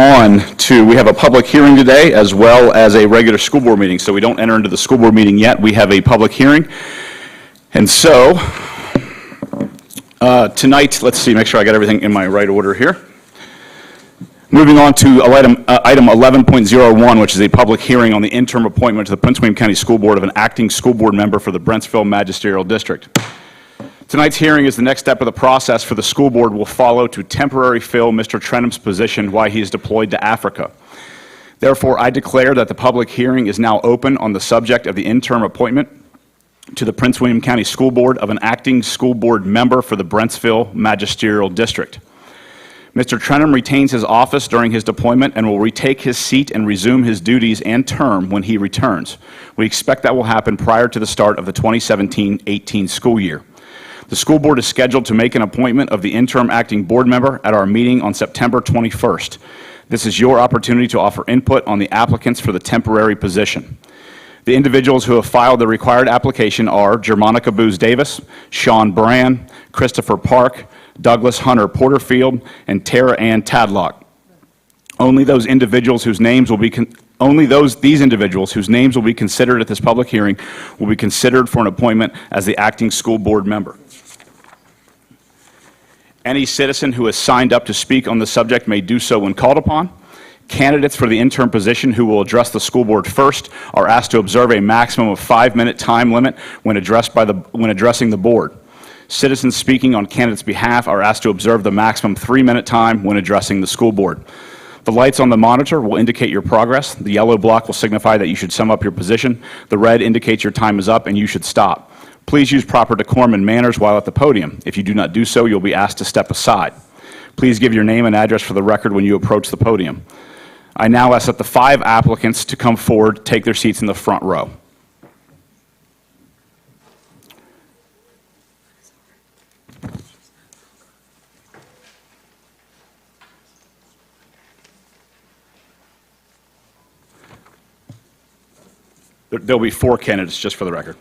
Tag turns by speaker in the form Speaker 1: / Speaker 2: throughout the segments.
Speaker 1: on to, we have a public hearing today as well as a regular school board meeting. So we don't enter into the school board meeting yet. We have a public hearing. And so tonight, let's see, make sure I got everything in my right order here. Moving on to item 11.01, which is a public hearing on the interim appointment to the Prince William County School Board of an acting school board member for the Brentsville Magisterial District. Tonight's hearing is the next step of the process for the school board will follow to temporarily fill Mr. Trenum's position while he is deployed to Africa. Therefore, I declare that the public hearing is now open on the subject of the interim appointment to the Prince William County School Board of an acting school board member for the Brentsville Magisterial District. Mr. Trenum retains his office during his deployment and will retake his seat and resume his duties and term when he returns. We expect that will happen prior to the start of the 2017-18 school year. The school board is scheduled to make an appointment of the interim acting board member at our meeting on September 21st. This is your opportunity to offer input on the applicants for the temporary position. The individuals who have filed the required application are Germanica Booz Davis, Sean Brand, Christopher Park, Douglas Hunter Porterfield, and Tara Ann Tadlock. Only those individuals whose names will be these individuals whose names will be considered at this public hearing will be considered for an appointment as the acting school board member. Any citizen who has signed up to speak on the subject may do so when called upon. Candidates for the interim position who will address the school board first are asked to observe a maximum of 5-minute time limit when addressing the board. Citizens speaking on candidates' behalf are asked to observe the maximum 3-minute time when addressing the school board. The lights on the monitor will indicate your progress. The yellow block will signify that you should sum up your position. The red indicates your time is up and you should stop. Please use proper decorum and manners while at the podium. If you do not do so, you'll be asked to step aside. Please give your name and address for the record when you approach the podium. I now ask that the 5 applicants to come forward, take their seats in the front row. There'll be 4 candidates, just for the record.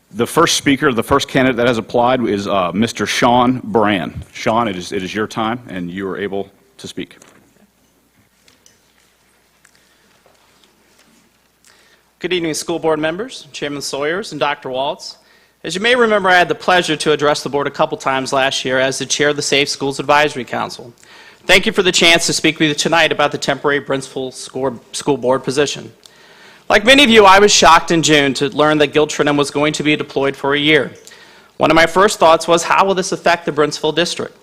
Speaker 1: The first speaker, the first candidate that has applied is Mr. Sean Brand. Sean, it is your time, and you are able to speak.
Speaker 2: Good evening, school board members, Chairman Sawyers, and Dr. Waltz. As you may remember, I had the pleasure to address the board a couple times last year as the chair of the Safe Schools Advisory Council. Thank you for the chance to speak with you tonight about the temporary Brentsville school board position. Like many of you, I was shocked in June to learn that Gil Trenum was going to be deployed for a year. One of my first thoughts was, how will this affect the Brentsville district?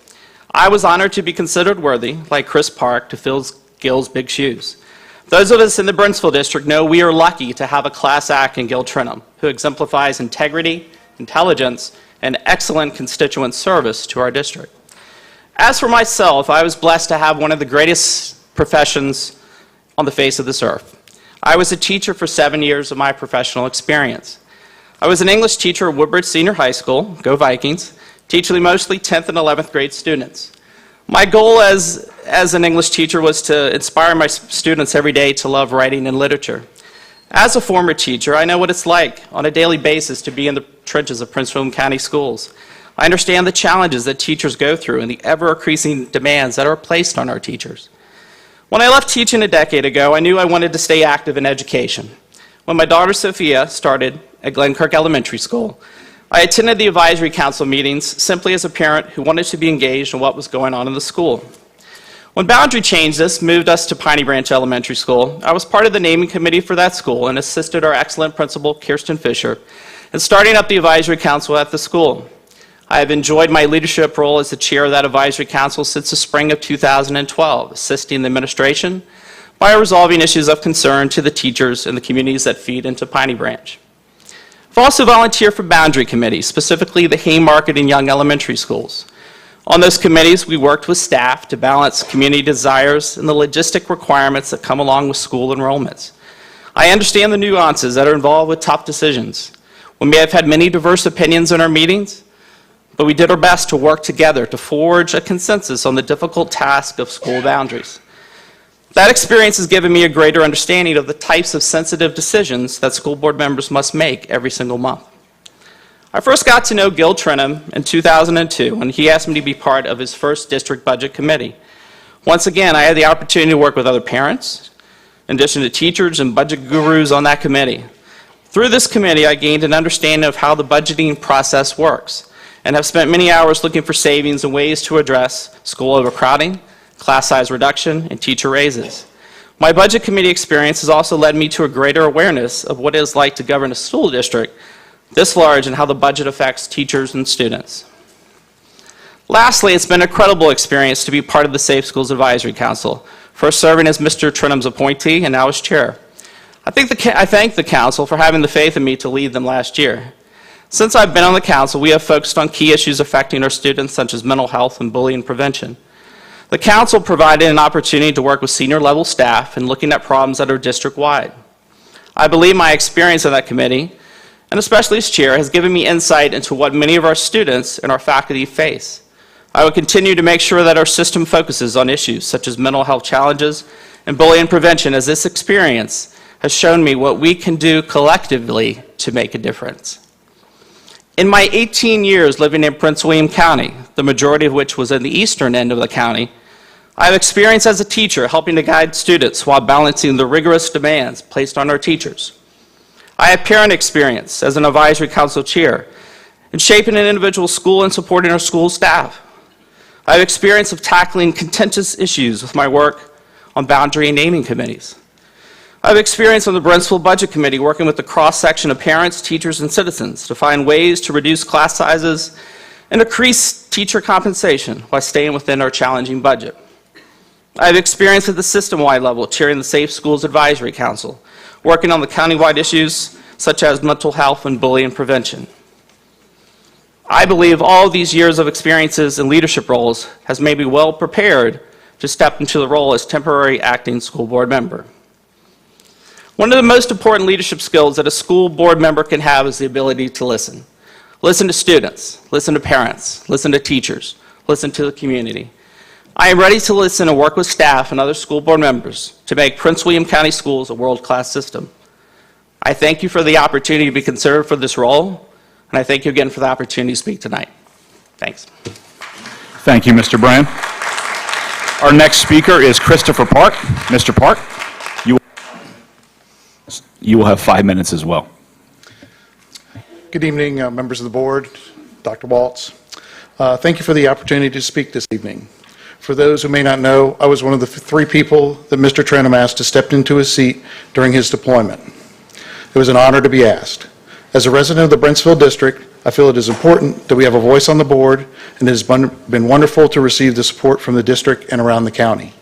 Speaker 2: I was honored to be considered worthy, like Chris Park, to fill Gil's big shoes. Those of us in the Brentsville district know we are lucky to have a class act in Gil Trenum, who exemplifies integrity, intelligence, and excellent constituent service to our district. As for myself, I was blessed to have one of the greatest professions on the face of this earth. I was a teacher for 7 years of my professional experience. I was an English teacher at Woodbridge Senior High School, go Vikings, teaching mostly 10th and 11th grade students. My goal as an English teacher was to inspire my students every day to love writing and literature. As a former teacher, I know what it's like on a daily basis to be in the trenches of Prince William County schools. I understand the challenges that teachers go through and the ever-increasing demands that are placed on our teachers. When I left teaching a decade ago, I knew I wanted to stay active in education. When my daughter Sophia started at Glenkirk Elementary School, I attended the advisory council meetings simply as a parent who wanted to be engaged in what was going on in the school. When Boundary changed us, moved us to Piney Branch Elementary School, I was part of the naming committee for that school and assisted our excellent principal, Kirsten Fisher, in starting up the advisory council at the school. I have enjoyed my leadership role as the chair of that advisory council since the spring of 2012, assisting the administration by resolving issues of concern to the teachers and the communities that feed into Piney Branch. I've also volunteered for boundary committees, specifically the Haymarket and Young Elementary Schools. On those committees, we worked with staff to balance community desires and the logistic requirements that come along with school enrollments. I understand the nuances that are involved with tough decisions. We may have had many diverse opinions in our meetings, but we did our best to work together to forge a consensus on the difficult task of school boundaries. That experience has given me a greater understanding of the types of sensitive decisions that school board members must make every single month. I first got to know Gil Trenum in 2002 when he asked me to be part of his first district budget committee. Once again, I had the opportunity to work with other parents, in addition to teachers and budget gurus on that committee. Through this committee, I gained an understanding of how the budgeting process works and have spent many hours looking for savings and ways to address school overcrowding, class size reduction, and teacher raises. My budget committee experience has also led me to a greater awareness of what it is like to govern a school district this large and how the budget affects teachers and students. Lastly, it's been an incredible experience to be part of the Safe Schools Advisory Council, first serving as Mr. Trenum's appointee and now as chair. I thank the council for having the faith in me to lead them last year. Since I've been on the council, we have focused on key issues affecting our students, such as mental health and bullying prevention. The council provided an opportunity to work with senior level staff in looking at problems that are district-wide. I believe my experience on that committee, and especially as chair, has given me insight into what many of our students and our faculty face. I will continue to make sure that our system focuses on issues such as mental health challenges and bullying prevention, as this experience has shown me what we can do collectively to make a difference. In my 18 years living in Prince William County, the majority of which was in the eastern end of the county, I have experience as a teacher helping to guide students while balancing the rigorous demands placed on our teachers. I have parent experience as an advisory council chair in shaping an individual school and supporting our school staff. I have experience of tackling contentious issues with my work on boundary and naming committees. I have experience on the Brentsville Budget Committee working with the cross-section of parents, teachers, and citizens to find ways to reduce class sizes and increase teacher compensation while staying within our challenging budget. I have experience at the system-wide level chairing the Safe Schools Advisory Council, working on the county-wide issues such as mental health and bullying prevention. I believe all these years of experiences in leadership roles has made me well prepared to step into the role as temporary acting school board member. One of the most important leadership skills that a school board member can have is the ability to listen. Listen to students, listen to parents, listen to teachers, listen to the community. I am ready to listen and work with staff and other school board members to make Prince William County Schools a world-class system. I thank you for the opportunity to be considered for this role, and I thank you again for the opportunity to speak tonight. Thanks.
Speaker 1: Thank you, Mr. Bryan. Our next speaker is Christopher Park. Mr. Park, you will have 5 minutes as well.
Speaker 3: Good evening, members of the board, Dr. Waltz. Thank you for the opportunity to speak this evening. For those who may not know, I was one of the 3 people that Mr. Trenum asked to step into his seat during his deployment. It was an honor to be asked. As a resident of the Brentsville District, I feel it is important that we have a voice on the board, and it has been wonderful to receive the support from the district and around the county.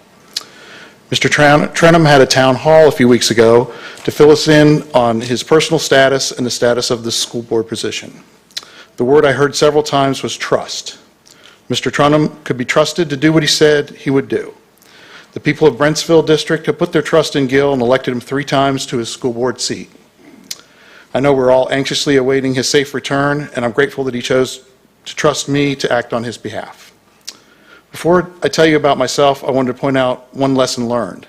Speaker 3: Mr. Trenum had a town hall a few weeks ago to fill us in on his personal status and the status of the school board position. The word I heard several times was trust. Mr. Trenum could be trusted to do what he said he would do. The people of Brentsville District have put their trust in Gil and elected him 3 times to his school board seat. I know we're all anxiously awaiting his safe return, and I'm grateful that he chose to trust me to act on his behalf. Before I tell you about myself, I wanted to point out one lesson learned.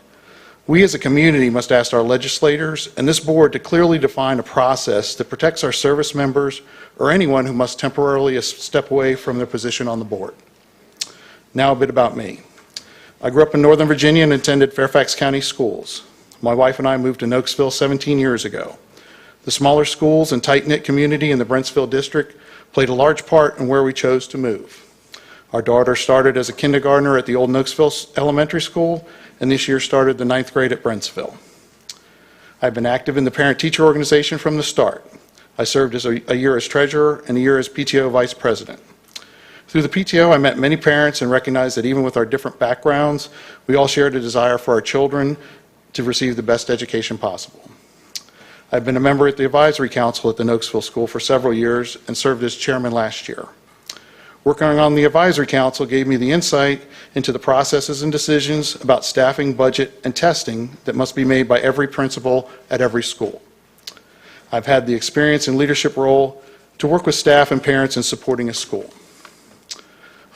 Speaker 3: We as a community must ask our legislators and this board to clearly define a process that protects our service members or anyone who must temporarily step away from their position on the board. Now a bit about me. I grew up in Northern Virginia and attended Fairfax County schools. My wife and I moved to Nokesville 17 years ago. The smaller schools and tight-knit community in the Brentsville District played a large part in where we chose to move. Our daughter started as a kindergartner at the old Nokesville Elementary School, and this year started the 9th grade at Brentsville. I've been active in the parent-teacher organization from the start. I served as a year as treasurer and a year as PTO vice president. Through the PTO, I met many parents and recognized that even with our different backgrounds, we all shared a desire for our children to receive the best education possible. I've been a member at the advisory council at the Nokesville School for several years and served as chairman last year. Working on the advisory council gave me the insight into the processes and decisions about staffing, budget, and testing that must be made by every principal at every school. I've had the experience and leadership role to work with staff and parents in supporting a school.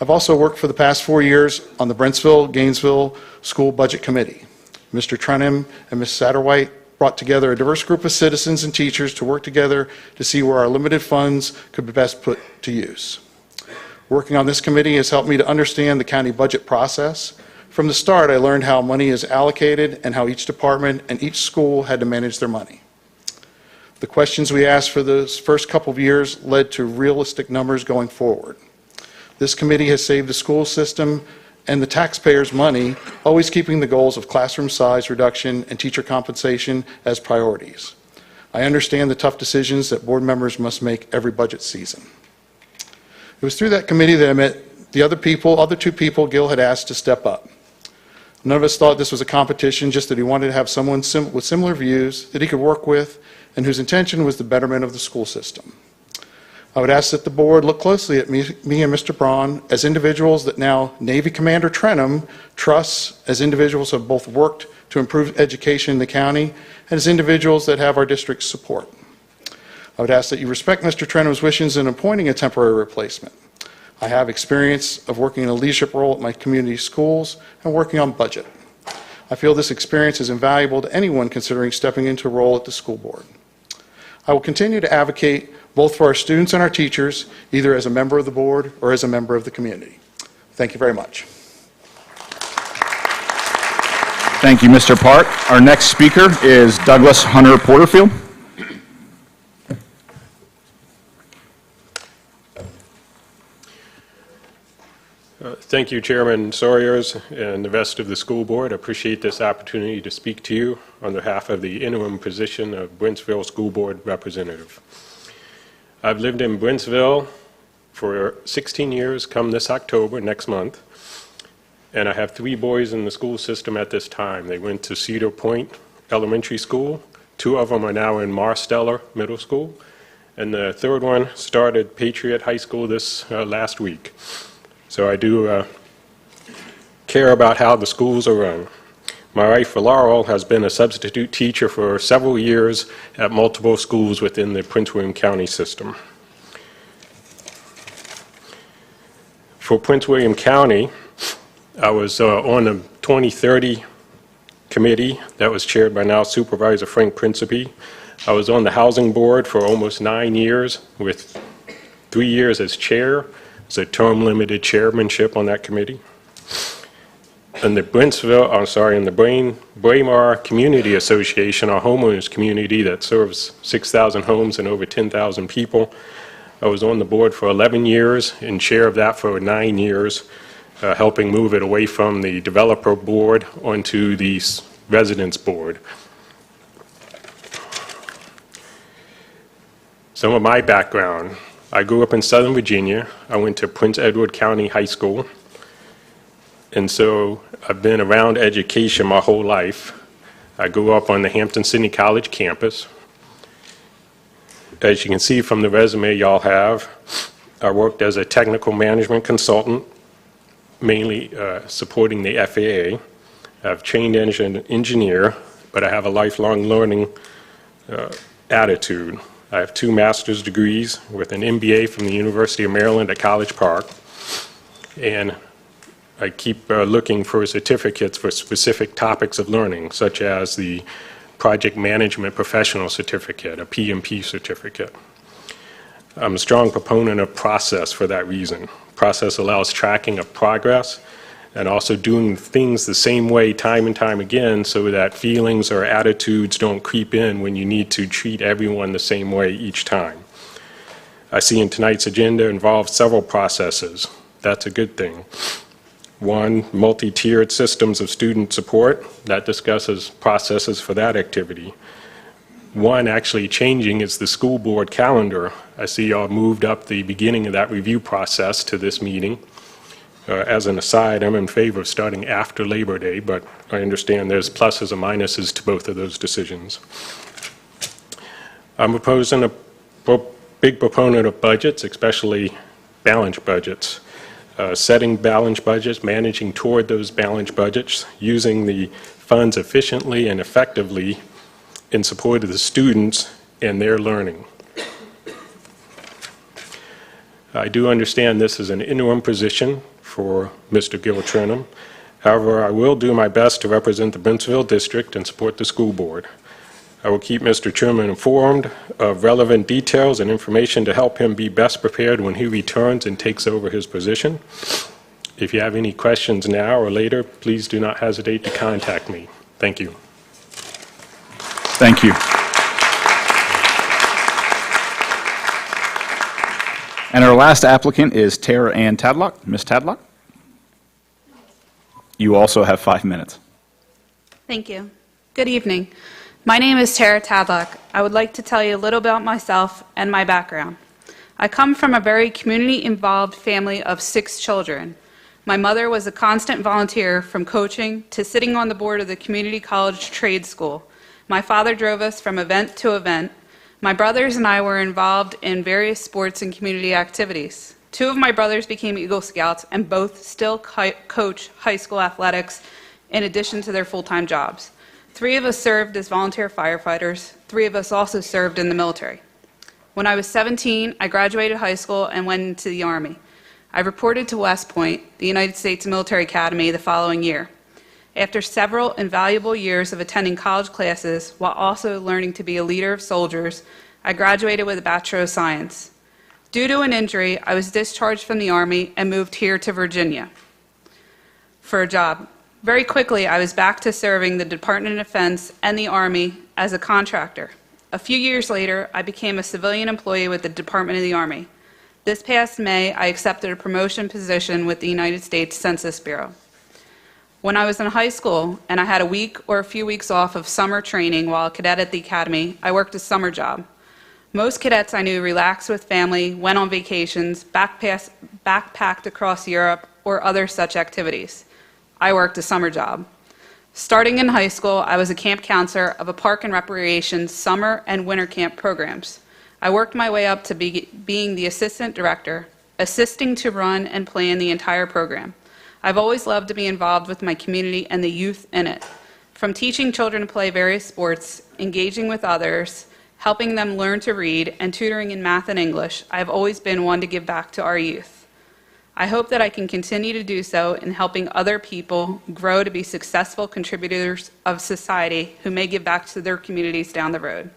Speaker 3: I've also worked for the past 4 years on the Brentsville-Gainesville School Budget Committee. Mr. Trenum and Ms. Satterwhite brought together a diverse group of citizens and teachers to work together to see where our limited funds could be best put to use. Working on this committee has helped me to understand the county budget process. From the start, I learned how money is allocated and how each department and each school had to manage their money. The questions we asked for those first couple of years led to realistic numbers going forward. This committee has saved the school system and the taxpayers' money, always keeping the goals of classroom size reduction and teacher compensation as priorities. I understand the tough decisions that board members must make every budget season. It was through that committee that I met the other two people Gil had asked to step up. None of us thought this was a competition, just that he wanted to have someone with similar views that he could work with and whose intention was the betterment of the school system. I would ask that the board look closely at me and Mr. Braun as individuals that now Navy Commander Trenholm trusts, as individuals who have both worked to improve education in the county, and as individuals that have our district's support. I would ask that you respect Mr. Trenholm's wishes in appointing a temporary replacement. I have experience of working in a leadership role at my community schools and working on budget. I feel this experience is invaluable to anyone considering stepping into a role at the school board. I will continue to advocate both for our students and our teachers, either as a member of the board or as a member of the community. Thank you very much.
Speaker 1: Thank you, Mr. Park. Our next speaker is Douglas Hunter Porterfield.
Speaker 4: Thank you, Chairman Sawyers and the rest of the school board. I appreciate this opportunity to speak to you on behalf of the interim position of Brentsville School Board Representative. I've lived in Brentsville for 16 years, come this October, next month, and I have 3 boys in the school system at this time. They went to Cedar Point Elementary School. 2 of them are now in Marsteller Middle School, and the 3rd one started Patriot High School this last week. So I do care about how the schools are run. My wife, Laurel, has been a substitute teacher for several years at multiple schools within the Prince William County system. For Prince William County, I was on the 2030 committee that was chaired by now Supervisor Frank Principe. I was on the Housing Board for almost 9 years with 3 years as chair. It's a term-limited chairmanship on that committee. In the Braemar Community Association, our homeowners community that serves 6,000 homes and over 10,000 people, I was on the board for 11 years and chair of that for 9 years, helping move it away from the developer board onto the residents board. Some of my background. I grew up in Southern Virginia. I went to Prince Edward County High School. And so I've been around education my whole life. I grew up on the Hampton-Sydney College campus. As you can see from the resume y'all have, I worked as a technical management consultant, mainly supporting the FAA. I've trained as an engineer, but I have a lifelong learning attitude. I have 2 master's degrees with an MBA from the University of Maryland at College Park, and I keep looking for certificates for specific topics of learning, such as the Project Management Professional Certificate, a PMP certificate. I'm a strong proponent of process for that reason. Process allows tracking of progress and also doing things the same way time and time again so that feelings or attitudes don't creep in when you need to treat everyone the same way each time. I see in tonight's agenda involves several processes. That's a good thing. 1, multi-tiered systems of student support. That discusses processes for that activity. 1 actually changing is the school board calendar. I see y'all moved up the beginning of that review process to this meeting. As an aside, I'm in favor of starting after Labor Day, but I understand there's pluses and minuses to both of those decisions. I'm a big proponent of budgets, especially balanced budgets. Setting balanced budgets, managing toward those balanced budgets, using the funds efficiently and effectively in support of the students and their learning. I do understand this is an interim position for Mr. Gil Trenholm. However, I will do my best to represent the Brentsville District and support the school board. I will keep Mr. Chairman informed of relevant details and information to help him be best prepared when he returns and takes over his position. If you have any questions now or later, please do not hesitate to contact me. Thank you.
Speaker 1: Thank you. And our last applicant is Tara Ann Tadlock. Ms. Tadlock? You also have 5 minutes.
Speaker 5: Thank you. Good evening. My name is Tara Tadlock. I would like to tell you a little about myself and my background. I come from a very community-involved family of 6 children. My mother was a constant volunteer from coaching to sitting on the board of the community college trade school. My father drove us from event to event. My brothers and I were involved in various sports and community activities. 2 of my brothers became Eagle Scouts and both still coach high school athletics in addition to their full-time jobs. 3 of us served as volunteer firefighters. 3 of us also served in the military. When I was 17, I graduated high school and went into the Army. I reported to West Point, the United States Military Academy, the following year. After several invaluable years of attending college classes while also learning to be a leader of soldiers, I graduated with a Bachelor of Science. Due to an injury, I was discharged from the Army and moved here to Virginia for a job. Very quickly, I was back to serving the Department of Defense and the Army as a contractor. A few years later, I became a civilian employee with the Department of the Army. This past May, I accepted a promotion position with the United States Census Bureau. When I was in high school and I had a week or a few weeks off of summer training while a cadet at the academy, I worked a summer job. Most cadets I knew relaxed with family, went on vacations, backpacked across Europe, or other such activities. I worked a summer job. Starting in high school, I was a camp counselor of a park and recreation summer and winter camp programs. I worked my way up to being the assistant director, assisting to run and plan the entire program. I've always loved to be involved with my community and the youth in it. From teaching children to play various sports, engaging with others, helping them learn to read, and tutoring in math and English, I've always been one to give back to our youth. I hope that I can continue to do so in helping other people grow to be successful contributors of society who may give back to their communities down the road.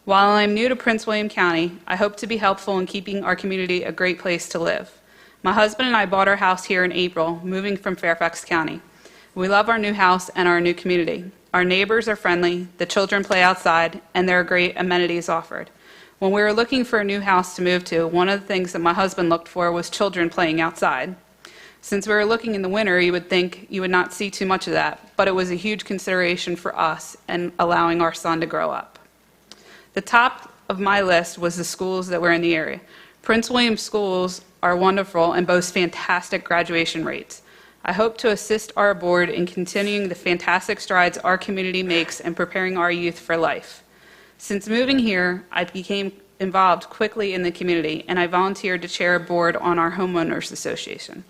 Speaker 5: While I'm new to Prince William County, I hope to be helpful in keeping our community a great place to live. My husband and I bought our house here in April, moving from Fairfax County. We love our new house and our new community. Our neighbors are friendly, the children play outside, and there are great amenities offered. When we were looking for a new house to move to, one of the things that my husband looked for was children playing outside. Since we were looking in the winter, you would think you would not see too much of that, but it was a huge consideration for us in allowing our son to grow up. The top of my list was the schools that were in the area. Prince William schools are wonderful and boast fantastic graduation rates. I hope to assist our board in continuing the fantastic strides our community makes in preparing our youth for life. Since moving here, I became involved quickly in the community, and I volunteered to chair a board on our homeowners association.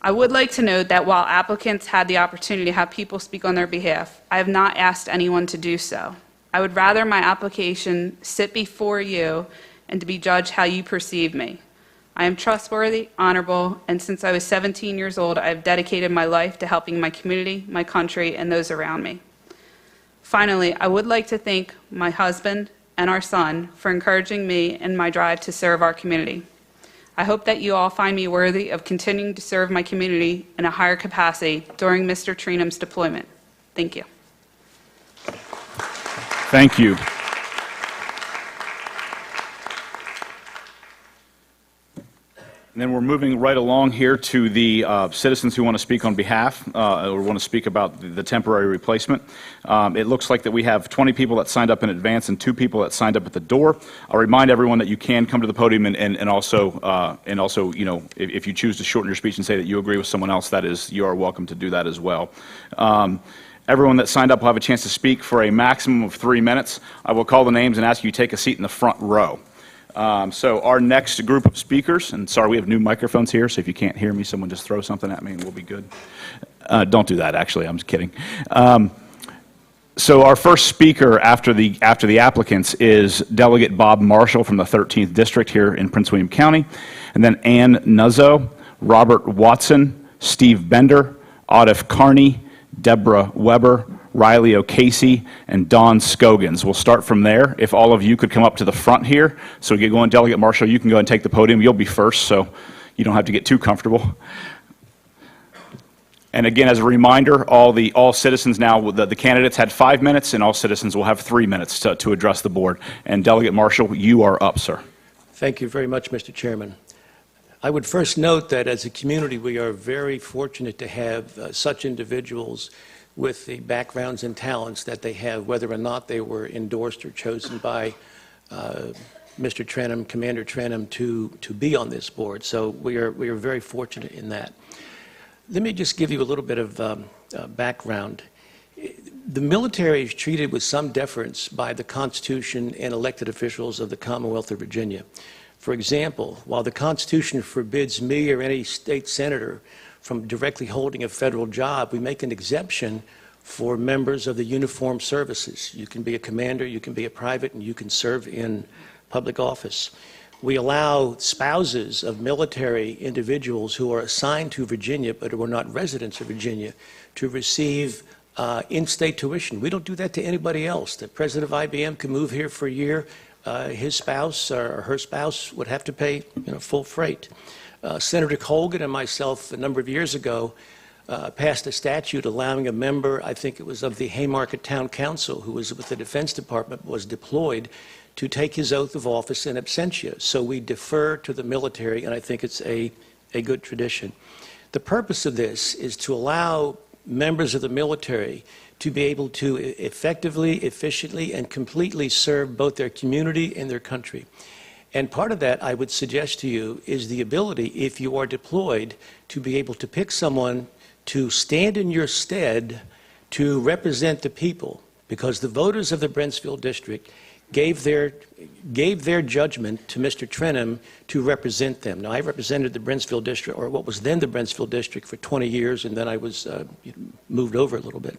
Speaker 5: I would like to note that while applicants had the opportunity to have people speak on their behalf, I have not asked anyone to do so. I would rather my application sit before you and to be judged how you perceive me. I am trustworthy, honorable, and since I was 17 years old, I have dedicated my life to helping my community, my country, and those around me. Finally, I would like to thank my husband and our son for encouraging me in my drive to serve our community. I hope that you all find me worthy of continuing to serve my community in a higher capacity during Mr. Treenham's deployment. Thank you.
Speaker 1: Thank you. And then we're moving right along here to the citizens who want to speak on behalf or want to speak about the temporary replacement. It looks like that we have 20 people that signed up in advance and 2 people that signed up at the door. I'll remind everyone that you can come to the podium and also, you know, if you choose to shorten your speech and say that you agree with someone else, that is, you are welcome to do that as well. Everyone that signed up will have a chance to speak for a maximum of 3 minutes. I will call the names and ask you to take a seat in the front row. So our next group of speakers, and sorry, we have new microphones here, so if you can't hear me, someone just throw something at me and we'll be good. Don't do that, actually, I'm just kidding. So our first speaker after the applicants is Delegate Bob Marshall from the 13th District here in Prince William County, and then Ann Nuzzo, Robert Watson, Steve Bender, Audif Carney, Deborah Weber, Riley O'Casey, and Don Scogins. We'll start from there. If all of you could come up to the front here, so we get going. Delegate Marshall, you can go and take the podium. You'll be first, so you don't have to get too comfortable. And again, as a reminder, all citizens now, the candidates had 5 minutes, and all citizens will have 3 minutes to address the board. And Delegate Marshall, you are up, sir.
Speaker 6: Thank you very much, Mr. Chairman. I would first note that as a community, we are very fortunate to have such individuals with the backgrounds and talents that they have, whether or not they were endorsed or chosen by Mr. Trenum, Commander Trenum, to be on this board. So we are very fortunate in that. Let me just give you a little bit of background. The military is treated with some deference by the Constitution and elected officials of the Commonwealth of Virginia. For example, while the Constitution forbids me or any state senator from directly holding a federal job, we make an exemption for members of the uniformed services. You can be a commander, you can be a private, and you can serve in public office. We allow spouses of military individuals who are assigned to Virginia but who are not residents of Virginia to receive in-state tuition. We don't do that to anybody else. The president of IBM can move here for a year. His spouse or her spouse would have to pay full freight. Senator Colgan and myself, a number of years ago, passed a statute allowing a member, I think it was of the Haymarket Town Council, who was with the Defense Department, was deployed, to take his oath of office in absentia. So we defer to the military, and I think it's a good tradition. The purpose of this is to allow members of the military to be able to effectively, efficiently, and completely serve both their community and their country. And part of that, I would suggest to you, is the ability, if you are deployed, to be able to pick someone to stand in your stead to represent the people, because the voters of the Brentsville District gave their judgment to Mr. Trenum to represent them. Now, I represented the Brentsville District, or what was then the Brentsville District, for 20 years, and then I was moved over a little bit.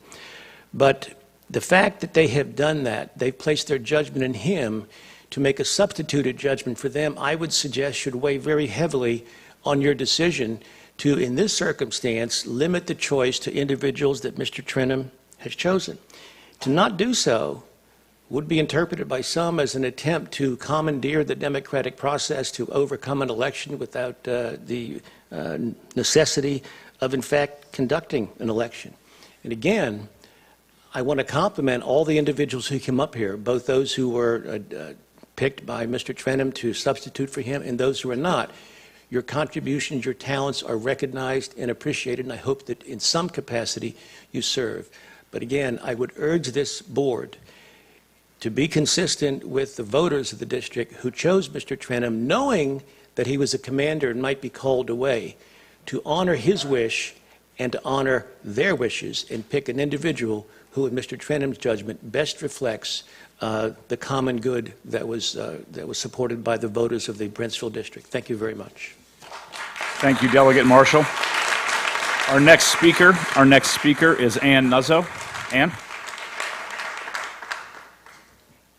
Speaker 6: But the fact that they have done that, they've placed their judgment in him to make a substituted judgment for them, I would suggest should weigh very heavily on your decision to, in this circumstance, limit the choice to individuals that Mr. Trenum has chosen. To not do so would be interpreted by some as an attempt to commandeer the democratic process to overcome an election without the necessity of, in fact, conducting an election. And again, I want to compliment all the individuals who came up here, both those who were picked by Mr. Trenum to substitute for him and those who are not. Your contributions, your talents are recognized and appreciated, and I hope that in some capacity you serve. But again, I would urge this board to be consistent with the voters of the district who chose Mr. Trenum, knowing that he was a commander and might be called away, to honor his wish and to honor their wishes and pick an individual who, in Mr. Trenum's judgment, best reflects the common good that was supported by the voters of the Brentsville District. Thank you very much.
Speaker 1: Thank you, Delegate Marshall. Our next speaker is Ann Nuzzo. Ann?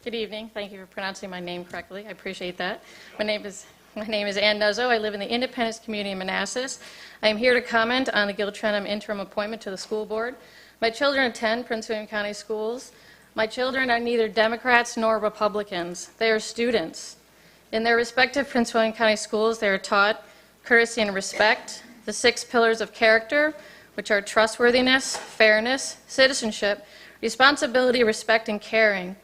Speaker 7: Good evening. Thank you for pronouncing my name correctly. I appreciate that. My name is Ann Nuzzo. I live in the Independence community in Manassas. I am here to comment on the Gil Trenum interim appointment to the school board. My children attend Prince William County schools. My children are neither Democrats nor Republicans. They are students. In their respective Prince William County schools, they are taught courtesy and respect, the 6 pillars of character, which are trustworthiness, fairness, citizenship, responsibility, respect, and caring.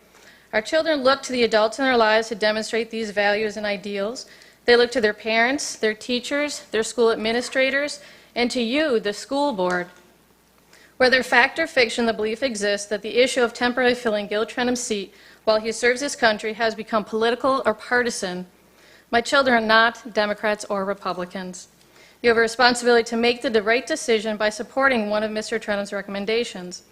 Speaker 7: Our children look to the adults in their lives to demonstrate these values and ideals. They look to their parents, their teachers, their school administrators, and to you, the school board. Whether fact or fiction, the belief exists that the issue of temporarily filling Gil Trenum's seat while he serves his country has become political or partisan. My children are not Democrats or Republicans. You have a responsibility to make the right decision by supporting one of Mr. Trenum's recommendations.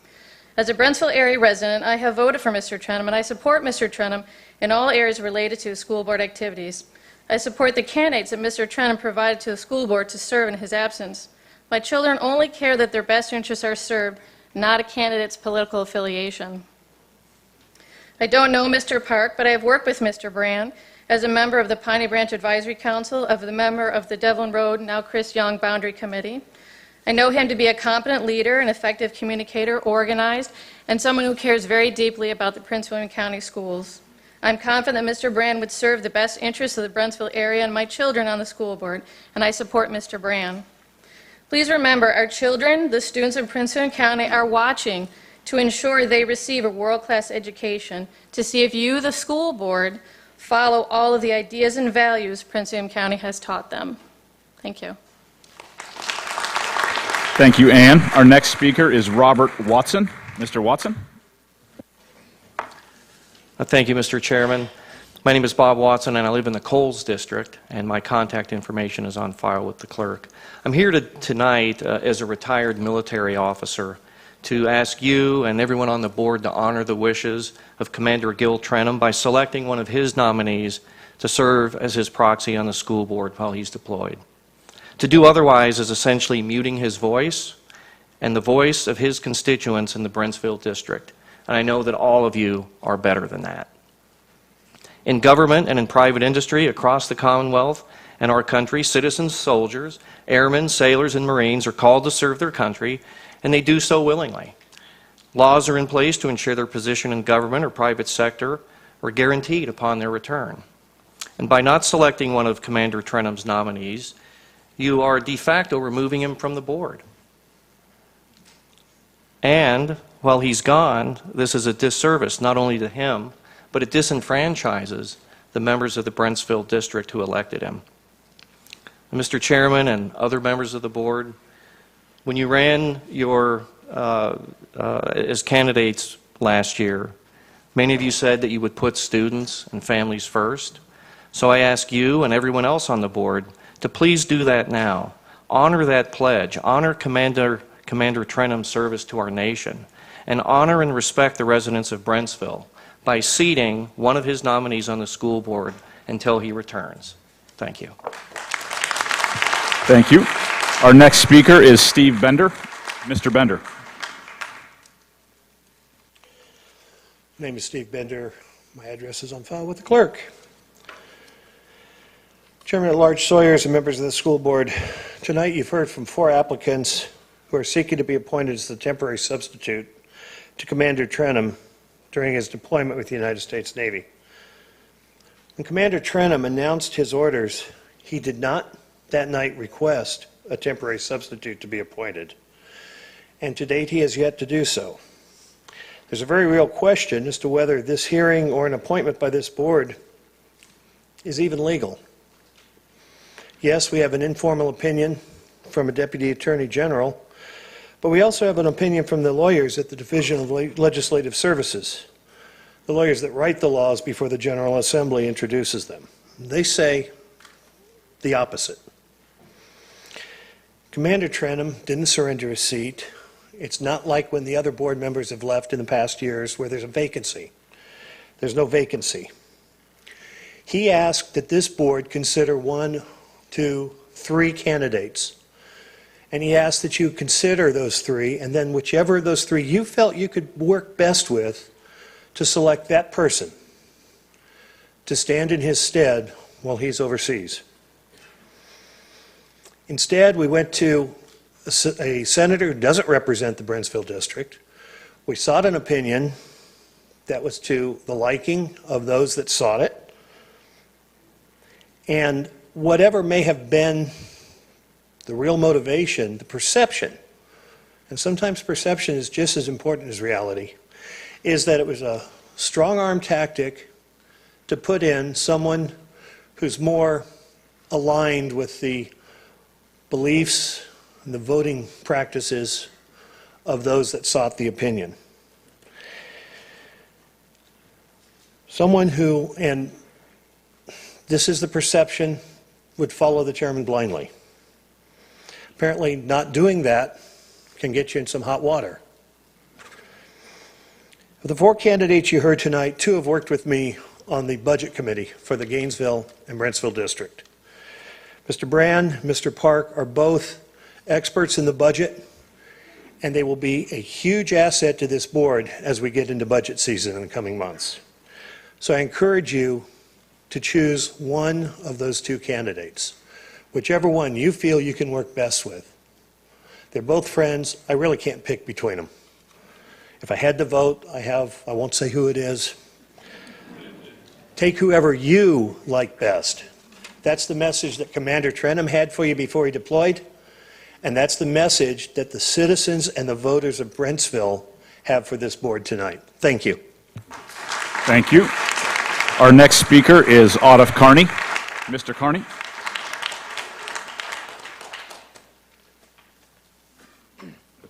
Speaker 7: As a Brentsville area resident, I have voted for Mr. Trenum, and I support Mr. Trenum in all areas related to school board activities. I support the candidates that Mr. Trenum provided to the school board to serve in his absence. My children only care that their best interests are served, not a candidate's political affiliation. I don't know Mr. Park, but I have worked with Mr. Brand as a member of the Piney Branch Advisory Council, of the member of the Devlin Road, now Chris Young Boundary Committee. I know him to be a competent leader, an effective communicator, organized, and someone who cares very deeply about the Prince William County schools. I'm confident that Mr. Brand would serve the best interests of the Brentsville area and my children on the school board, and I support Mr. Brand. Please remember, our children, the students of Prince William County, are watching to ensure they receive a world-class education, to see if you, the school board, follow all of the ideas and values Prince William County has taught them. Thank you.
Speaker 1: Thank you, Ann. Our next speaker is Robert Watson. Mr. Watson.
Speaker 8: Thank you, Mr. Chairman. My name is Bob Watson, and I live in the Coles District, and my contact information is on file with the clerk. I'm here tonight as a retired military officer to ask you and everyone on the board to honor the wishes of Commander Gil Trenum by selecting one of his nominees to serve as his proxy on the school board while he's deployed. To do otherwise is essentially muting his voice and the voice of his constituents in the Brentsville District. And I know that all of you are better than that. In government and in private industry across the Commonwealth and our country, citizens, soldiers, airmen, sailors, and Marines are called to serve their country, and they do so willingly. Laws are in place to ensure their position in government or private sector are guaranteed upon their return. And by not selecting one of Commander Trenum's nominees, you are de facto removing him from the board. And while he's gone, this is a disservice not only to him, but it disenfranchises the members of the Brentsville District who elected him. Mr. Chairman and other members of the board, when you ran as candidates last year, many of you said that you would put students and families first. So I ask you and everyone else on the board to please do that now. Honor that pledge. Honor Commander Trenum's service to our nation. And honor and respect the residents of Brentsville by seating one of his nominees on the school board until he returns. Thank you.
Speaker 1: Thank you. Our next speaker is Steve Bender. Mr. Bender.
Speaker 9: My name is Steve Bender. My address is on file with the clerk. Chairman at Large Sawyers and members of the school board, tonight you've heard from 4 applicants who are seeking to be appointed as the temporary substitute to Commander Trenum during his deployment with the United States Navy. When Commander Trenum announced his orders, he did not that night request a temporary substitute to be appointed, and to date he has yet to do so. There's a very real question as to whether this hearing or an appointment by this board is even legal. Yes, we have an informal opinion from a Deputy Attorney General, but we also have an opinion from the lawyers at the Division of Legislative Services, the lawyers that write the laws before the General Assembly introduces them. They say the opposite. Commander Trenum didn't surrender his seat. It's not like when the other board members have left in the past years where there's a vacancy. There's no vacancy. He asked that this board consider 1, 2, 3 candidates. And he asked that you consider those 3, and then whichever of those 3 you felt you could work best with, to select that person to stand in his stead while he's overseas. Instead, we went to a senator who doesn't represent the Brentsville District. We sought an opinion that was to the liking of those that sought it. And whatever may have been the real motivation, the perception, and sometimes perception is just as important as reality, is that it was a strong-arm tactic to put in someone who's more aligned with the beliefs and the voting practices of those that sought the opinion. Someone who, and this is the perception, would follow the chairman blindly. Apparently, not doing that can get you in some hot water. Of the 4 candidates you heard tonight, 2 have worked with me on the budget committee for the Gainesville and Brentsville District. Mr. Brand, Mr. Park are both experts in the budget, and they will be a huge asset to this board as we get into budget season in the coming months. So I encourage you to choose one of those 2 candidates, whichever one you feel you can work best with. They're both friends. I really can't pick between them. If I had to vote, I won't say who it is. Take whoever you like best. That's the message that Commander Trenum had for you before he deployed, and that's the message that the citizens and the voters of Brentsville have for this board tonight. Thank you.
Speaker 1: Thank you. Our next speaker is Audif Carney. Mr. Carney.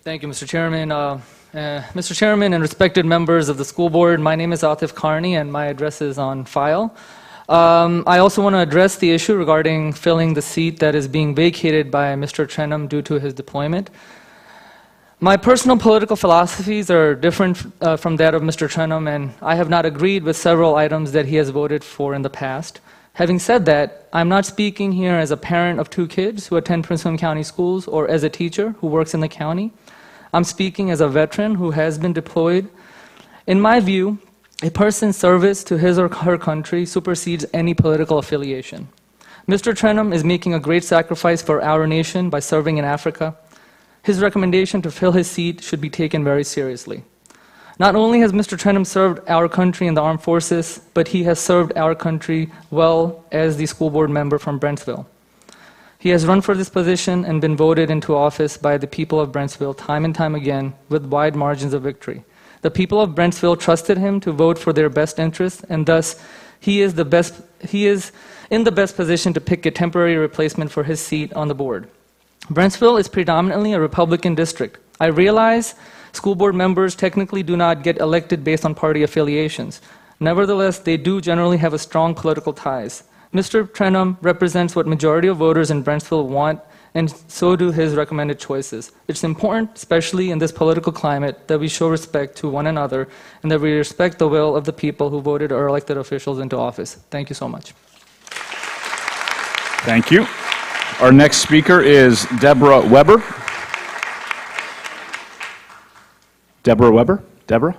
Speaker 10: Thank you, Mr. Chairman. Mr. Chairman and respected members of the school board, my name is Audif Carney and my address is on file. I also want to address the issue regarding filling the seat that is being vacated by Mr. Trenum due to his deployment. My personal political philosophies are different from that of Mr. Trenum, and I have not agreed with several items that he has voted for in the past. Having said that, I'm not speaking here as a parent of 2 kids who attend Prince William County schools or as a teacher who works in the county. I'm speaking as a veteran who has been deployed. In my view, a person's service to his or her country supersedes any political affiliation. Mr. Trenum is making a great sacrifice for our nation by serving in Africa. His recommendation to fill his seat should be taken very seriously. Not only has Mr. Trenum served our country in the armed forces, but he has served our country well as the school board member from Brentsville. He has run for this position and been voted into office by the people of Brentsville time and time again with wide margins of victory. The people of Brentsville trusted him to vote for their best interests, and thus he is in the best position to pick a temporary replacement for his seat on the board. Brentsville is predominantly a Republican district. I realize school board members technically do not get elected based on party affiliations. Nevertheless, they do generally have a strong political ties. Mr. Trenum represents what majority of voters in Brentsville want, and so do his recommended choices. It's important, especially in this political climate, that we show respect to one another and that we respect the will of the people who voted our elected officials into office. Thank you so much.
Speaker 1: Thank you. Our next speaker is Deborah Weber. Deborah Weber? Deborah?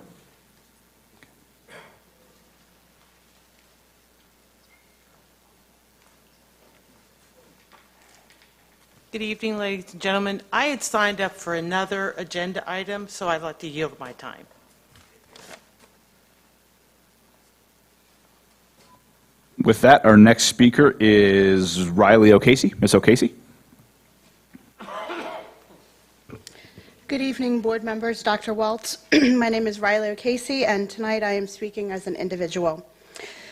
Speaker 11: Good evening, ladies and gentlemen. I had signed up for another agenda item, so I'd like to yield my time.
Speaker 1: With that, our next speaker is Riley O'Casey. Ms. O'Casey.
Speaker 12: Good evening, board members, Dr. Waltz. My name is Riley O'Casey, and tonight I am speaking as an individual.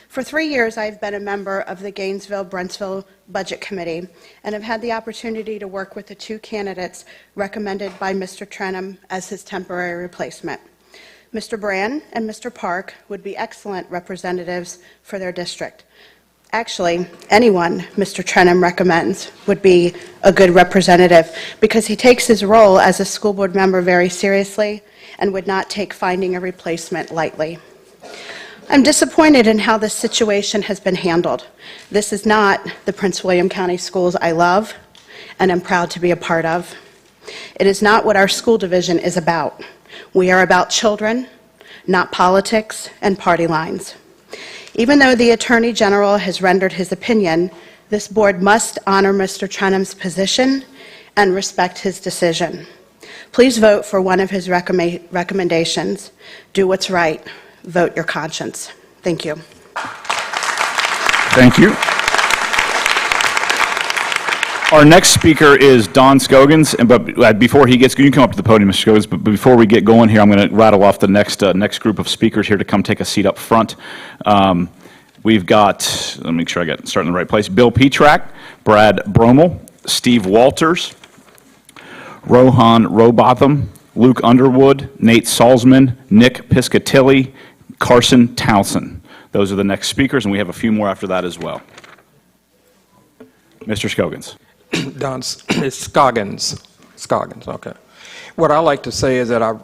Speaker 12: For 3 years, I've been a member of the Gainesville-Brentsville Budget Committee and have had the opportunity to work with the 2 candidates recommended by Mr. Trenum as his temporary replacement. Mr. Brand and Mr. Park would be excellent representatives for their district. Actually, anyone Mr. Trenum recommends would be a good representative because he takes his role as a school board member very seriously and would not take finding a replacement lightly. I'm disappointed in how this situation has been handled. This is not the Prince William County schools I love and am proud to be a part of. It is not what our school division is about. We are about children, not politics and party lines. Even though the Attorney General has rendered his opinion, this board must honor Mr. Trenum's position and respect his decision. Please vote for one of his recommendations. Do what's right. Vote your conscience. Thank you.
Speaker 1: Thank you. Our next speaker is Don Scogins, but before he gets, you can come up to the podium, Mr. Scogins, but before we get going here, I'm going to rattle off the next group of speakers here to come take a seat up front. We've got, let me make sure I got starting in the right place, Bill Petrak, Brad Bromel, Steve Walters, Rohan Robotham, Luke Underwood, Nate Salzman, Nick Piscatelli, Carson Towson. Those are the next speakers, and we have a few more after that as well. Mr. Scogins.
Speaker 13: It's Scoggins, okay. What I like to say is that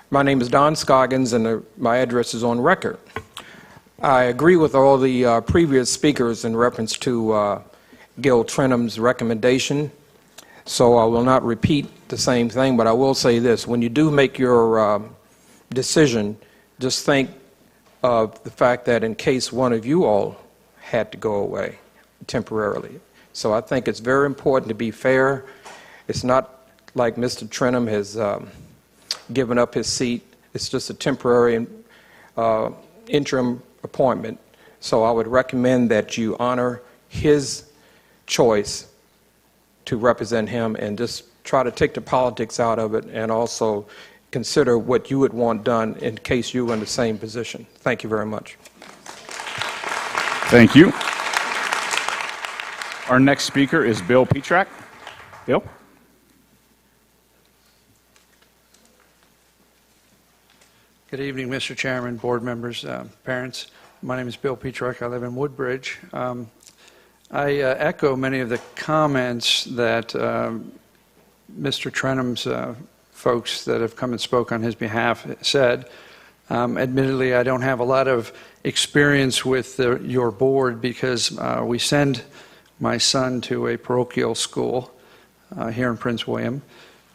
Speaker 13: my name is Don Scoggins, and my address is on record. I agree with all the previous speakers in reference to Gil Trenum's recommendation, so I will not repeat the same thing, but I will say this. When you do make your decision, just think of the fact that in case one of you all had to go away temporarily. So I think it's very important to be fair. It's not like Mr. Trenum has given up his seat. It's just a temporary interim appointment. So I would recommend that you honor his choice to represent him and just try to take the politics out of it and also consider what you would want done in case you were in the same position. Thank you very much.
Speaker 1: Thank you. Our next speaker is Bill Petrak. Bill?
Speaker 14: Good evening, Mr. Chairman, board members, parents. My name is Bill Petrak. I live in Woodbridge. I echo many of the comments that Mr. Trenum's folks that have come and spoke on his behalf said. Admittedly, I don't have a lot of experience with your board because we send my son to a parochial school here in Prince William.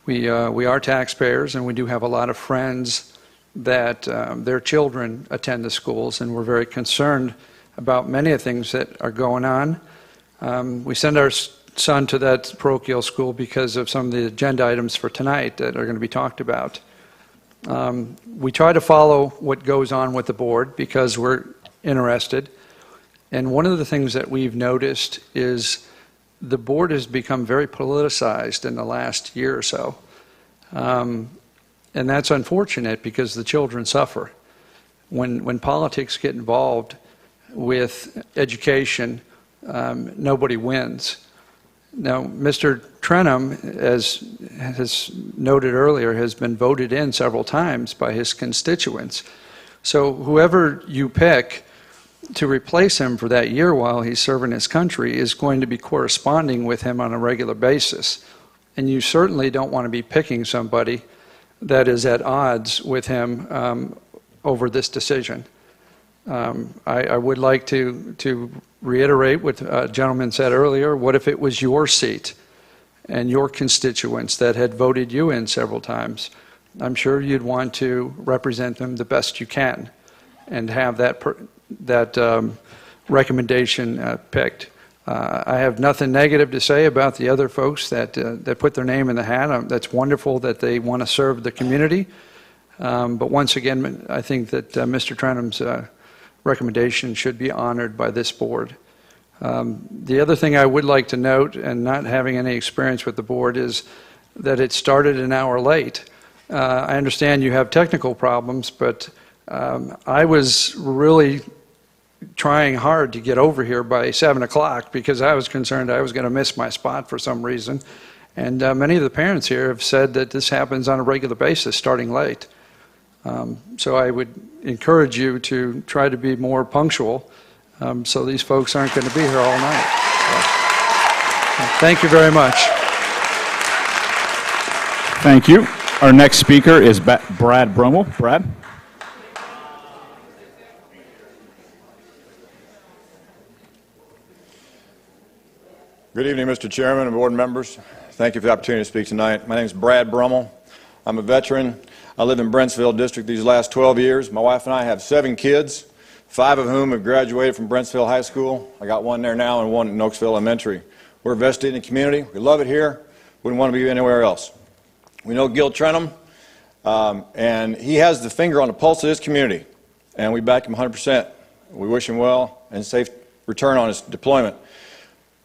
Speaker 14: We are taxpayers, and we do have a lot of friends that their children attend the schools, and we're very concerned about many of the things that are going on. We send our son to that parochial school because of some of the agenda items for tonight that are going to be talked about. We try to follow what goes on with the board because we're interested. And one of the things that we've noticed is the board has become very politicized in the last year or so. And that's unfortunate because the children suffer. When politics get involved with education, nobody wins. Now, Mr. Trenum, as has noted earlier, has been voted in several times by his constituents. So whoever you pick to replace him for that year while he's serving his country is going to be corresponding with him on a regular basis. And you certainly don't want to be picking somebody that is at odds with him over this decision. I would like to reiterate what a gentleman said earlier. What if it was your seat and your constituents that had voted you in several times? I'm sure you'd want to represent them the best you can and have that recommendation picked. I have nothing negative to say about the other folks that put their name in the hat. That's wonderful that they want to serve the community. But once again, I think that Mr. Trenum's recommendation should be honored by this board. The other thing I would like to note, and not having any experience with the board, is that it started an hour late. I understand you have technical problems, but I was really trying hard to get over here by 7 o'clock because I was concerned I was going to miss my spot for some reason. And many of the parents here have said that this happens on a regular basis, starting late. So I would encourage you to try to be more punctual so these folks aren't going to be here all night. So, thank you very much.
Speaker 1: Thank you. Our next speaker is Brad Brummel. Brad?
Speaker 15: Good evening, Mr. Chairman and board members. Thank you for the opportunity to speak tonight. My name is Brad Brummel. I'm a veteran. I live in Brentsville District these last 12 years. My wife and I have 7 kids, 5 of whom have graduated from Brentsville High School. I got one there now and one at Noakesville Elementary. We're vested in the community. We love it here. Wouldn't want to be anywhere else. We know Gil Trenum, and he has the finger on the pulse of this community, and we back him 100%. We wish him well and safe return on his deployment.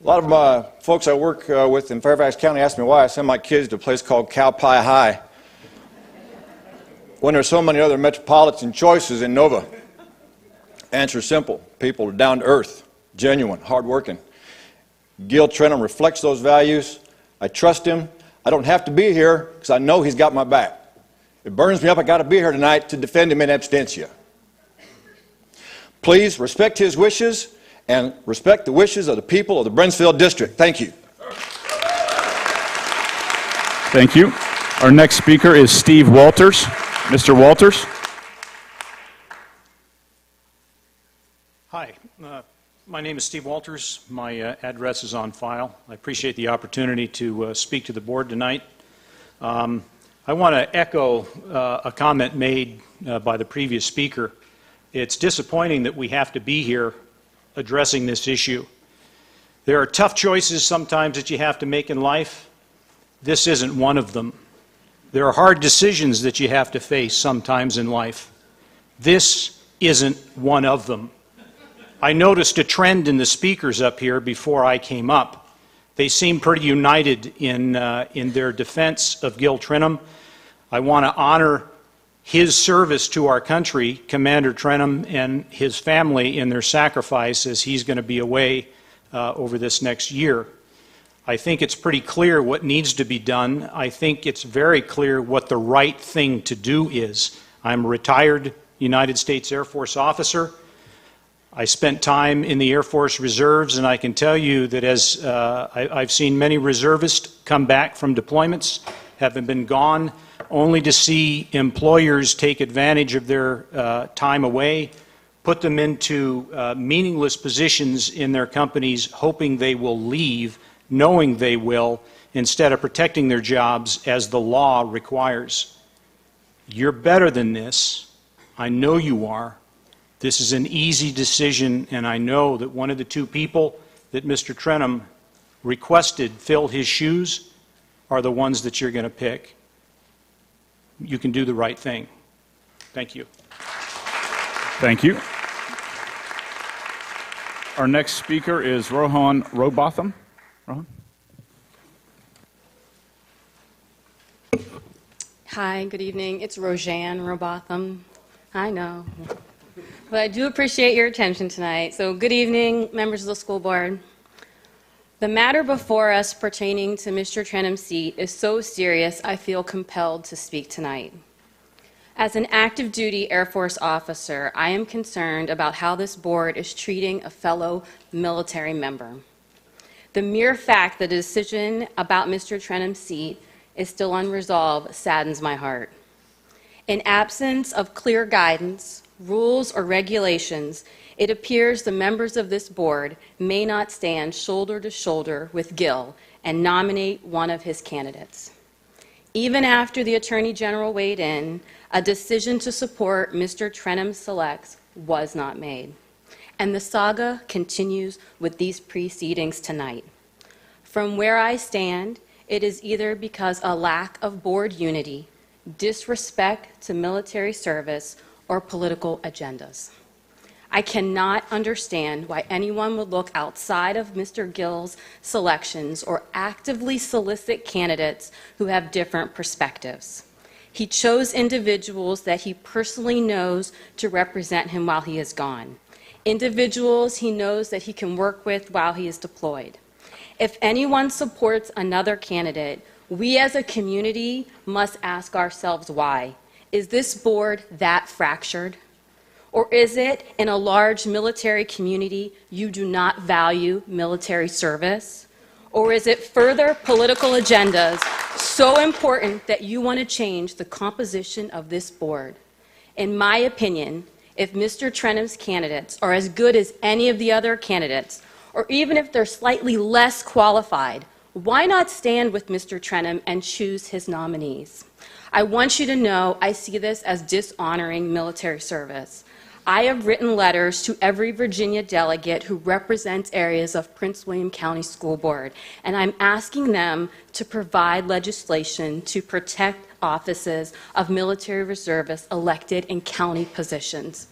Speaker 15: A lot of my folks I work with in Fairfax County ask me why I send my kids to a place called Cow Pie High when there's so many other metropolitan choices in Nova. Answer is simple. People are down to earth, genuine, hardworking. Gil Trenum reflects those values. I trust him. I don't have to be here because I know he's got my back. It burns me up I got to be here tonight to defend him in absentia. Please respect his wishes and respect the wishes of the people of the Brentsville District. Thank you.
Speaker 1: Thank you. Our next speaker is Steve Walters. Mr. Walters?
Speaker 16: Hi. My name is Steve Walters. My address is on file. I appreciate the opportunity to speak to the board tonight. I want to echo a comment made by the previous speaker. It's disappointing that we have to be here addressing this issue. There are tough choices sometimes that you have to make in life, This isn't one of them. There are hard decisions that you have to face sometimes in life. This isn't one of them. I noticed a trend in the speakers up here before I came up. They seem pretty united in their defense of Gil Trenum. I want to honor his service to our country, Commander Trenum, and his family in their sacrifice as he's going to be away over this next year. I think it's pretty clear what needs to be done. I think it's very clear what the right thing to do is. I'm a retired United States Air Force officer. I spent time in the Air Force Reserves, and I can tell you that as I've seen many reservists come back from deployments, having been gone, only to see employers take advantage of their time away, put them into meaningless positions in their companies, hoping they will leave, knowing they will, instead of protecting their jobs as the law requires. You're better than this. I know you are. This is an easy decision, and I know that one of the two people that Mr. Trenum requested fill his shoes are the ones that you're going to pick. You can do the right thing. Thank you.
Speaker 1: Thank you. Our next speaker is Rohan Robotham. Rohan?
Speaker 17: Hi, good evening. It's Rojan Robotham. I know. But I do appreciate your attention tonight. So good evening, members of the school board. The matter before us pertaining to Mr. Trenum's seat is so serious, I feel compelled to speak tonight. As an active duty Air Force officer, I am concerned about how this board is treating a fellow military member. The mere fact that a decision about Mr. Trenum's seat is still unresolved saddens my heart. In absence of clear guidance, rules, or regulations, it appears the members of this board may not stand shoulder to shoulder with Gil and nominate one of his candidates. Even after the Attorney General weighed in, a decision to support Mr. Trenum's selects was not made. And the saga continues with these proceedings tonight. From where I stand, it is either because a lack of board unity, disrespect to military service, or political agendas. I cannot understand why anyone would look outside of Mr. Gil's selections or actively solicit candidates who have different perspectives. He chose individuals that he personally knows to represent him while he is gone, individuals he knows that he can work with while he is deployed. If anyone supports another candidate, we as a community must ask ourselves why. Is this board that fractured? Or is it, in a large military community, you do not value military service? Or is it further political agendas so important that you want to change the composition of this board? In my opinion, if Mr. Trenum's candidates are as good as any of the other candidates, or even if they're slightly less qualified, why not stand with Mr. Trenum and choose his nominees? I want you to know I see this as dishonoring military service. I have written letters to every Virginia delegate who represents areas of Prince William County School Board, and I'm asking them to provide legislation to protect offices of military reservists elected in county positions.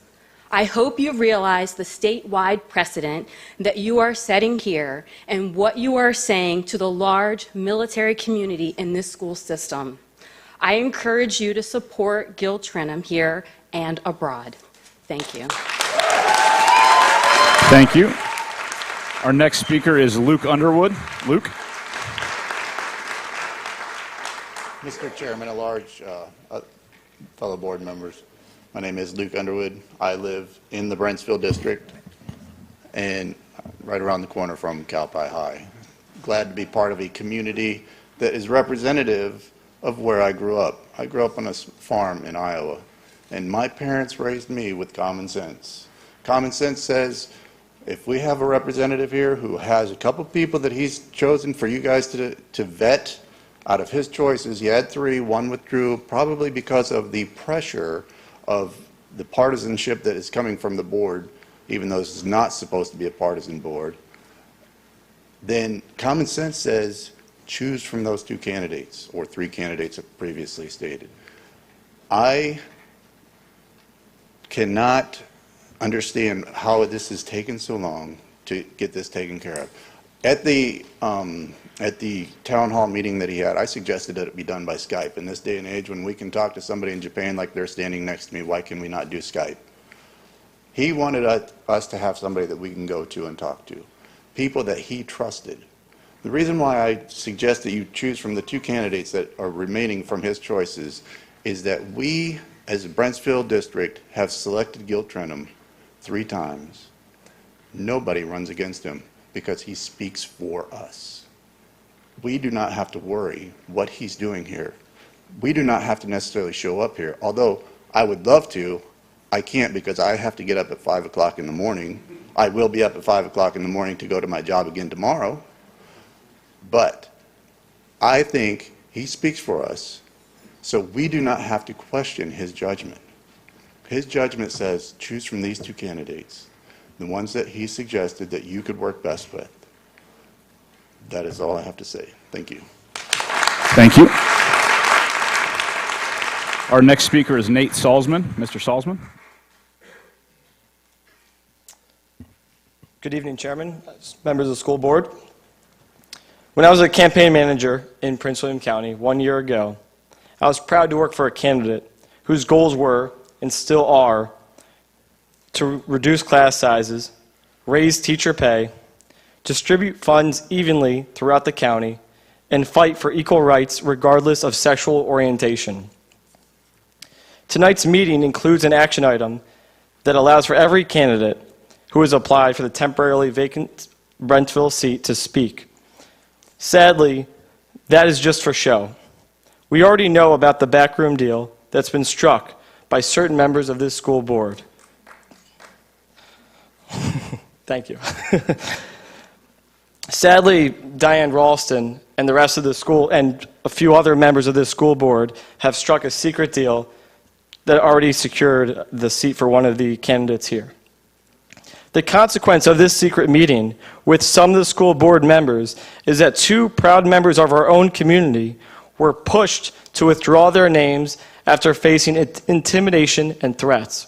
Speaker 17: I hope you realize the statewide precedent that you are setting here and what you are saying to the large military community in this school system. I encourage you to support Gil Trenum here and abroad. Thank you.
Speaker 1: Thank you. Our next speaker is Luke Underwood. Luke?
Speaker 18: Mr. Chairman at large, fellow board members, my name is Luke Underwood. I live in the Brentsville district and right around the corner from Calpi High. Glad to be part of a community that is representative of where I grew up. I grew up on a farm in Iowa, and my parents raised me with common sense. Common sense says if we have a representative here who has a couple people that he's chosen for you guys to vet, out of his choices, he had 3, 1 withdrew, probably because of the pressure of the partisanship that is coming from the board, even though this is not supposed to be a partisan board, then common sense says choose from those two candidates, or three candidates previously stated. I cannot understand how this has taken so long to get this taken care of. At the town hall meeting that he had, I suggested that it be done by Skype. In this day and age, when we can talk to somebody in Japan like they're standing next to me, why can we not do Skype? He wanted us to have somebody that we can go to and talk to, people that he trusted. The reason why I suggest that you choose from the two candidates that are remaining from his choices is that we, as a Brentsville district, have selected Gil Trenum 3 times. Nobody runs against him because he speaks for us. We do not have to worry what he's doing here. We do not have to necessarily show up here, although I would love to. I can't because I have to get up at 5 o'clock in the morning. I will be up at 5 o'clock in the morning to go to my job again tomorrow. But I think he speaks for us, so we do not have to question his judgment. His judgment says, choose from these two candidates, the ones that he suggested that you could work best with. That is all I have to say. Thank you.
Speaker 1: Thank you. Our next speaker is Nate Salzman. Mr. Salzman.
Speaker 19: Good evening, Chairman, members of the school board. When I was a campaign manager in Prince William County 1 year ago, I was proud to work for a candidate whose goals were, and still are, to reduce class sizes, raise teacher pay, distribute funds evenly throughout the county, and fight for equal rights regardless of sexual orientation. Tonight's meeting includes an action item that allows for every candidate who has applied for the temporarily vacant Brentsville seat to speak. Sadly, that is just for show. We already know about the backroom deal that's been struck by certain members of this school board. Thank you. Sadly, Diane Ralston and the rest of the school and a few other members of this school board have struck a secret deal that already secured the seat for one of the candidates here. The consequence of this secret meeting with some of the school board members is that 2 proud members of our own community were pushed to withdraw their names after facing intimidation and threats.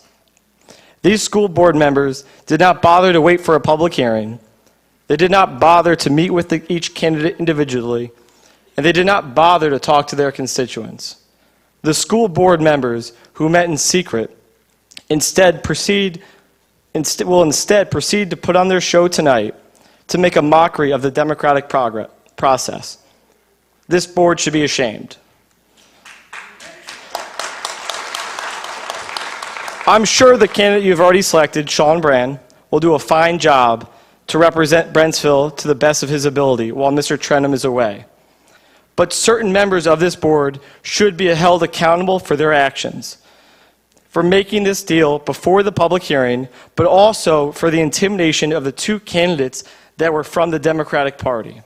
Speaker 19: These school board members did not bother to wait for a public hearing. They did not bother to meet with each candidate individually, and they did not bother to talk to their constituents. The school board members who met in secret will instead proceed to put on their show tonight to make a mockery of the democratic process. This board should be ashamed. I'm sure the candidate you've already selected, Sean Brand, will do a fine job to represent Brentsville to the best of his ability while Mr. Trenum is away. But certain members of this board should be held accountable for their actions, for making this deal before the public hearing, but also for the intimidation of the 2 candidates that were from the Democratic Party.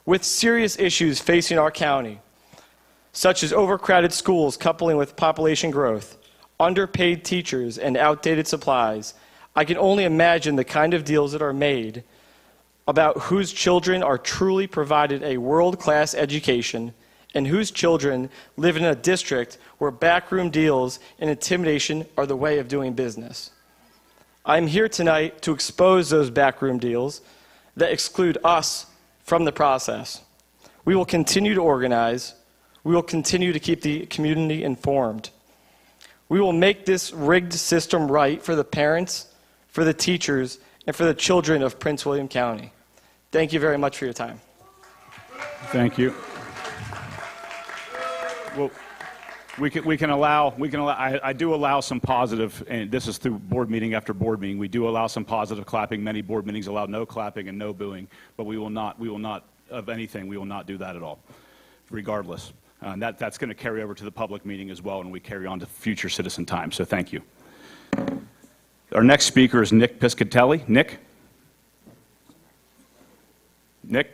Speaker 19: With serious issues facing our county, such as overcrowded schools coupling with population growth, underpaid teachers, and outdated supplies, I can only imagine the kind of deals that are made about whose children are truly provided a world-class education and whose children live in a district where backroom deals and intimidation are the way of doing business. I'm here tonight to expose those backroom deals that exclude us from the process. We will continue to organize. We will continue to keep the community informed. We will make this rigged system right for the parents, for the teachers, and for the children of Prince William County. Thank you very much for your time.
Speaker 1: Thank you. Well, I do allow some positive, and this is through board meeting after board meeting. We do allow some positive clapping. Many board meetings allow no clapping and no booing, but we will not of anything, we will not do that at all, regardless. That's going to carry over to the public meeting as well, and we carry on to future citizen time, so thank you. Our next speaker is Nick Piscatelli. Nick? Nick?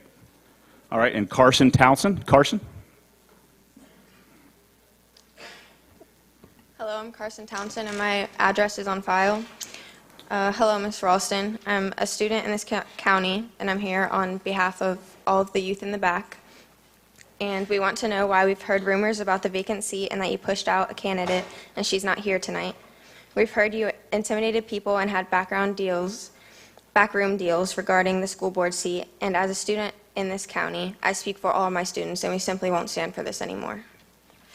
Speaker 1: All right, and Carson Townsend. Carson?
Speaker 20: Hello, I'm Carson Townsend, and my address is on file. Hello, Ms. Ralston. I'm a student in this county, and I'm here on behalf of all of the youth in the back. And we want to know why we've heard rumors about the vacant seat and that you pushed out a candidate and she's not here tonight. We've heard you intimidated people and had backroom deals regarding the school board seat. And as a student in this county, I speak for all of my students, and we simply won't stand for this anymore.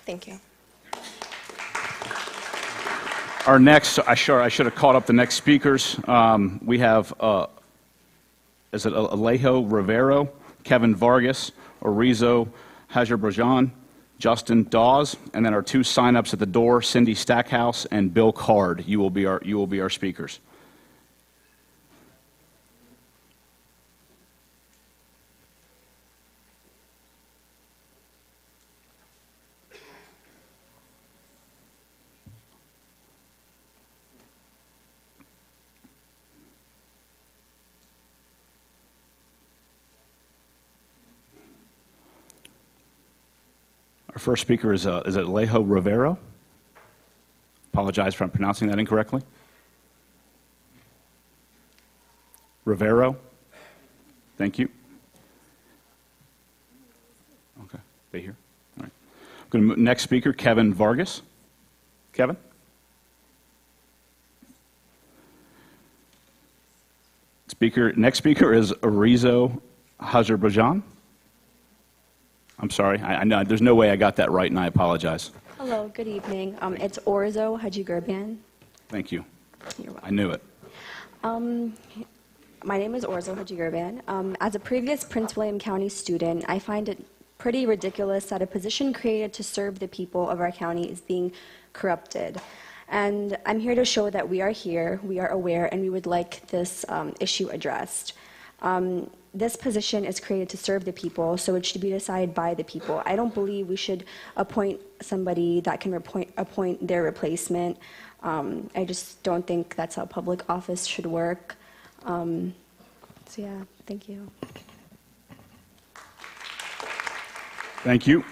Speaker 20: Thank you.
Speaker 1: Our next, I should have called up the next speakers. We have, is it Alejo Rivero, Kevin Vargas, Orizo Hajar-Brajan, Justin Dawes, and then our two sign-ups at the door, Cindy Stackhouse and Bill Card. You will be our speakers. Our first speaker is it Alejo Rivero? Apologize for pronouncing that incorrectly. Rivero? Thank you. Okay, stay here. All right. I'm going to next speaker, Kevin Vargas. Kevin? Next speaker is Orizo Hajar-Brajan. I'm sorry. I know there's no way I got that right, and I apologize.
Speaker 21: Hello, good evening. It's Orizo Hajar-Brajan.
Speaker 1: Thank you.
Speaker 21: You're welcome.
Speaker 1: I knew it.
Speaker 21: My name is Orizo Hajar-Brajan. As a previous Prince William County student, I find it pretty ridiculous that a position created to serve the people of our county is being corrupted. And I'm here to show that we are here, we are aware, and we would like this issue addressed. This position is created to serve the people, so it should be decided by the people. I don't believe we should appoint somebody that can appoint their replacement. I just don't think that's how public office should work. So yeah, thank you.
Speaker 1: Thank you.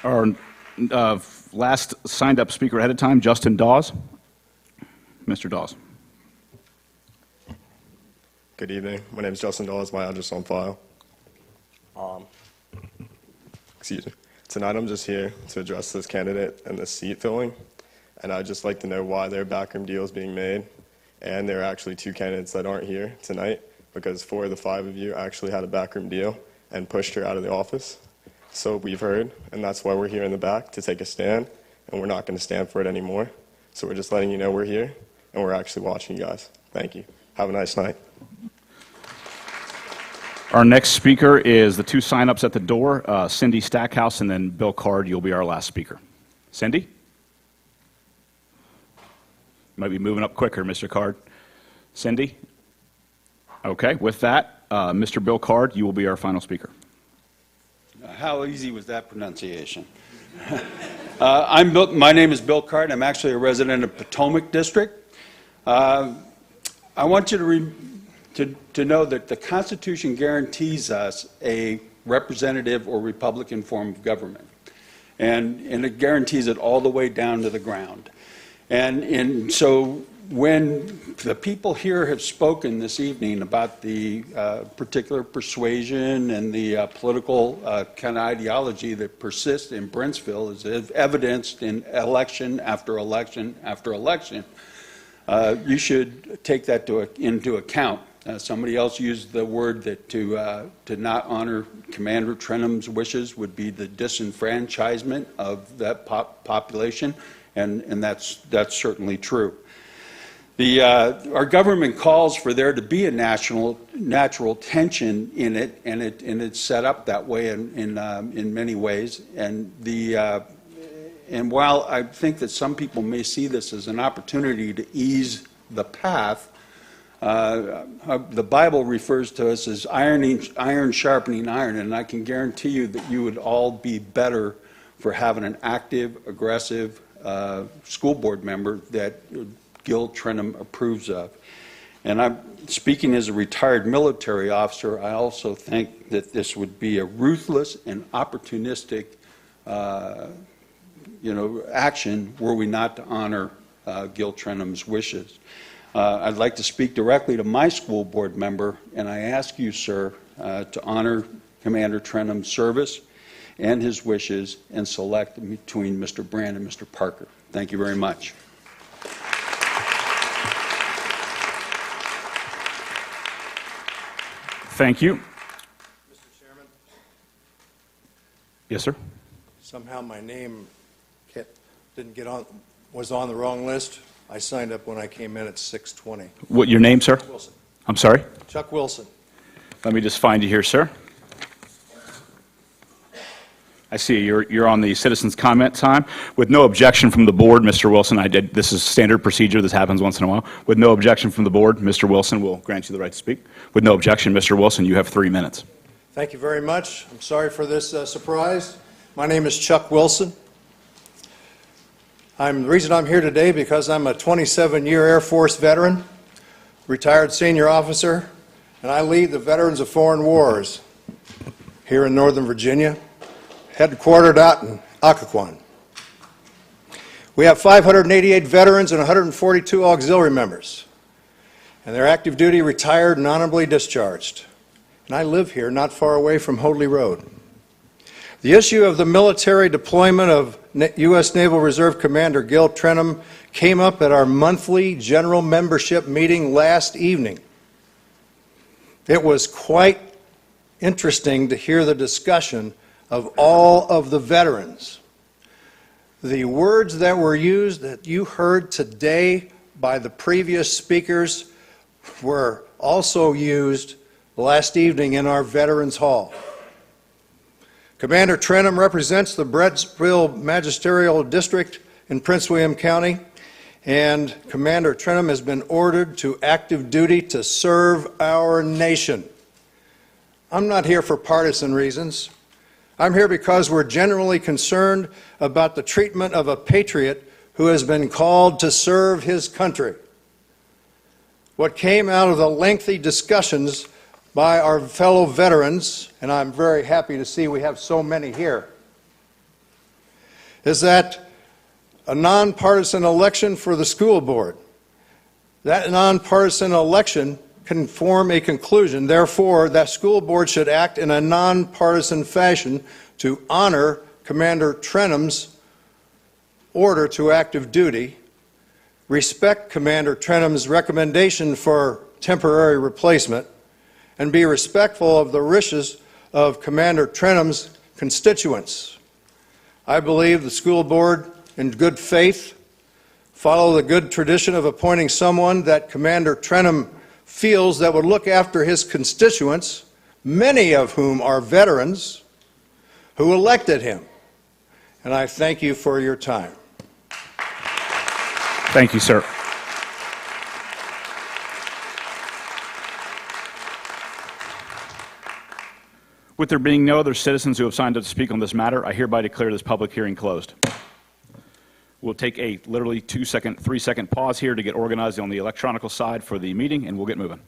Speaker 1: Our last signed up speaker ahead of time, Justin Dawes. Mr. Dawes.
Speaker 22: Good evening. My name is Justin Dawes. My address on file. Excuse me. Tonight I'm just here to address this candidate and this seat filling, and I'd just like to know why there are backroom deals being made, and there are actually two candidates that aren't here tonight because 4 of the 5 of you actually had a backroom deal and pushed her out of the office. So we've heard, and that's why we're here in the back to take a stand, and we're not going to stand for it anymore. So we're just letting you know we're here, and we're actually watching you guys. Thank you. Have a nice night.
Speaker 1: Our next speaker is the two sign-ups at the door, Cindy Stackhouse and then Bill Card. You'll be our last speaker. Cindy? Might be moving up quicker, Mr. Card. Cindy? Okay, with that, Mr. Bill Card, you will be our final speaker.
Speaker 23: How easy was that pronunciation? My name is Bill Card. I'm actually a resident of Potomac District. I want you to know that the Constitution guarantees us a representative or Republican form of government. And it guarantees it all the way down to the ground. And so when the people here have spoken this evening about the particular persuasion and the political kind of ideology that persists in Brentsville is evidenced in election after election after election, you should take that into account. Somebody else used the word that to not honor Commander Trenum's wishes would be the disenfranchisement of that population, and that's certainly true. Our government calls for there to be a natural tension in it, and it's set up that way in many ways. And while I think that some people may see this as an opportunity to ease the path, the Bible refers to us as iron sharpening iron, and I can guarantee you that you would all be better for having an active, aggressive school board member that Gil Trenum approves of. And I'm speaking as a retired military officer. I also think that this would be a ruthless and opportunistic, action were we not to honor Gil Trenum's wishes. I'd like to speak directly to my school board member, and I ask you, sir, to honor Commander Trenum's service and his wishes and select between Mr. Brand and Mr. Parker. Thank you very much.
Speaker 1: Thank you.
Speaker 9: Mr. Chairman,
Speaker 1: Yes, sir.
Speaker 9: somehow my name was on the wrong list. I signed up when I came in at 6:20.
Speaker 1: What, your name, sir?
Speaker 9: Wilson.
Speaker 1: I'm sorry?
Speaker 9: Chuck Wilson.
Speaker 1: Let me just find you here, sir. I see you're on the citizens' comment time. With no objection from the board, Mr. Wilson, this is standard procedure. This happens once in a while. With no objection from the board, Mr. Wilson will grant you the right to speak. With no objection, Mr. Wilson, you have 3 minutes.
Speaker 9: Thank you very much. I'm sorry for this surprise. My name is Chuck Wilson. The reason I'm here today because I'm a 27-year Air Force veteran, retired senior officer, and I lead the Veterans of Foreign Wars here in Northern Virginia, headquartered out in Occoquan. We have 588 veterans and 142 auxiliary members, and they're active duty, retired, and honorably discharged. And I live here not far away from Hoadley Road. The issue of the military deployment of U.S. Naval Reserve Commander Gil Trenum came up at our monthly general membership meeting last evening. It was quite interesting to hear the discussion of all of the veterans. The words that were used that you heard today by the previous speakers were also used last evening in our Veterans Hall. Commander Trenum represents the Brentsville Magisterial District in Prince William County, and Commander Trenum has been ordered to active duty to serve our nation. I'm not here for partisan reasons. I'm here because we're genuinely concerned about the treatment of a patriot who has been called to serve his country. What came out of the lengthy discussions by our fellow veterans, and I'm very happy to see we have so many here, is that a nonpartisan election for the school board. That nonpartisan election can form a conclusion. Therefore, that school board should act in a nonpartisan fashion to honor Commander Trenum's order to active duty, respect Commander Trenum's recommendation for temporary replacement, and be respectful of the wishes of Commander Trenum's constituents. I believe the school board, in good faith, follow the good tradition of appointing someone that Commander Trenum feels that would look after his constituents, many of whom are veterans, who elected him. And I thank you for your time.
Speaker 1: Thank you, sir. With there being no other citizens who have signed up to speak on this matter, I hereby declare this public hearing closed. We'll take a literally 2-second, 3-second pause here to get organized on the electronic side for the meeting, and we'll get moving.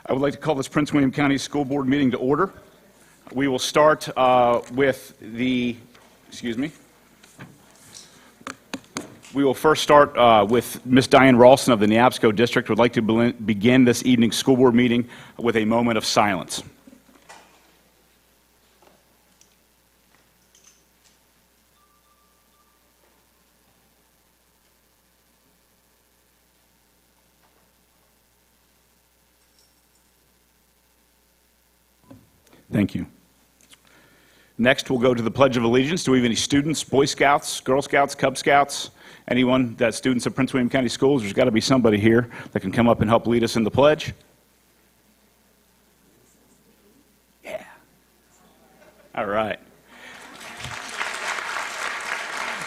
Speaker 1: I would like to call this Prince William County School Board meeting to order. We will start with the, We will first start with Ms. Diane Ralston of the Neabsco District. Would like to begin this evening's school board meeting with a moment of silence. Thank you. Next, we'll go to the Pledge of Allegiance. Do we have any students, Boy Scouts, Girl Scouts, Cub Scouts? Anyone that's students of Prince William County Schools? There's got to be somebody here that can come up and help lead us in the pledge. Yeah. All right.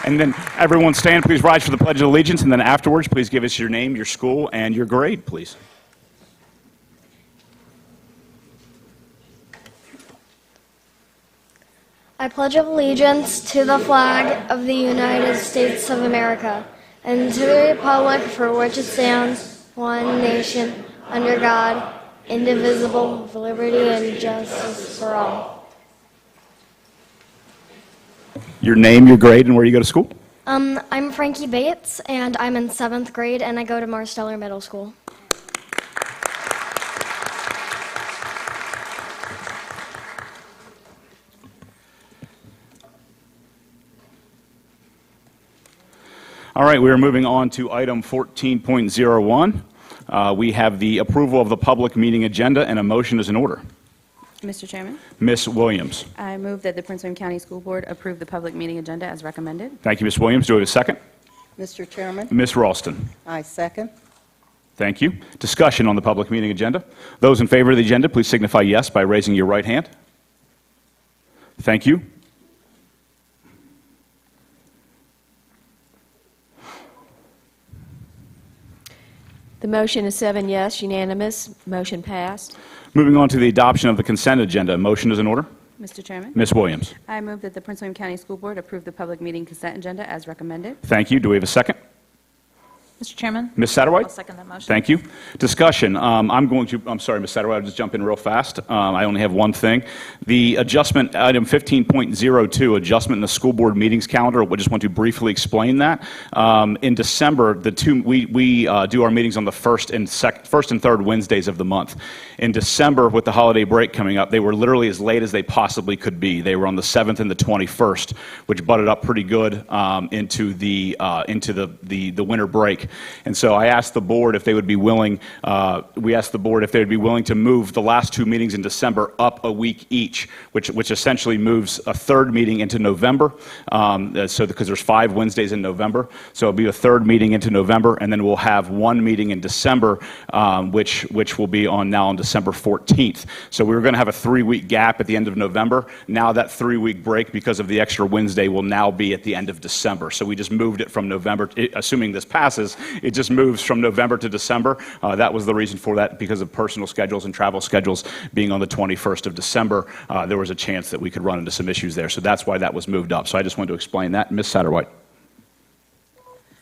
Speaker 1: And then everyone stand, please rise for the Pledge of Allegiance, and then afterwards, please give us your name, your school, and your grade, please.
Speaker 2: I pledge allegiance to the flag of the United States of America and to the republic for which it stands, one nation, under God, indivisible, with liberty and justice for all.
Speaker 1: Your name, your grade, and where you go to school?
Speaker 2: I'm Frankie Bates, and I'm in 7th grade, and I go to Marsteller Middle School.
Speaker 1: All right, we are moving on to item 14.01. We have the approval of the public meeting agenda, and a motion is in order.
Speaker 3: Mr. Chairman,
Speaker 1: Ms. Williams.
Speaker 3: I move that the Prince William County School Board approve the public meeting agenda as recommended.
Speaker 1: Thank you, Ms. Williams. Do we have a second?
Speaker 4: Mr. Chairman,
Speaker 1: Ms. Ralston.
Speaker 4: I second.
Speaker 1: Thank you. Discussion on the public meeting agenda. Those in favor of the agenda, please signify yes by raising your right hand. Thank you.
Speaker 5: The motion is 7 yes, unanimous. Motion passed.
Speaker 1: Moving on to the adoption of the consent agenda. A motion is in order.
Speaker 3: Mr. Chairman,
Speaker 1: Ms. Williams.
Speaker 3: I move that the Prince William County School Board approve the public meeting consent agenda as recommended.
Speaker 1: Thank you. Do we have a second?
Speaker 24: Mr. Chairman?
Speaker 1: Ms. Satterwhite?
Speaker 24: I'll second that motion.
Speaker 1: Thank you. Discussion. I'm sorry, Ms. Satterwhite, I'll just jump in real fast. I only have one thing. The adjustment, item 15.02, adjustment in the school board meetings calendar, I just want to briefly explain that. In December, we do our meetings on the first and third Wednesdays of the month. In December, with the holiday break coming up, they were literally as late as they possibly could be. They were on the 7th and the 21st, which butted up pretty good into the winter break. And so I asked the board if they would be willing, to move the last two meetings in December up a week each, which essentially moves a third meeting into November, because there's 5 Wednesdays in November. So it'll be a third meeting into November, and then we'll have one meeting in December, which will be on December 14th. So we were going to have a 3-week gap at the end of November. Now that 3-week break, because of the extra Wednesday, will now be at the end of December. So we just moved it from November, assuming this passes, it just moves from November to December. That was the reason for that, because of personal schedules and travel schedules being on the 21st of December. There was a chance that we could run into some issues there. So that's why that was moved up. So I just wanted to explain that. Ms. Satterwhite.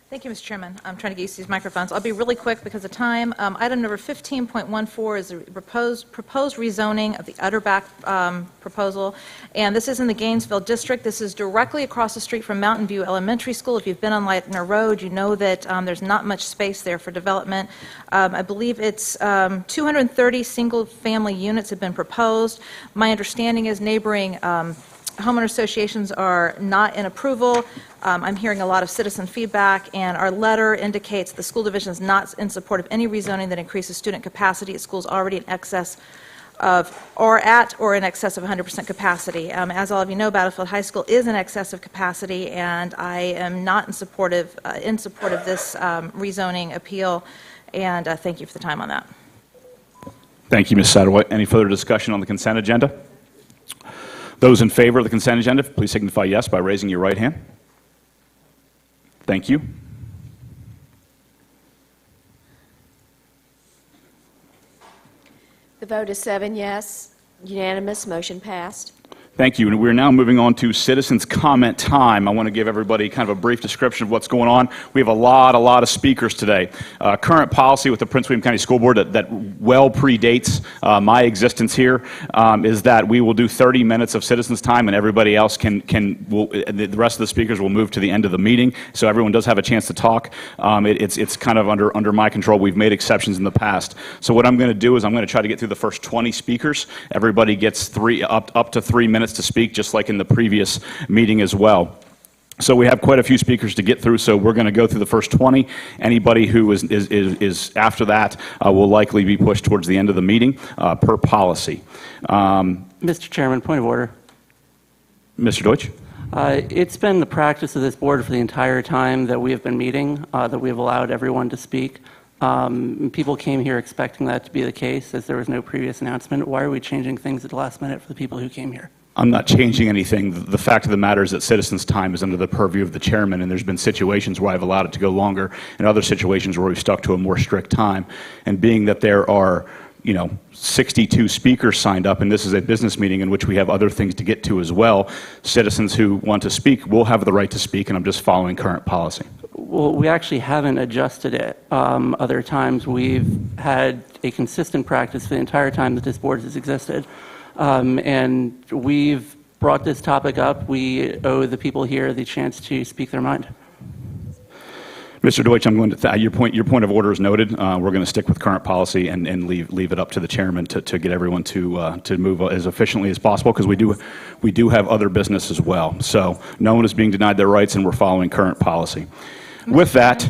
Speaker 24: Thank you, Mr. Chairman. I'm trying to get used to these microphones. I'll be really quick because of time. Item number 15.14 is the proposed rezoning of the Utterback proposal, and this is in the Gainesville district. This is directly across the street from Mountain View Elementary School. If you've been on Lightner Road, you know that there's not much space there for development. I believe it's 230 single-family units have been proposed. My understanding is neighboring homeowner associations are not in approval. I'm hearing a lot of citizen feedback, and our letter indicates the school division is not in support of any rezoning that increases student capacity at schools already in excess of or in excess of 100% capacity. As all of you know, Battlefield High School is in excess of capacity, and I am not in support of this rezoning appeal, and thank you for the time on that.
Speaker 1: Thank you, Ms. Satterwhite. Any further discussion on the consent agenda? Those in favor of the consent agenda, please signify yes by raising your right hand. Thank you.
Speaker 5: The vote is 7 yes, unanimous. Motion passed.
Speaker 1: Thank you. And we're now moving on to citizens' comment time. I want to give everybody kind of a brief description of what's going on. We have a lot of speakers today. Current policy with the Prince William County School Board that well predates my existence here is that we will do 30 minutes of citizens' time, and everybody else the rest of the speakers will move to the end of the meeting, so everyone does have a chance to talk. It's kind of under my control. We've made exceptions in the past. So what I'm going to do is I'm going to try to get through the first 20 speakers. Everybody gets up to 3 minutes to speak, just like in the previous meeting as well. So we have quite a few speakers to get through, so we're going to go through the first 20. Anybody who is after that will likely be pushed towards the end of the meeting per policy.
Speaker 25: Mr. Chairman, point of order.
Speaker 1: Mr. Deutsch?
Speaker 25: It's been the practice of this board for the entire time that we have been meeting, that we have allowed everyone to speak. People came here expecting that to be the case, as there was no previous announcement. Why are we changing things at the last minute for the people who came here?
Speaker 1: I'm not changing anything. The fact of the matter is that citizens' time is under the purview of the chairman, and there's been situations where I've allowed it to go longer, and other situations where we've stuck to a more strict time. And being that there are 62 speakers signed up, and this is a business meeting in which we have other things to get to as well, citizens who want to speak will have the right to speak, and I'm just following current policy.
Speaker 25: Well, we actually haven't adjusted it. Other times we've had a consistent practice for the entire time that this board has existed. And we've brought this topic up. We owe the people here the chance to speak their mind.
Speaker 1: Mr. Deutsch, I'm going to, your point of order is noted. We're going to stick with current policy and leave it up to the chairman to get everyone to move as efficiently as possible, because we do have other business as well. So no one is being denied their rights, and we're following current policy. With that,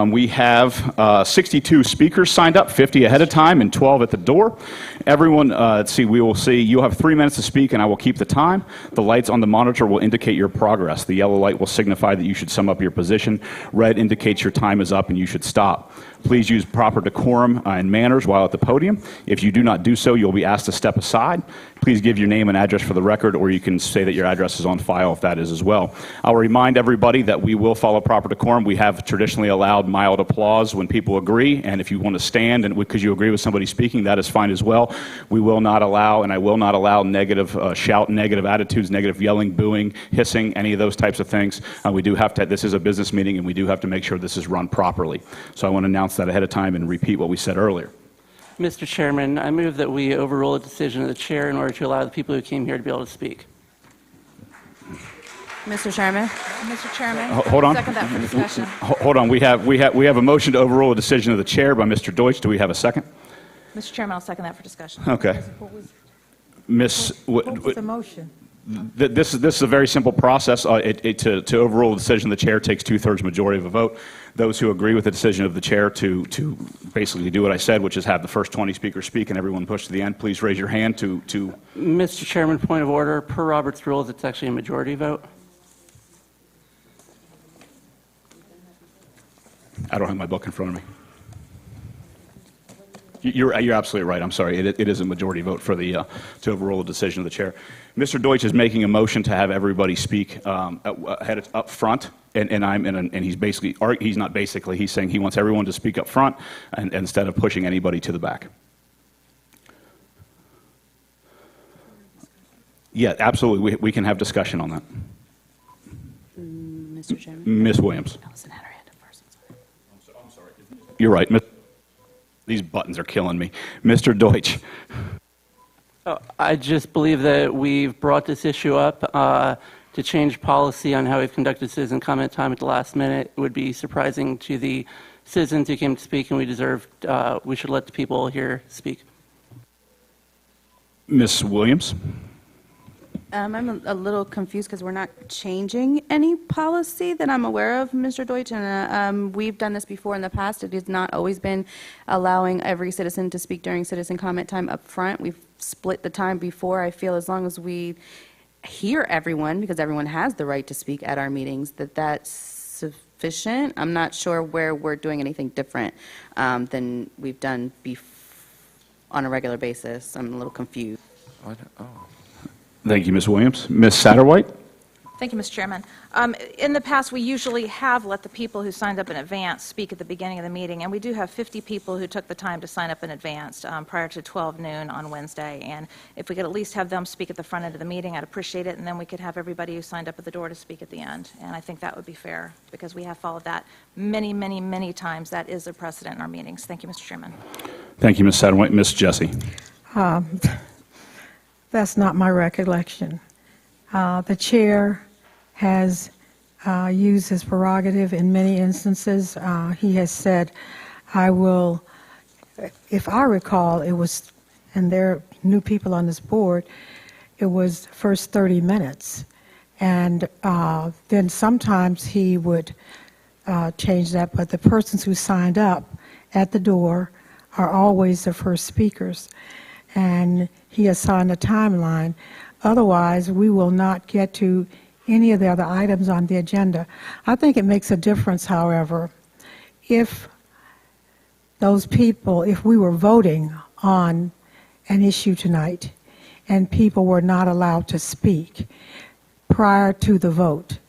Speaker 1: we have 62 speakers signed up, 50 ahead of time and 12 at the door. Everyone, let's see, we will see, you'll have 3 minutes to speak, and I will keep the time. The lights on the monitor will indicate your progress. The yellow light will signify that you should sum up your position. Red indicates your time is up and you should stop. Please use proper decorum and manners while at the podium. If you do not do so, you'll be asked to step aside. Please give your name and address for the record, or you can say that your address is on file if that is as well. I'll remind everybody that we will follow proper decorum. We have traditionally allowed mild applause when people agree, and if you want to stand and because you agree with somebody speaking, that is fine as well. We will not allow, and I will not allow negative shout, negative attitudes, negative yelling, booing, hissing, any of those types of things. We do have to, this is a business meeting, and we do have to make sure this is run properly. So I want to announce that ahead of time and repeat what we said earlier.
Speaker 25: Mr. Chairman, I move that we overrule a decision of the chair in order to allow the people who came here to be able to speak.
Speaker 3: Mr. Chairman. Mr. Chairman.
Speaker 1: Hold on.
Speaker 3: Second that for discussion.
Speaker 1: Hold on. We have a motion to overrule a decision of the chair by Mr. Deutsch. Do we have a second?
Speaker 24: Mr. Chairman, I'll second that for discussion.
Speaker 1: Okay.
Speaker 6: What was the motion?
Speaker 1: This is a very simple process. To overrule the decision of the chair takes 2/3 majority of a vote. Those who agree with the decision of the chair to basically do what I said, which is have the first 20 speakers speak and everyone push to the end, please raise your hand to...
Speaker 25: Mr. Chairman, point of order. Per Robert's rules, it's actually a majority vote.
Speaker 1: I don't have my book in front of me. You're absolutely right. I'm sorry. It is a majority vote for the to overrule the decision of the chair. Mr. Deutsch is making a motion to have everybody speak up front, and he's basically, he's not basically, he's saying he wants everyone to speak up front and instead of pushing anybody to the back. Yeah, absolutely. We can have discussion on that.
Speaker 3: Mr. Chairman.
Speaker 1: Ms. Williams.
Speaker 3: Allison had her hand up first.
Speaker 1: I'm sorry. You're right. These buttons are killing me. Mr. Deutsch.
Speaker 25: I just believe that we've brought this issue up to change policy on how we've conducted citizen comment time at the last minute. It would be surprising to the citizens who came to speak, and we should let the people here speak.
Speaker 1: Ms. Williams.
Speaker 3: I'm a little confused because we're not changing any policy that I'm aware of, Mr. Deutsch, and we've done this before in the past. It has not always been allowing every citizen to speak during citizen comment time up front. We've split the time before. I feel as long as we hear everyone, because everyone has the right to speak at our meetings, that's sufficient. I'm not sure where we're doing anything different than we've done on a regular basis. I'm a little confused.
Speaker 1: Thank you, Ms. Williams. Ms. Satterwhite?
Speaker 24: Thank you, Mr. Chairman. In the past, we usually have let the people who signed up in advance speak at the beginning of the meeting, and we do have 50 people who took the time to sign up in advance prior to 12 noon on Wednesday. And if we could at least have them speak at the front end of the meeting, I'd appreciate it, and then we could have everybody who signed up at the door to speak at the end. And I think that would be fair, because we have followed that many, many, many times. That is a precedent in our meetings. Thank you, Mr. Chairman.
Speaker 1: Thank you, Ms. Satterwhite. Ms. Jessie?
Speaker 6: That's not my recollection. The chair has used his prerogative in many instances. He has said, I will, if I recall, it was, and there are new people on this board, it was the first 30 minutes. And then sometimes he would change that, but the persons who signed up at the door are always the first speakers. And he assigned a timeline. Otherwise, we will not get to any of the other items on the agenda. I think it makes a difference, however, if those people, if we were voting on an issue tonight and people were not allowed to speak prior to the vote.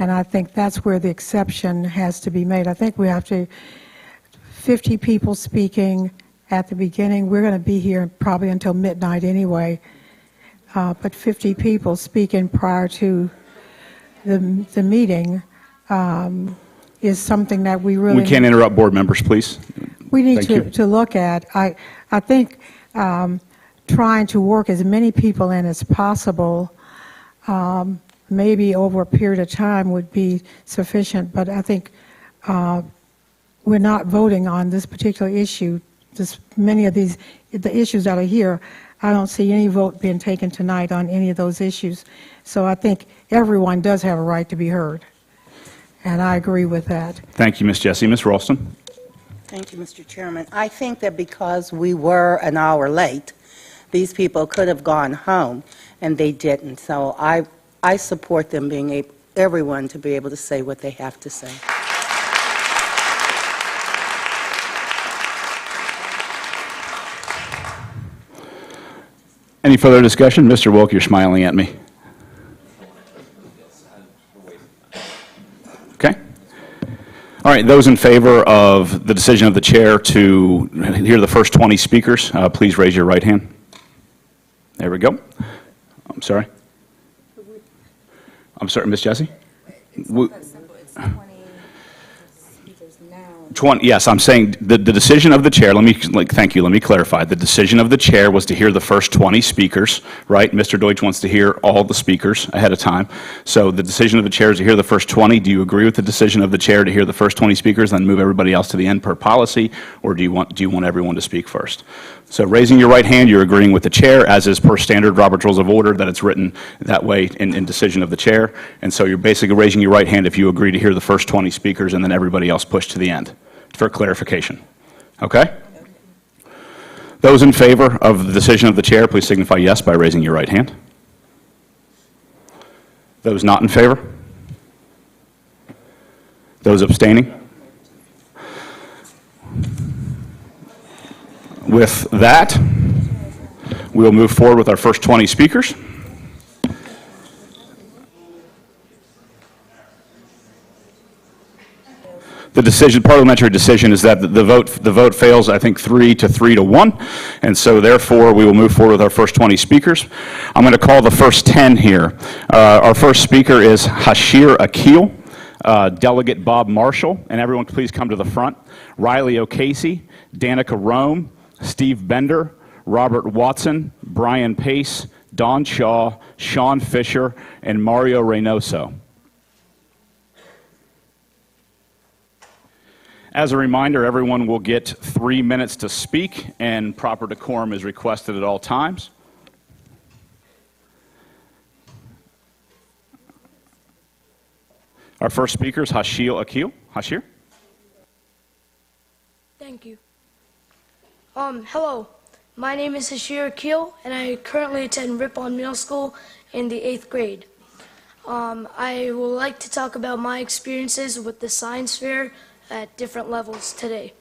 Speaker 6: And I think that's where the exception has to be made. I think we have to, 50 people speaking at the beginning. We're going to be here probably until midnight anyway, but 50 people speaking prior to the meeting is something that we really...
Speaker 1: We can't interrupt board members, please.
Speaker 6: We need to look at. I think trying to work as many people in as possible, maybe over a period of time would be sufficient, but I think we're not voting on this particular issue. Many of the issues that are here, I don't see any vote being taken tonight on any of those issues. So I think everyone does have a right to be heard, and I agree with that.
Speaker 1: Thank you, Ms. Jessie. Ms. Ralston?
Speaker 4: Thank you, Mr. Chairman. I think that because we were an hour late, these people could have gone home, and they didn't. So I support them everyone to be able to say what they have to say.
Speaker 1: Any further discussion? Mr. Wilk, you're smiling at me. Okay. All right, those in favor of the decision of the chair to hear the first 20 speakers, please raise your right hand. There we go. I'm sorry. I'm sorry, Ms. Jessie? 20, yes, I'm saying the decision of the chair, thank you, let me clarify. The decision of the chair was to hear the first 20 speakers, right? Mr. Deutsch wants to hear all the speakers ahead of time. So the decision of the chair is to hear the first 20. Do you agree with the decision of the chair to hear the first 20 speakers, then move everybody else to the end per policy, or do you want everyone to speak first? So raising your right hand, you're agreeing with the chair, as is per standard Robert's Rules of Order, that it's written that way in decision of the chair. And so you're basically raising your right hand if you agree to hear the first 20 speakers and then everybody else push to the end for clarification. Okay? Those in favor of the decision of the chair, please signify yes by raising your right hand. Those not in favor? Those abstaining? With that, we'll move forward with our first 20 speakers. The decision, parliamentary decision, is that the vote fails, I think, 3 to 1, and so therefore we will move forward with our first 20 speakers. I'm going to call the first 10 here. Our first speaker is Hashir Akil, Delegate Bob Marshall, and everyone please come to the front. Riley O'Casey, Danica Rome, Steve Bender, Robert Watson, Brian Pace, Don Shaw, Sean Fisher, and Mario Reynoso. As a reminder, everyone will get 3 minutes to speak, and proper decorum is requested at all times. Our first speaker is Hashir Akil. Hashir?
Speaker 7: Thank you. Hello. My name is Hashir Akil, and I currently attend Ripon Middle School in the 8th grade. I would like to talk about my experiences with the science fair at different levels today.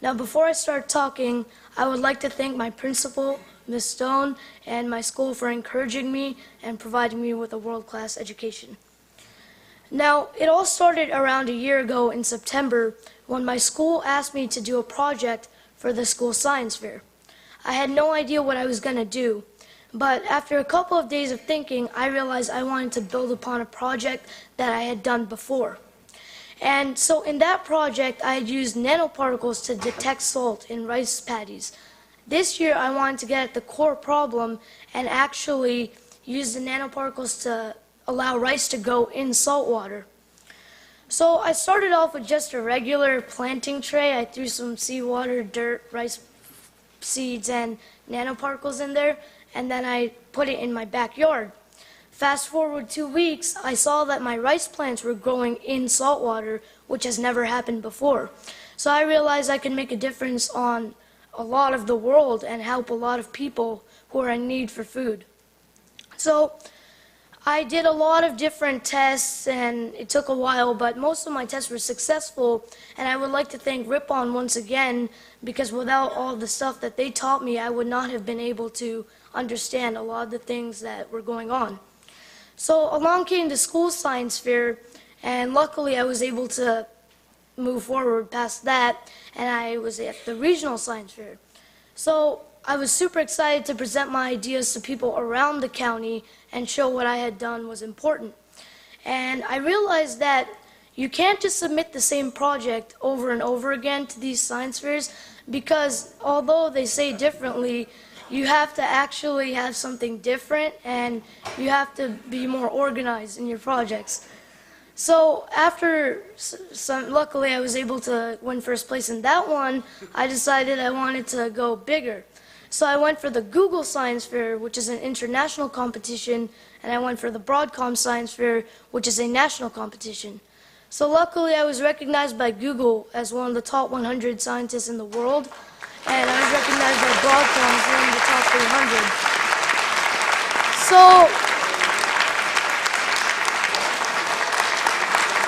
Speaker 7: Now, before I start talking, I would like to thank my principal, Ms. Stone, and my school for encouraging me and providing me with a world-class education. Now, it all started around a year ago in September when my school asked me to do a project for the school science fair. I had no idea what I was going to do, but after a couple of days of thinking, I realized I wanted to build upon a project that I had done before. And so in that project, I had used nanoparticles to detect salt in rice paddies. This year, I wanted to get at the core problem and actually use the nanoparticles to allow rice to grow in salt water. So I started off with just a regular planting tray. I threw some seawater, dirt, rice seeds, and nanoparticles in there, and then I put it in my backyard. Fast forward 2 weeks, I saw that my rice plants were growing in salt water, which has never happened before. So I realized I could make a difference on a lot of the world and help a lot of people who are in need for food. So I did a lot of different tests, and it took a while, but most of my tests were successful, and I would like to thank Ripon once again, because without all the stuff that they taught me, I would not have been able to understand a lot of the things that were going on. So along came the school science fair, and luckily I was able to move forward past that, and I was at the regional science fair. So I was super excited to present my ideas to people around the county and show what I had done was important. And I realized that you can't just submit the same project over and over again to these science fairs, because although they say differently, you have to actually have something different, and you have to be more organized in your projects. So after luckily I was able to win first place in that one, I decided I wanted to go bigger. So I went for the Google Science Fair, which is an international competition, and I went for the Broadcom Science Fair, which is a national competition. So luckily I was recognized by Google as one of the top 100 scientists in the world, and I was recognized by Broadcom as one of the top 300. So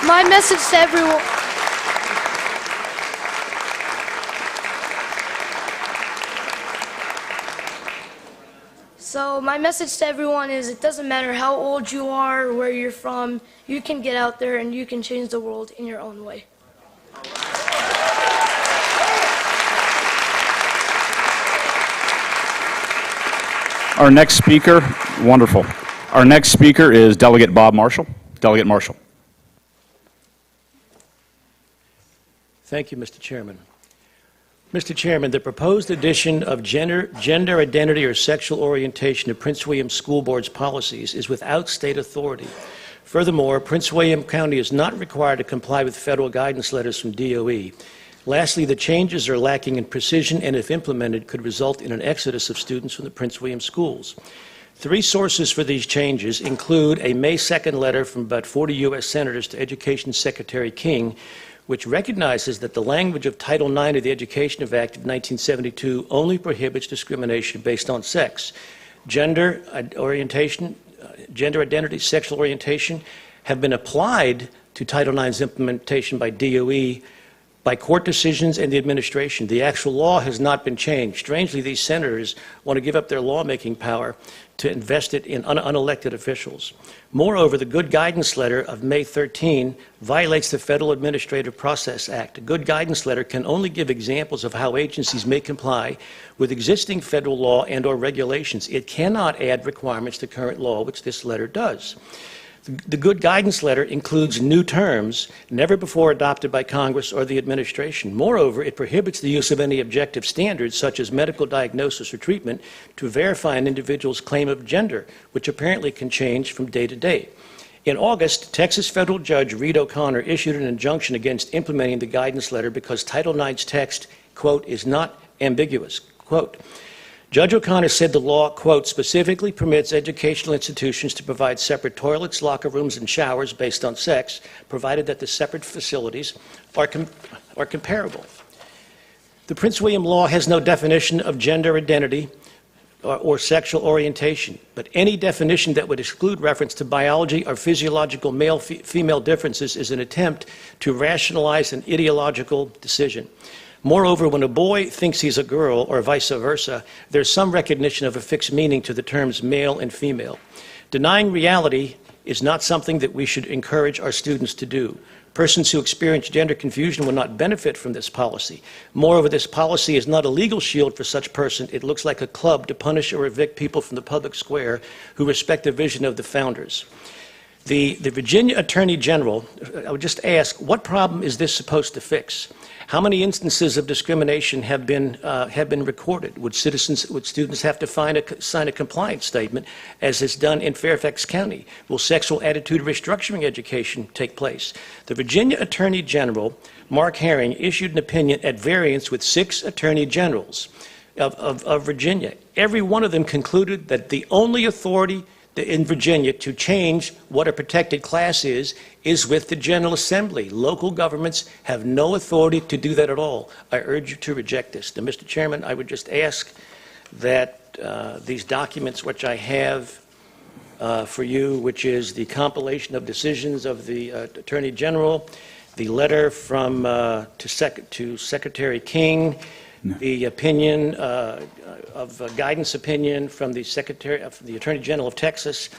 Speaker 7: my message to everyone. So my message to everyone is it doesn't matter how old you are or where you're from, you can get out there and you can change the world in your own way.
Speaker 1: Our next speaker, wonderful. Our next speaker is Delegate Bob Marshall. Delegate Marshall.
Speaker 8: Thank you, Mr. Chairman. Mr. Chairman, the proposed addition of gender identity or sexual orientation to Prince William School Board's policies is without state authority. Furthermore, Prince William County is not required to comply with federal guidance letters from DOE. Lastly, the changes are lacking in precision and, if implemented, could result in an exodus of students from the Prince William schools. 3 sources for these changes include a May 2nd letter from about 40 U.S. senators to Education Secretary King, which recognizes that the language of Title IX of the Education Act of 1972 only prohibits discrimination based on sex. Gender identity, sexual orientation have been applied to Title IX's implementation by DOE, by court decisions and the administration. The actual law has not been changed. Strangely, these senators want to give up their lawmaking power to invest it in unelected officials. Moreover, the Good Guidance Letter of May 13 violates the Federal Administrative Process Act. A Good Guidance Letter can only give examples of how agencies may comply with existing federal law and/or regulations. It cannot add requirements to current law, which this letter does. The Good Guidance Letter includes new terms never before adopted by Congress or the administration. Moreover, it prohibits the use of any objective standards, such as medical diagnosis or treatment, to verify an individual's claim of gender, which apparently can change from day to day. In August, Texas federal judge Reed O'Connor issued an injunction against implementing the guidance letter because Title IX's text, quote, is not ambiguous, quote. Judge O'Connor said the law, quote, specifically permits educational institutions to provide separate toilets, locker rooms, and showers based on sex, provided that the separate facilities are comparable. The Prince William law has no definition of gender identity or sexual orientation, but any definition that would exclude reference to biology or physiological male-female differences is an attempt to rationalize an ideological decision. Moreover, when a boy thinks he's a girl, or vice versa, there's some recognition of a fixed meaning to the terms male and female. Denying reality is not something that we should encourage our students to do. Persons who experience gender confusion will not benefit from this policy. Moreover, this policy is not a legal shield for such person. It looks like a club to punish or evict people from the public square who respect the vision of the founders. The Virginia Attorney General, I would just ask, what problem is this supposed to fix? How many instances of discrimination have been recorded? Would students have to sign a compliance statement, as is done in Fairfax County? Will sexual attitude restructuring education take place? The Virginia Attorney General, Mark Herring, issued an opinion at variance with 6 attorney generals of Virginia. Every one of them concluded that the only authority in Virginia to change what a protected class is with the General Assembly. Local governments have no authority to do that at all. I urge you to reject this. Now, Mr. Chairman, I would just ask that these documents, which I have for you, which is the compilation of decisions of the Attorney General, the letter from to Secretary King, the opinion of guidance opinion from the Attorney General of Texas,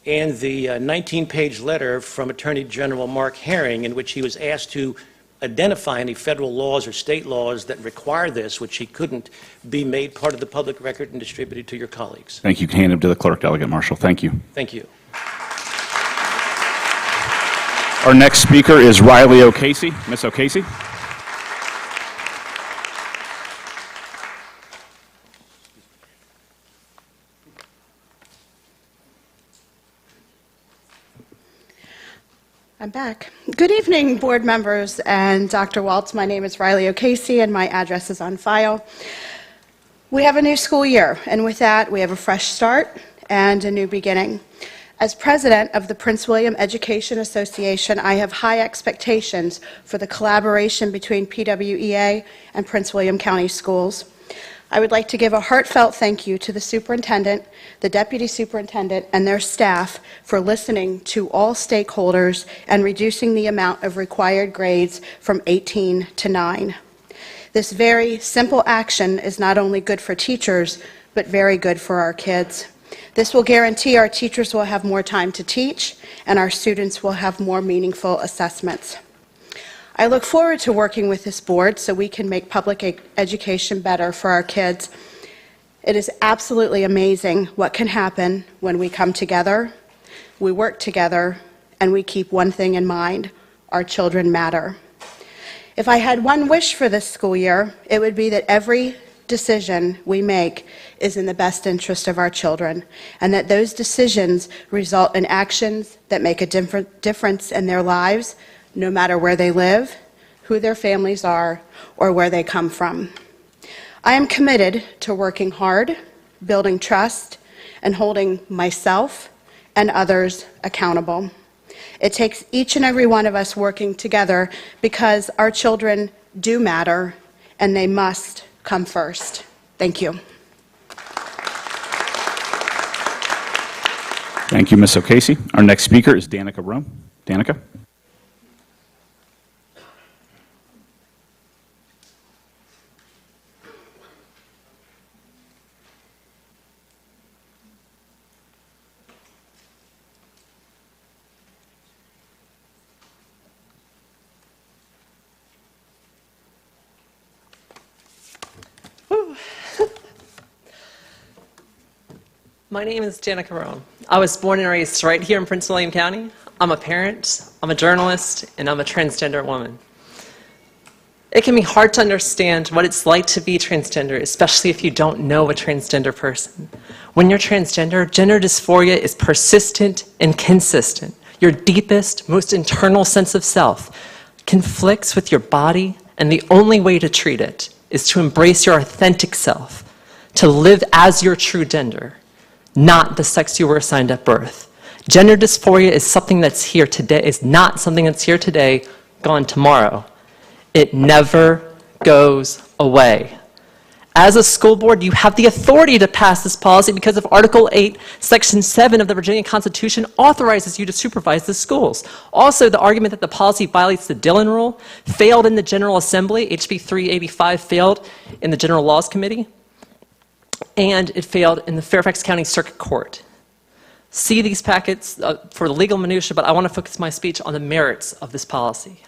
Speaker 8: and the 19-page letter from Attorney General Mark Herring, in which he was asked to identify any federal laws or state laws that require this, which he couldn't, be made part of the public record and distributed to your colleagues.
Speaker 1: Thank you. Hand him to the clerk, Delegate Marshall. Thank you.
Speaker 8: Thank you.
Speaker 1: Our next speaker is Riley O'Casey. Ms. O'Casey.
Speaker 10: I'm back. Good evening, board members and Dr. Waltz. My name is Riley O'Casey, and my address is on file. We have a new school year, and with that, we have a fresh start and a new beginning. As president of the Prince William Education Association, I have high expectations for the collaboration between PWEA and Prince William County Schools. I would like to give a heartfelt thank you to the superintendent, the deputy superintendent, and their staff for listening to all stakeholders and reducing the amount of required grades from 18 to 9. This very simple action is not only good for teachers, but very good for our kids. This will guarantee our teachers will have more time to teach, and our students will have more meaningful assessments. I look forward to working with this board so we can make public education better for our kids. It is absolutely amazing what can happen when we come together, we work together, and we keep one thing in mind: our children matter. If I had one wish for this school year, it would be that every decision we make is in the best interest of our children, and that those decisions result in actions that make a difference in their lives, no matter where they live, who their families are, or where they come from. I am committed to working hard, building trust, and holding myself and others accountable. It takes each and every one of us working together because our children do matter, and they must come first. Thank you.
Speaker 1: Thank you, Ms. O'Casey. Our next speaker is Danica Rome. Danica?
Speaker 11: My name is Danica Rome. I was born and raised right here in Prince William County. I'm a parent, I'm a journalist, and I'm a transgender woman. It can be hard to understand what it's like to be transgender, especially if you don't know a transgender person. When you're transgender, gender dysphoria is persistent and consistent. Your deepest, most internal sense of self conflicts with your body, and the only way to treat it is to embrace your authentic self, to live as your true gender, not the sex you were assigned at birth. Gender dysphoria is something that's here today, is not something that's here today, gone tomorrow. It never goes away. As a school board, you have the authority to pass this policy because of Article 8, Section 7 of the Virginia Constitution authorizes you to supervise the schools. Also, the argument that the policy violates the Dillon Rule failed in the General Assembly. HB 385 failed in the General Laws Committee, and it failed in the Fairfax County Circuit Court. See these packets for the legal minutia, but I want to focus my speech on the merits of this policy.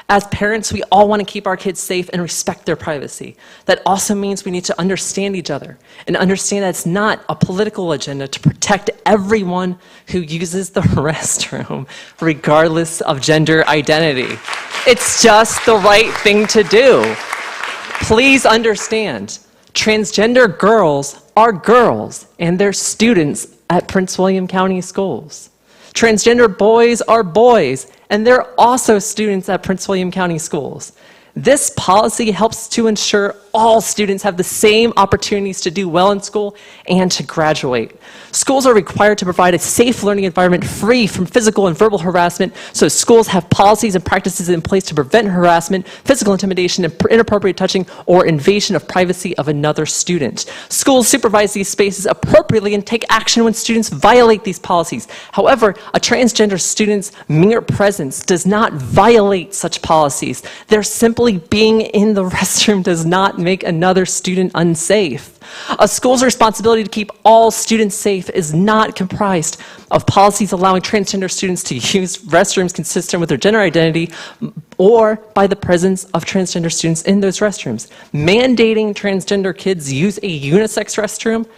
Speaker 11: As parents, we all want to keep our kids safe and respect their privacy. That also means we need to understand each other and understand that it's not a political agenda to protect everyone who uses the restroom, regardless of gender identity. It's just the right thing to do. Please understand, transgender girls are girls, and they're students at Prince William County Schools. Transgender boys are boys, and they're also students at Prince William County Schools. This policy helps to ensure all students have the same opportunities to do well in school and to graduate. Schools are required to provide a safe learning environment free from physical and verbal harassment, so schools have policies and practices in place to prevent harassment, physical intimidation, and inappropriate touching or invasion of privacy of another student. Schools supervise these spaces appropriately and take action when students violate these policies. However, a transgender student's mere presence does not violate such policies. They're simply being in the restroom does not make another student unsafe. A school's responsibility to keep all students safe is not comprised of policies allowing transgender students to use restrooms consistent with their gender identity or by the presence of transgender students in those restrooms. Mandating transgender kids use a unisex restroom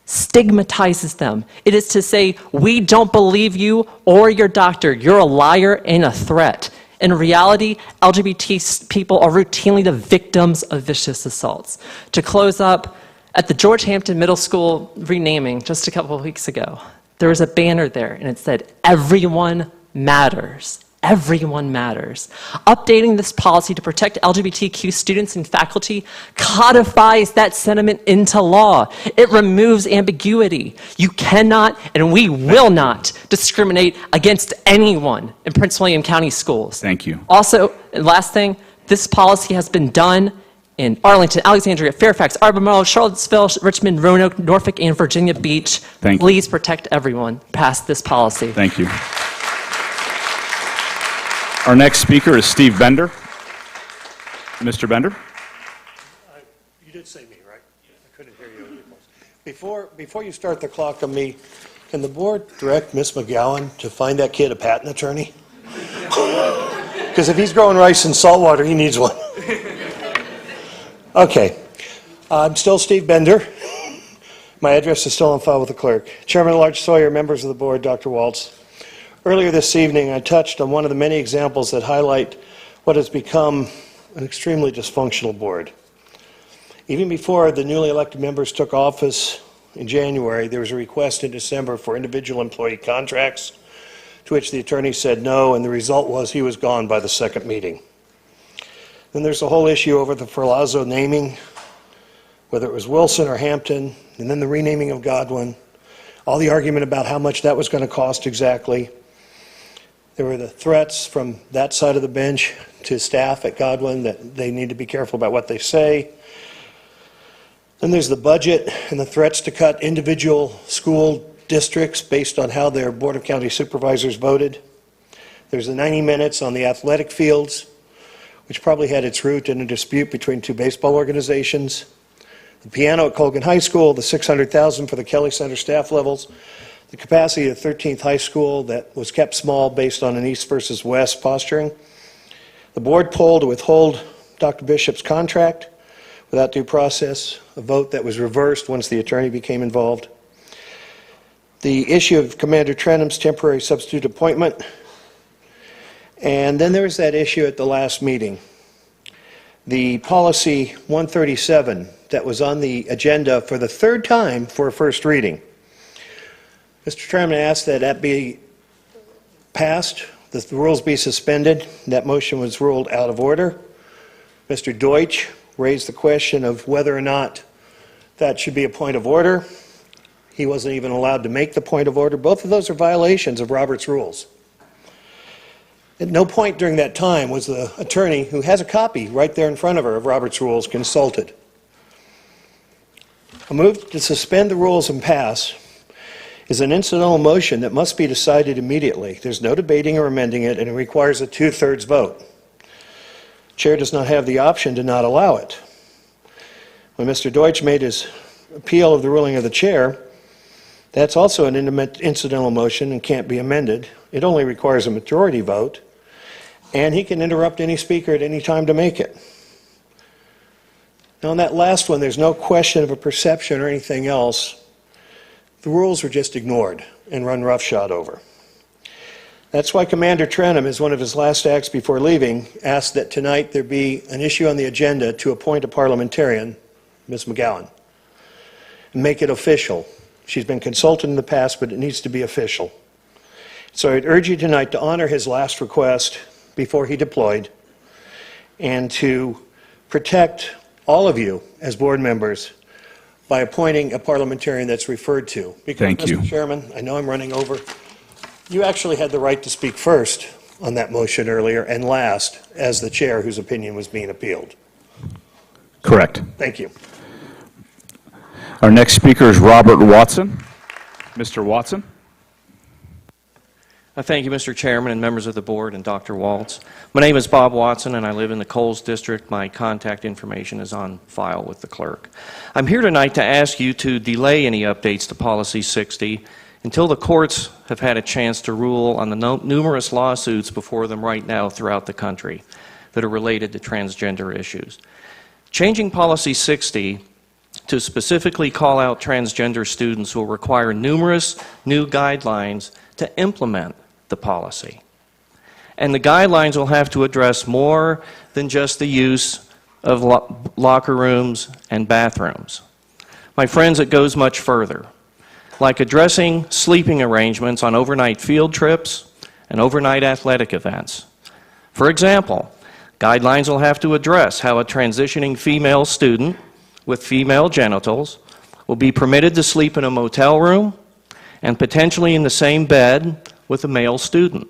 Speaker 11: stigmatizes them. It is to say, we don't believe you or your doctor. You're a liar and a threat. In reality, LGBT people are routinely the victims of vicious assaults. To close up, at the George Hampton Middle School renaming just a couple of weeks ago, there was a banner there, and it said, "Everyone matters." everyone matters. Updating this policy to protect LGBTQ students and faculty codifies that sentiment into law. It removes ambiguity. You cannot and we will not discriminate against anyone in Prince William County schools.
Speaker 1: Thank you.
Speaker 11: Also, and last thing, this policy has been done in Arlington, Alexandria, Fairfax, Albemarle, Charlottesville, Richmond, Roanoke, Norfolk, and Virginia Beach.
Speaker 1: Thank you.
Speaker 11: Please protect everyone. Pass this policy.
Speaker 1: Thank you. Our next speaker is Steve Bender. Mr. Bender?
Speaker 9: You did say me, right? I couldn't hear you. Before you start the clock on me, can the board direct Ms. McGowan to find that kid a patent attorney? Because if he's growing rice in saltwater, he needs one. Okay. I'm still Steve Bender. My address is still on file with the clerk. Chairman Large Sawyer, members of the board, Dr. Waltz. Earlier this evening, I touched on one of the many examples that highlight what has become an extremely dysfunctional board. Even before the newly elected members took office in January, there was a request in December for individual employee contracts, to which the attorney said no, and the result was he was gone by the second meeting. Then there's the whole issue over the Ferlazzo naming, whether it was Wilson or Hampton, and then the renaming of Godwin, all the argument about how much that was going to cost exactly. There were the threats from that side of the bench to staff at Godwin that they need to be careful about what they say. Then there's the budget and the threats to cut individual school districts based on how their Board of County Supervisors voted. There's the 90 minutes on the athletic fields, which probably had its root in a dispute between two baseball organizations. The piano at Colgan High School, the $600,000 for the Kelly Center staff levels, the capacity of 13th High School that was kept small based on an East versus West posturing. The board poll to withhold Dr. Bishop's contract without due process, a vote that was reversed once the attorney became involved. The issue of Commander Trenum's temporary substitute appointment. And then there was that issue at the last meeting. The policy 137 that was on the agenda for the third time for a first reading. Mr. Chairman asked that that be passed, that the rules be suspended. That motion was ruled out of order. Mr. Deutsch raised the question of whether or not that should be a point of order. He wasn't even allowed to make the point of order. Both of those are violations of Robert's rules. At no point during that time was the attorney, who has a copy right there in front of her of Robert's rules, consulted. A move to suspend the rules and pass is an incidental motion that must be decided immediately. There's no debating or amending it, and it requires a 2/3 vote. Chair does not have the option to not allow it. When Mr. Deutsch made his appeal of the ruling of the chair, that's also an incidental motion and can't be amended. It only requires a majority vote, and he can interrupt any speaker at any time to make it. Now, on that last one, there's no question of a perception or anything else. The rules were just ignored and run roughshod over. That's why Commander Trenum, as one of his last acts before leaving, asked that tonight there be an issue on the agenda to appoint a parliamentarian, Ms. McGowan, and make it official. She's been consulted in the past, but it needs to be official. So I'd urge you tonight to honor his last request before he deployed and to protect all of you as board members by appointing a parliamentarian that's referred to. Because,
Speaker 1: Thank you.
Speaker 9: Mr. Chairman, I know I'm running over. You actually had the right to speak first on that motion earlier and last as the chair whose opinion was being appealed.
Speaker 1: Correct.
Speaker 9: Thank you.
Speaker 1: Our next speaker is Robert Watson. Mr. Watson.
Speaker 12: Thank you, Mr. Chairman and members of the board and Dr. Waltz. My name is Bob Watson, and I live in the Coles District. My contact information is on file with the clerk. I'm here tonight to ask you to delay any updates to Policy 60 until the courts have had a chance to rule on the numerous lawsuits before them right now throughout the country that are related to transgender issues. Changing Policy 60 to specifically call out transgender students will require numerous new guidelines to implement the policy. And the guidelines will have to address more than just the use of locker rooms and bathrooms. My friends, it goes much further, like addressing sleeping arrangements on overnight field trips and overnight athletic events. For example, guidelines will have to address how a transitioning female student with female genitals will be permitted to sleep in a motel room and potentially in the same bed with a male student.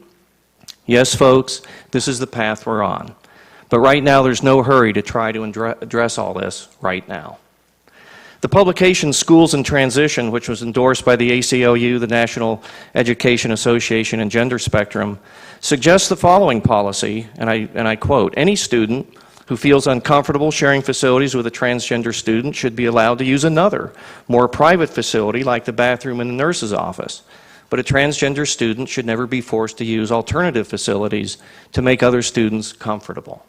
Speaker 12: Yes, folks, this is the path we're on. But right now, there's no hurry to try to address all this right now. The publication Schools in Transition, which was endorsed by the ACLU, the National Education Association, and Gender Spectrum, suggests the following policy, and I quote, "Any student who feels uncomfortable sharing facilities with a transgender student should be allowed to use another, more private facility like the bathroom in the nurse's office. But a transgender student should never be forced to use alternative facilities to make other students comfortable."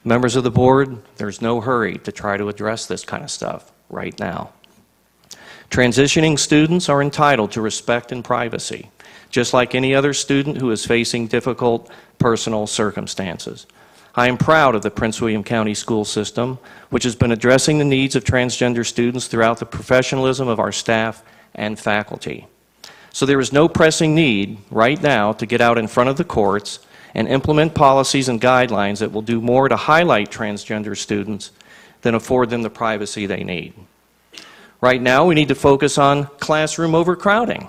Speaker 12: Members of the board, there's no hurry to try to address this kind of stuff right now. Transitioning students are entitled to respect and privacy, just like any other student who is facing difficult personal circumstances. I am proud of the Prince William County school system, which has been addressing the needs of transgender students throughout the professionalism of our staff and faculty. So there is no pressing need right now to get out in front of the courts and implement policies and guidelines that will do more to highlight transgender students than afford them the privacy they need. Right now, we need to focus on classroom overcrowding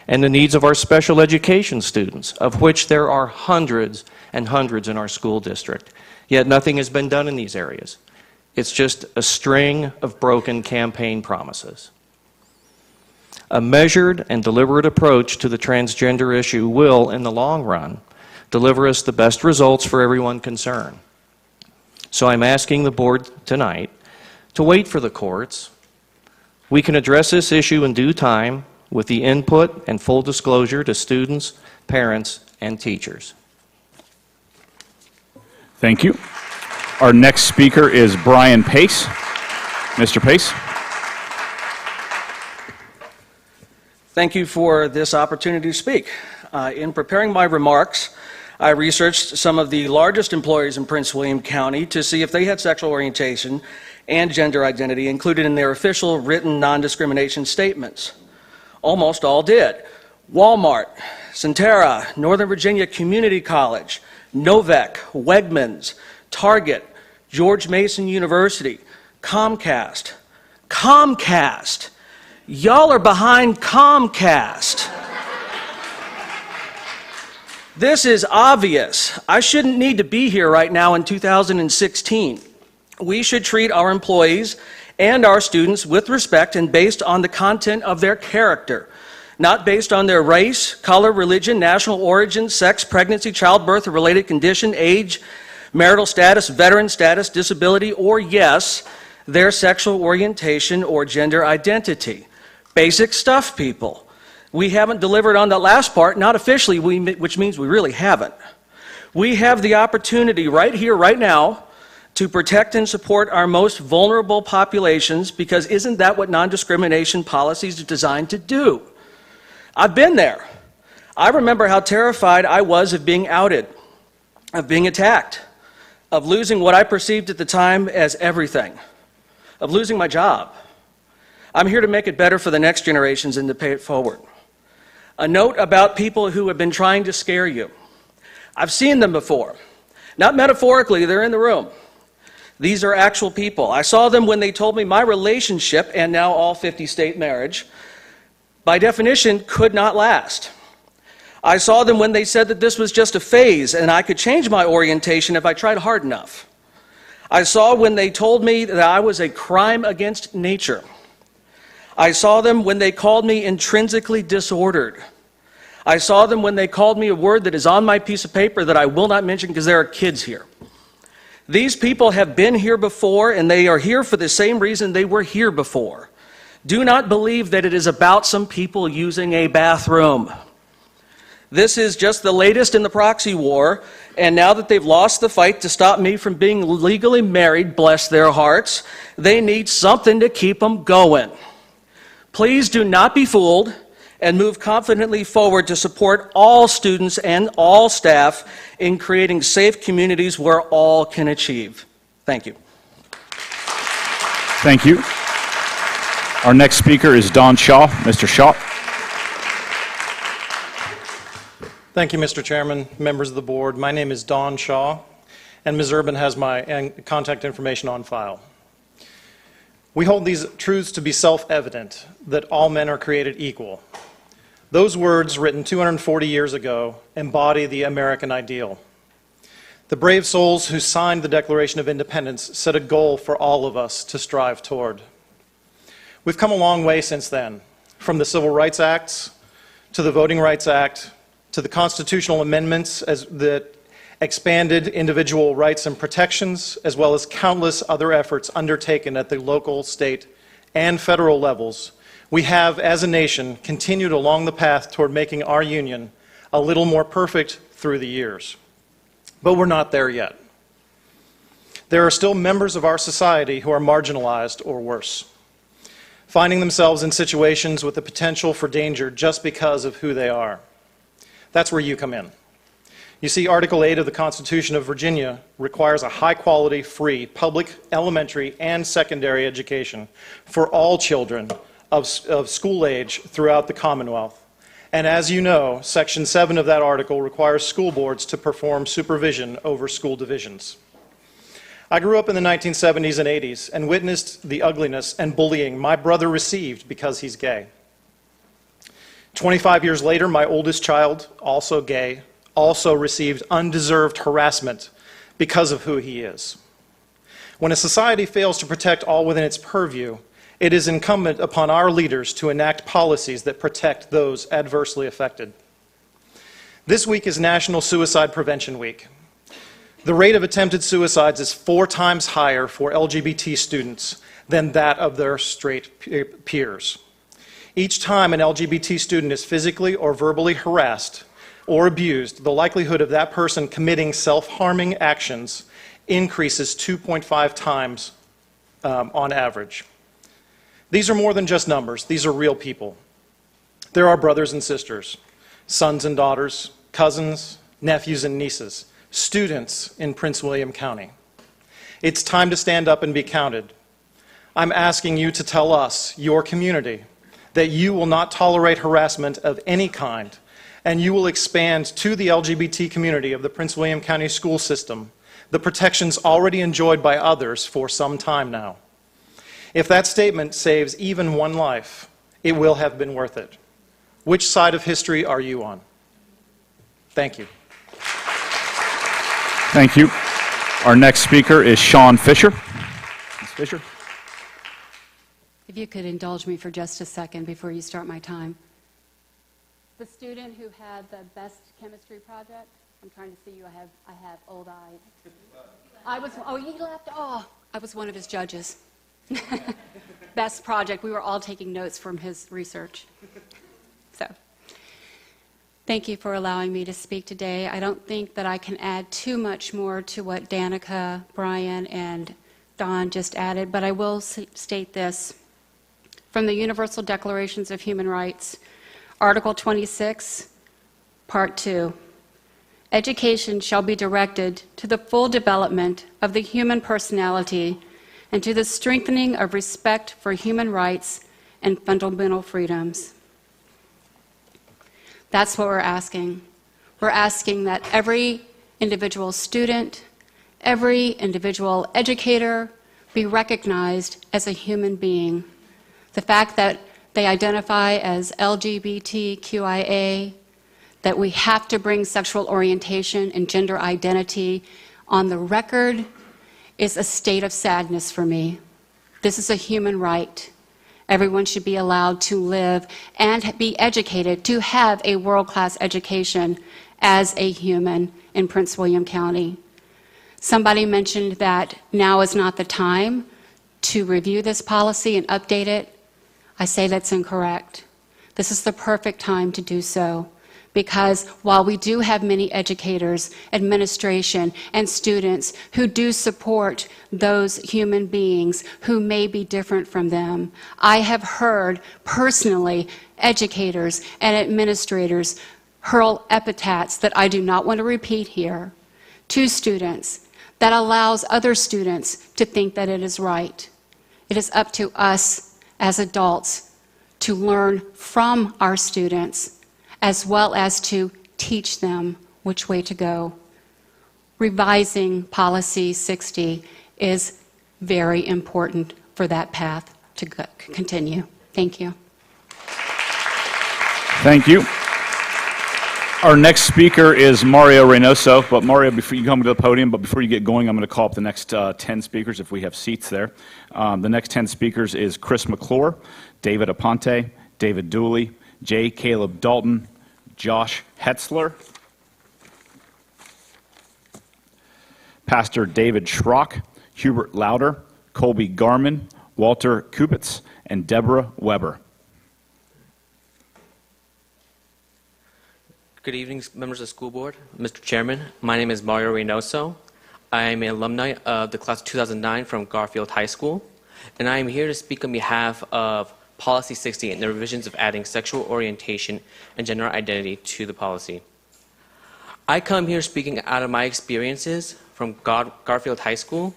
Speaker 12: and the needs of our special education students, of which there are hundreds and hundreds in our school district. Yet nothing has been done in these areas. It's just a string of broken campaign promises. A measured and deliberate approach to the transgender issue will, in the long run, deliver us the best results for everyone concerned. So I'm asking the board tonight to wait for the courts. We can address this issue in due time with the input and full disclosure to students, parents, and teachers.
Speaker 1: Thank you. Our next speaker is Brian Pace. Mr. Pace.
Speaker 13: Thank you for this opportunity to speak. In preparing my remarks, I researched some of the largest employers in Prince William County to see if they had sexual orientation and gender identity included in their official written non-discrimination statements. Almost all did. Walmart, Centera, Northern Virginia Community College, Novak, Wegmans, Target, George Mason University, Comcast. Comcast! Y'all are behind Comcast. This is obvious. I shouldn't need to be here right now in 2016. We should treat our employees and our students with respect and based on the content of their character, not based on their race, color, religion, national origin, sex, pregnancy, childbirth, or related condition, age, marital status, veteran status, disability, or yes, their sexual orientation or gender identity. Basic stuff, people. We haven't delivered on that last part, not officially, which means we really haven't. We have the opportunity right here, right now, to protect and support our most vulnerable populations, because isn't that what non-discrimination policies are designed to do? I've been there. I remember how terrified I was of being outed, of being attacked, of losing what I perceived at the time as everything, of losing my job. I'm here to make it better for the next generations and to pay it forward. A note about people who have been trying to scare you. I've seen them before. Not metaphorically, they're in the room. These are actual people. I saw them when they told me my relationship, and now all 50-state marriage, by definition, could not last. I saw them when they said that this was just a phase and I could change my orientation if I tried hard enough. I saw when they told me that I was a crime against nature. I saw them when they called me intrinsically disordered. I saw them when they called me a word that is on my piece of paper that I will not mention because there are kids here. These people have been here before, and they are here for the same reason they were here before. Do not believe that it is about some people using a bathroom. This is just the latest in the proxy war, and now that they've lost the fight to stop me from being legally married, bless their hearts, they need something to keep them going. Please do not be fooled and move confidently forward to support all students and all staff in creating safe communities where all can achieve. Thank you.
Speaker 1: Thank you. Our next speaker is Don Shaw. Mr. Shaw.
Speaker 14: Thank you, Mr. Chairman, members of the board. My name is Don Shaw, and Ms. Urban has my contact information on file. We hold these truths to be self-evident, that all men are created equal. Those words, written 240 years ago, embody the American ideal. The brave souls who signed the Declaration of Independence set a goal for all of us to strive toward. We've come a long way since then, from the Civil Rights Acts, to the Voting Rights Act, to the constitutional amendments that expanded individual rights and protections, as well as countless other efforts undertaken at the local, state, and federal levels. We have, as a nation, continued along the path toward making our union a little more perfect through the years. But we're not there yet. There are still members of our society who are marginalized or worse, finding themselves in situations with the potential for danger just because of who they are. That's where you come in. You see, Article 8 of the Constitution of Virginia requires a high-quality, free, public elementary and secondary education for all children of school age throughout the Commonwealth. And as you know, Section 7 of that article requires school boards to perform supervision over school divisions. I grew up in the 1970s and 80s and witnessed the ugliness and bullying my brother received because he's gay. 25 years later, my oldest child, also gay, also received undeserved harassment because of who he is. When a society fails to protect all within its purview, it is incumbent upon our leaders to enact policies that protect those adversely affected. This week is National Suicide Prevention Week. The rate of attempted suicides is 4 times higher for LGBT students than that of their straight peers. Each time an LGBT student is physically or verbally harassed or abused, the likelihood of that person committing self-harming actions increases 2.5 times on average. These are more than just numbers. These are real people. There are brothers and sisters, sons and daughters, cousins, nephews and nieces, students in Prince William County. It's time to stand up and be counted. I'm asking you to tell us, your community, that you will not tolerate harassment of any kind, and you will expand to the LGBT community of the Prince William County school system the protections already enjoyed by others for some time now. If that statement saves even one life, it will have been worth it. Which side of history are you on? Thank you.
Speaker 1: Thank you. Our next speaker is Sean Fisher. Ms. Fisher.
Speaker 15: If you could indulge me for just a second before you start my time. The student who had the best chemistry project, I'm trying to see you, I have old eyes. He left, I was one of his judges. Best project, we were all taking notes from his research. So, thank you for allowing me to speak today. I don't think that I can add too much more to what Danica, Brian, and Don just added, but I will state this. From the Universal Declarations of Human Rights, Article 26, Part 2, education shall be directed to the full development of the human personality and to the strengthening of respect for human rights and fundamental freedoms. That's what we're asking. We're asking that every individual student, every individual educator be recognized as a human being. The fact that they identify as LGBTQIA, that we have to bring sexual orientation and gender identity on the record is a state of sadness for me. This is a human right. Everyone should be allowed to live and be educated, to have a world-class education as a human in Prince William County. Somebody mentioned that now is not the time to review this policy and update it. I say that's incorrect. This is the perfect time to do so, because while we do have many educators, administration, and students who do support those human beings who may be different from them, I have heard personally educators and administrators hurl epithets that I do not want to repeat here to students that allows other students to think that it is right. It is up to us as adults to learn from our students, as well as to teach them which way to go. Revising Policy 60 is very important for that path to continue. Thank you.
Speaker 1: Thank you. Our next speaker is Mario Reynoso. But Mario, before you come to the podium, but before you get going, I'm going to call up the next 10 speakers if we have seats there. The next 10 speakers is Chris McClure, David Aponte, David Dooley, J. Caleb Dalton, Josh Hetzler, Pastor David Schrock, Hubert Lauder, Colby Garman, Walter Kubitz, and Deborah Weber.
Speaker 16: Good evening, members of the school board. Mr. Chairman, my name is Mario Reynoso. I am an alumni of the class of 2009 from Garfield High School, and I am here to speak on behalf of Policy 60 and the revisions of adding sexual orientation and gender identity to the policy. I come here speaking out of my experiences from Garfield High School,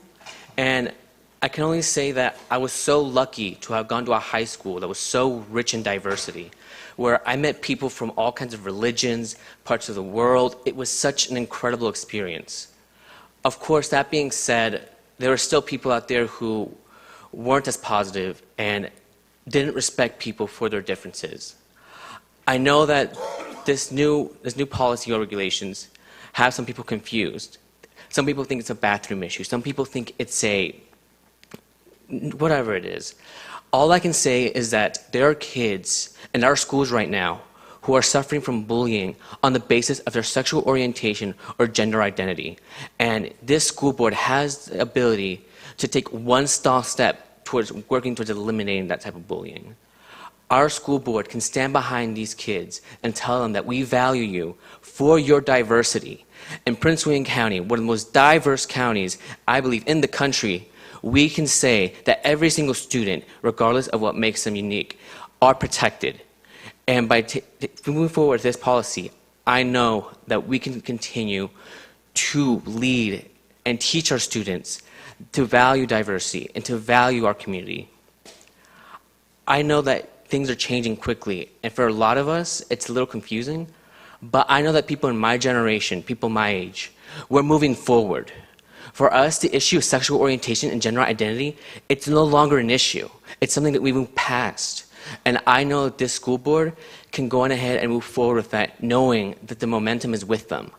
Speaker 16: and I can only say that I was so lucky to have gone to a high school that was so rich in diversity, where I met people from all kinds of religions, parts of the world. It was such an incredible experience. Of course, that being said, there are still people out there who weren't as positive and didn't respect people for their differences. I know that this new policy or regulations have some people confused. Some people think it's a bathroom issue. Some people think it's a whatever it is. All I can say is that there are kids in our schools right now who are suffering from bullying on the basis of their sexual orientation or gender identity. And this school board has the ability to take one small step towards working towards eliminating that type of bullying. Our school board can stand behind these kids and tell them that we value you for your diversity. In Prince William County, one of the most diverse counties, I believe, in the country, we can say that every single student, regardless of what makes them unique, are protected. And by moving forward with this policy, I know that we can continue to lead and teach our students to value diversity and to value our community. I know that things are changing quickly, and for a lot of us, it's a little confusing, but I know that people in my generation, people my age, we're moving forward. For us, the issue of sexual orientation and gender identity, it's no longer an issue. It's something that we move past. And I know that this school board can go on ahead and move forward with that, knowing that the momentum is with them.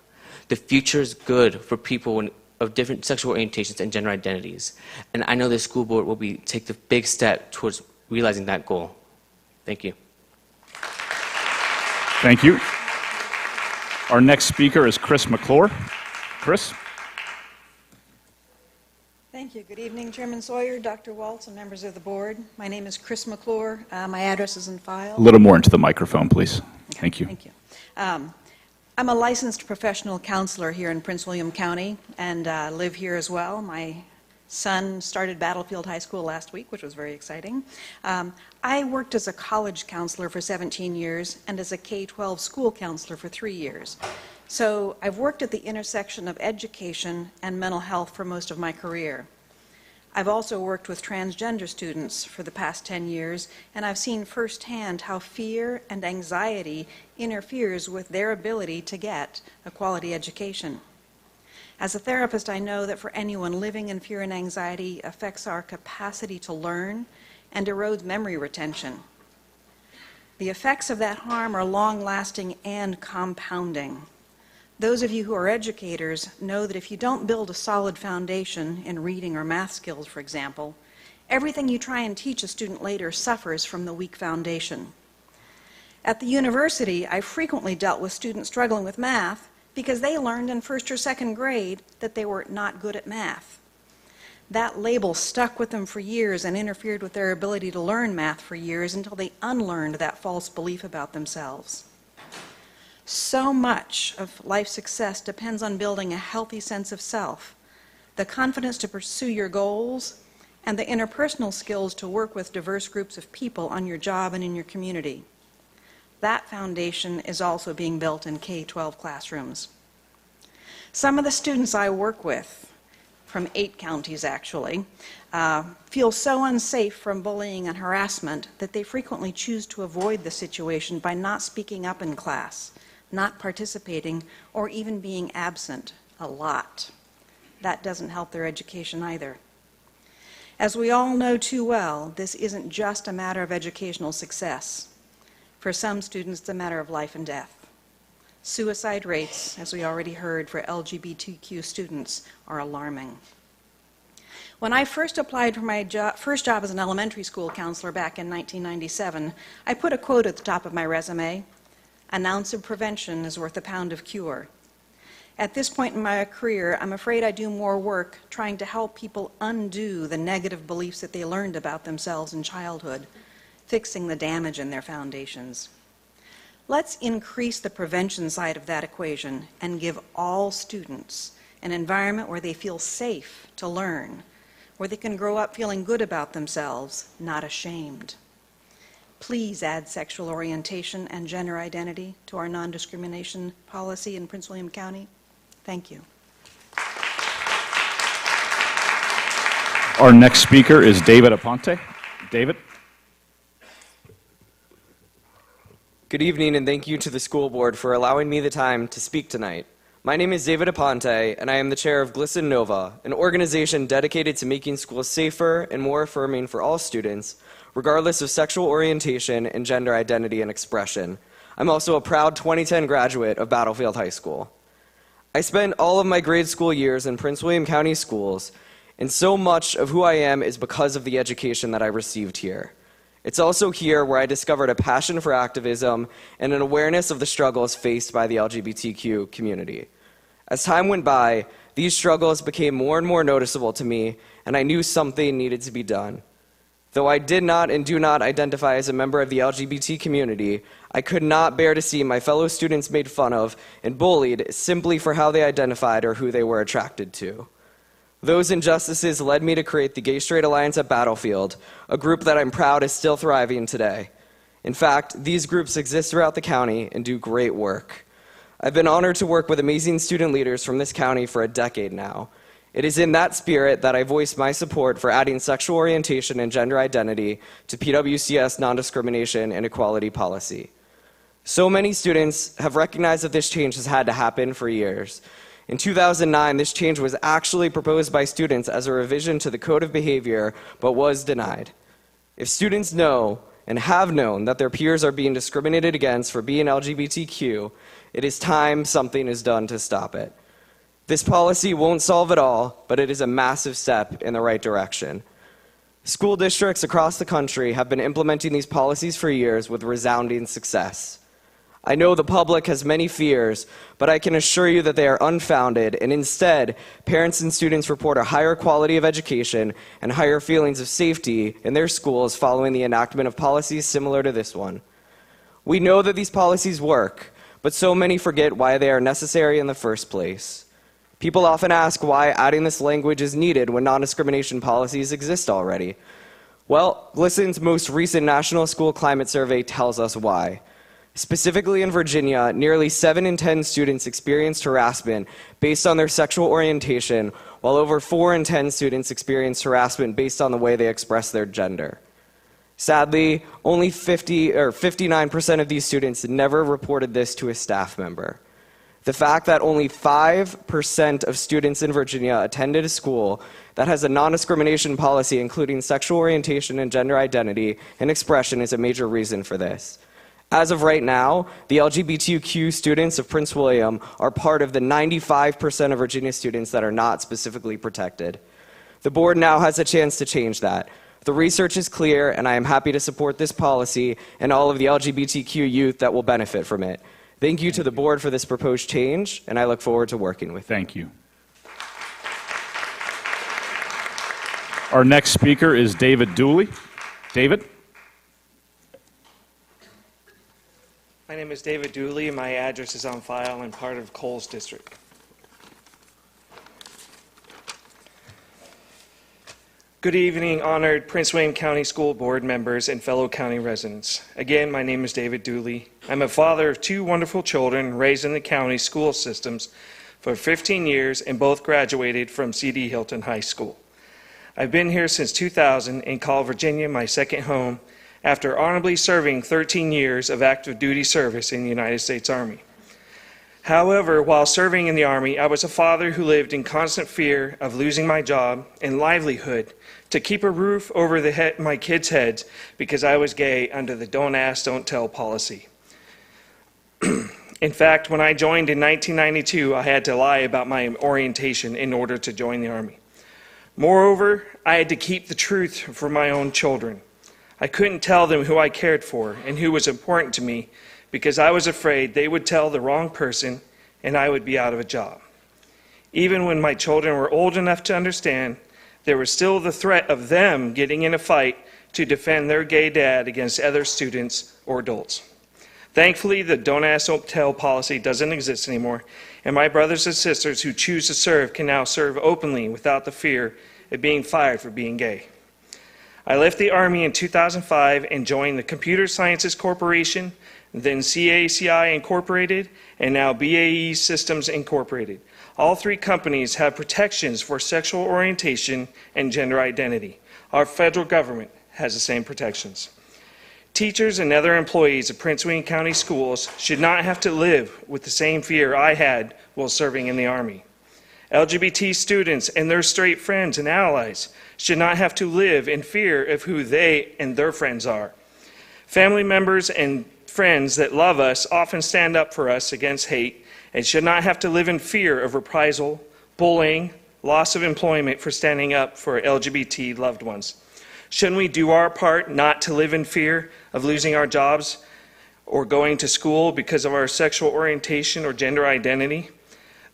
Speaker 16: The future is good for people of different sexual orientations and gender identities. And I know this school board will take the big step towards realizing that goal. Thank you.
Speaker 1: Thank you. Our next speaker is Chris McClure. Chris?
Speaker 17: Thank you. Good evening, Chairman Sawyer, Dr. Waltz, and members of the board. My name is Chris McClure. My address is in file.
Speaker 1: A little more into the microphone, please. Thank you.
Speaker 17: Thank you. I'm a licensed professional counselor here in Prince William County and live here as well. My son started Battlefield High School last week, which was very exciting. I worked as a college counselor for 17 years and as a K-12 school counselor for 3 years. So I've worked at the intersection of education and mental health for most of my career. I've also worked with transgender students for the past 10 years, and I've seen firsthand how fear and anxiety interferes with their ability to get a quality education. As a therapist, I know that for anyone, living in fear and anxiety affects our capacity to learn and erodes memory retention. The effects of that harm are long-lasting and compounding. Those of you who are educators know that if you don't build a solid foundation in reading or math skills, for example, everything you try and teach a student later suffers from the weak foundation. At the university, I frequently dealt with students struggling with math because they learned in first or second grade that they were not good at math. That label stuck with them for years and interfered with their ability to learn math for years until they unlearned that false belief about themselves. So much of life success depends on building a healthy sense of self, the confidence to pursue your goals, and the interpersonal skills to work with diverse groups of people on your job and in your community. That foundation is also being built in K-12 classrooms. Some of the students I work with, from 8 counties actually, feel so unsafe from bullying and harassment that they frequently choose to avoid the situation by not speaking up in class, not participating, or even being absent a lot. That doesn't help their education either. As we all know too well, this isn't just a matter of educational success. For some students, it's a matter of life and death. Suicide rates, as we already heard, for LGBTQ students are alarming. When I first applied for my first job as an elementary school counselor back in 1997, I put a quote at the top of my resume: "An ounce of prevention is worth a pound of cure." At this point in my career, I'm afraid I do more work trying to help people undo the negative beliefs that they learned about themselves in childhood, fixing the damage in their foundations. Let's increase the prevention side of that equation and give all students an environment where they feel safe to learn, where they can grow up feeling good about themselves, not ashamed. Please add sexual orientation and gender identity to our non-discrimination policy in Prince William County. Thank you.
Speaker 1: Our next speaker is David Aponte. David?
Speaker 18: Good evening, and thank you to the school board for allowing me the time to speak tonight. My name is David Aponte, and I am the chair of Glisten Nova, an organization dedicated to making schools safer and more affirming for all students, regardless of sexual orientation and gender identity and expression. I'm also a proud 2010 graduate of Battlefield High School. I spent all of my grade school years in Prince William County schools, and so much of who I am is because of the education that I received here. It's also here where I discovered a passion for activism and an awareness of the struggles faced by the LGBTQ community. As time went by, these struggles became more and more noticeable to me, and I knew something needed to be done. Though I did not and do not identify as a member of the LGBT community, I could not bear to see my fellow students made fun of and bullied simply for how they identified or who they were attracted to. Those injustices led me to create the Gay Straight Alliance at Battlefield, a group that I'm proud is still thriving today. In fact, these groups exist throughout the county and do great work. I've been honored to work with amazing student leaders from this county for a decade now. It is in that spirit that I voiced my support for adding sexual orientation and gender identity to PWCS non-discrimination and equality policy. So many students have recognized that this change has had to happen for years. In 2009, this change was actually proposed by students as a revision to the Code of Behavior, but was denied. If students know and have known that their peers are being discriminated against for being LGBTQ, it is time something is done to stop it. This policy won't solve it all, but it is a massive step in the right direction. School districts across the country have been implementing these policies for years with resounding success. I know the public has many fears, but I can assure you that they are unfounded, and instead, parents and students report a higher quality of education and higher feelings of safety in their schools following the enactment of policies similar to this one. We know that these policies work, but so many forget why they are necessary in the first place. People often ask why adding this language is needed when non-discrimination policies exist already. Well, Glisten's most recent National School Climate Survey tells us why. Specifically in Virginia, nearly 7 in 10 students experienced harassment based on their sexual orientation, while over 4 in 10 students experienced harassment based on the way they express their gender. Sadly, only 59% of these students never reported this to a staff member. The fact that only 5% of students in Virginia attended a school that has a non-discrimination policy including sexual orientation and gender identity and expression is a major reason for this. As of right now, the LGBTQ students of Prince William are part of the 95% of Virginia students that are not specifically protected. The board now has a chance to change that. The research is clear, and I am happy to support this policy and all of the LGBTQ youth that will benefit from it. Thank you to the board for this proposed change, and I look forward to working with you.
Speaker 1: Thank you. Our next speaker is David Dooley. David?
Speaker 19: My name is David Dooley, and my address is on file and part of Coles District. Good evening, honored Prince William County School Board members and fellow county residents. Again, my name is David Dooley. I'm a father of 2 wonderful children raised in the county school systems for 15 years and both graduated from C.D. Hilton High School. I've been here since 2000 and call Virginia my second home after honorably serving 13 years of active duty service in the United States Army. However, while serving in the Army, I was a father who lived in constant fear of losing my job and livelihood to keep a roof over my kids' heads because I was gay under the don't ask, don't tell policy. In fact, when I joined in 1992, I had to lie about my orientation in order to join the Army. Moreover, I had to keep the truth for my own children. I couldn't tell them who I cared for and who was important to me because I was afraid they would tell the wrong person and I would be out of a job. Even when my children were old enough to understand, there was still the threat of them getting in a fight to defend their gay dad against other students or adults. Thankfully, the don't ask, don't tell policy doesn't exist anymore, and my brothers and sisters who choose to serve can now serve openly without the fear of being fired for being gay. I left the Army in 2005 and joined the Computer Sciences Corporation, then CACI Incorporated, and now BAE Systems Incorporated. All three companies have protections for sexual orientation and gender identity. Our federal government has the same protections. Teachers and other employees of Prince William County Schools should not have to live with the same fear I had while serving in the Army. LGBT students and their straight friends and allies should not have to live in fear of who they and their friends are. Family members and friends that love us often stand up for us against hate and should not have to live in fear of reprisal, bullying, loss of employment for standing up for LGBT loved ones. Shouldn't we do our part not to live in fear of losing our jobs or going to school because of our sexual orientation or gender identity?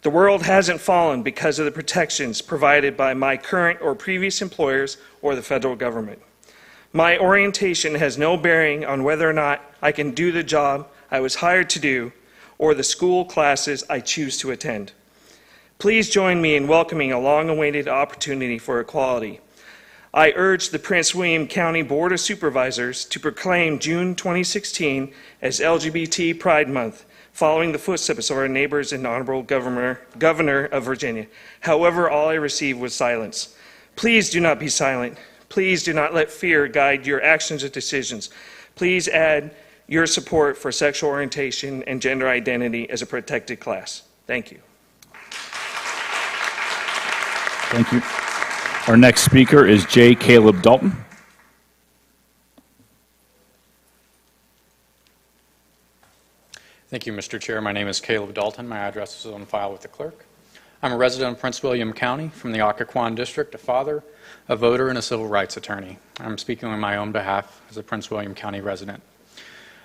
Speaker 19: The world hasn't fallen because of the protections provided by my current or previous employers or the federal government. My orientation has no bearing on whether or not I can do the job I was hired to do or the school classes I choose to attend. Please join me in welcoming a long-awaited opportunity for equality. I urge the Prince William County Board of Supervisors to proclaim June 2016 as LGBT Pride Month, following the footsteps of our neighbors and Honorable Governor of Virginia. However, all I received was silence. Please do not be silent. Please do not let fear guide your actions or decisions. Please add your support for sexual orientation and gender identity as a protected class. Thank you.
Speaker 1: Thank you. Our next speaker is J. Caleb Dalton.
Speaker 2: Thank you, Mr. Chair. My name is Caleb Dalton. My address is on file with the clerk. I'm a resident of Prince William County from the Occoquan District, a father, a voter, and a civil rights attorney. I'm speaking on my own behalf as a Prince William County resident.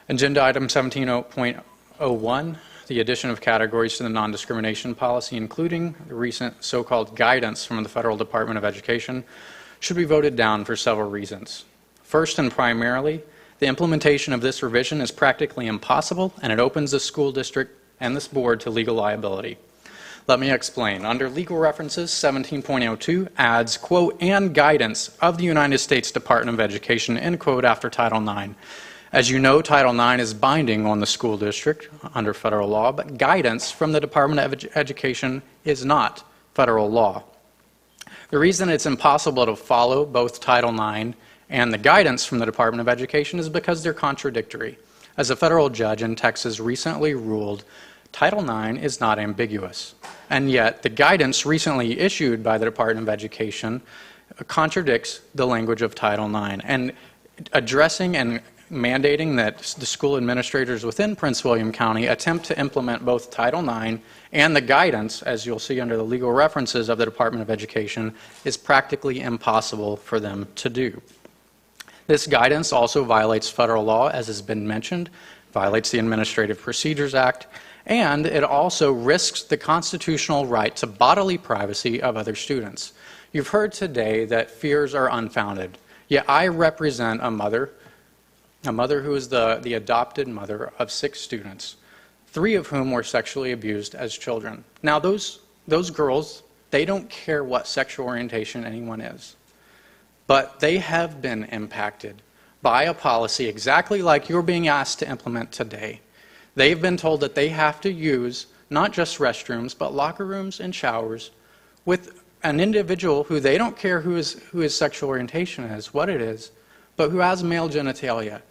Speaker 2: Agenda item 17.01, the addition of categories to the non-discrimination policy, including the recent so-called guidance from the Federal Department of Education, should be voted down for several reasons. First and primarily, the implementation of this revision is practically impossible, and it opens the school district and this board to legal liability. Let me explain. Under legal references, 17.02 adds, quote, and guidance of the United States Department of Education, end quote, after Title IX. As you know, Title IX is binding on the school district under federal law, but guidance from the Department of Education is not federal law. The reason it's impossible to follow both Title IX and the guidance from the Department of Education is because they're contradictory. As a federal judge in Texas recently ruled, Title IX is not ambiguous. And yet, the guidance recently issued by the Department of Education contradicts the language of Title IX. And addressing and mandating that the school administrators within Prince William County attempt to implement both Title IX and the guidance, as you'll see under the legal references of the Department of Education, is practically impossible for them to do. This guidance also violates federal law, as has been mentioned, violates the Administrative Procedures Act, and it also risks the constitutional right to bodily privacy of other students. You've heard today that fears are unfounded, yet I represent a mother who is the adopted mother of 6 students, 3 of whom were sexually abused as children. Now, those girls, they don't care what sexual orientation anyone is, but they have been impacted by a policy exactly like you're being asked to implement today. They've been told that they have to use not just restrooms, but locker rooms and showers with an individual who they don't care who his sexual orientation is, what it is, but who has male genitalia.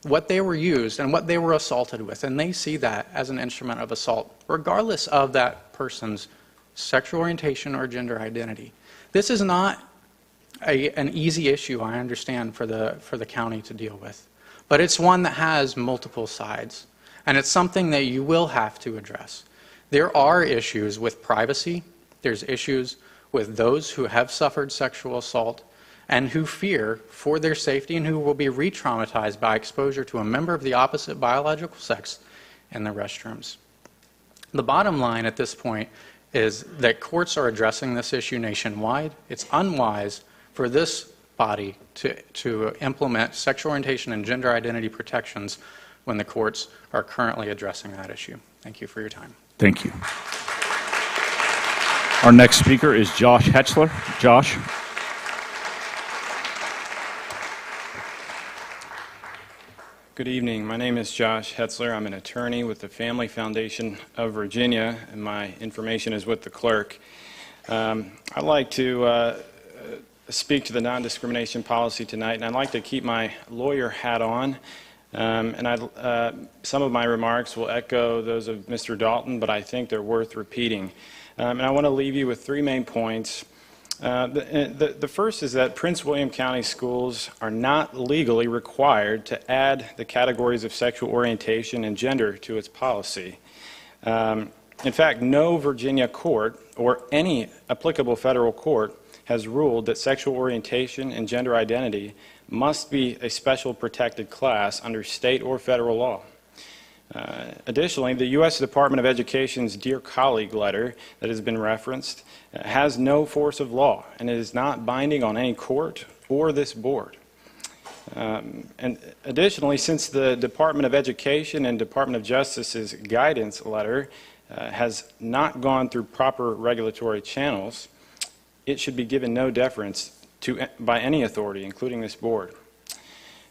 Speaker 2: what they were used and what they were assaulted with, and they see that as an instrument of assault, regardless of that person's sexual orientation or gender identity. This is not an easy issue, I understand, for the county to deal with, but it's one that has multiple sides, and it's something that you will have to address. There are issues with privacy. There's issues with those who have suffered sexual assault and who fear for their safety and who will be re-traumatized by exposure to a member of the opposite biological sex in the restrooms. The bottom line at this point is that courts are addressing this issue nationwide. It's unwise for this body to implement sexual orientation and gender identity protections when the courts are currently addressing that issue. Thank you for your time.
Speaker 1: Thank you. Our next speaker is Josh Hetzler. Josh.
Speaker 5: Good evening. My name is Josh Hetzler. I'm an attorney with the Family Foundation of Virginia, and my information is with the clerk. I'd like to speak to the non-discrimination policy tonight, and I'd like to keep my lawyer hat on. Some of my remarks will echo those of Mr. Dalton, but I think they're worth repeating. And I want to leave you with three main points. The first is that Prince William County schools are not legally required to add the categories of sexual orientation and gender to its policy. In fact, no Virginia court or any applicable federal court has ruled that sexual orientation and gender identity must be a special protected class under state or federal law. Additionally, the U.S. Department of Education's Dear Colleague letter that has been referenced has no force of law and is not binding on any court or this board. And additionally, since the Department of Education and Department of Justice's guidance letter has not gone through proper regulatory channels, it should be given no deference by any authority, including this board.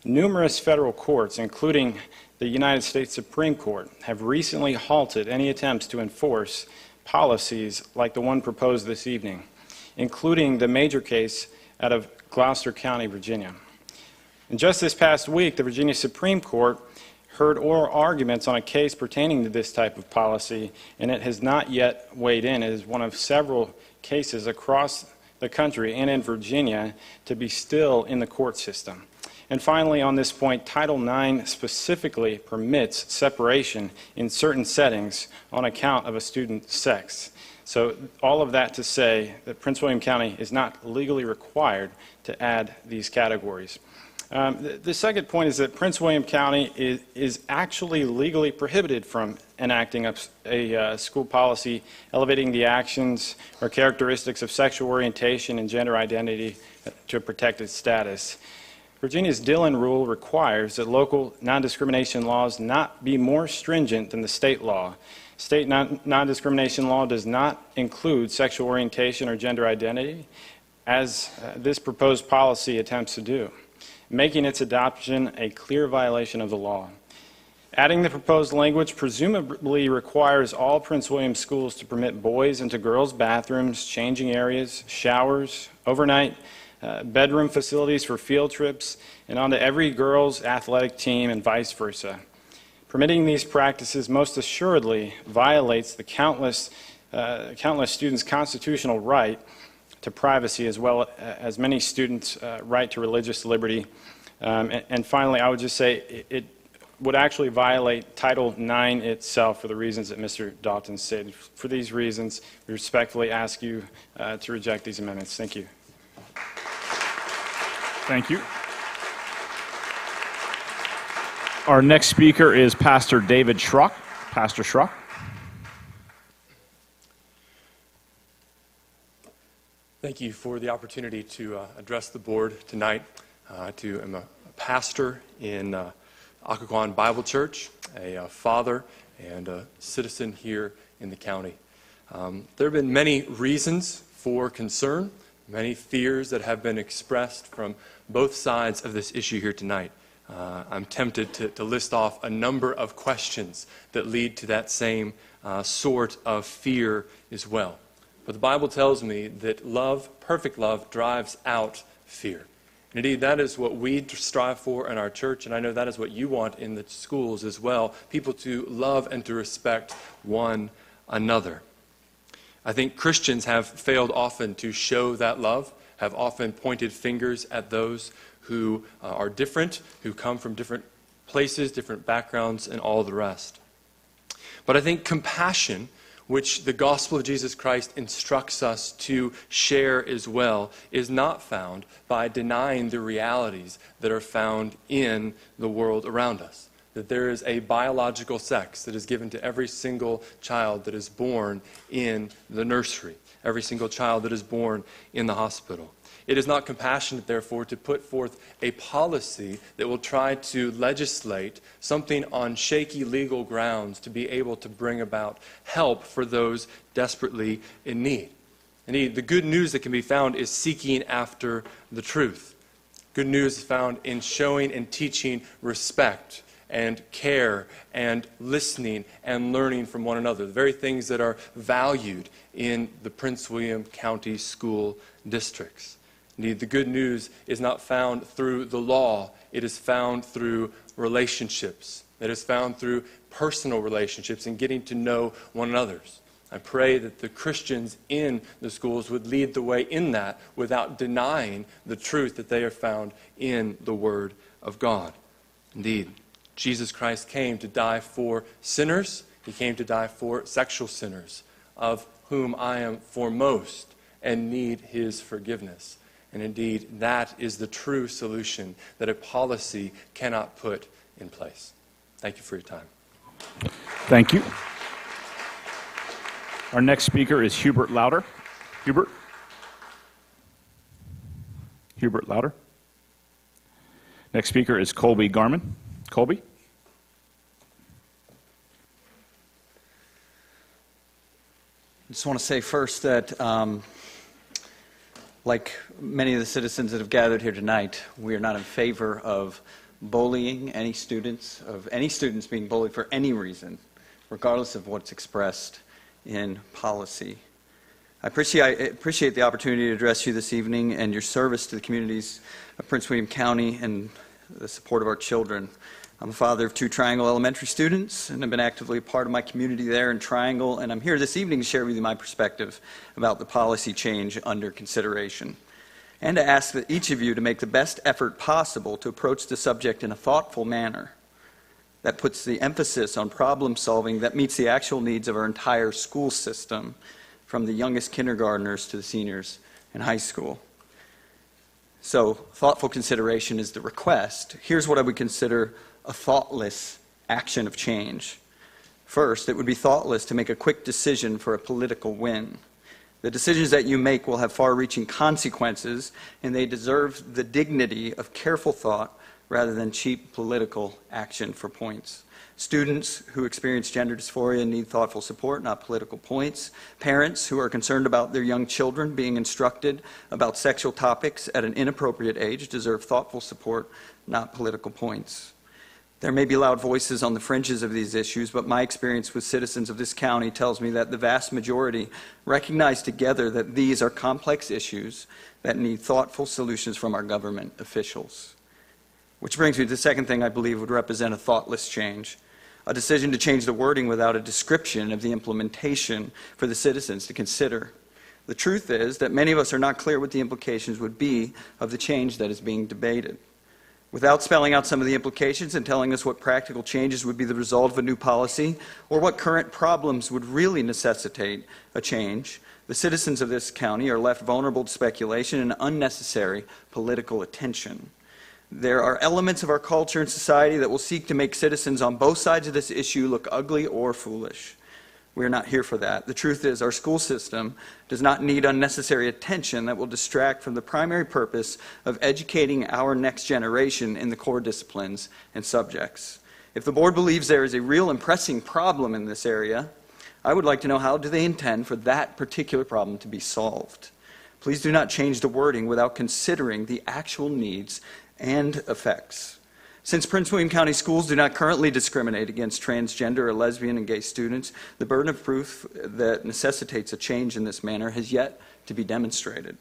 Speaker 5: Numerous federal courts, including the United States Supreme Court, have recently halted any attempts to enforce policies like the one proposed this evening, including the major case out of Gloucester County, Virginia. And just this past week, the Virginia Supreme Court heard oral arguments on a case pertaining to this type of policy, and it has not yet weighed in. It is one of several cases across the country and in Virginia to be still in the court system. And finally, on this point, Title IX specifically permits separation in certain settings on account of a student's sex. So all of that to say that Prince William County is not legally required to add these categories. The second point is that Prince William County is actually legally prohibited from enacting a school policy elevating the actions or characteristics of sexual orientation and gender identity to a protected status. Virginia's Dillon rule requires that local non-discrimination laws not be more stringent than the state law. State non-discrimination law does not include sexual orientation or gender identity, as this proposed policy attempts to do, making its adoption a clear violation of the law. Adding the proposed language presumably requires all Prince William schools to permit boys into girls' bathrooms, changing areas, showers, overnight bedroom facilities for field trips, and onto every girls' athletic team and vice versa. Permitting these practices most assuredly violates the countless students' constitutional right to privacy, as well as many students' right to religious liberty. And finally, I would just say it would actually violate Title IX itself for the reasons that Mr. Dalton stated. For these reasons, we respectfully ask you to reject these amendments. Thank you.
Speaker 1: Thank you. Our next speaker is Pastor David Schrock. Pastor Schrock.
Speaker 20: Thank you for the opportunity to address the board tonight. I'm a pastor in Occoquan Bible Church, a father and a citizen here in the county. There have been many reasons for concern, many fears that have been expressed from both sides of this issue here tonight. I'm tempted to list off a number of questions that lead to that same sort of fear as well. But the Bible tells me that love, perfect love, drives out fear. Indeed, that is what we strive for in our church, and I know that is what you want in the schools as well, people to love and to respect one another. I think Christians have failed often to show that love, have often pointed fingers at those who are different, who come from different places, different backgrounds, and all the rest. But I think compassion, which the gospel of Jesus Christ instructs us to share as well, is not found by denying the realities that are found in the world around us. That there is a biological sex that is given to every single child that is born in the nursery, every single child that is born in the hospital. It is not compassionate, therefore, to put forth a policy that will try to legislate something on shaky legal grounds to be able to bring about help for those desperately in need. Indeed, the good news that can be found is seeking after the truth. Good news is found in showing and teaching respect and care and listening and learning from one another, the very things that are valued in the Prince William County school districts. Indeed, the good news is not found through the law. It is found through relationships. It is found through personal relationships and getting to know one another. I pray that the Christians in the schools would lead the way in that without denying the truth that they are found in the Word of God. Indeed, Jesus Christ came to die for sinners. He came to die for sexual sinners, of whom I am foremost and need His forgiveness. And indeed, that is the true solution that a policy cannot put in place. Thank you for your time.
Speaker 1: Thank you. Our next speaker is Hubert Lauder. Hubert? Hubert Lauder. Next speaker is Colby Garman. Colby?
Speaker 3: I just want to say first that like many of the citizens that have gathered here tonight, we are not in favor of bullying any students, being bullied for any reason, regardless of what's expressed in policy. I appreciate the opportunity to address you this evening and your service to the communities of Prince William County and the support of our children. I'm a father of 2 Triangle Elementary students, and I've been actively a part of my community there in Triangle, and I'm here this evening to share with you my perspective about the policy change under consideration, and to ask that each of you to make the best effort possible to approach the subject in a thoughtful manner that puts the emphasis on problem solving that meets the actual needs of our entire school system, from the youngest kindergartners to the seniors in high school. So, thoughtful consideration is the request. Here's what I would consider a thoughtless action of change. First, it would be thoughtless to make a quick decision for a political win. The decisions that you make will have far-reaching consequences, and they deserve the dignity of careful thought rather than cheap political action for points. Students who experience gender dysphoria need thoughtful support, not political points. Parents who are concerned about their young children being instructed about sexual topics at an inappropriate age deserve thoughtful support, not political points. There may be loud voices on the fringes of these issues, but my experience with citizens of this county tells me that the vast majority recognize together that these are complex issues that need thoughtful solutions from our government officials. Which brings me to the second thing I believe would represent a thoughtless change, a decision to change the wording without a description of the implementation for the citizens to consider. The truth is that many of us are not clear what the implications would be of the change that is being debated. Without spelling out some of the implications and telling us what practical changes would be the result of a new policy, or what current problems would really necessitate a change, the citizens of this county are left vulnerable to speculation and unnecessary political attention. There are elements of our culture and society that will seek to make citizens on both sides of this issue look ugly or foolish. We are not here for that. The truth is, our school system does not need unnecessary attention that will distract from the primary purpose of educating our next generation in the core disciplines and subjects. If the board believes there is a real and pressing problem in this area, I would like to know how do they intend for that particular problem to be solved. Please do not change the wording without considering the actual needs and effects. Since Prince William County schools do not currently discriminate against transgender or lesbian and gay students, the burden of proof that necessitates a change in this manner has yet to be demonstrated.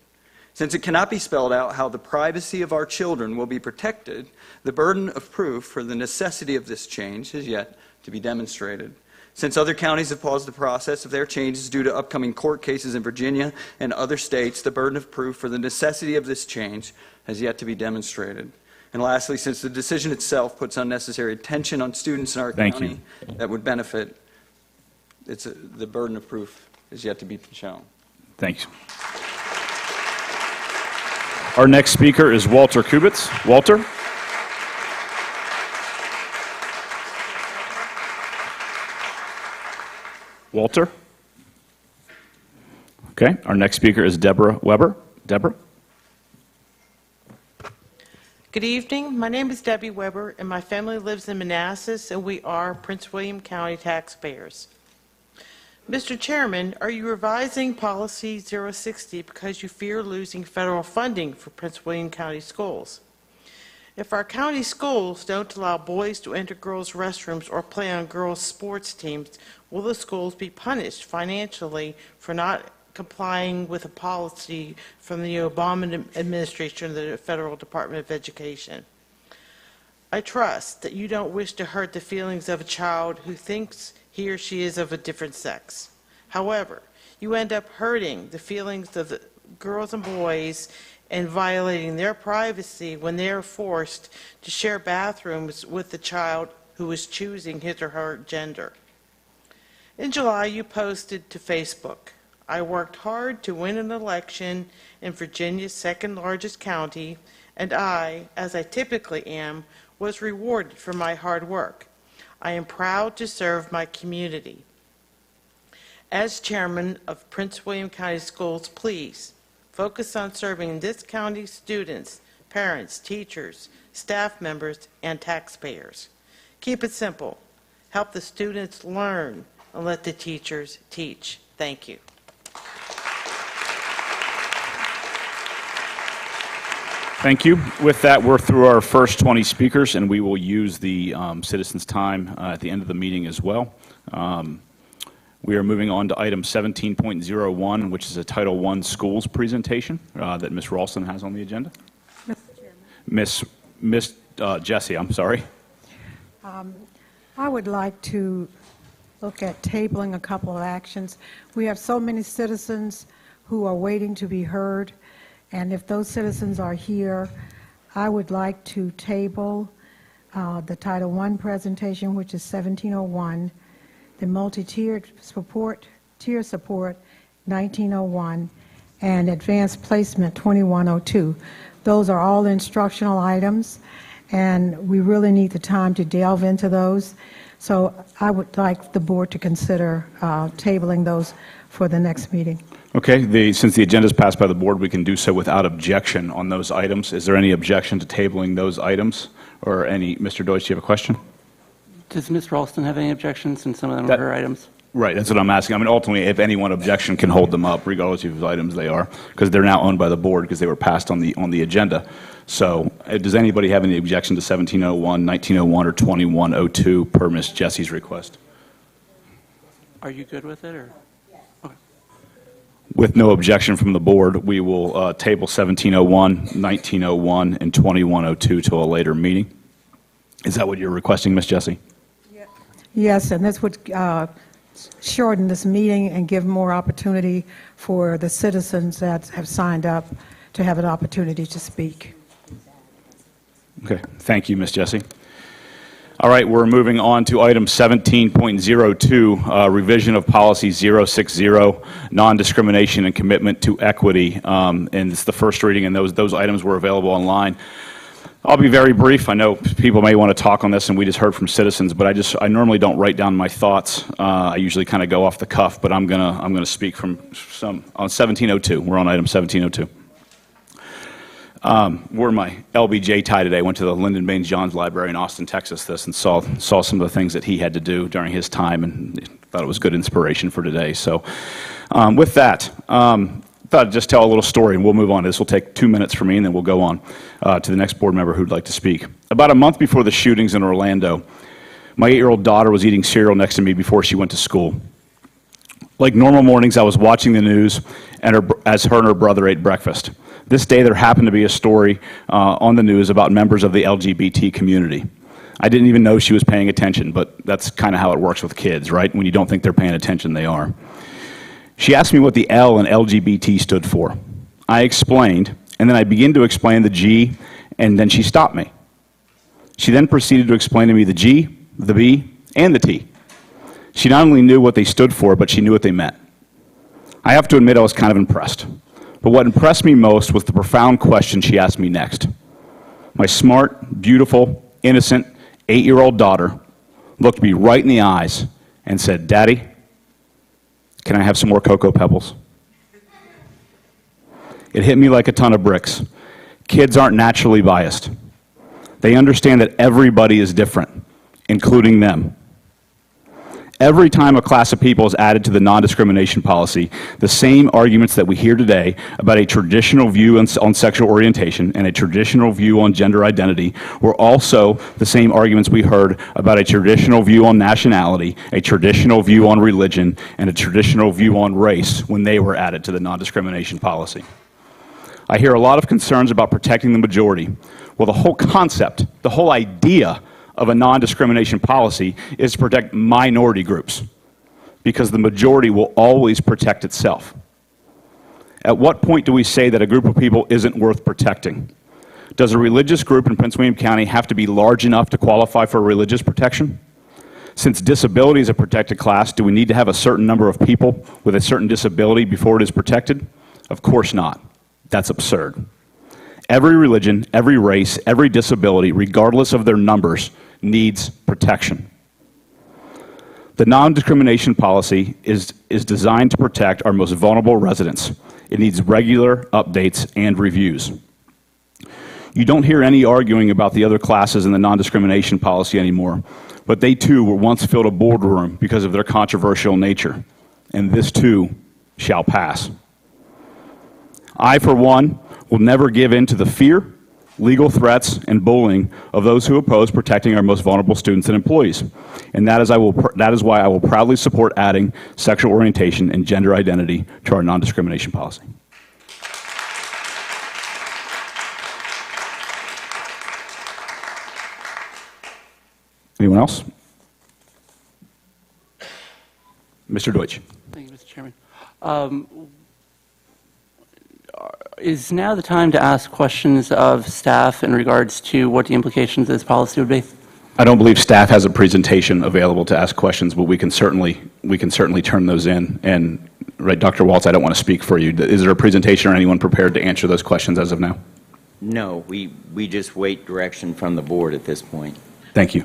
Speaker 3: Since it cannot be spelled out how the privacy of our children will be protected, the burden of proof for the necessity of this change has yet to be demonstrated. Since other counties have paused the process of their changes due to upcoming court cases in Virginia and other states, the burden of proof for the necessity of this change has yet to be demonstrated. And lastly, since the decision itself puts unnecessary tension on students in our county that would benefit, the burden of proof is yet to be shown.
Speaker 1: Thanks. Our next speaker is Walter Kubitz. Walter? Walter? Okay, our next speaker is Deborah Weber. Deborah?
Speaker 21: Good evening. My name is Debbie Weber, and my family lives in Manassas, and we are Prince William County taxpayers. Mr. Chairman, are you revising Policy 060 because you fear losing federal funding for Prince William County schools? If our county schools don't allow boys to enter girls' restrooms or play on girls' sports teams, will the schools be punished financially for not complying with a policy from the Obama administration of the Federal Department of Education? I trust that you don't wish to hurt the feelings of a child who thinks he or she is of a different sex. However, you end up hurting the feelings of the girls and boys and violating their privacy when they are forced to share bathrooms with the child who is choosing his or her gender. In July, you posted to Facebook, "I worked hard to win an election in Virginia's second largest county, and I, as I typically am, was rewarded for my hard work. I am proud to serve my community. As chairman of Prince William County Schools, please focus on serving this county's students, parents, teachers, staff members, and taxpayers. Keep it simple. Help the students learn and let the teachers teach. Thank you."
Speaker 1: Thank you. With that, we're through our first 20 speakers, and we will use the citizens' time at the end of the meeting as well. We are moving on to item 17.01, which is a Title I schools presentation that Ms. Ralston has on the agenda. Miss Jessie, I'm sorry.
Speaker 6: I would like to look at tabling a couple of actions. We have so many citizens who are waiting to be heard, and if those citizens are here, I would like to table the Title I presentation, which is 1701, the multi-tiered support, 1901, and advanced placement 2102. Those are all instructional items, and we really need the time to delve into those. So I would like the board to consider tabling those for the next meeting.
Speaker 1: Okay, since the agenda is passed by the board, we can do so without objection on those items. Is there any objection to tabling those items? Or any, Mr. Deutsch, do you have a question?
Speaker 22: Does Ms. Ralston have any objections since some of them are her items?
Speaker 1: Right, that's what I'm asking. I mean, ultimately, if any one objection can hold them up, regardless of whose items they are, because they're now owned by the board because they were passed on the agenda. So does anybody have any objection to 1701, 1901, or 2102 per Ms. Jessie's request?
Speaker 22: Are you good with it, or? Okay.
Speaker 1: With no objection from the board, we will table 1701, 1901, and 2102 to a later meeting. Is that what you're requesting, Ms. Jessie?
Speaker 6: Yes, and this would shorten this meeting and give more opportunity for the citizens that have signed up to have an opportunity to speak.
Speaker 1: Okay, thank you, Ms. Jessie. All right, we're moving on to item 17.02, revision of policy 060, non-discrimination and commitment to equity. And it's the first reading, and those items were available online. I'll be very brief. I know people may want to talk on this, and we just heard from citizens, but I normally don't write down my thoughts. I usually kind of go off the cuff, but I'm gonna speak from on 1702. We're on item 1702. Wore my LBJ tie today. Went to the Lyndon Baines Johns Library in Austin, Texas, and saw some of the things that he had to do during his time, and thought it was good inspiration for today. So, with that, thought I'd just tell a little story, and we'll move on. This will take 2 minutes for me, and then we'll go on to the next board member who'd like to speak. About a month before the shootings in Orlando, my 8-year-old daughter was eating cereal next to me before she went to school. Like normal mornings, I was watching the news as her and her brother ate breakfast. This day, there happened to be a story on the news about members of the LGBT community. I didn't even know she was paying attention, but that's kind of how it works with kids, right? When you don't think they're paying attention, they are. She asked me what the L in LGBT stood for. I explained, and then I began to explain the G, and then she stopped me. She then proceeded to explain to me the G, the B, and the T. She not only knew what they stood for, but she knew what they meant. I have to admit I was kind of impressed. But what impressed me most was the profound question she asked me next. My smart, beautiful, innocent, 8-year-old daughter looked me right in the eyes and said, "Daddy, can I have some more Cocoa Pebbles?" It hit me like a ton of bricks. Kids aren't naturally biased. They understand that everybody is different, including them. Every time a class of people is added to the non-discrimination policy, the same arguments that we hear today about a traditional view on sexual orientation and a traditional view on gender identity were also the same arguments we heard about a traditional view on nationality, a traditional view on religion, and a traditional view on race when they were added to the non-discrimination policy. I hear a lot of concerns about protecting the majority. Well, the whole concept, the whole idea of a non-discrimination policy is to protect minority groups, because the majority will always protect itself. At what point do we say that a group of people isn't worth protecting? Does a religious group in Prince William County have to be large enough to qualify for religious protection? Since disability is a protected class, do we need to have a certain number of people with a certain disability before it is protected? Of course not. That's absurd. Every religion, every race, every disability, regardless of their numbers, needs protection. The non-discrimination policy is designed to protect our most vulnerable residents. It needs regular updates and reviews. You don't hear any arguing about the other classes in the non-discrimination policy anymore, but they too were once filled a boardroom because of their controversial nature, and this too shall pass. I, for one, will never give in to the fear, legal threats, and bullying of those who oppose protecting our most vulnerable students and employees. And that is why I will proudly support adding sexual orientation and gender identity to our non-discrimination policy. Anyone else? Mr. Deutsch.
Speaker 22: Thank you, Mr. Chairman. Is now the time to ask questions of staff in regards to what the implications of this policy would be?
Speaker 1: I don't believe staff has a presentation available to ask questions, but we can certainly turn those in. And right, Dr. Waltz, I don't want to speak for you. Is there a presentation or anyone prepared to answer those questions as of now?
Speaker 4: No, we just wait direction from the board at this point.
Speaker 1: Thank you.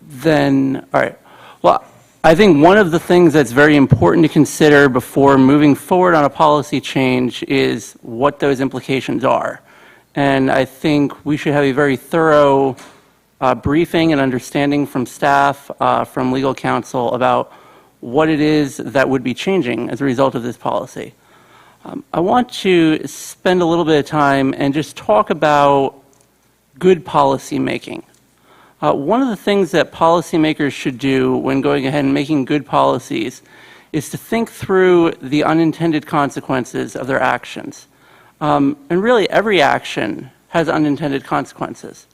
Speaker 22: Then, all right. Well, I think one of the things that's very important to consider before moving forward on a policy change is what those implications are. And I think we should have a very thorough briefing and understanding from staff, from legal counsel about what it is that would be changing as a result of this policy. I want to spend a little bit of time and just talk about good policy making. One of the things that policymakers should do when going ahead and making good policies is to think through the unintended consequences of their actions. And really, every action has unintended consequences.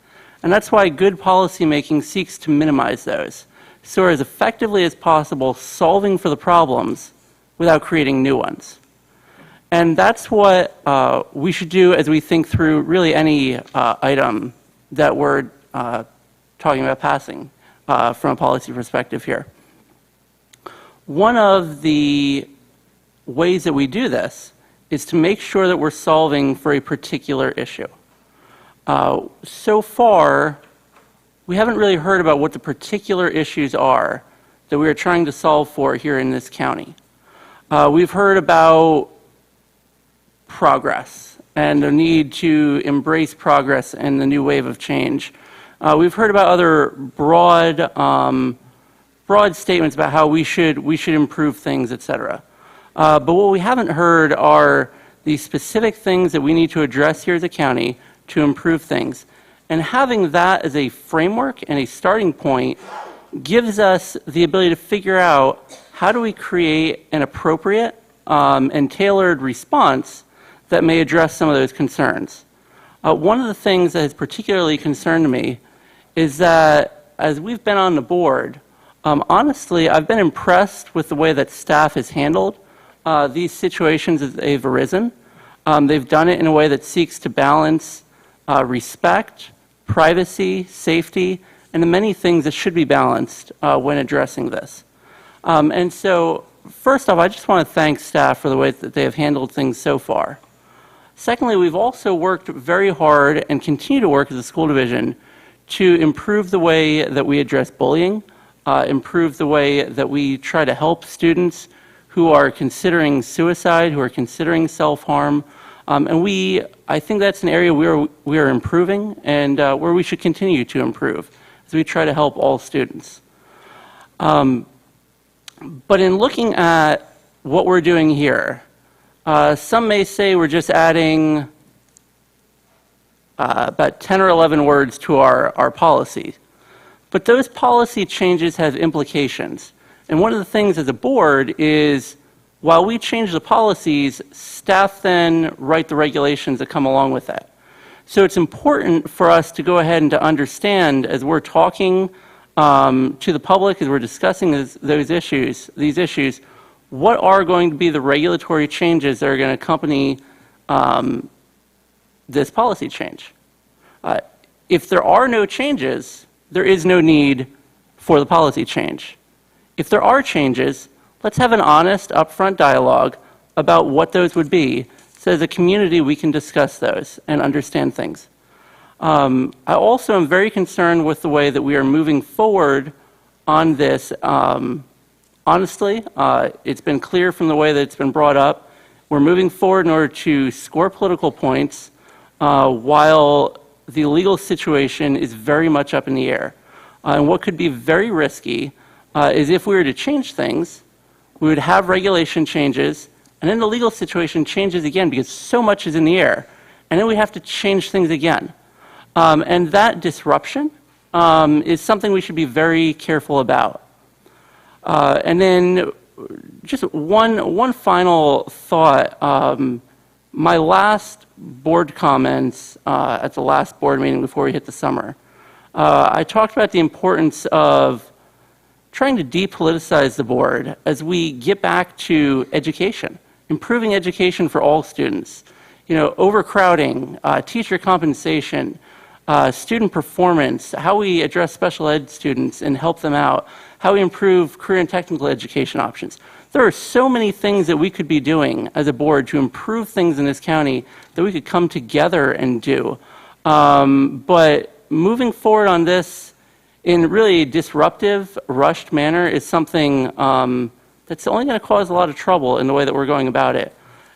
Speaker 22: And that's why good policymaking seeks to minimize those, so as effectively as possible solving for the problems without creating new ones. And that's what we should do as we think through really any item that we're talking about passing from a policy perspective here. One of the ways that we do this is to make sure that we're solving for a particular issue. So far, we haven't really heard about what the particular issues are that we are trying to solve for here in this county. We've heard about progress and the need to embrace progress and the new wave of change. We've heard about other broad statements about how we should improve things, etc. But what we haven't heard are the specific things that we need to address here as a county to improve things. And having that as a framework and a starting point gives us the ability to figure out how do we create an appropriate and tailored response that may address some of those concerns. One of the things that has particularly concerned me is that as we've been on the board, honestly, I've been impressed with the way that staff has handled these situations as they've arisen. They've done it in a way that seeks to balance respect, privacy, safety, and the many things that should be balanced when addressing this. And so, first off, I just want to thank staff for the way that they have handled things so far. Secondly, we've also worked very hard and continue to work as a school division to improve the way that we address bullying, improve the way that we try to help students who are considering suicide, who are considering self-harm. And I think that's an area where we are improving and where we should continue to improve as we try to help all students. But in looking at what we're doing here, some may say we're just adding about 10 or 11 words to our policy. But those policy changes have implications. And one of the things as a board is, while we change the policies, staff then write the regulations that come along with that. So it's important for us to go ahead and to understand, as we're talking to the public, as we're discussing these issues, what are going to be the regulatory changes that are going to accompany this policy change. If there are no changes, there is no need for the policy change. If there are changes, let's have an honest, upfront dialogue about what those would be, so as a community we can discuss those and understand things. I also am very concerned with the way that we are moving forward on this. Honestly, it's been clear from the way that it's been brought up, we're moving forward in order to score political points while the legal situation is very much up in the air. And what could be very risky is if we were to change things, we would have regulation changes, and then the legal situation changes again because so much is in the air, and then we have to change things again. And that disruption is something we should be very careful about. And then just one final thought. My last board comments at the last board meeting before we hit the summer, I talked about the importance of trying to depoliticize the board as we get back to education, improving education for all students. You know, overcrowding, teacher compensation, student performance, how we address special ed students and help them out, how we improve career and technical education options. There are so many things that we could be doing as a board to improve things in this county that we could come together and do. But moving forward on this in really a disruptive, rushed manner is something that's only going to cause a lot of trouble in the way that we're going about it.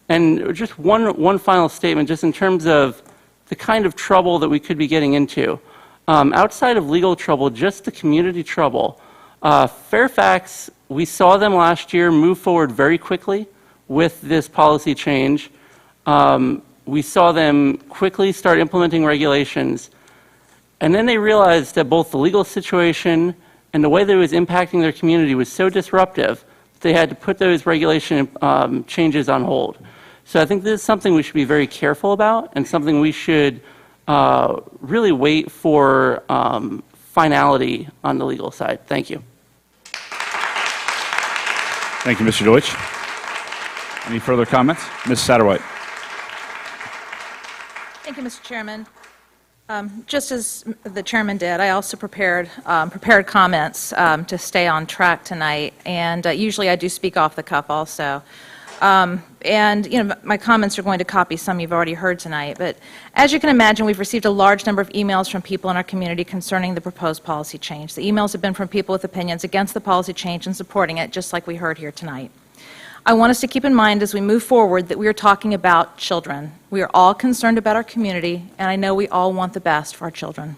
Speaker 22: And just one final statement, just in terms of the kind of trouble that we could be getting into. Outside of legal trouble, just the community trouble. Fairfax, we saw them last year move forward very quickly with this policy change. We saw them quickly start implementing regulations. And then they realized that both the legal situation and the way that it was impacting their community was so disruptive that they had to put those regulation changes on hold. So I think this is something we should be very careful about and something we should really wait for finality on the legal side. Thank you.
Speaker 1: Thank you, Mr. Deutsch. Any further comments? Ms. Satterwhite.
Speaker 7: Thank you, Mr. Chairman. Just as the chairman did, I also prepared comments to stay on track tonight, and usually I do speak off the cuff also. And you know, my comments are going to copy some you've already heard tonight, but as you can imagine, we've received a large number of emails from people in our community concerning the proposed policy change. The emails have been from people with opinions against the policy change and supporting it, just like we heard here tonight. I want us to keep in mind as we move forward that we are talking about children. We are all concerned about our community, and I know we all want the best for our children.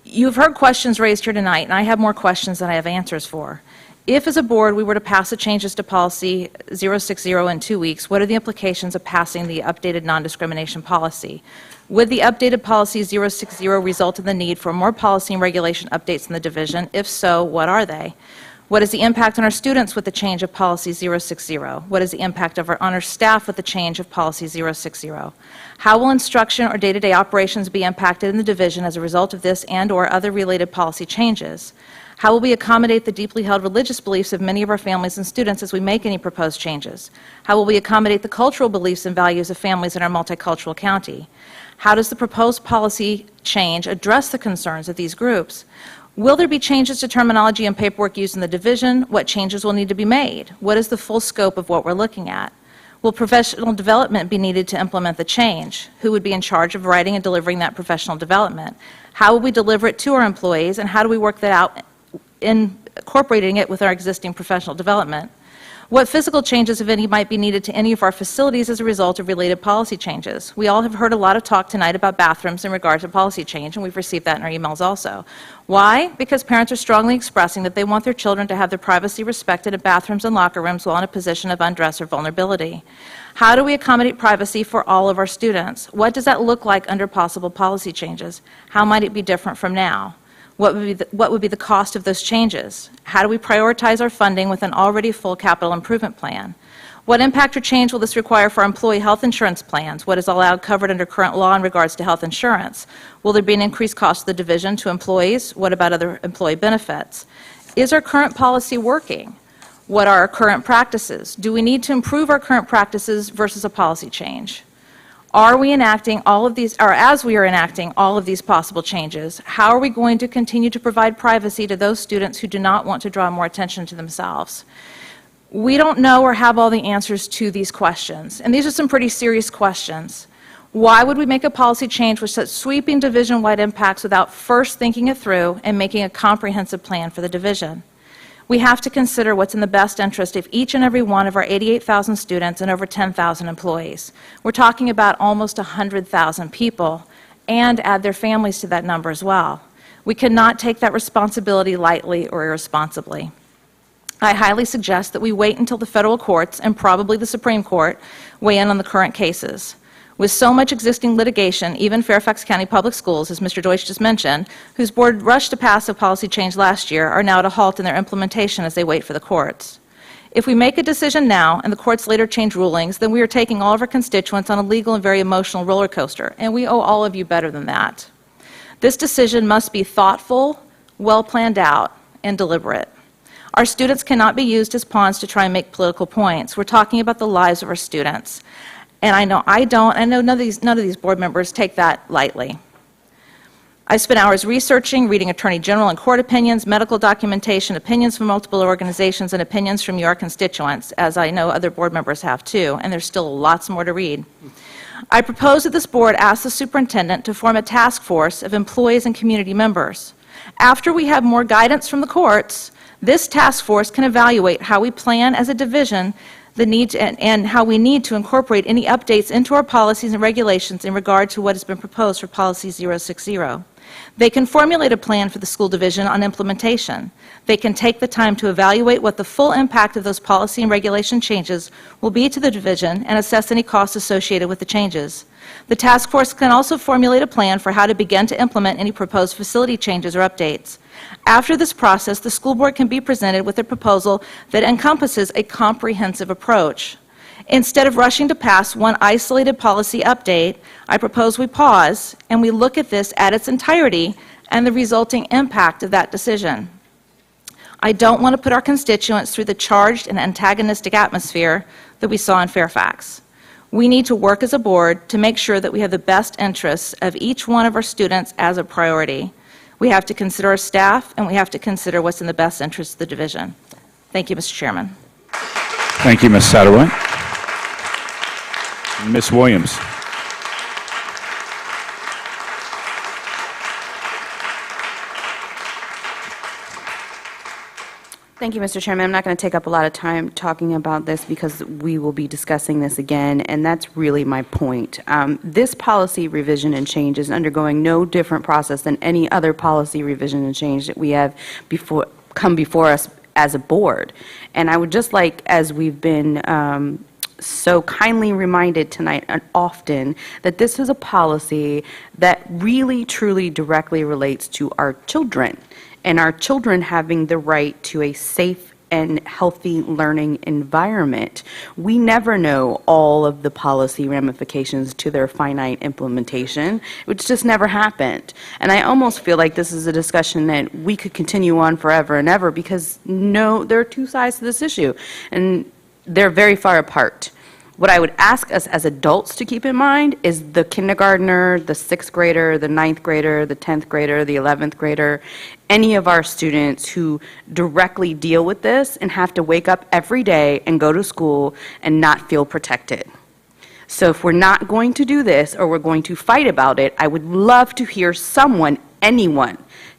Speaker 7: You've heard questions raised here tonight, and I have more questions than I have answers for. If, as a board, we were to pass the changes to policy 060 in 2 weeks, what are the implications of passing the updated non-discrimination policy? Would the updated policy 060 result in the need for more policy and regulation updates in the division? If so, what are they? What is the impact on our students with the change of Policy 060? What is the impact on our staff with the change of Policy 060? How will instruction or day-to-day operations be impacted in the division as a result of this and/or other related policy changes? How will we accommodate the deeply held religious beliefs of many of our families and students as we make any proposed changes? How will we accommodate the cultural beliefs and values of families in our multicultural county? How does the proposed policy change address the concerns of these groups? Will there be changes to terminology and paperwork used in the division? What changes will need to be made? What is the full scope of what we're looking at? Will professional development be needed to implement the change? Who would be in charge of writing and delivering that professional development? How will we deliver it to our employees, and how do we work that out in incorporating it with our existing professional development? What physical changes, if any, might be needed to any of our facilities as a result of related policy changes? We all have heard a lot of talk tonight about bathrooms in regard to policy change, and we've received that in our emails also. Why? Because parents are strongly expressing that they want their children to have their privacy respected in bathrooms and locker rooms while in a position of undress or vulnerability. How do we accommodate privacy for all of our students? What does that look like under possible policy changes? How might it be different from now? What would be the cost of those changes? How do we prioritize our funding with an already full capital improvement plan? What impact or change will this require for our employee health insurance plans? What is allowed covered under current law in regards to health insurance? Will there be an increased cost of the division to employees? What about other employee benefits? Is our current policy working? What are our current practices? Do we need to improve our current practices versus a policy change? Are we enacting all of these, or as we are enacting all of these possible changes, how are we going to continue to provide privacy to those students who do not want to draw more attention to themselves? We don't know or have all the answers to these questions, and these are some pretty serious questions. Why would we make a policy change with such sweeping division-wide impacts without first thinking it through and making a comprehensive plan for the division? We have to consider what's in the best interest of each and every one of our 88,000 students and over 10,000 employees. We're talking about almost 100,000 people, and add their families to that number as well. We cannot take that responsibility lightly or irresponsibly. I highly suggest that we wait until the federal courts, and probably the Supreme Court, weigh in on the current cases. With so much existing litigation, even Fairfax County Public Schools, as Mr. Deutsch just mentioned, whose board rushed to pass a policy change last year, are now at a halt in their implementation as they wait for the courts. If we make a decision now and the courts later change rulings, then we are taking all of our constituents on a legal and very emotional roller coaster, and we owe all of you better than that. This decision must be thoughtful, well planned out, and deliberate. Our students cannot be used as pawns to try and make political points. We're talking about the lives of our students. And I know none of these board members take that lightly. I spent hours researching, reading Attorney General and court opinions, medical documentation, opinions from multiple organizations, and opinions from your constituents, as I know other board members have too, and there's still lots more to read. I propose that this board ask the superintendent to form a task force of employees and community members. After we have more guidance from the courts, this task force can evaluate how we plan as a division the need to, and how we need to incorporate any updates into our policies and regulations in regard to what has been proposed for Policy 060. They can formulate a plan for the school division on implementation. They can take the time to evaluate what the full impact of those policy and regulation changes will be to the division and assess any costs associated with the changes. The task force can also formulate a plan for how to begin to implement any proposed facility changes or updates. After this process, the school board can be presented with a proposal that encompasses a comprehensive approach. Instead of rushing to pass one isolated policy update, I propose we pause and we look at this at its entirety and the resulting impact of that decision. I don't want to put our constituents through the charged and antagonistic atmosphere that we saw in Fairfax. We need to work as a board to make sure that we have the best interests of each one of our students as a priority. We have to consider our staff, and we have to consider what's in the best interest of the division. Thank you, Mr. Chairman.
Speaker 1: Thank you, Ms. Satterwhite. Ms. Williams.
Speaker 8: Thank you, Mr. Chairman. I'm not going to take up a lot of time talking about this because we will be discussing this again, and that's really my point. This policy revision and change is undergoing no different process than any other policy revision and change that we have come before us as a board. And I would just like, as we've been so kindly reminded tonight and often, that this is a policy that really, truly, directly relates to our children. and our children having the right to a safe and healthy learning environment. We never know all of the policy ramifications to their finite implementation, which just never happened. And I almost feel like this is a discussion that we could continue on forever and ever, because no, there are two sides to this issue, and they're very far apart. What I would ask us as adults to keep in mind is the kindergartner, the 6th grader, the 9th grader, the 10th grader, the 11th grader, any of our students who directly deal with this and have to wake up every day and go to school and not feel protected. So if we're not going to do this, or we're going to fight about it, I would love to hear someone, anyone,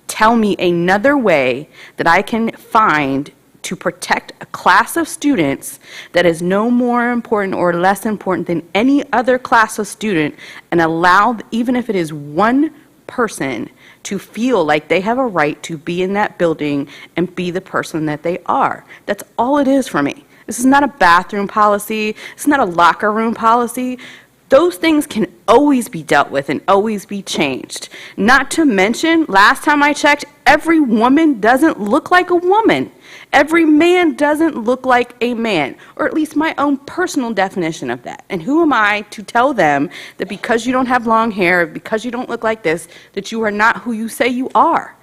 Speaker 8: tell me another way that I can find to protect a class of students that is no more important or less important than any other class of student, and allow, even if it is one person, to feel like they have a right to be in that building and be the person that they are. That's all it is for me. This is not a bathroom policy. It's not a locker room policy. Those things can always be dealt with and always be changed. Not to mention, last time I checked, every woman doesn't look like a woman. Every man doesn't look like a man, or at least my own personal definition of that. And who am I to tell them that because you don't have long hair, because you don't look like this, that you are not who you say you are?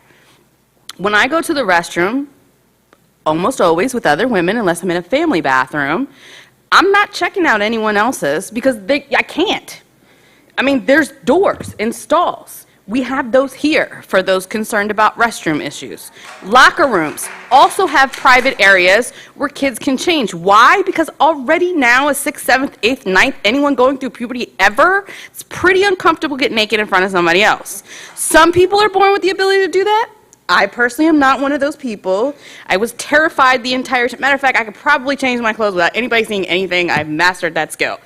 Speaker 8: When I go to the restroom, almost always with other women, unless I'm in a family bathroom, I'm not checking out anyone else's because I can't. I mean, there's doors and stalls. We have those here for those concerned about restroom issues. Locker rooms also have private areas where kids can change. Why? Because already now, as 6th, 7th, 8th, 9th, anyone going through puberty ever, it's pretty uncomfortable to get naked in front of somebody else. Some people are born with the ability to do that. I personally am not one of those people. I was terrified the entire time. Matter of fact, I could probably change my clothes without anybody seeing anything. I've mastered that skill.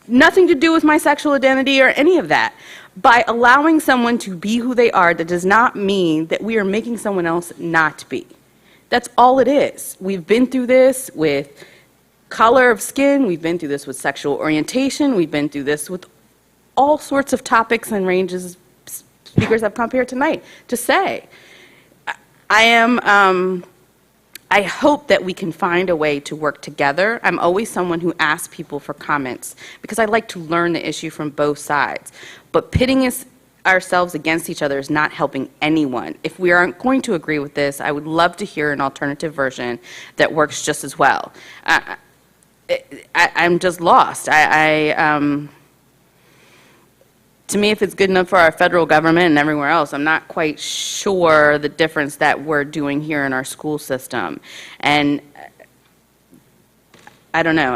Speaker 8: Nothing to do with my sexual identity or any of that. By allowing someone to be who they are, that does not mean that we are making someone else not be. That's all it is. We've been through this with color of skin. We've been through this with sexual orientation. We've been through this with all sorts of topics and ranges. Speakers have come here tonight to say. I hope that we can find a way to work together. I'm always someone who asks people for comments because I like to learn the issue from both sides. But pitting ourselves against each other is not helping anyone. If we aren't going to agree with this, I would love to hear an alternative version that works just as well. I'm just lost. To me, if it's good enough for our federal government and everywhere else, I'm not quite sure the difference that we're doing here in our school system. And I don't know.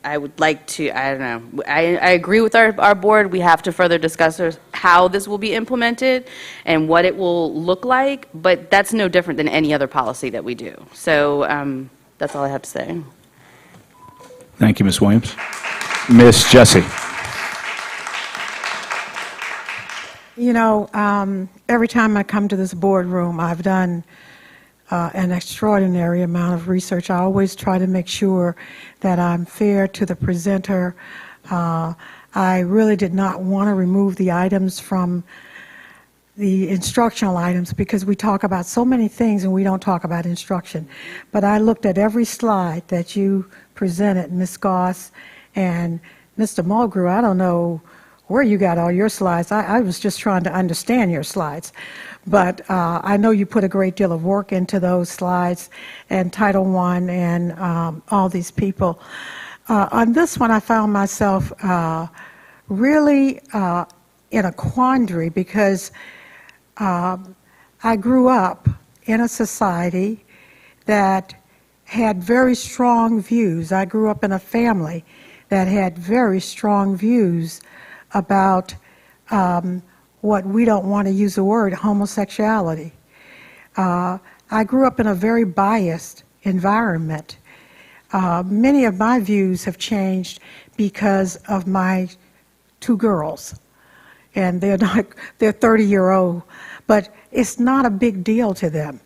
Speaker 8: I would like to, I don't know. I agree with our board. We have to further discuss how this will be implemented and what it will look like, but that's no different than any other policy that we do. So that's all I have to say.
Speaker 1: Thank you, Ms. Williams. Ms. Jessie.
Speaker 6: You know, every time I come to this boardroom, I've done an extraordinary amount of research. I always try to make sure that I'm fair to the presenter. I really did not want to remove the items from the instructional items because we talk about so many things and we don't talk about instruction. But I looked at every slide that you presented, Ms. Goss and Mr. Mulgrew. I don't know where you got all your slides. I was just trying to understand your slides. But I know you put a great deal of work into those slides and Title I and all these people. On this one, I found myself really in a quandary because I grew up in a society that had very strong views. I grew up in a family that had very strong views about what we don't want to use the word homosexuality. I grew up in a very biased environment. Many of my views have changed because of my two girls, and they're 30-year-old, but it's not a big deal to them.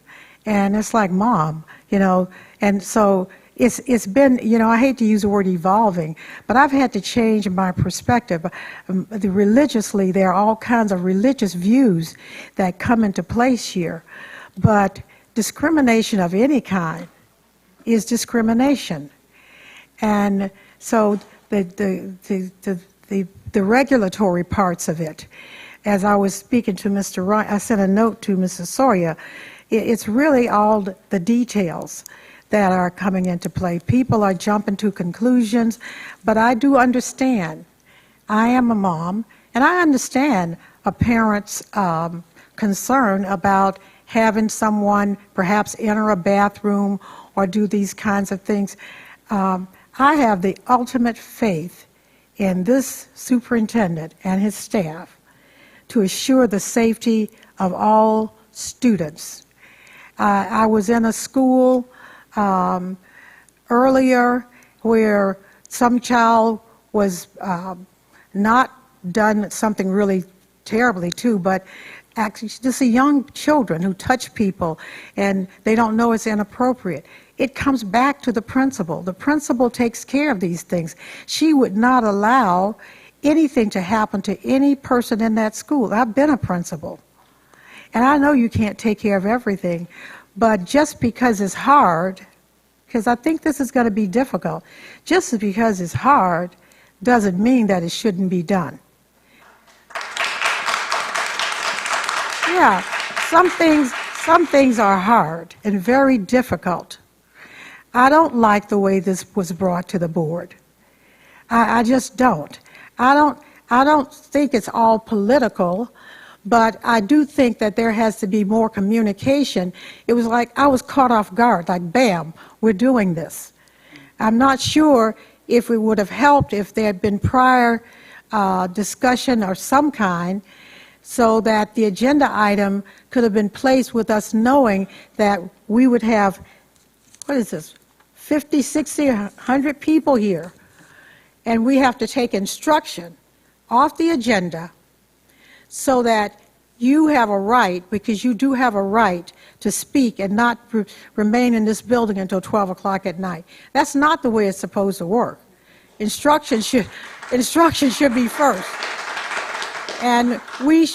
Speaker 6: And it's like, Mom, you know, and so it's been, I hate to use the word evolving, but I've had to change my perspective. Religiously, there are all kinds of religious views that come into place here, but discrimination of any kind is discrimination. And so the regulatory parts of it, as I was speaking to Mr. Ryan, I sent a note to Mrs. Sawyer, it's really all the details that are coming into play. People are jumping to conclusions, but I do understand. I am a mom, and I understand a parent's concern about having someone perhaps enter a bathroom or do these kinds of things. I have the ultimate faith in this superintendent and his staff to assure the safety of all students. I was in a school earlier where some child was not done something really terribly to, but actually just see young children who touch people and they don't know it's inappropriate. It comes back to the principal. The principal takes care of these things. She would not allow anything to happen to any person in that school. I've been a principal, and I know you can't take care of everything, but just because it's hard, because I think this is going to be difficult, just because it's hard doesn't mean that it shouldn't be done. Yeah, some things are hard and very difficult. I don't like the way this was brought to the board. I just don't. I don't think it's all political, but I do think that there has to be more communication. It was like I was caught off guard, like, bam, we're doing this. I'm not sure if it would have helped if there had been prior discussion or some kind, so that the agenda item could have been placed with us knowing that we would have, what is this, 50, 60, 100 people here, and we have to take instruction off the agenda so that you have a right, because you do have a right to speak and not remain in this building until 12 o'clock at night. That's not the way it's supposed to work. Instruction should be first. And we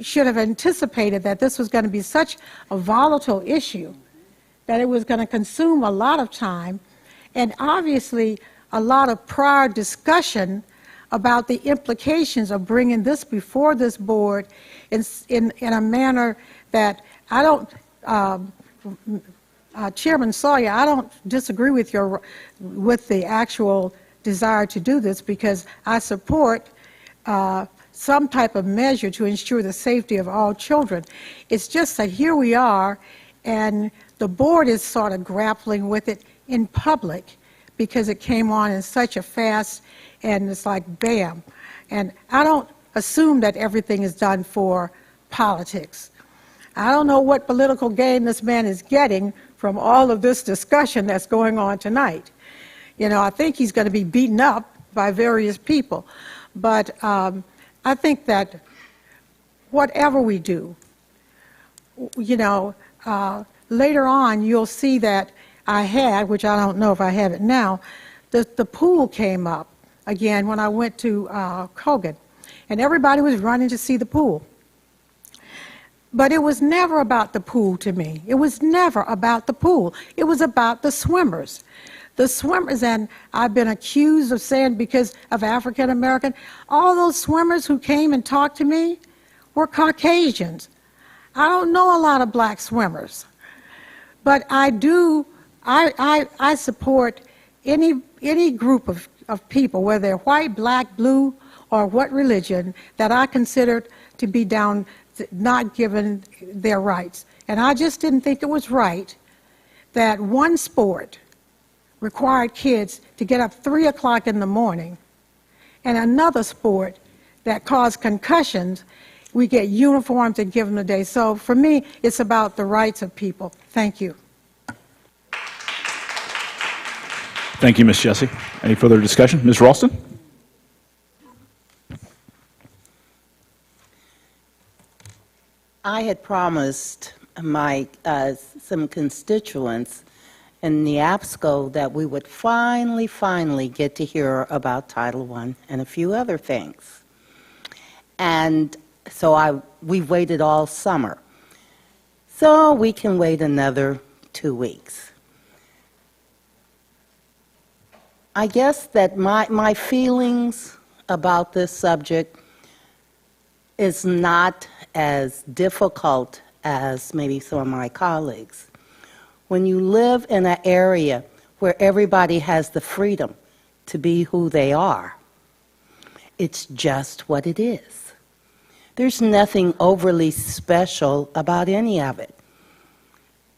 Speaker 6: should have anticipated that this was going to be such a volatile issue, that it was going to consume a lot of time, and obviously a lot of prior discussion about the implications of bringing this before this board in a manner that I don't, Chairman Sawyer, I don't disagree with the actual desire to do this, because I support some type of measure to ensure the safety of all children. It's just that here we are, and the board is sort of grappling with it in public because it came on in such a fast, and it's like bam. And I don't assume that everything is done for politics. I don't know what political gain this man is getting from all of this discussion that's going on tonight. I think he's going to be beaten up by various people. But I think that whatever we do, later on you'll see that I had, which I don't know if I have it now, the pool came up again when I went to Kogan, and everybody was running to see the pool. But it was never about the pool to me. It was never about the pool. It was about the swimmers. The swimmers, and I've been accused of saying because of African American, all those swimmers who came and talked to me were Caucasians. I don't know a lot of black swimmers, but I do, I support any group of people, whether they're white, black, blue, or what religion, that I consider to be not given their rights. And I just didn't think it was right that one sport required kids to get up 3 o'clock in the morning, and another sport that caused concussions, we get uniforms and give them a day. So for me, it's about the rights of people. Thank you.
Speaker 1: Thank you, Ms. Jessie. Any further discussion? Ms. Ralston?
Speaker 10: I had promised my some constituents in the APSCO that we would finally get to hear about Title I and a few other things. And so we've waited all summer. So we can wait another 2 weeks. I guess that my feelings about this subject is not as difficult as maybe some of my colleagues. When you live in an area where everybody has the freedom to be who they are, it's just what it is. There's nothing overly special about any of it.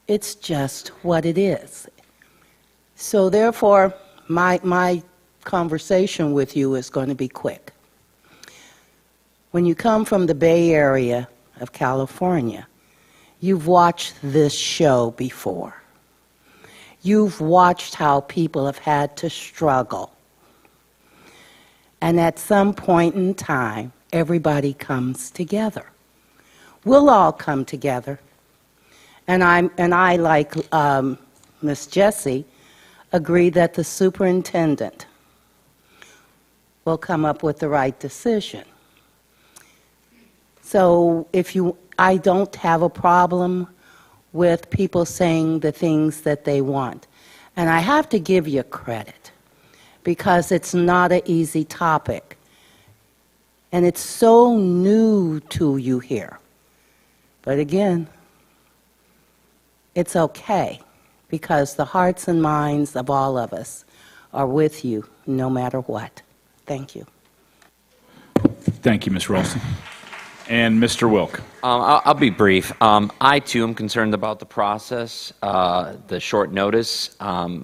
Speaker 10: It's just what it is. So therefore, my conversation with you is going to be quick. When you come from the Bay Area of California, you've watched this show before. You've watched how people have had to struggle. And at some point in time, everybody comes together. We'll all come together. And I, like Miss Jessie, agree that the superintendent will come up with the right decision. So I don't have a problem with people saying the things that they want. And I have to give you credit because it's not an easy topic. And it's so new to you here. But again, it's okay because the hearts and minds of all of us are with you no matter what. Thank you.
Speaker 1: Thank you, Ms. Ralston. And Mr. Wilk.
Speaker 11: I'll be brief. I, too, am concerned about the process, the short notice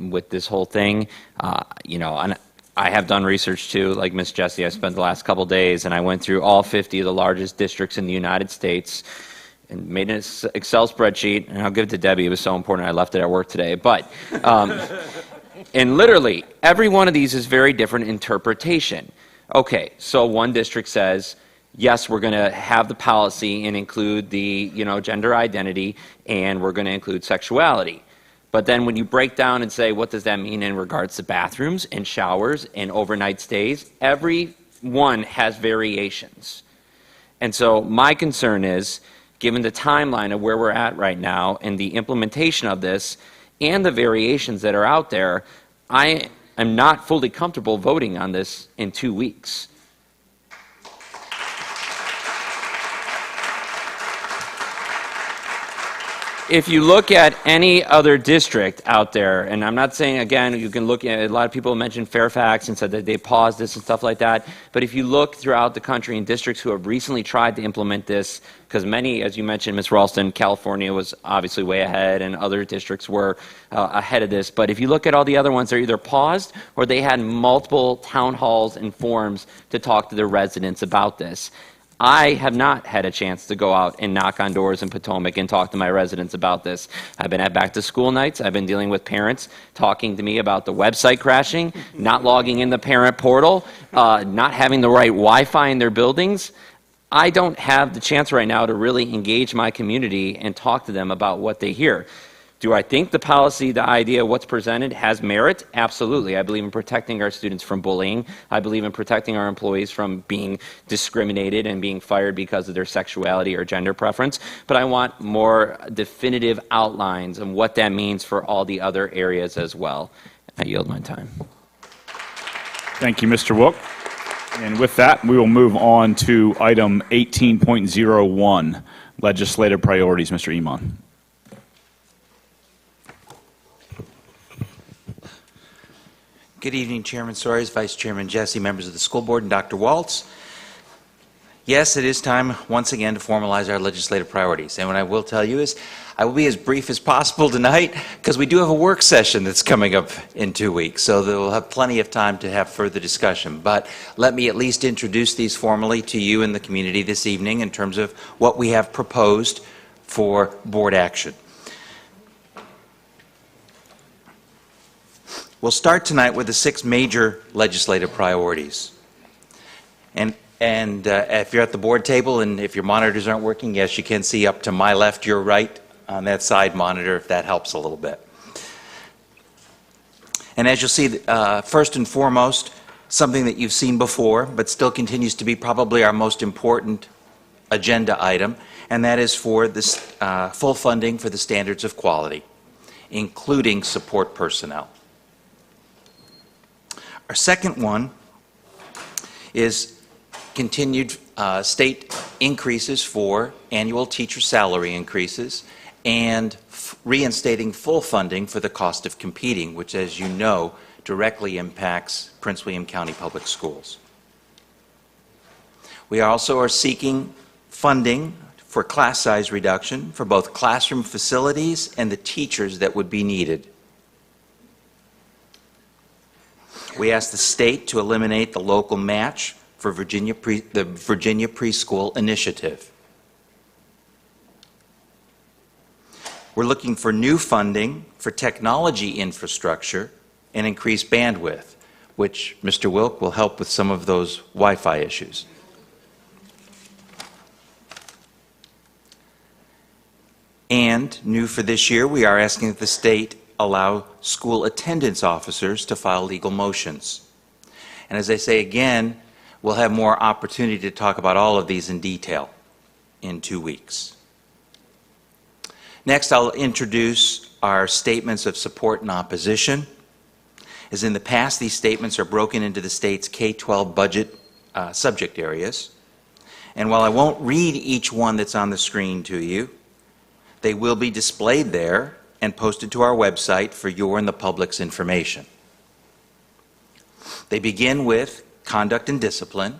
Speaker 11: with this whole thing. And I have done research, too, like Ms. Jessie. I spent the last couple days, and I went through all 50 of the largest districts in the United States and made an Excel spreadsheet, and I'll give it to Debbie. It was so important I left it at work today. But, and literally, every one of these is very different interpretation. Okay, so one district says, yes, we're going to have the policy and include the, gender identity, and we're going to include sexuality. But then when you break down and say, what does that mean in regards to bathrooms and showers and overnight stays, every one has variations. And so my concern is, given the timeline of where we're at right now and the implementation of this and the variations that are out there, I am not fully comfortable voting on this in 2 weeks. If you look at any other district out there, and I'm not saying, again, you can look at, a lot of people mentioned Fairfax and said that they paused this and stuff like that, but if you look throughout the country in districts who have recently tried to implement this, because many, as you mentioned, Ms. Ralston, California was obviously way ahead and other districts were ahead of this, but if you look at all the other ones, they're either paused or they had multiple town halls and forums to talk to their residents about this. I have not had a chance to go out and knock on doors in Potomac and talk to my residents about this. I've been at back-to-school nights. I've been dealing with parents talking to me about the website crashing, not logging in the parent portal, not having the right Wi-Fi in their buildings. I don't have the chance right now to really engage my community and talk to them about what they hear. Do I think the policy, the idea, what's presented has merit? Absolutely. I believe in protecting our students from bullying. I believe in protecting our employees from being discriminated and being fired because of their sexuality or gender preference. But I want more definitive outlines of what that means for all the other areas as well. I yield my time.
Speaker 1: Thank you, Mr. Wilk. And with that, we will move on to item 18.01, legislative priorities. Mr. Iman.
Speaker 23: Good evening, Chairman Soares, Vice Chairman Jesse, members of the school board, and Dr. Waltz. Yes, it is time once again to formalize our legislative priorities. And what I will tell you is I will be as brief as possible tonight because we do have a work session that's coming up in 2 weeks, so we'll have plenty of time to have further discussion. But let me at least introduce these formally to you and the community this evening in terms of what we have proposed for board action. We'll start tonight with the 6 major legislative priorities. And if you're at the board table and if your monitors aren't working, yes, you can see up to my left, your right on that side monitor, if that helps a little bit. And as you'll see, first and foremost, something that you've seen before, but still continues to be probably our most important agenda item, and that is for this full funding for the standards of quality, including support personnel. Our second one is continued state increases for annual teacher salary increases and reinstating full funding for the cost of competing, which, as you know, directly impacts Prince William County Public Schools. We also are seeking funding for class size reduction for both classroom facilities and the teachers that would be needed. We ask the state to eliminate the local match for the Virginia Preschool Initiative. We're looking for new funding for technology infrastructure and increased bandwidth, which Mr. Wilk will help with some of those Wi-Fi issues. And new for this year, we are asking that the state allow school attendance officers to file legal motions. And as I say again, we'll have more opportunity to talk about all of these in detail in 2 weeks. Next, I'll introduce our statements of support and opposition. As in the past, these statements are broken into the state's K-12 budget subject areas. And while I won't read each one that's on the screen to you, they will be displayed there and posted to our website for your and the public's information. They begin with conduct and discipline.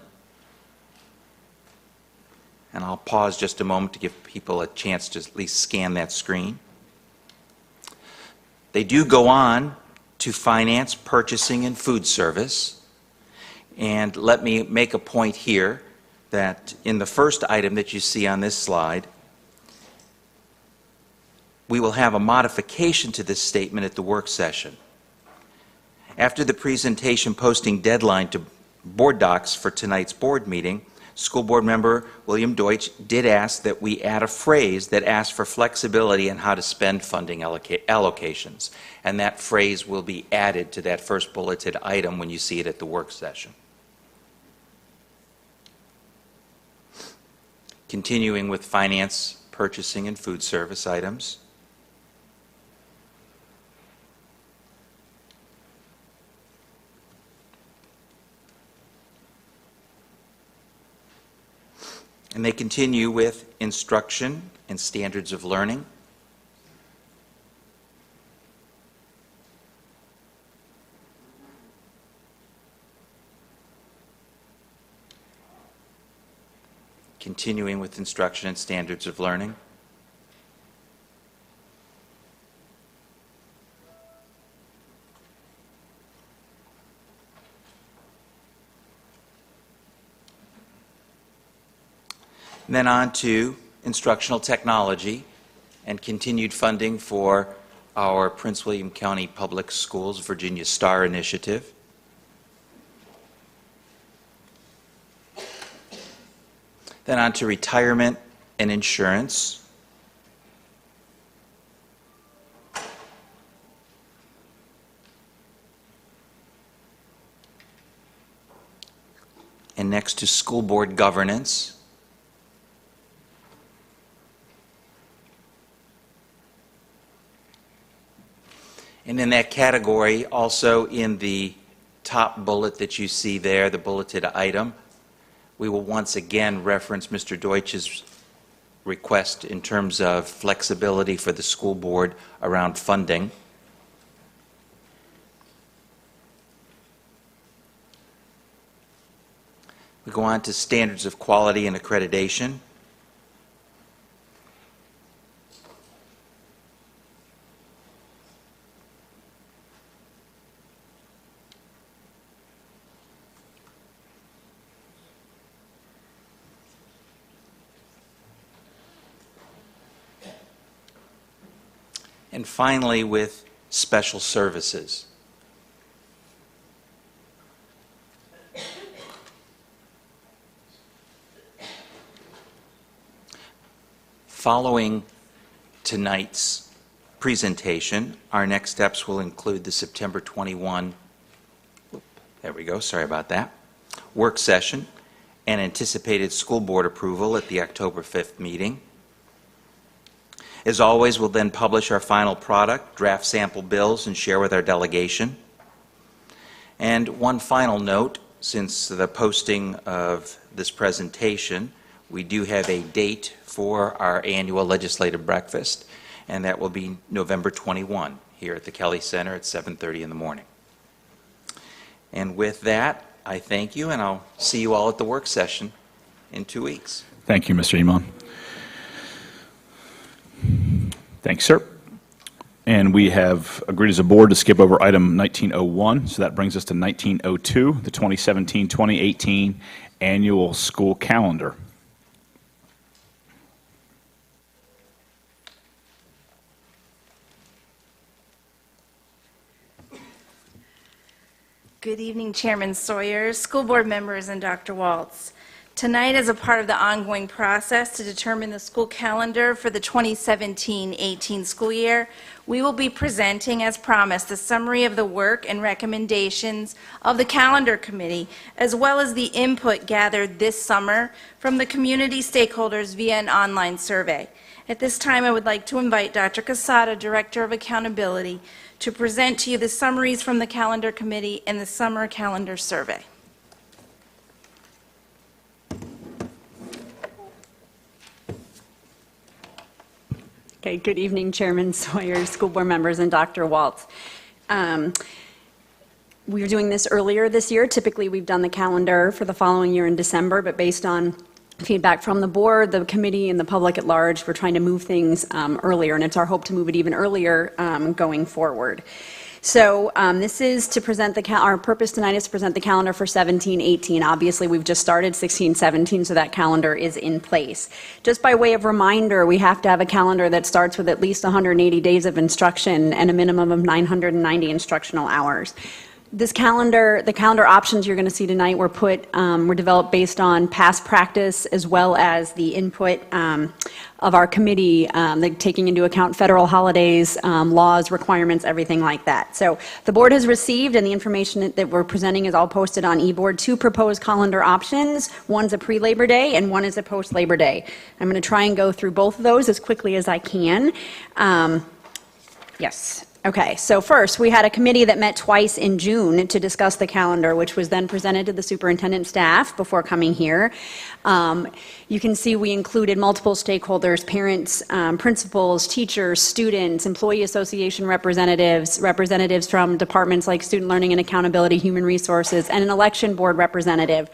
Speaker 23: And I'll pause just a moment to give people a chance to at least scan that screen. They do go on to finance, purchasing, and food service. And let me make a point here that in the first item that you see on this slide, we will have a modification to this statement at the work session. After the presentation posting deadline to board docs for tonight's board meeting, School Board Member William Deutsch did ask that we add a phrase that asks for flexibility in how to spend funding allocations. And that phrase will be added to that first bulleted item when you see it at the work session. Continuing with finance, purchasing, and food service items. And they continue with instruction and standards of learning. Continuing with instruction and standards of learning. And then on to instructional technology and continued funding for our Prince William County Public Schools Virginia STAR initiative. Then on to retirement and insurance. And next to school board governance. And in that category, also in the top bullet that you see there, the bulleted item, we will once again reference Mr. Deutsch's request in terms of flexibility for the school board around funding. We go on to standards of quality and accreditation. And finally, with special services. Following tonight's presentation. Our next steps will include the September 21, there we go, sorry about that, work session, and anticipated school board approval at the October 5th meeting. As always, we'll then publish our final product, draft sample bills, and share with our delegation. And one final note, since the posting of this presentation, we do have a date for our annual legislative breakfast, and that will be November 21 here at the Kelly Center at 7:30 in the morning. And with that, I thank you, and I'll see you all at the work session in 2 weeks.
Speaker 1: Thank you, Mr. Iman. Thanks, sir. And we have agreed as a board to skip over item 1901, so that brings us to 1902, the 2017-2018 annual school calendar.
Speaker 9: Good evening, Chairman Sawyer, school board members, and Dr. Waltz. Tonight, as a part of the ongoing process to determine the school calendar for the 2017-18 school year, we will be presenting, as promised, the summary of the work and recommendations of the calendar committee, as well as the input gathered this summer from the community stakeholders via an online survey. At this time, I would like to invite Dr. Casada, Director of Accountability, to present to you the summaries from the calendar committee and the summer calendar survey.
Speaker 12: Okay, good evening, Chairman Sawyer, school board members, and Dr. Waltz. We were doing this earlier this year. Typically, we've done the calendar for the following year in December, but based on feedback from the board, the committee, and the public at large, we're trying to move things earlier, and it's our hope to move it even earlier going forward. So this is to present our purpose tonight is to present the calendar for 17-18. Obviously, we've just started 16-17, so that calendar is in place. Just by way of reminder, we have to have a calendar that starts with at least 180 days of instruction and a minimum of 990 instructional hours. This calendar, the calendar options you're going to see tonight were developed based on past practice as well as the input of our committee, taking into account federal holidays, laws, requirements, everything like that. So the board has received, and the information that we're presenting is all posted on eBoard, 2 proposed calendar options. One's a pre-Labor Day and one is a post-Labor Day. I'm going to try and go through both of those as quickly as I can. Yes. Okay, so first, we had a committee that met twice in June to discuss the calendar, which was then presented to the superintendent staff before coming here. You can see we included multiple stakeholders, parents, principals, teachers, students, employee association representatives, representatives from departments like Student Learning and Accountability, Human Resources, and an election board representative.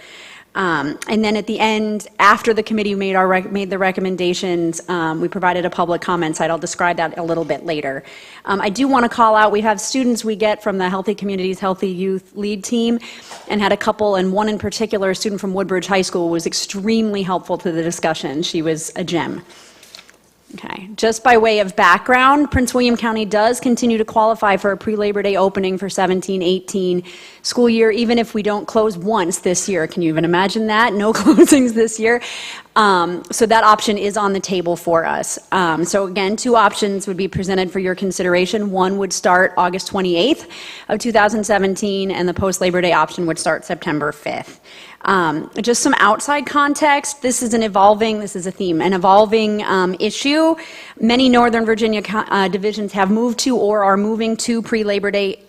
Speaker 12: And then at the end, after the committee made the recommendations, we provided a public comment site. I'll describe that a little bit later. I do want to call out, we have students we get from the Healthy Communities, Healthy Youth lead team, and had a couple, and one in particular, a student from Woodbridge High School, was extremely helpful to the discussion. She was a gem. Okay, just by way of background, Prince William County does continue to qualify for a pre-Labor Day opening for 17-18 school year, even if we don't close once this year. Can you even imagine that? No closings this year. So that option is on the table for us. So again, 2 options would be presented for your consideration. One would start August 28th of 2017, and the post-Labor Day option would start September 5th. Just some outside context, this is an evolving issue. Many Northern Virginia divisions have moved to or are moving to pre-Labor Day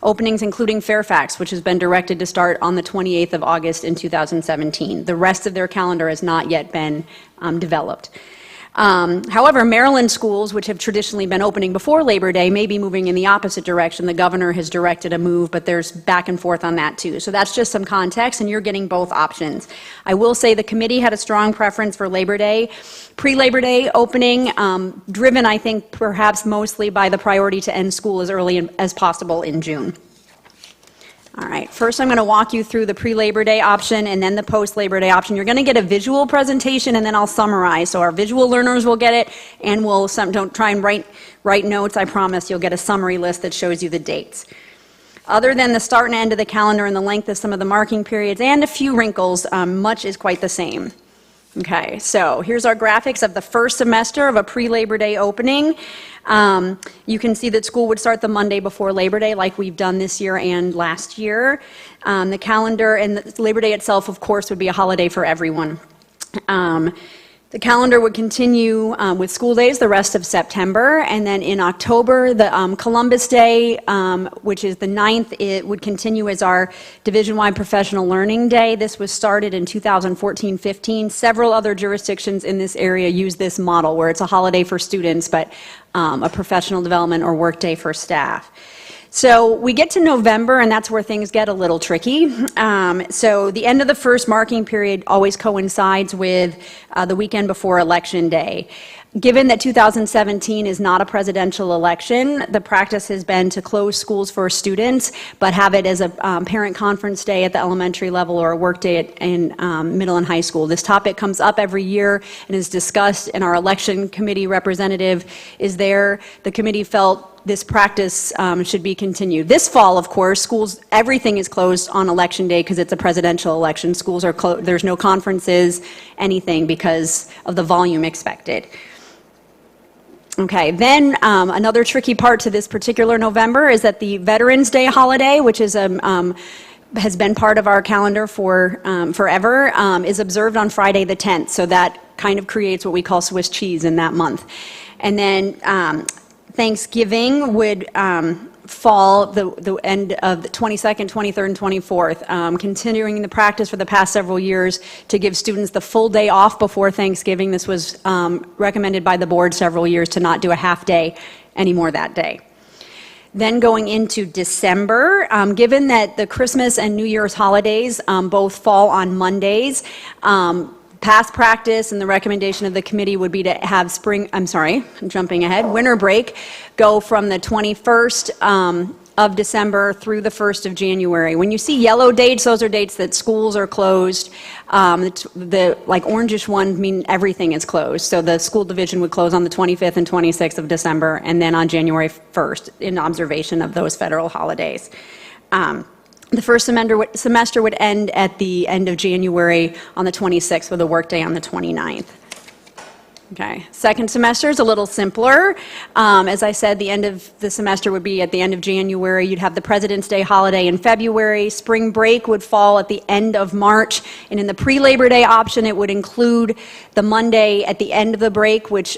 Speaker 12: openings, including Fairfax, which has been directed to start on the 28th of August in 2017. The rest of their calendar has not yet been developed. However, Maryland schools, which have traditionally been opening before Labor Day, may be moving in the opposite direction. The governor has directed a move, but there's back and forth on that too. So that's just some context, and you're getting both options. I will say the committee had a strong preference for Labor Day. Pre-Labor Day opening, driven, I think, perhaps mostly by the priority to end school as early as possible in June. All right, first I'm going to walk you through the pre-Labor Day option and then the post-Labor Day option. You're going to get a visual presentation and then I'll summarize. So our visual learners will get it, and don't try and write notes, I promise. You'll get a summary list that shows you the dates. Other than the start and end of the calendar and the length of some of the marking periods and a few wrinkles, much is quite the same. Okay, so here's our graphics of the first semester of a pre-Labor Day opening. You can see that school would start the Monday before Labor Day like we've done this year and last year. The calendar and the Labor Day itself, of course, would be a holiday for everyone. The calendar would continue with school days the rest of September, and then in October, the Columbus Day, which is the 9th, it would continue as our division-wide professional learning day. This was started in 2014-15. Several other jurisdictions in this area use this model, where it's a holiday for students, but a professional development or work day for staff. So we get to November, and that's where things get a little tricky. So the end of the first marking period always coincides with the weekend before Election Day. Given that 2017 is not a presidential election, the practice has been to close schools for students, but have it as a parent conference day at the elementary level or a work day in middle and high school. This topic comes up every year and is discussed, and our election committee representative is there. The committee felt this practice should be continued. This fall, of course, schools, everything is closed on Election Day because it's a presidential election. Schools are closed, there's no conferences, anything because of the volume expected. Okay, then another tricky part to this particular November is that the Veterans Day holiday, which is has been part of our calendar for forever, is observed on Friday the 10th. So that kind of creates what we call Swiss cheese in that month. And then Thanksgiving would fall the end of the 22nd, 23rd, and 24th, continuing the practice for the past several years to give students the full day off before Thanksgiving. This was recommended by the board several years to not do a half day anymore that day. Then going into December, given that the Christmas and New Year's holidays both fall on Mondays, past practice and the recommendation of the committee would be to have winter break go from the 21st of December through the 1st of January. When you see yellow dates, those are dates that schools are closed. The like orangish ones mean everything is closed. So the school division would close on the 25th and 26th of December, and then on January 1st in observation of those federal holidays. The first semester would end at the end of January on the 26th with a workday on the 29th. Okay. Second semester is a little simpler. As I said, the end of the semester would be at the end of January. You'd have the President's Day holiday in February. Spring break would fall at the end of March. And in the pre-Labor Day option, it would include the Monday at the end of the break, which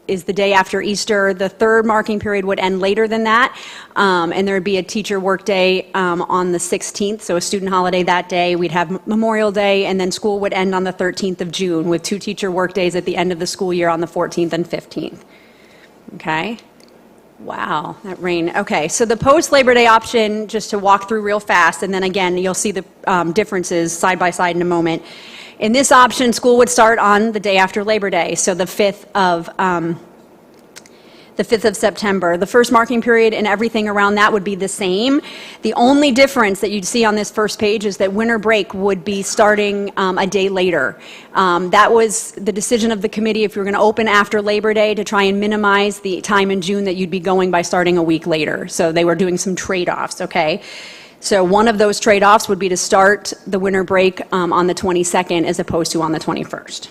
Speaker 12: is the day after Easter. The third marking period would end later than that, and there would be a teacher work day on the 16th, so a student holiday that day. We'd have Memorial Day, and then school would end on the 13th of June with 2 teacher work days at the end of the school year on the 14th and 15th. Okay? Wow, that rain. Okay, so the post-Labor Day option, just to walk through real fast, and then again, you'll see the differences side by side in a moment. In this option, school would start on the day after Labor Day, so the 5th of September. The first marking period and everything around that would be the same. The only difference that you'd see on this first page is that winter break would be starting a day later. That was the decision of the committee if you were going to open after Labor Day to try and minimize the time in June that you'd be going by starting a week later. So they were doing some trade-offs, okay? So one of those trade-offs would be to start the winter break on the 22nd as opposed to on the 21st.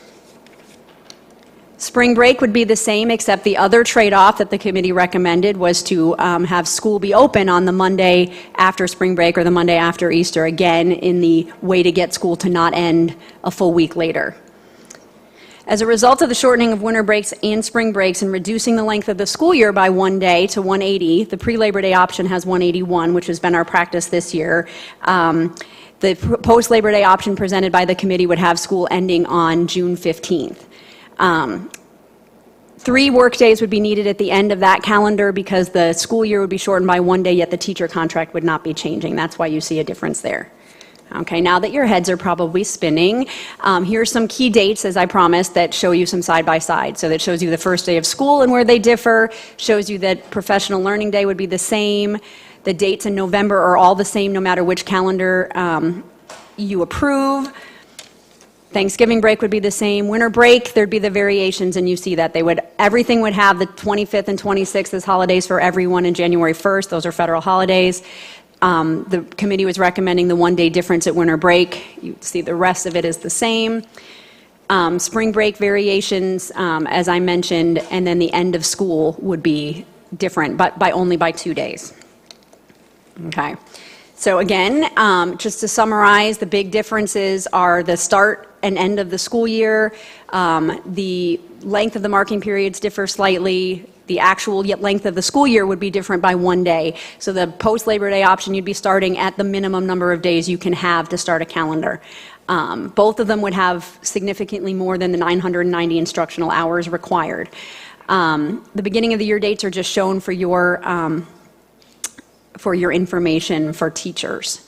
Speaker 12: Spring break would be the same, except the other trade-off that the committee recommended was to have school be open on the Monday after spring break or the Monday after Easter, again, in the way to get school to not end a full week later. As a result of the shortening of winter breaks and spring breaks and reducing the length of the school year by 1 day to 180, the pre-Labor Day option has 181, which has been our practice this year. The post-Labor Day option presented by the committee would have school ending on June 15th. 3 work days would be needed at the end of that calendar because the school year would be shortened by 1 day, yet the teacher contract would not be changing. That's why you see a difference there. Okay, now that your heads are probably spinning, here's some key dates, as I promised, that show you some side-by-side. So that shows you the first day of school and where they differ, shows you that professional learning day would be the same. The dates in November are all the same no matter which calendar you approve. Thanksgiving break would be the same. Winter break, there'd be the variations, and you see that everything would have the 25th and 26th as holidays for everyone, and January 1st, those are federal holidays. The committee was recommending the 1 day difference at winter break. You see the rest of it is the same. Spring break variations, as I mentioned, and then the end of school would be different, but only by 2 days. Okay. So again, just to summarize, the big differences are the start and end of the school year. The length of the marking periods differ slightly. The actual length of the school year would be different by 1 day. So the post-Labor Day option, you'd be starting at the minimum number of days you can have to start a calendar. Both of them would have significantly more than the 990 instructional hours required. The beginning of the year dates are just shown for your information for teachers.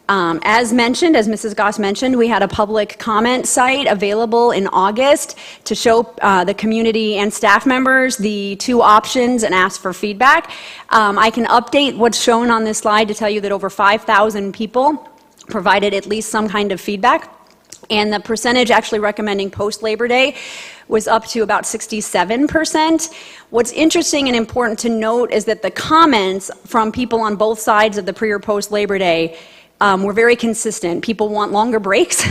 Speaker 12: As mentioned, as Mrs. Goss mentioned, we had a public comment site available in August to show the community and staff members the two options and ask for feedback. I can update what's shown on this slide to tell you that over 5,000 people provided at least some kind of feedback. And the percentage actually recommending post-Labor Day was up to about 67%. What's interesting and important to note is that the comments from people on both sides of the pre or post-Labor Day were very consistent. People want longer breaks,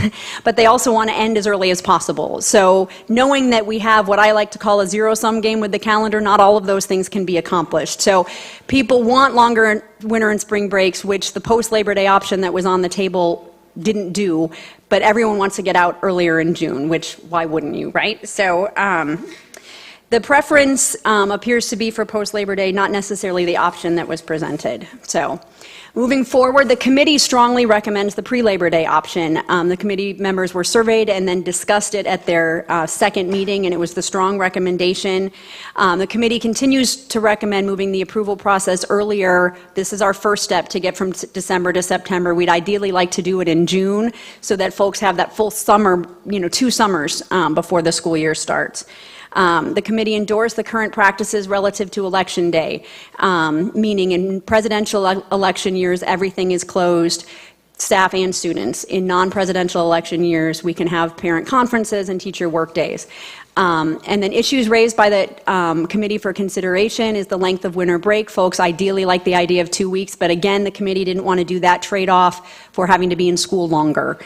Speaker 12: but they also want to end as early as possible. So knowing that we have what I like to call a zero-sum game with the calendar, not all of those things can be accomplished. So people want longer winter and spring breaks, which the post-Labor Day option that was on the table didn't do, but everyone wants to get out earlier in June, which why wouldn't you, right? So the preference appears to be for post-Labor Day, not necessarily the option that was presented. So moving forward, the committee strongly recommends the pre-Labor Day option. The committee members were surveyed and then discussed it at their second meeting, and it was the strong recommendation. The committee continues to recommend moving the approval process earlier. This is our first step to get from December to September. We'd ideally like to do it in June so that folks have that full summer, 2 summers before the school year starts. The committee endorsed the current practices relative to Election Day, meaning in presidential election years, everything is closed, staff and students. In non-presidential election years, we can have parent conferences and teacher work days. And then issues raised by the committee for consideration is the length of winter break. Folks ideally like the idea of 2 weeks, but again, the committee didn't want to do that trade-off for having to be in school longer.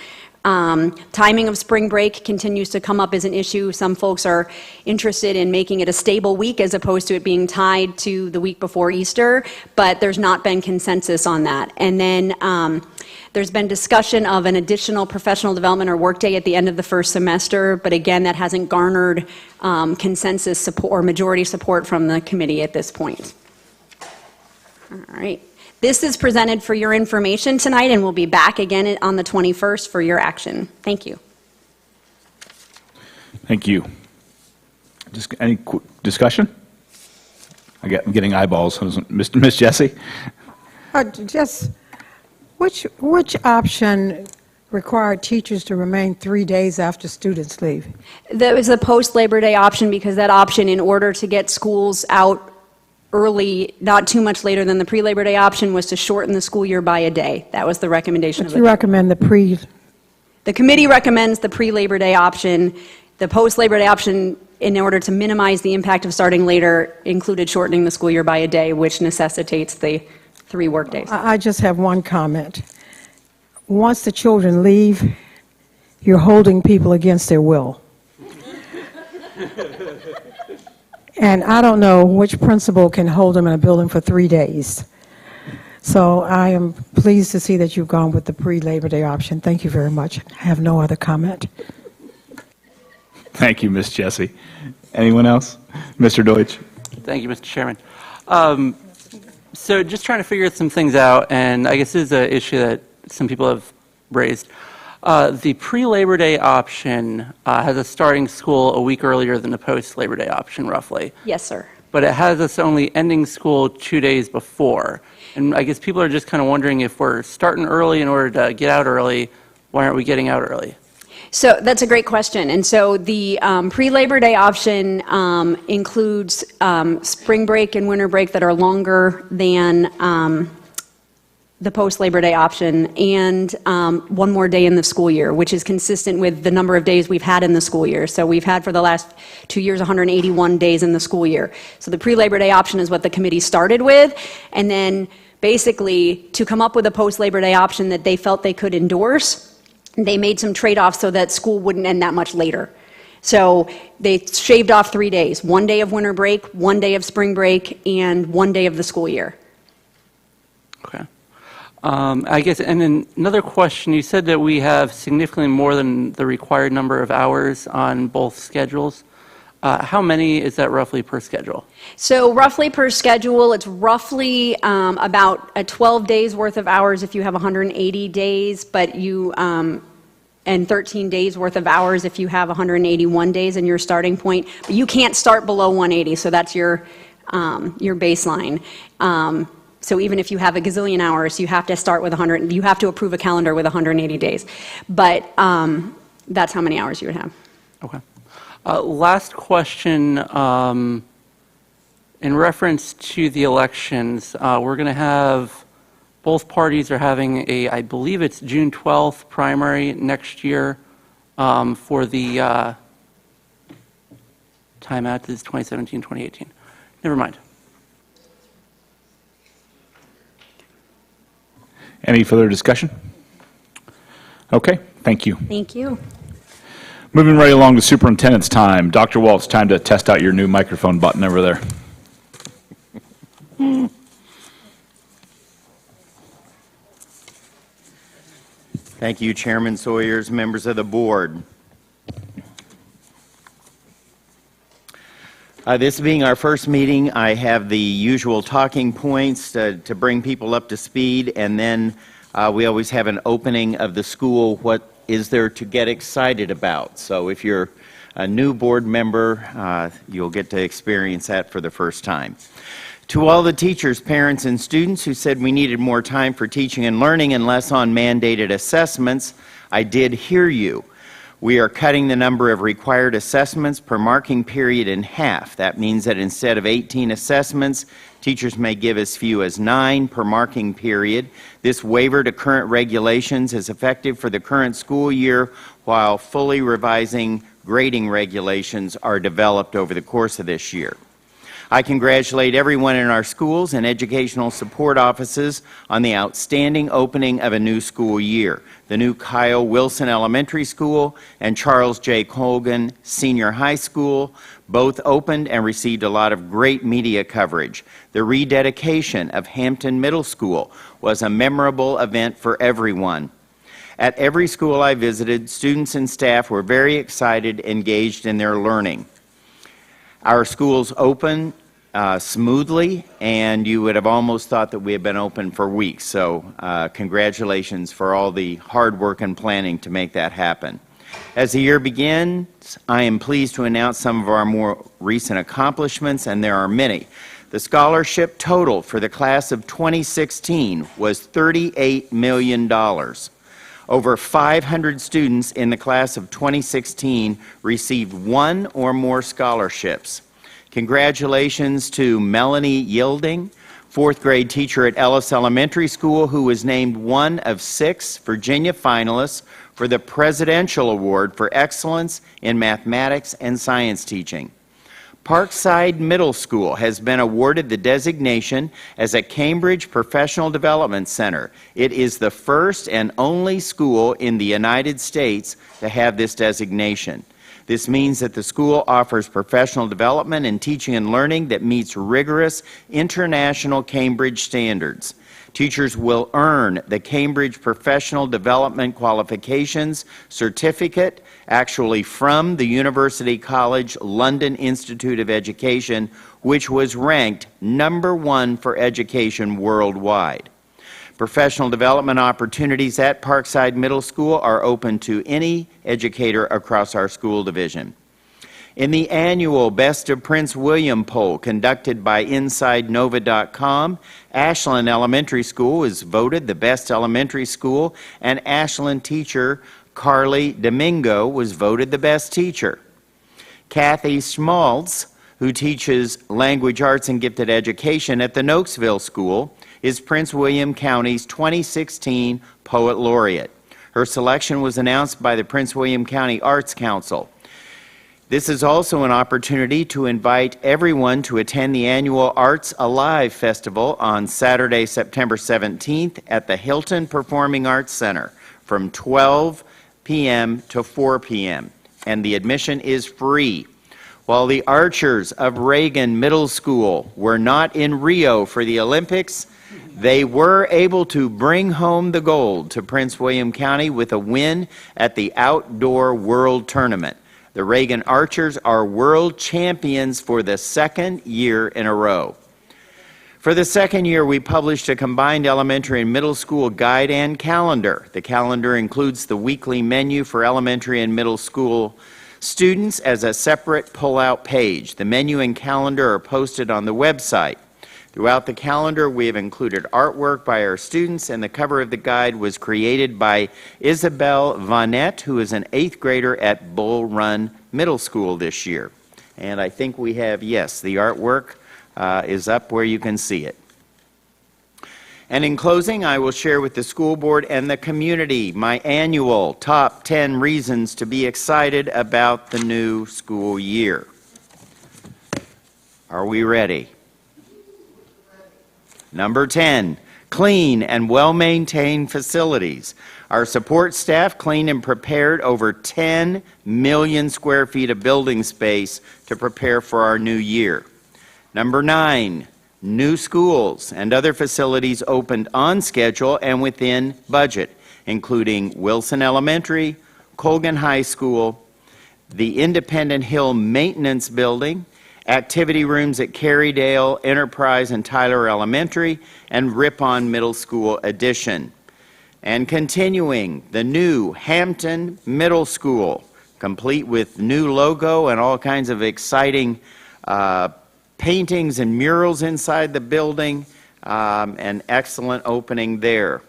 Speaker 12: Timing of spring break continues to come up as an issue. Some folks are interested in making it a stable week as opposed to it being tied to the week before Easter, but there's not been consensus on that. And then there's been discussion of an additional professional development or workday at the end of the first semester, but again, that hasn't garnered consensus support or majority support from the committee at this point. All right. This is presented for your information tonight, and we'll be back again on the 21st for your action. Thank you.
Speaker 1: Thank you. Just any discussion? I'm getting eyeballs. Miss Jessie?
Speaker 6: Just which option required teachers to remain 3 days after students leave?
Speaker 12: That was the post-Labor Day option because that option, in order to get schools out early, not too much later than the pre-Labor Day option, was to shorten the school year by a day. That was the recommendation.
Speaker 6: But you recommend the pre?
Speaker 12: The committee recommends the pre-Labor Day option. The post-Labor Day option, in order to minimize the impact of starting later, included shortening the school year by a day, which necessitates the 3 work days.
Speaker 6: I just have one comment. Once the children leave, you're holding people against their will. And I don't know which principal can hold them in a building for 3 days. So I am pleased to see that you've gone with the pre-Labor Day option. Thank you very much. I have no other comment.
Speaker 1: Thank you, Miss Jessie. Anyone else? Mr. Deutsch?
Speaker 22: Thank you, Mr. Chairman. So just trying to figure some things out, and I guess this is an issue that some people have raised. The pre-Labor Day option has us starting school a week earlier than the post-Labor Day option, roughly.
Speaker 12: Yes, sir.
Speaker 22: But it has us only ending school 2 days before. And I guess people are just kind of wondering, if we're starting early in order to get out early, why aren't we getting out early?
Speaker 12: So that's a great question. And so the pre-Labor Day option includes spring break and winter break that are longer than the post-Labor Day option, and 1 more day in the school year, which is consistent with the number of days we've had in the school year. So we've had for the last 2 years 181 days in the school year. So the pre-Labor Day option is what the committee started with, and then basically to come up with a post-Labor Day option that they felt they could endorse, They made some trade-offs so that school wouldn't end that much later. So they shaved off 3 days, 1 day of winter break, 1 day of spring break, and 1 day of the school year.
Speaker 22: Okay. I guess, and then another question, you said that we have significantly more than the required number of hours on both schedules. How many is that roughly per schedule?
Speaker 12: So roughly per schedule, it's roughly about 12 days worth of hours if you have 180 days, but and 13 days worth of hours if you have 181 days in your starting point. But you can't start below 180, so that's your baseline. So even if you have a gazillion hours, you have to start with 100. You have to approve a calendar with 180 days. But that's how many hours you would have.
Speaker 22: Okay. Last question, in reference to the elections, we're going to have, both parties are having I believe it's June 12th primary next year for the timeout is 2017, 2018. Never mind.
Speaker 1: Any further discussion? Okay, thank you.
Speaker 12: Thank you.
Speaker 1: Moving right along to superintendent's time. Dr. Waltz, time to test out your new microphone button over there.
Speaker 4: Thank you, Chairman Sawyers, members of the board. This being our first meeting, I have the usual talking points to bring people up to speed, and then we always have an opening of the school, what is there to get excited about. So if you're a new board member, you'll get to experience that for the first time. To all the teachers, parents, and students who said we needed more time for teaching and learning and less on mandated assessments, I did hear you. We are cutting the number of required assessments per marking period in half. That means that instead of 18 assessments, teachers may give as few as 9 per marking period. This waiver to current regulations is effective for the current school year, while fully revising grading regulations are developed over the course of this year. I congratulate everyone in our schools and educational support offices on the outstanding opening of a new school year. The new Kyle Wilson Elementary School and Charles J. Colgan Senior High School both opened and received a lot of great media coverage. The rededication of Hampton Middle School was a memorable event for everyone. At every school I visited, students and staff were very excited, engaged in their learning. Our schools open smoothly, and you would have almost thought that we had been open for weeks. So congratulations for all the hard work and planning to make that happen. As the year begins, I am pleased to announce some of our more recent accomplishments, and there are many. The scholarship total for the class of 2016 was $38 million. Over 500 students in the class of 2016 received 1 or more scholarships. Congratulations to Melanie Yielding, 4th grade teacher at Ellis Elementary School, who was named one of 6 Virginia finalists for the Presidential Award for Excellence in Mathematics and Science Teaching. Parkside Middle School has been awarded the designation as a Cambridge Professional Development Center. It is the first and only school in the United States to have this designation. This means that the school offers professional development and teaching and learning that meets rigorous international Cambridge standards. Teachers will earn the Cambridge Professional Development Qualifications Certificate, actually from the University College London Institute of Education, which was ranked #1 for education worldwide. Professional development opportunities at Parkside Middle School are open to any educator across our school division. In the annual Best of Prince William poll conducted by InsideNova.com, Ashland Elementary School was voted the best elementary school, and Ashland teacher Carly Domingo was voted the best teacher. Kathy Schmaltz, who teaches language arts and gifted education at the Nokesville School, is Prince William County's 2016 Poet Laureate. Her selection was announced by the Prince William County Arts Council. This is also an opportunity to invite everyone to attend the annual Arts Alive Festival on Saturday, September 17th at the Hilton Performing Arts Center from 12 p.m. to 4 p.m., and the admission is free. While the Archers of Reagan Middle School were not in Rio for the Olympics, they were able to bring home the gold to Prince William County with a win at the Outdoor World Tournament. The Reagan Archers are world champions for the second year in a row. For the second year, we published a combined elementary and middle school guide and calendar. The calendar includes the weekly menu for elementary and middle school students as a separate pull-out page. The menu and calendar are posted on the website. Throughout the calendar, we have included artwork by our students, and the cover of the guide was created by Isabel Vonette, who is an 8th grader at Bull Run Middle School this year. And I think we have, yes, the artwork is up where you can see it. And in closing, I will share with the school board and the community my annual top 10 reasons to be excited about the new school year. Are we ready? Number 10, clean and well-maintained facilities. Our support staff cleaned and prepared over 10 million square feet of building space to prepare for our new year. Number 9, new schools and other facilities opened on schedule and within budget, including Wilson Elementary, Colgan High School, the Independent Hill Maintenance Building, activity rooms at Carrydale, Enterprise, and Tyler Elementary, and Ripon Middle School addition. And continuing, the new Hampton Middle School, complete with new logo and all kinds of exciting paintings and murals inside the building, an excellent opening there.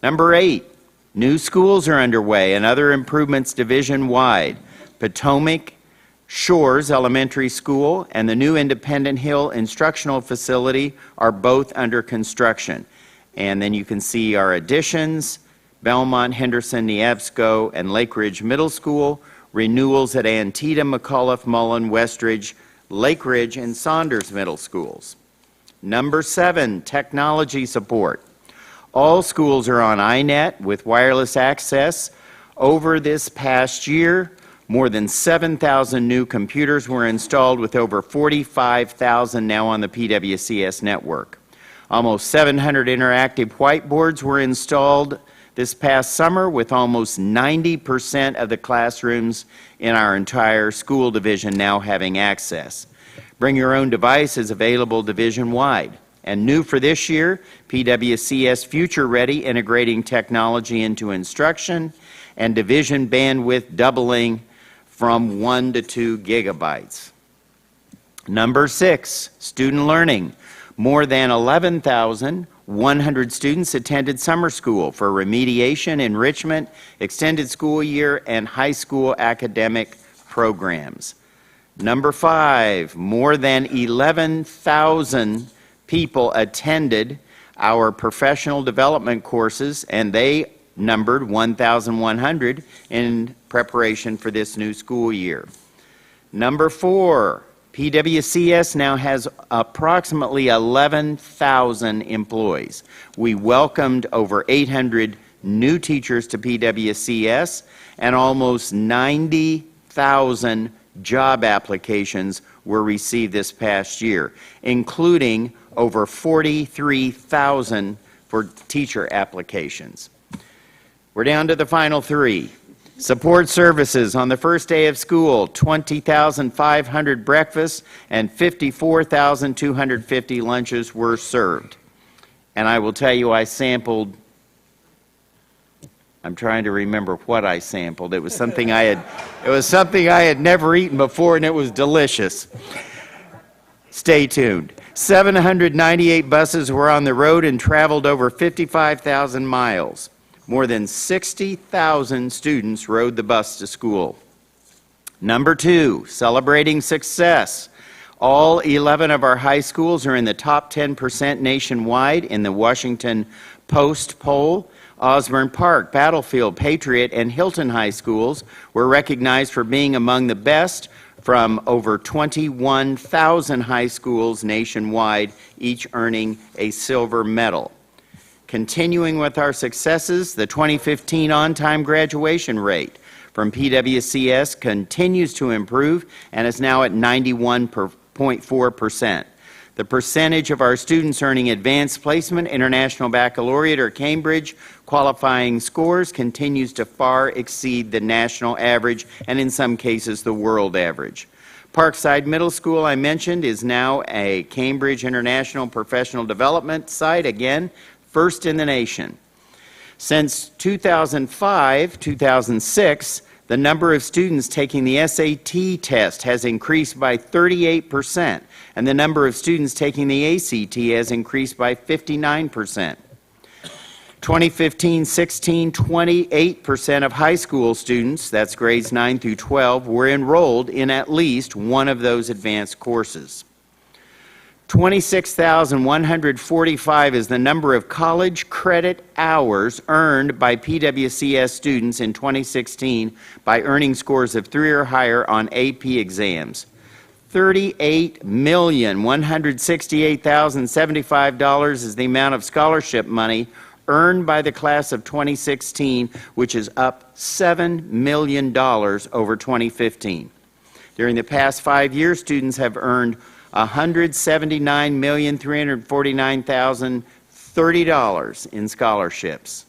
Speaker 4: Number 8, new schools are underway and other improvements division-wide. Potomac Shores Elementary School and the new Independent Hill Instructional Facility are both under construction. And then you can see our additions, Belmont, Henderson, Neabsco, and Lake Ridge Middle School, renewals at Antietam, McAuliffe, Mullen, Westridge, Lake Ridge, and Saunders Middle Schools. Number 7, technology support. All schools are on iNet with wireless access. Over this past year, more than 7,000 new computers were installed, with over 45,000 now on the PWCS network. Almost 700 interactive whiteboards were installed this past summer, with almost 90% of the classrooms in our entire school division now having access. Bring your own device is available division-wide. And new for this year, PWCS Future Ready, integrating technology into instruction, and division bandwidth doubling from 1 to 2 gigabytes. Number 6, student learning. More than 11,100 students attended summer school for remediation, enrichment, extended school year, and high school academic programs. Number 5, more than 11,000 people attended our professional development courses, and they numbered 1,100 in preparation for this new school year. Number 4, PWCS now has approximately 11,000 employees. We welcomed over 800 new teachers to PWCS, and almost 90,000 job applications were received this past year, including over 43,000 for teacher applications. We're down to the final 3. Support services on the first day of school, 20,500 breakfasts and 54,250 lunches were served. And I will tell you, I sampled, I'm trying to remember what I sampled. It was something I had never eaten before, and it was delicious. Stay tuned. 798 buses were on the road and traveled over 55,000 miles. More than 60,000 students rode the bus to school. Number 2, celebrating success. All 11 of our high schools are in the top 10% nationwide in the Washington Post poll. Osborne Park, Battlefield, Patriot, and Hilton High Schools were recognized for being among the best from over 21,000 high schools nationwide, each earning a silver medal. Continuing with our successes, the 2015 on-time graduation rate from PWCS continues to improve and is now at 91.4%. The percentage of our students earning advanced placement, international baccalaureate, or Cambridge qualifying scores continues to far exceed the national average and in some cases the world average. Parkside Middle School, I mentioned, is now a Cambridge International Professional Development site, again, first in the nation. Since 2005-2006, the number of students taking the SAT test has increased by 38%, and the number of students taking the ACT has increased by 59%. 2015-16, 28% of high school students, that's grades 9 through 12, were enrolled in at least one of those advanced courses. 26,145 is the number of college credit hours earned by PWCS students in 2016 by earning scores of 3 or higher on AP exams. $38,168,075 is the amount of scholarship money earned by the class of 2016, which is up $7 million over 2015. During the past 5 years, students have earned $179,349,030 in scholarships.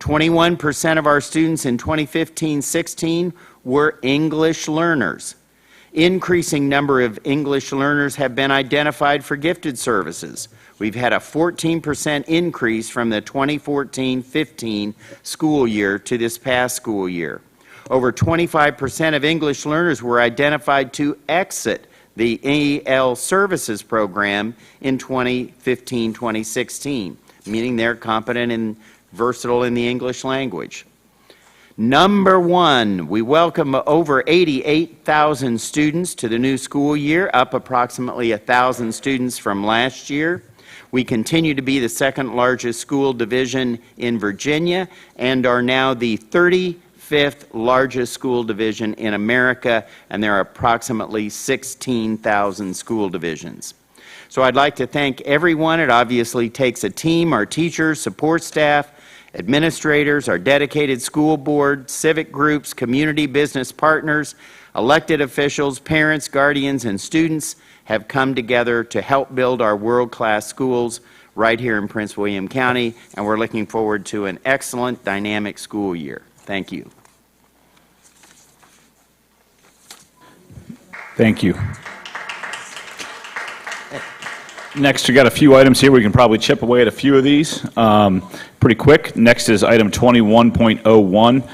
Speaker 4: 21% of our students in 2015-16 were English learners. Increasing number of English learners have been identified for gifted services. We've had a 14% increase from the 2014-15 school year to this past school year. Over 25% of English learners were identified to exit the EL services program in 2015-2016, meaning they're competent and versatile in the English language. Number one, we welcome over 88,000 students to the new school year, up approximately 1,000 students from last year. We continue to be the second largest school division in Virginia and are now the 35th largest school division in America, and there are approximately 16,000 school divisions. So I'd like to thank everyone. It obviously takes a team, our teachers, support staff, administrators, our dedicated school board, civic groups, community business partners, elected officials, parents, guardians, and students have come together to help build our world-class schools right here in Prince William County, and we're looking forward to an excellent, dynamic school year. Thank you.
Speaker 1: Thank you. Next, we got a few items here. We can probably chip away at a few of these pretty quick. Next is item 21.01,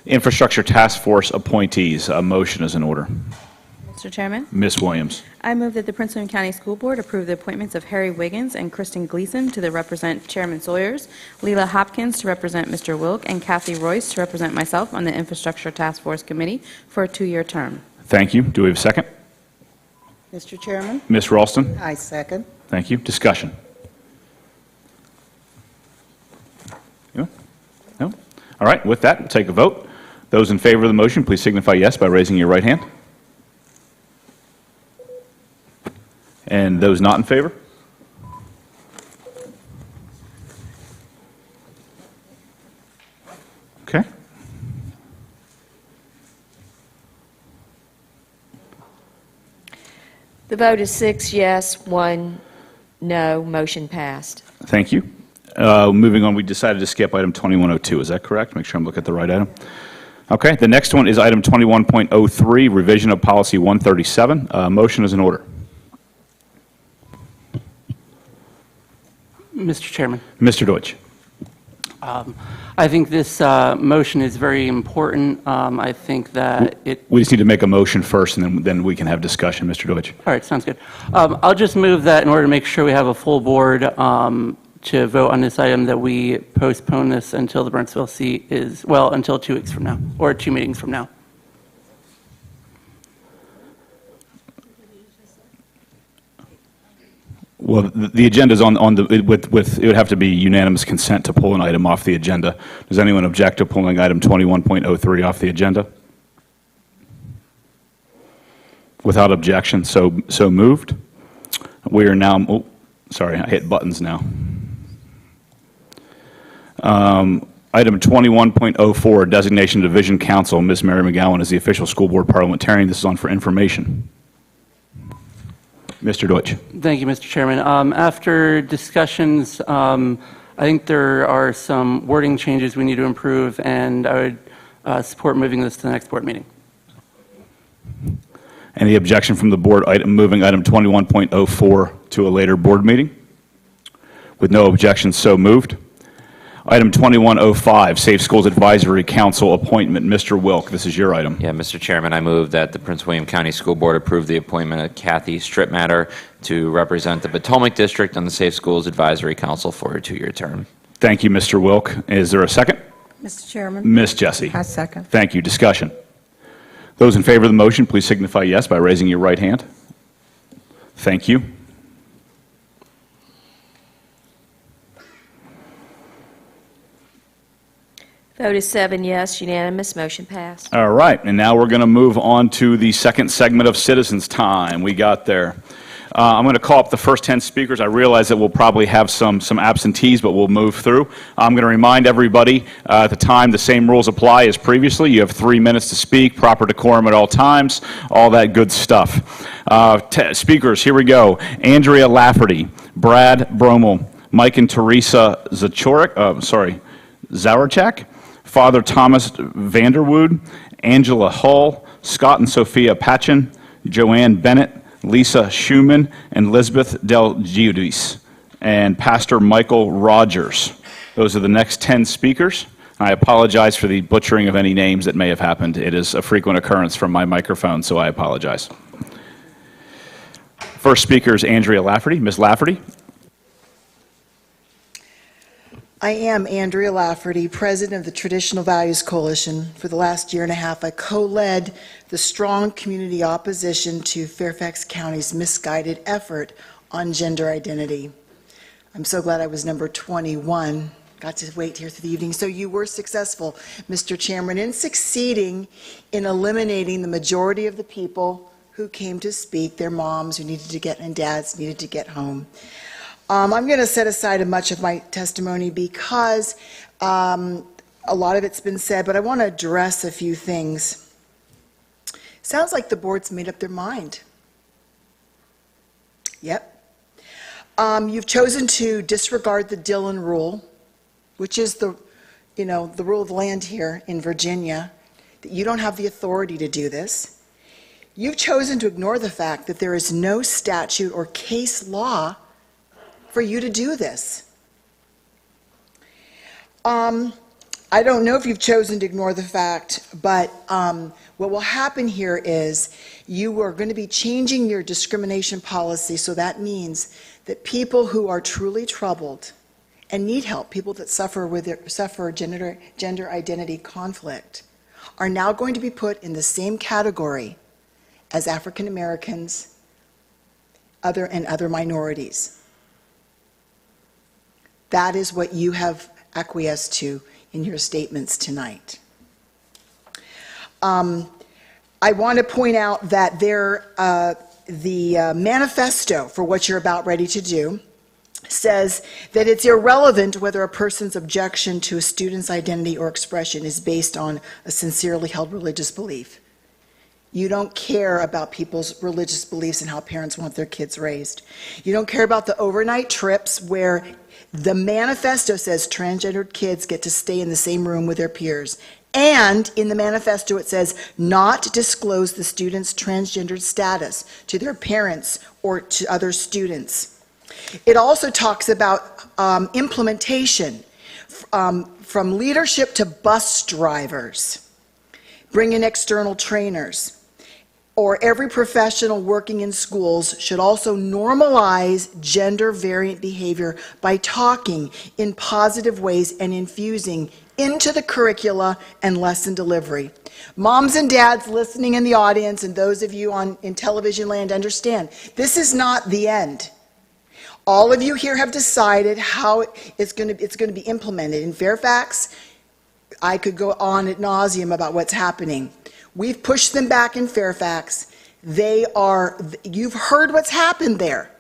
Speaker 1: Infrastructure Task Force appointees. A motion is in order.
Speaker 8: Mr. Chairman,
Speaker 1: Ms. Williams.
Speaker 8: I move that the Prince William County School Board approve the appointments of Harry Wiggins and Kristen Gleason to represent Chairman Sawyers, Leela Hopkins to represent Mr. Wilk, and Kathy Royce to represent myself on the Infrastructure Task Force Committee for a 2-year term.
Speaker 1: Thank you. Do we have a second?
Speaker 10: Mr. Chairman?
Speaker 1: Ms. Ralston?
Speaker 10: I second.
Speaker 1: Thank you. Discussion? No? No? All right. With that, we'll take a vote. Those in favor of the motion, please signify yes by raising your right hand. And those not in favor? Okay.
Speaker 13: The vote is 6 yes, 1 no. Motion passed.
Speaker 1: Thank you. Moving on, we decided to skip item 2102. Is that correct? Make sure I'm looking at the right item. Okay. The next one is item 21.03, revision of policy 137. Motion is in order.
Speaker 22: Mr. Chairman.
Speaker 1: Mr. Deutsch.
Speaker 22: I think this motion is very important. I think that it...
Speaker 1: We just need to make a motion first, and then we can have discussion, Mr. Deutsch.
Speaker 22: All right, sounds good. I'll just move that in order to make sure we have a full board to vote on this item, that we postpone this until the Brentsville seat is, well, until 2 weeks from now, or 2 meetings from now.
Speaker 1: Well, the agenda is on the, it would have to be unanimous consent to pull an item off the agenda. Does anyone object to pulling item 21.03 off the agenda? Without objection, so moved. We are now, oh, sorry, I hit buttons now. Item 21.04, designation of Division Council. Ms. Mary McGowan is the official school board parliamentarian. This is on for information. Mr. Deutsch.
Speaker 22: Thank you, Mr. Chairman. After discussions, I think there are some wording changes we need to improve, and I would support moving this to the next board meeting.
Speaker 1: Any objection from the board moving item 21.04 to a later board meeting? With no objections, so moved. Item 2105, Safe Schools Advisory Council appointment. Mr. Wilk, this is your item.
Speaker 11: Yeah, Mr. Chairman, I move that the Prince William County School Board approve the appointment of Kathy Strittmatter to represent the Potomac District on the Safe Schools Advisory Council for a 2-year term.
Speaker 1: Thank you, Mr. Wilk. Is there a second?
Speaker 6: Mr. Chairman?
Speaker 1: Ms. Jessie.
Speaker 6: I second.
Speaker 1: Thank you. Discussion. Those in favor of the motion, please signify yes by raising your right hand. Thank you.
Speaker 13: Vote is 7 yes, unanimous, motion passed.
Speaker 1: All right, and now we're going to move on to the second segment of citizens' time. We got there. I'm going to call up the first 10 speakers. I realize that we'll probably have some absentees, but we'll move through. I'm going to remind everybody at the time the same rules apply as previously. You have 3 minutes to speak, proper decorum at all times, all that good stuff. Speakers, here we go. Andrea Lafferty, Brad Bromel, Mike and Teresa Zawarchak, Father Thomas Vanderwood, Angela Hull, Scott and Sophia Patchen, Joanne Bennett, Lisa Schumann, and Lisbeth Del Giudice, and Pastor Michael Rogers. Those are the next 10 speakers. I apologize for the butchering of any names that may have happened. It is a frequent occurrence from my microphone, so I apologize. First speaker is Andrea Lafferty. Ms. Lafferty.
Speaker 14: I am Andrea Lafferty, president of the Traditional Values Coalition. For the last year and a half, I co-led the strong community opposition to Fairfax County's misguided effort on gender identity. I'm so glad I was number 21. Got to wait here through the evening. So you were successful, Mr. Chairman, in succeeding in eliminating the majority of the people who came to speak, their moms who needed to get, and dads needed to get home. I'm going to set aside much of my testimony because a lot of it's been said, but I want to address a few things. Sounds like the board's made up their mind. Yep. You've chosen to disregard the Dillon rule, which is the rule of the land here in Virginia, that you don't have the authority to do this. You've chosen to ignore the fact that there is no statute or case law for you to do this. I don't know if you've chosen to ignore the fact, but what will happen here is you are going to be changing your discrimination policy, so that means that people who are truly troubled and need help, people that suffer gender identity conflict, are now going to be put in the same category as African Americans and other minorities. That is what you have acquiesced to in your statements tonight. I want to point out that the manifesto for what you're about ready to do says that it's irrelevant whether a person's objection to a student's identity or expression is based on a sincerely held religious belief. You don't care about people's religious beliefs and how parents want their kids raised. You don't care about the overnight trips where the manifesto says transgendered kids get to stay in the same room with their peers. And in the manifesto it says not disclose the student's transgendered status to their parents or to other students. It also talks about implementation from leadership to bus drivers. Bring in external trainers. Or every professional working in schools should also normalize gender variant behavior by talking in positive ways and infusing into the curricula and lesson delivery. Moms and dads listening in the audience and those of you in television land understand, this is not the end. All of you here have decided how it's going to be implemented. In Fairfax, I could go on ad nauseum about what's happening. We've pushed them back in Fairfax. You've heard what's happened there.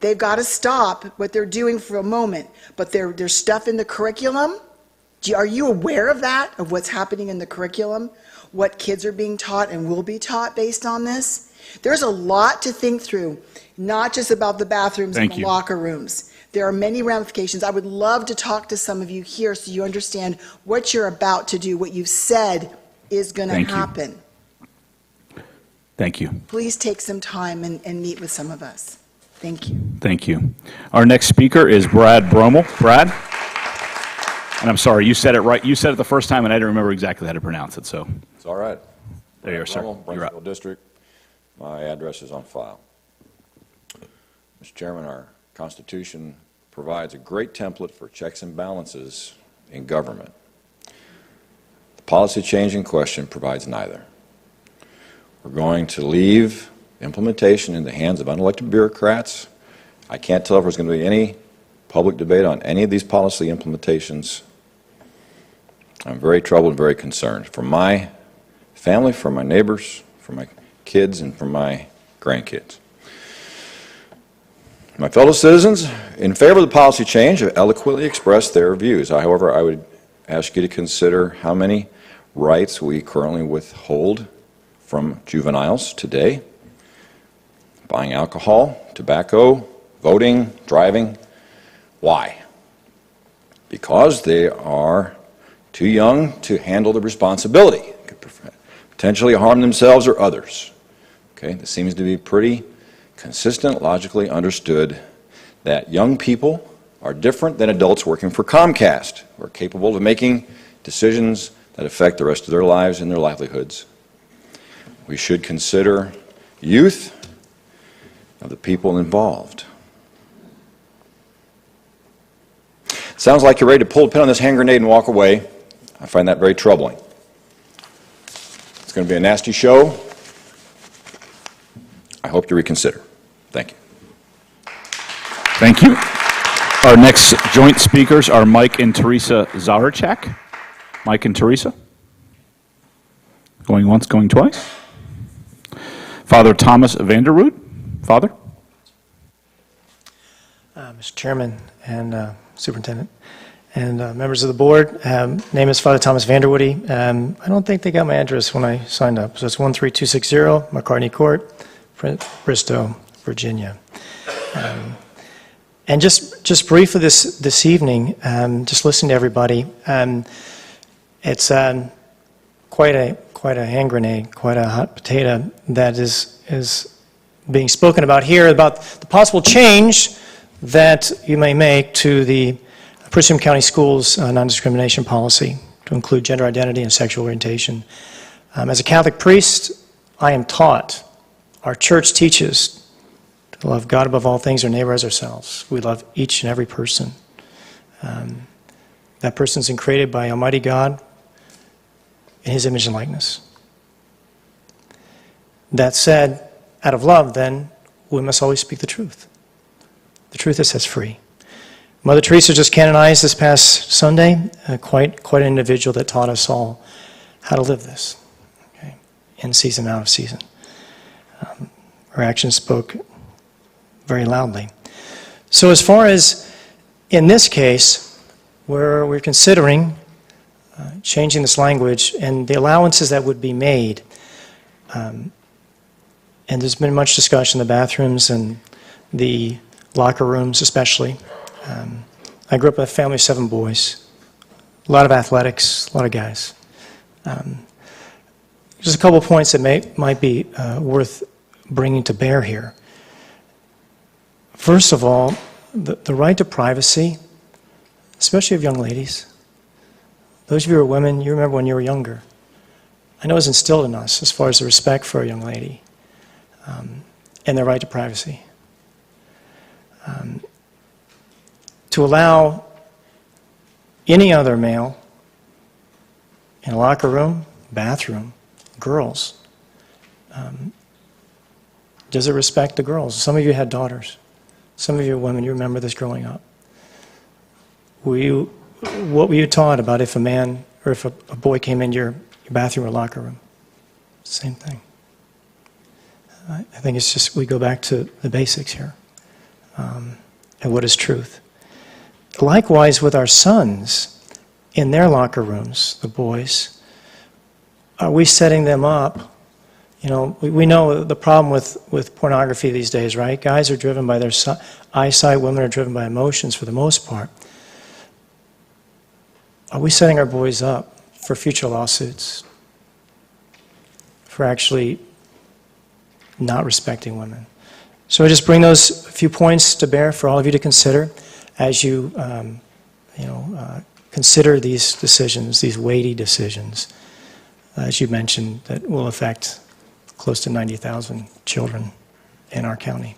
Speaker 14: They've got to stop what they're doing for a moment, but there's stuff in the curriculum. Are you aware of that, of what's happening in the curriculum? What kids are being taught and will be taught based on this? There's a lot to think through, not just about the bathrooms and the locker rooms. There are many ramifications. I would love to talk to some of you here so you understand what you're about to do, what you've said is going to happen.
Speaker 1: Thank you.
Speaker 14: Please take some time and meet with some of us. Thank you.
Speaker 1: Thank you. Our next speaker is Brad Bromel. Brad? And I'm sorry, you said it right. You said it the first time, and I didn't remember exactly how to pronounce it, so.
Speaker 15: It's all right.
Speaker 1: There you are, sir. You're up.
Speaker 15: Brinsfield District. My address is on file. Mr. Chairman, our Constitution provides a great template for checks and balances in government. The policy change in question provides neither. We're going to leave implementation in the hands of unelected bureaucrats. I can't tell if there's going to be any public debate on any of these policy implementations. I'm very troubled and very concerned for my family, for my neighbors, for my kids, and for my grandkids. My fellow citizens in favor of the policy change have eloquently expressed their views. However, I would ask you to consider how many rights we currently withhold from juveniles today. Buying alcohol, tobacco, voting, driving. Why? Because they are too young to handle the responsibility. Could potentially harm themselves or others. Okay, this seems to be pretty consistent, logically understood that young people are different than adults working for Comcast, who are capable of making decisions that affect the rest of their lives and their livelihoods. We should consider youth of the people involved. Sounds like you're ready to pull the pin on this hand grenade and walk away. I find that very troubling. It's going to be a nasty show. I hope you reconsider. Thank you.
Speaker 1: Thank you. Our next joint speakers are Mike and Teresa Zaharchak. Mike and Teresa. Going once, going twice. Father Thomas Vanderwood. Father.
Speaker 16: Mr. Chairman and Superintendent and members of the board, name is Father Thomas Vanderwoody. I don't think they got my address when I signed up, so it's 13260 McCartney Court, Bristow, Virginia. And just briefly this evening, just listening to everybody, it's quite a hand grenade, quite a hot potato that is being spoken about here about the possible change that you may make to the Prince William County Schools non-discrimination policy to include gender identity and sexual orientation. As a Catholic priest, I am taught, our church teaches, to love God above all things, our neighbor as ourselves. We love each and every person. That person's been created by Almighty God in His image and likeness. That said, out of love, then, we must always speak the truth. The truth that sets free. Mother Teresa just canonized this past Sunday, quite an individual that taught us all how to live this, okay, in season, out of season. Her actions spoke very loudly. So as far as in this case, where we're considering changing this language and the allowances that would be made, and there's been much discussion in the bathrooms and the locker rooms especially. I grew up in a family of 7 boys, a lot of athletics, a lot of guys. Just a couple of points that might be worth bringing to bear here. First of all, the right to privacy, especially of young ladies. Those of you who are women, you remember when you were younger. I know it was instilled in us as far as the respect for a young lady and their right to privacy. To allow any other male in a locker room, bathroom, girls, does it respect the girls? Some of you had daughters. Some of you are women, you remember this growing up. What were you taught about if a man or if a boy came into your bathroom or locker room? Same thing. I think it's just we go back to the basics here. and what is truth. Likewise with our sons in their locker rooms, the boys, are we setting them up? You know, we know the problem with pornography these days, right? Guys are driven by their eyesight, women are driven by emotions for the most part. Are we setting our boys up for future lawsuits? For actually not respecting women? So I just bring those few points to bear for all of you to consider as you, consider these decisions, these weighty decisions, as you mentioned, that will affect close to 90,000 children in our county.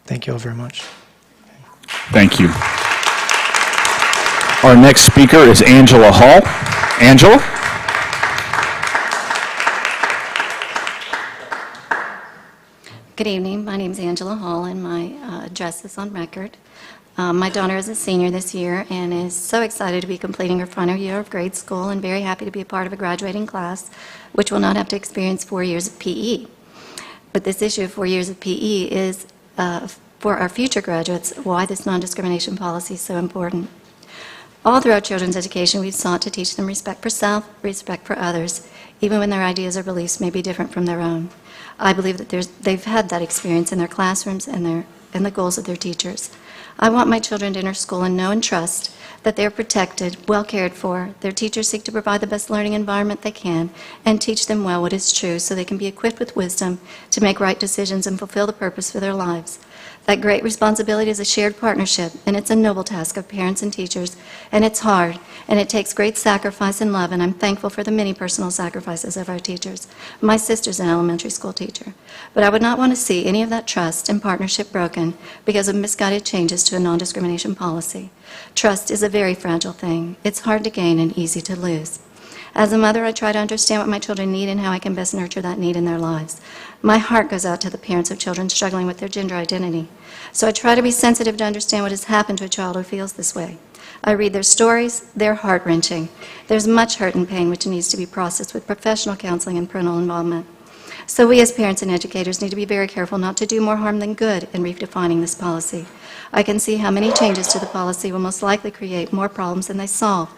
Speaker 16: Thank you all very much.
Speaker 1: Thank you. Our next speaker is Angela Hall. Angela?
Speaker 17: Good evening. My name is Angela Hall, and my address is on record. My daughter is a senior this year and is so excited to be completing her final year of grade school and very happy to be a part of a graduating class, which will not have to experience 4 years of PE. But this issue of 4 years of PE is, for our future graduates, why this non-discrimination policy is so important. All throughout children's education, we've sought to teach them respect for self, respect for others, even when their ideas or beliefs may be different from their own. I believe that they've had that experience in their classrooms and the goals of their teachers. I want my children to enter school and know and trust that they are protected, well cared for. Their teachers seek to provide the best learning environment they can and teach them well what is true so they can be equipped with wisdom to make right decisions and fulfill the purpose for their lives. That great responsibility is a shared partnership, and it's a noble task of parents and teachers, and it's hard, and it takes great sacrifice and love, and I'm thankful for the many personal sacrifices of our teachers. My sister's an elementary school teacher, but I would not want to see any of that trust and partnership broken because of misguided changes to a non-discrimination policy. Trust is a very fragile thing. It's hard to gain and easy to lose. As a mother, I try to understand what my children need and how I can best nurture that need in their lives. My heart goes out to the parents of children struggling with their gender identity. So I try to be sensitive to understand what has happened to a child who feels this way. I read their stories. They're heart-wrenching. There's much hurt and pain which needs to be processed with professional counseling and parental involvement. So we as parents and educators need to be very careful not to do more harm than good in redefining this policy. I can see how many changes to the policy will most likely create more problems than they solve.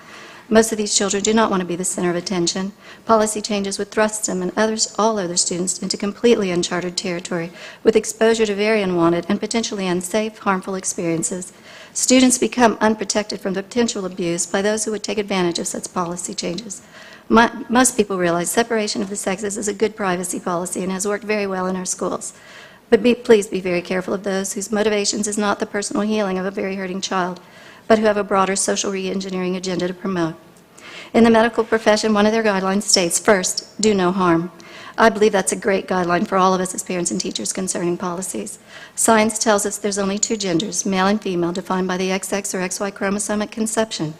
Speaker 17: Most of these children do not want to be the center of attention. Policy changes would thrust them and all other students into completely uncharted territory with exposure to very unwanted and potentially unsafe, harmful experiences. Students become unprotected from the potential abuse by those who would take advantage of such policy changes. Most people realize separation of the sexes is a good privacy policy and has worked very well in our schools. But please be very careful of those whose motivations is not the personal healing of a very hurting child, but who have a broader social reengineering agenda to promote. In the medical profession, one of their guidelines states, first, do no harm. I believe that's a great guideline for all of us as parents and teachers concerning policies. Science tells us there's only two genders, male and female, defined by the XX or XY chromosome at conception.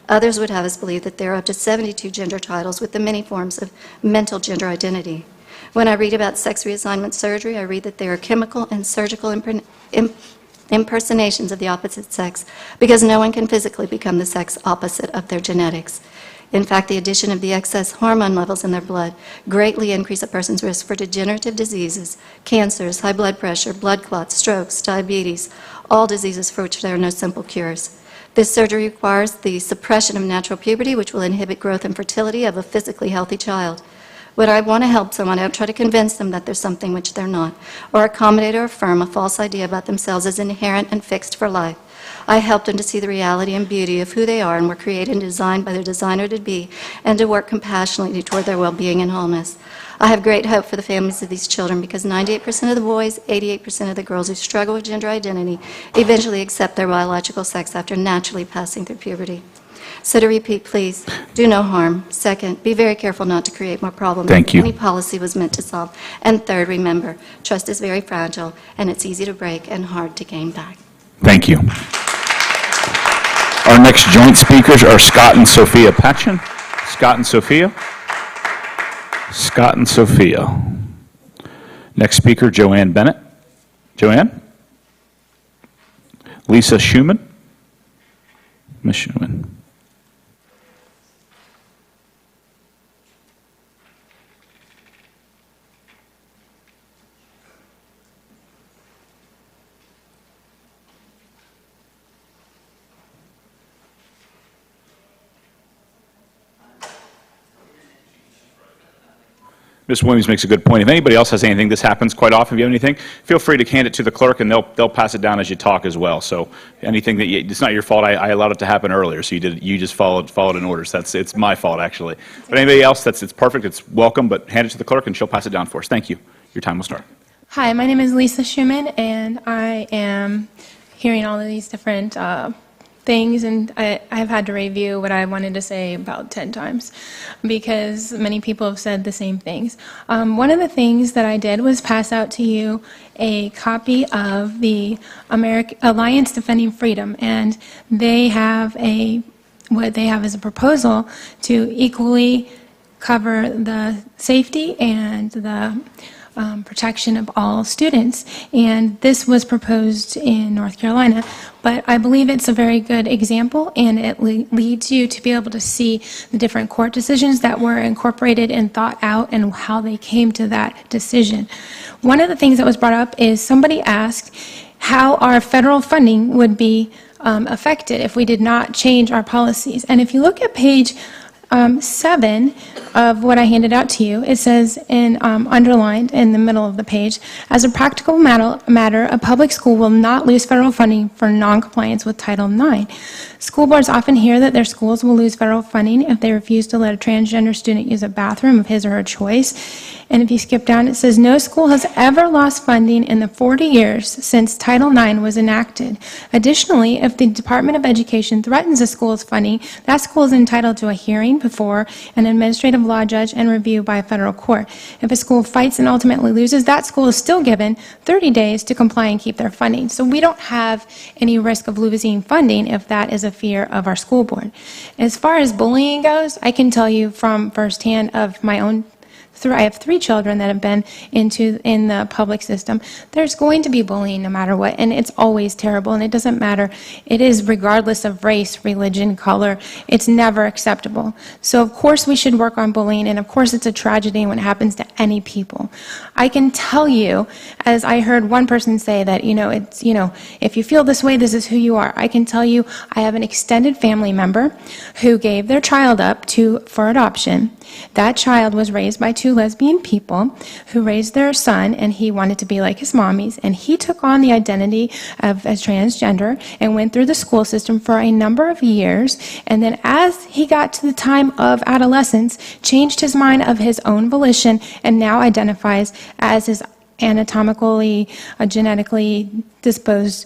Speaker 17: Others would have us believe that there are up to 72 gender titles with the many forms of mental gender identity. When I read about sex reassignment surgery, I read that there are chemical and surgical impersonations of the opposite sex because no one can physically become the sex opposite of their genetics. In fact, the addition of the excess hormone levels in their blood greatly increase a person's risk for degenerative diseases, cancers, high blood pressure, blood clots, strokes, diabetes, all diseases for which there are no simple cures. This surgery requires the suppression of natural puberty, which will inhibit growth and fertility of a physically healthy child. When I want to help someone, I don't try to convince them that there's something which they're not, or accommodate or affirm a false idea about themselves as inherent and fixed for life. I help them to see the reality and beauty of who they are and were created and designed by their designer to be, and to work compassionately toward their well-being and wholeness. I have great hope for the families of these children because 98% of the boys, 88% of the girls who struggle with gender identity eventually accept their biological sex after naturally passing through puberty. So to repeat, please, do no harm. Second, be very careful not to create more problems than any policy was meant to solve. And third, remember, trust is very fragile, and it's easy to break and hard to gain back.
Speaker 1: Thank you. Our next joint speakers are Scott and Sophia Patchen. Scott and Sophia. Scott and Sophia. Next speaker, Joanne Bennett. Joanne. Lisa Schumann. Ms. Schumann. Ms. Williams makes a good point. If anybody else has anything, this happens quite often. If you have anything, feel free to hand it to the clerk, and they'll pass it down as you talk as well. So anything that it's not your fault. I allowed it to happen earlier, so you just followed in order. So it's my fault actually. But anybody else, it's perfect. It's welcome. But hand it to the clerk, and she'll pass it down for us. Thank you. Your time will start.
Speaker 2: Hi, my name is Lisa Schumann, and I am hearing all of these different things, and I've had to review what I wanted to say about 10 times because many people have said the same things. One of the things that I did was pass out to you a copy of the Alliance Defending Freedom, and they have what they have is a proposal to equally cover the safety and the protection of all students, and this was proposed in North Carolina, but I believe it's a very good example, and it leads you to be able to see the different court decisions that were incorporated and thought out and how they came to that decision. One of the things that was brought up is somebody asked how our federal funding would be affected if we did not change our policies, and if you look at page 7 of what I handed out to you, it says underlined in the middle of the page, as a practical matter, a public school will not lose federal funding for noncompliance with Title IX. School boards often hear that their schools will lose federal funding if they refuse to let a transgender student use a bathroom of his or her choice. And if you skip down, it says no school has ever lost funding in the 40 years since Title IX was enacted. Additionally, if the Department of Education threatens a school's funding, that school is entitled to a hearing before an administrative law judge and review by a federal court. If a school fights and ultimately loses, that school is still given 30 days to comply and keep their funding. So we don't have any risk of losing funding if that is a fear of our school board. As far as bullying goes, I can tell you from firsthand of my own I have 3 children that have been in the public system. There's going to be bullying no matter what, and it's always terrible, and it doesn't matter. It is regardless of race, religion, color. It's never acceptable. So of course we should work on bullying, and of course it's a tragedy when it happens to any people. I can tell you, as I heard one person say that, if you feel this way, this is who you are. I can tell you I have an extended family member who gave their child up for adoption. That child was raised by 2 lesbian people who raised their son, and he wanted to be like his mommies, and he took on the identity of as transgender and went through the school system for a number of years, and then as he got to the time of adolescence, changed his mind of his own volition and now identifies as his anatomically, genetically disposed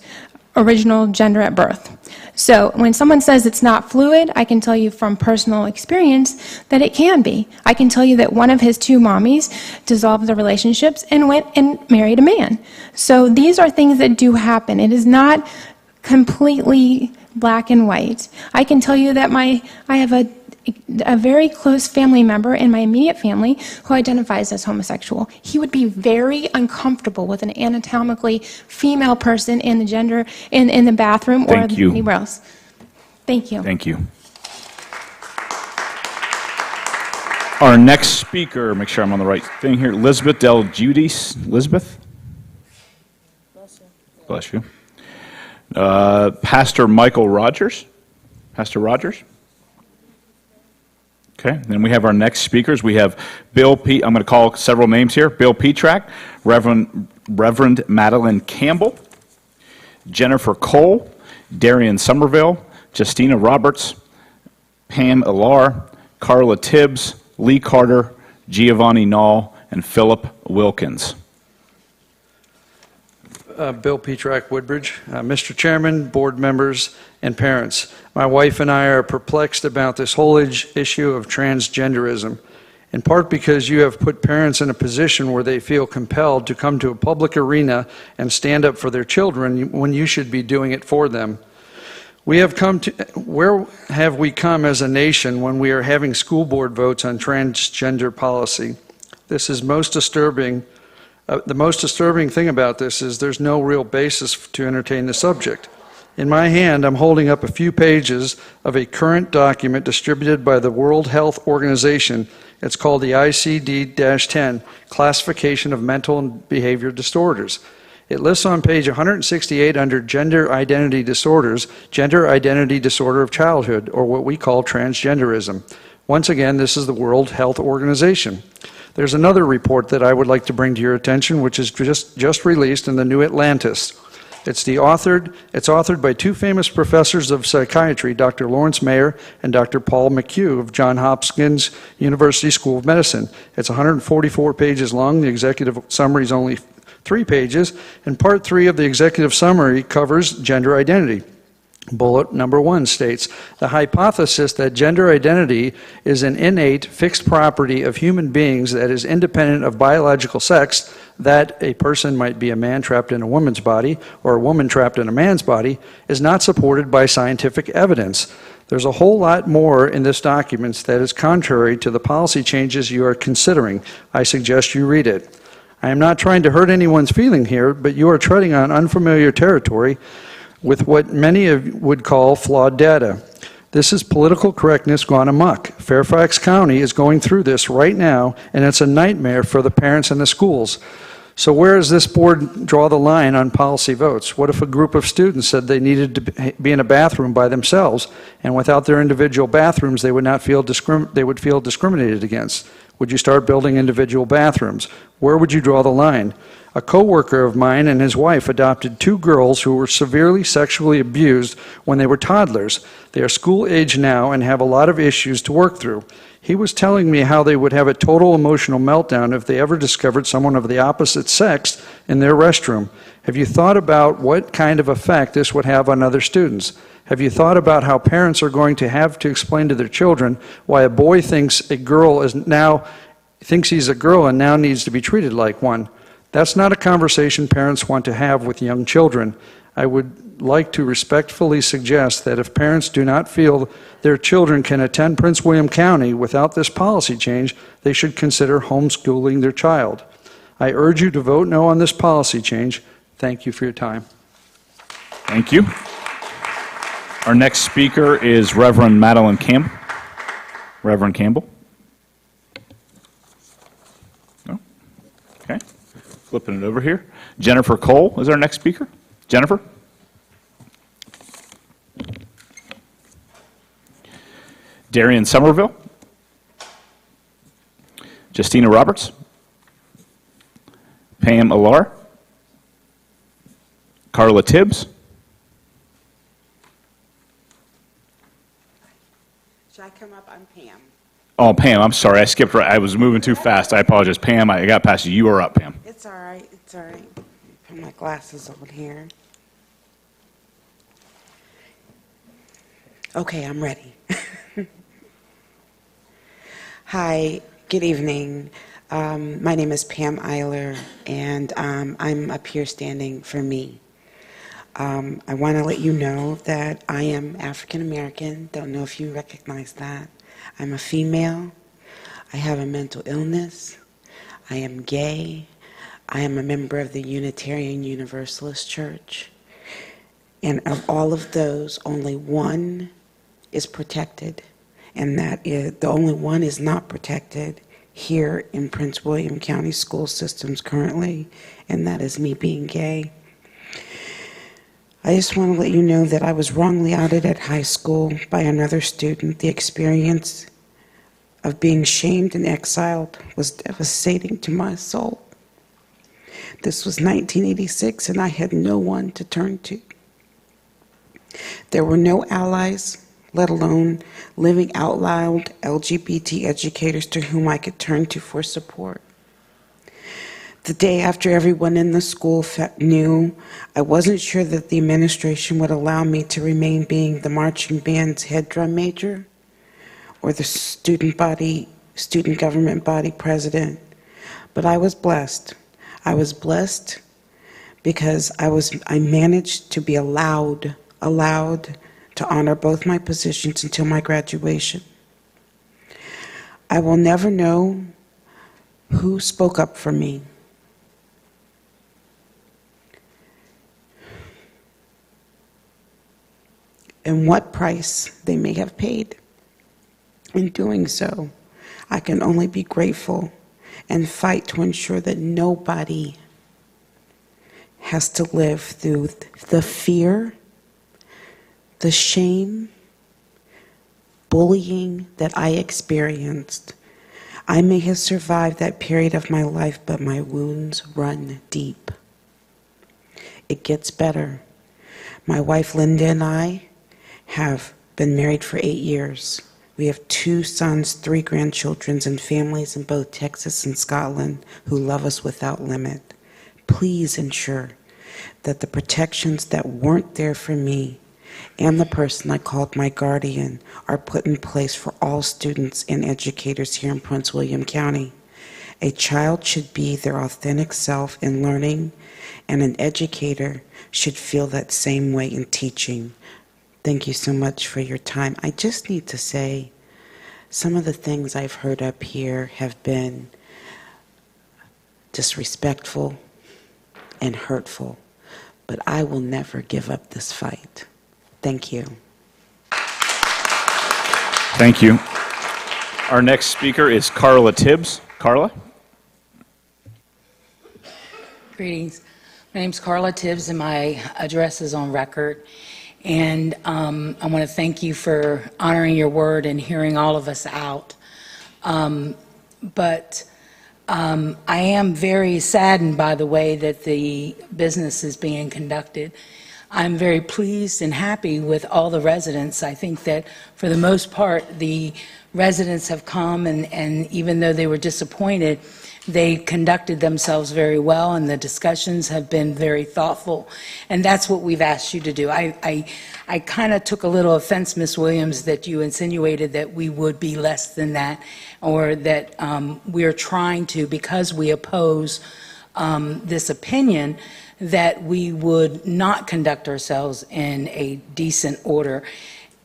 Speaker 2: original gender at birth. So when someone says it's not fluid, I can tell you from personal experience that it can be. I can tell you that one of his 2 mommies dissolved their relationships and went and married a man. So these are things that do happen. It is not completely black and white. I can tell you that I have a very close family member in my immediate family who identifies as homosexual. He would be very uncomfortable with an anatomically female person in the bathroom or anywhere else. Thank you.
Speaker 1: Thank you. Our next speaker, make sure I'm on the right thing here, Elizabeth Del Giudice. Elizabeth? Bless you. Pastor Michael Rogers. Pastor Rogers? Okay, then we have our next speakers. We have I'm going to call several names here. Bill Petrak, Reverend Madeline Campbell, Jennifer Cole, Darian Somerville, Justina Roberts, Pam Ilar, Carla Tibbs, Lee Carter, Giovanni Nall, and Philip Wilkins.
Speaker 18: Bill Petrak, Woodbridge. Mr. Chairman, board members, and parents, my wife and I are perplexed about this whole issue of transgenderism, in part because you have put parents in a position where they feel compelled to come to a public arena and stand up for their children when you should be doing it for them. Where have we come as a nation when we are having school board votes on transgender policy? This is most disturbing. The most disturbing thing about this is there's no real basis to entertain the subject. In my hand, I'm holding up a few pages of a current document distributed by the World Health Organization. It's called the ICD-10, Classification of Mental and Behavior Disorders. It lists on page 168 under Gender Identity Disorders, Gender Identity Disorder of Childhood, or what we call transgenderism. Once again, this is the World Health Organization. There's another report that I would like to bring to your attention, which is just released in the New Atlantis. It's authored by two famous professors of psychiatry, Dr. Lawrence Mayer and Dr. Paul McHugh of Johns Hopkins University School of Medicine. It's 144 pages long. The executive summary is only 3 pages, and part 3 of the executive summary covers gender identity. Bullet number 1 states, the hypothesis that gender identity is an innate, fixed property of human beings that is independent of biological sex, that a person might be a man trapped in a woman's body or a woman trapped in a man's body, is not supported by scientific evidence. There's a whole lot more in this document that is contrary to the policy changes you are considering. I suggest you read it. I am not trying to hurt anyone's feeling here, but you are treading on unfamiliar territory with what many would call flawed data. This is political correctness gone amok. Fairfax County is going through this right now, and it's a nightmare for the parents and the schools. So where does this board draw the line on policy votes? What if a group of students said they needed to be in a bathroom by themselves, and without their individual bathrooms, they would feel discriminated against? Would you start building individual bathrooms? Where would you draw the line? A coworker of mine and his wife adopted 2 girls who were severely sexually abused when they were toddlers. They are school age now and have a lot of issues to work through. He was telling me how they would have a total emotional meltdown if they ever discovered someone of the opposite sex in their restroom. Have you thought about what kind of effect this would have on other students? Have you thought about how parents are going to have to explain to their children why a boy thinks he's a girl and now needs to be treated like one? That's not a conversation parents want to have with young children. I would like to respectfully suggest that if parents do not feel their children can attend Prince William County without this policy change, they should consider homeschooling their child. I urge you to vote no on this policy change. Thank you for your time.
Speaker 1: Thank you. Our next speaker is Reverend Madeline Campbell. Reverend Campbell. No? Okay. Flipping it over here. Jennifer Cole is our next speaker. Jennifer. Darian Somerville. Justina Roberts. Pam Alar. Carla Tibbs.
Speaker 5: Should I come up? I'm Pam.
Speaker 1: Oh, Pam, I'm sorry. I skipped right. I was moving too fast. I apologize. Pam, I got past you. You are up, Pam.
Speaker 5: It's all right. It's all right. Put my glasses on here. Okay, I'm ready. Hi, good evening. My name is Pam Eiler, and I'm up here standing for me. I want to let you know that I am African American. Don't know if you recognize that. I'm a female. I have a mental illness. I am gay. I am a member of the Unitarian Universalist Church. And of all of those, only one is protected. And that is, the only one is not protected here in Prince William County school systems currently, and that is me being gay. I just want to let you know that I was wrongly outed at high school by another student. The experience of being shamed and exiled was devastating to my soul. This was 1986, and I had no one to turn to. There were no allies, let alone living out loud LGBT educators to whom I could turn to for support. The day after everyone in the school knew, I wasn't sure that the administration would allow me to remain being the marching band's head drum major or the student government body president. But I was blessed. I was blessed because I managed to be allowed to honor both my positions until my graduation. I will never know who spoke up for me. And what price they may have paid. In doing so, I can only be grateful and fight to ensure that nobody has to live through the fear, the shame, bullying that I experienced. I may have survived that period of my life, but my wounds run deep. It gets better. My wife Linda and I have been married for 8 years. We have 2 sons, 3 grandchildren, and families in both Texas and Scotland who love us without limit. Please ensure that the protections that weren't there for me and the person I called my guardian are put in place for all students and educators here in Prince William County. A child should be their authentic self in learning, and an educator should feel that same way in teaching. Thank you so much for your time. I just need to say, some of the things I've heard up here have been disrespectful and hurtful, but I will never give up this fight. Thank you.
Speaker 1: Thank you. Our next speaker is Carla Tibbs. Carla?
Speaker 3: Greetings. My name's Carla Tibbs, and my address is on record. And I want to thank you for honoring your word and hearing all of us out. But I am very saddened by the way that the business is being conducted. I'm very pleased and happy with all the residents. I think that for the most part, the residents have come, and even though they were disappointed, they conducted themselves very well, and the discussions have been very thoughtful. And that's what we've asked you to do. I kind of took a little offense, Ms. Williams, that you insinuated that we would be less than that, or that we're trying to, because we oppose this opinion, that we would not conduct ourselves in a decent order.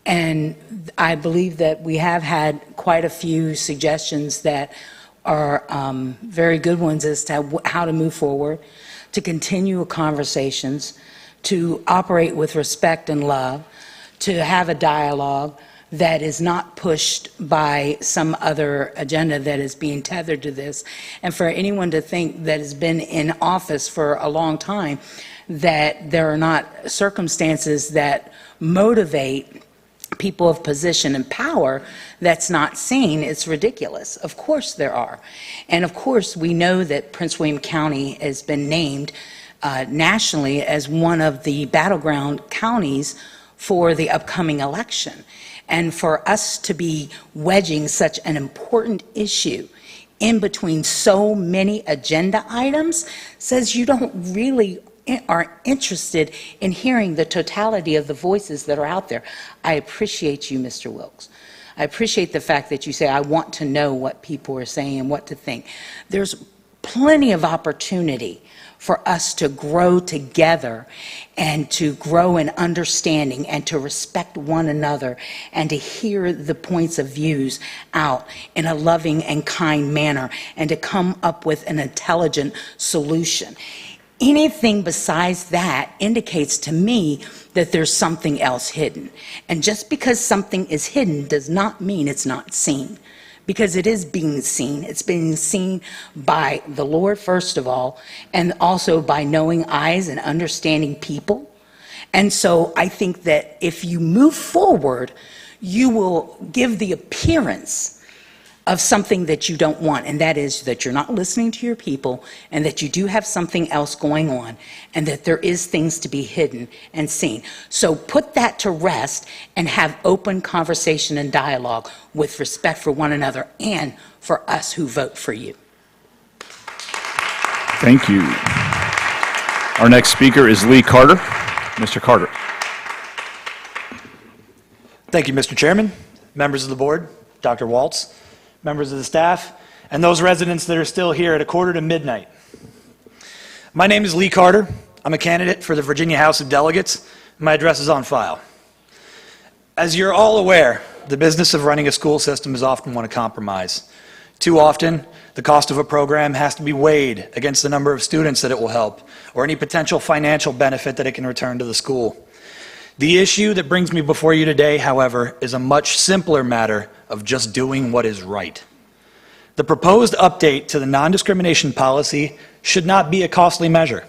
Speaker 3: And I believe that we have had quite a few suggestions that are very good ones as to how to move forward, to continue conversations, to operate with respect and love, to have a dialogue that is not pushed by some other agenda that is being tethered to this. And for anyone to think that has been in office for a long time that there are not circumstances that motivate people of position and power that's not seen, it's ridiculous. Of course there are. And of course we know that Prince William County has been named nationally as one of the battleground counties for the upcoming election. And for us to be wedging such an important issue in between so many agenda items says you don't really are interested in hearing the totality of the voices that are out there. I appreciate you, Mr. Wilkes. I appreciate the fact that you say, I want to know what people are saying and what to think. There's plenty of opportunity for us to grow together and to grow in understanding and to respect one another and to hear the points of views out in a loving and kind manner and to come up with an intelligent solution. Anything besides that indicates to me that there's something else hidden. And just because something is hidden does not mean it's not seen. Because it is being seen. It's being seen by the Lord, first of all, and also by knowing eyes and understanding people. And so I think that if you move forward, you will give the appearance of something that you don't want, and that is that you're not listening to your people, and that you do have something else going on, and that there is things to be hidden and seen. So put that to rest and have open conversation and dialogue with respect for one another and for us who vote for you.
Speaker 1: Thank you. Our next speaker is Lee Carter. Mr. Carter.
Speaker 19: Thank you, Mr. Chairman, members of the board, Dr. Waltz, members of the staff, and those residents that are still here at 1:45. My name is Lee Carter. I'm a candidate for the Virginia House of Delegates. My address is on file. As you're all aware, the business of running a school system is often one of compromise. Too often, the cost of a program has to be weighed against the number of students that it will help, or any potential financial benefit that it can return to the school. The issue that brings me before you today, however, is a much simpler matter of just doing what is right. The proposed update to the non-discrimination policy should not be a costly measure.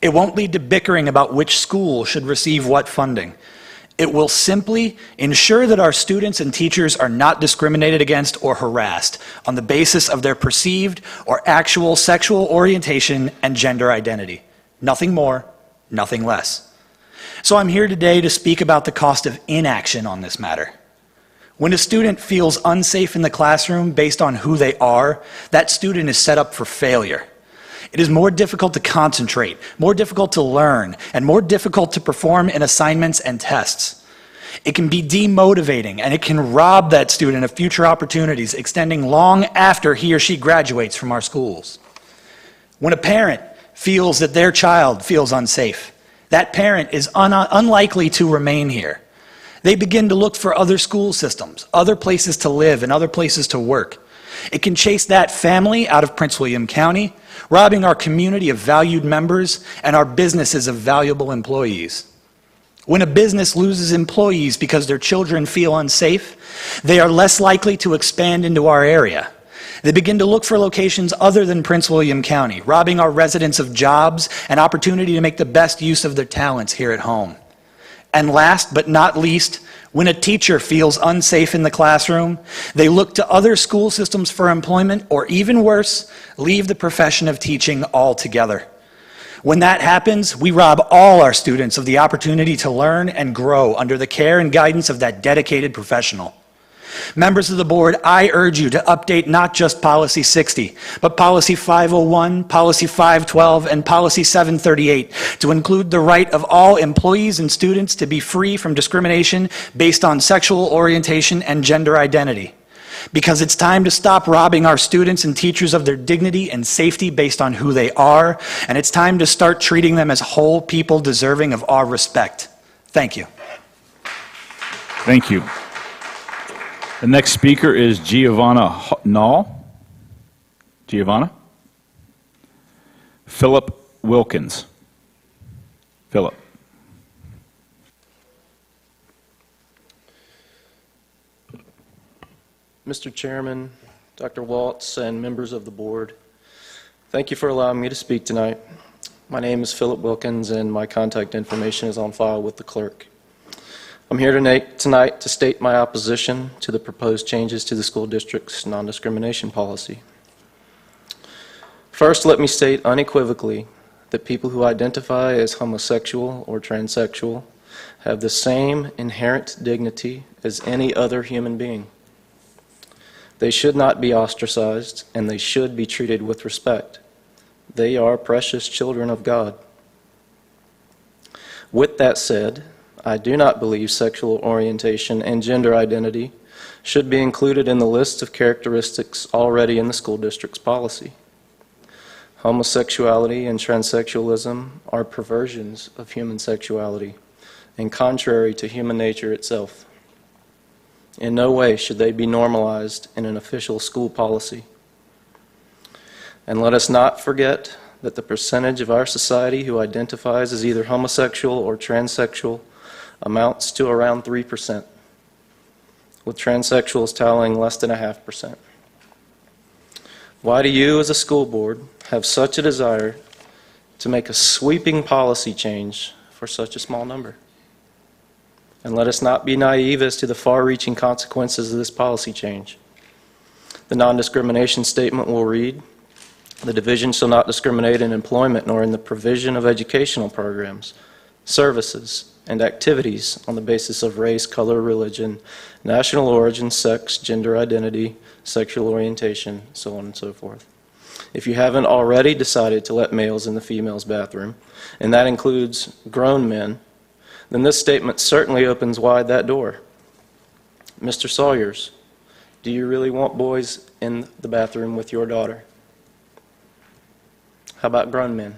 Speaker 19: It won't lead to bickering about which school should receive what funding. It will simply ensure that our students and teachers are not discriminated against or harassed on the basis of their perceived or actual sexual orientation and gender identity. Nothing more, nothing less. So I'm here today to speak about the cost of inaction on this matter. When a student feels unsafe in the classroom based on who they are, that student is set up for failure. It is more difficult to concentrate, more difficult to learn, and more difficult to perform in assignments and tests. It can be demotivating, and it can rob that student of future opportunities extending long after he or she graduates from our schools. When a parent feels that their child feels unsafe, that parent is unlikely to remain here. They begin to look for other school systems, other places to live, and other places to work. It can chase that family out of Prince William County, robbing our community of valued members and our businesses of valuable employees. When a business loses employees because their children feel unsafe, they are less likely to expand into our area. They begin to look for locations other than Prince William County, robbing our residents of jobs and opportunity to make the best use of their talents here at home. And last but not least, when a teacher feels unsafe in the classroom, they look to other school systems for employment, or even worse, leave the profession of teaching altogether. When that happens, we rob all our students of the opportunity to learn and grow under the care and guidance of that dedicated professional. Members of the board, I urge you to update not just Policy 60, but Policy 501, Policy 512, and Policy 738 to include the right of all employees and students to be free from discrimination based on sexual orientation and gender identity. Because it's time to stop robbing our students and teachers of their dignity and safety based on who they are, and it's time to start treating them as whole people deserving of our respect. Thank you.
Speaker 1: Thank you. The next speaker is Giovanna Nall. Giovanna? Philip Wilkins. Philip.
Speaker 7: Mr. Chairman, Dr. Waltz, and members of the board, thank you for allowing me to speak tonight. My name is Philip Wilkins, and my contact information is on file with the clerk. I'm here tonight to state my opposition to the proposed changes to the school district's non-discrimination policy. First, let me state unequivocally that people who identify as homosexual or transsexual have the same inherent dignity as any other human being. They should not be ostracized, and they should be treated with respect. They are precious children of God. With that said, I do not believe sexual orientation and gender identity should be included in the list of characteristics already in the school district's policy. Homosexuality and transsexualism are perversions of human sexuality and contrary to human nature itself. In no way should they be normalized in an official school policy. And let us not forget that the percentage of our society who identifies as either homosexual or transsexual amounts to around 3%, with transsexuals tallying less than 0.5%. Why do you, as a school board, have such a desire to make a sweeping policy change for such a small number? And let us not be naive as to the far-reaching consequences of this policy change. The non-discrimination statement will read, "The division shall not discriminate in employment nor in the provision of educational programs, services, and activities on the basis of race, color, religion, national origin, sex, gender identity, sexual orientation, so on and so forth." If you haven't already decided to let males in the females' bathroom, and that includes grown men, then this statement certainly opens wide that door. Mr. Sawyers, do you really want boys in the bathroom with your daughter? How about grown men?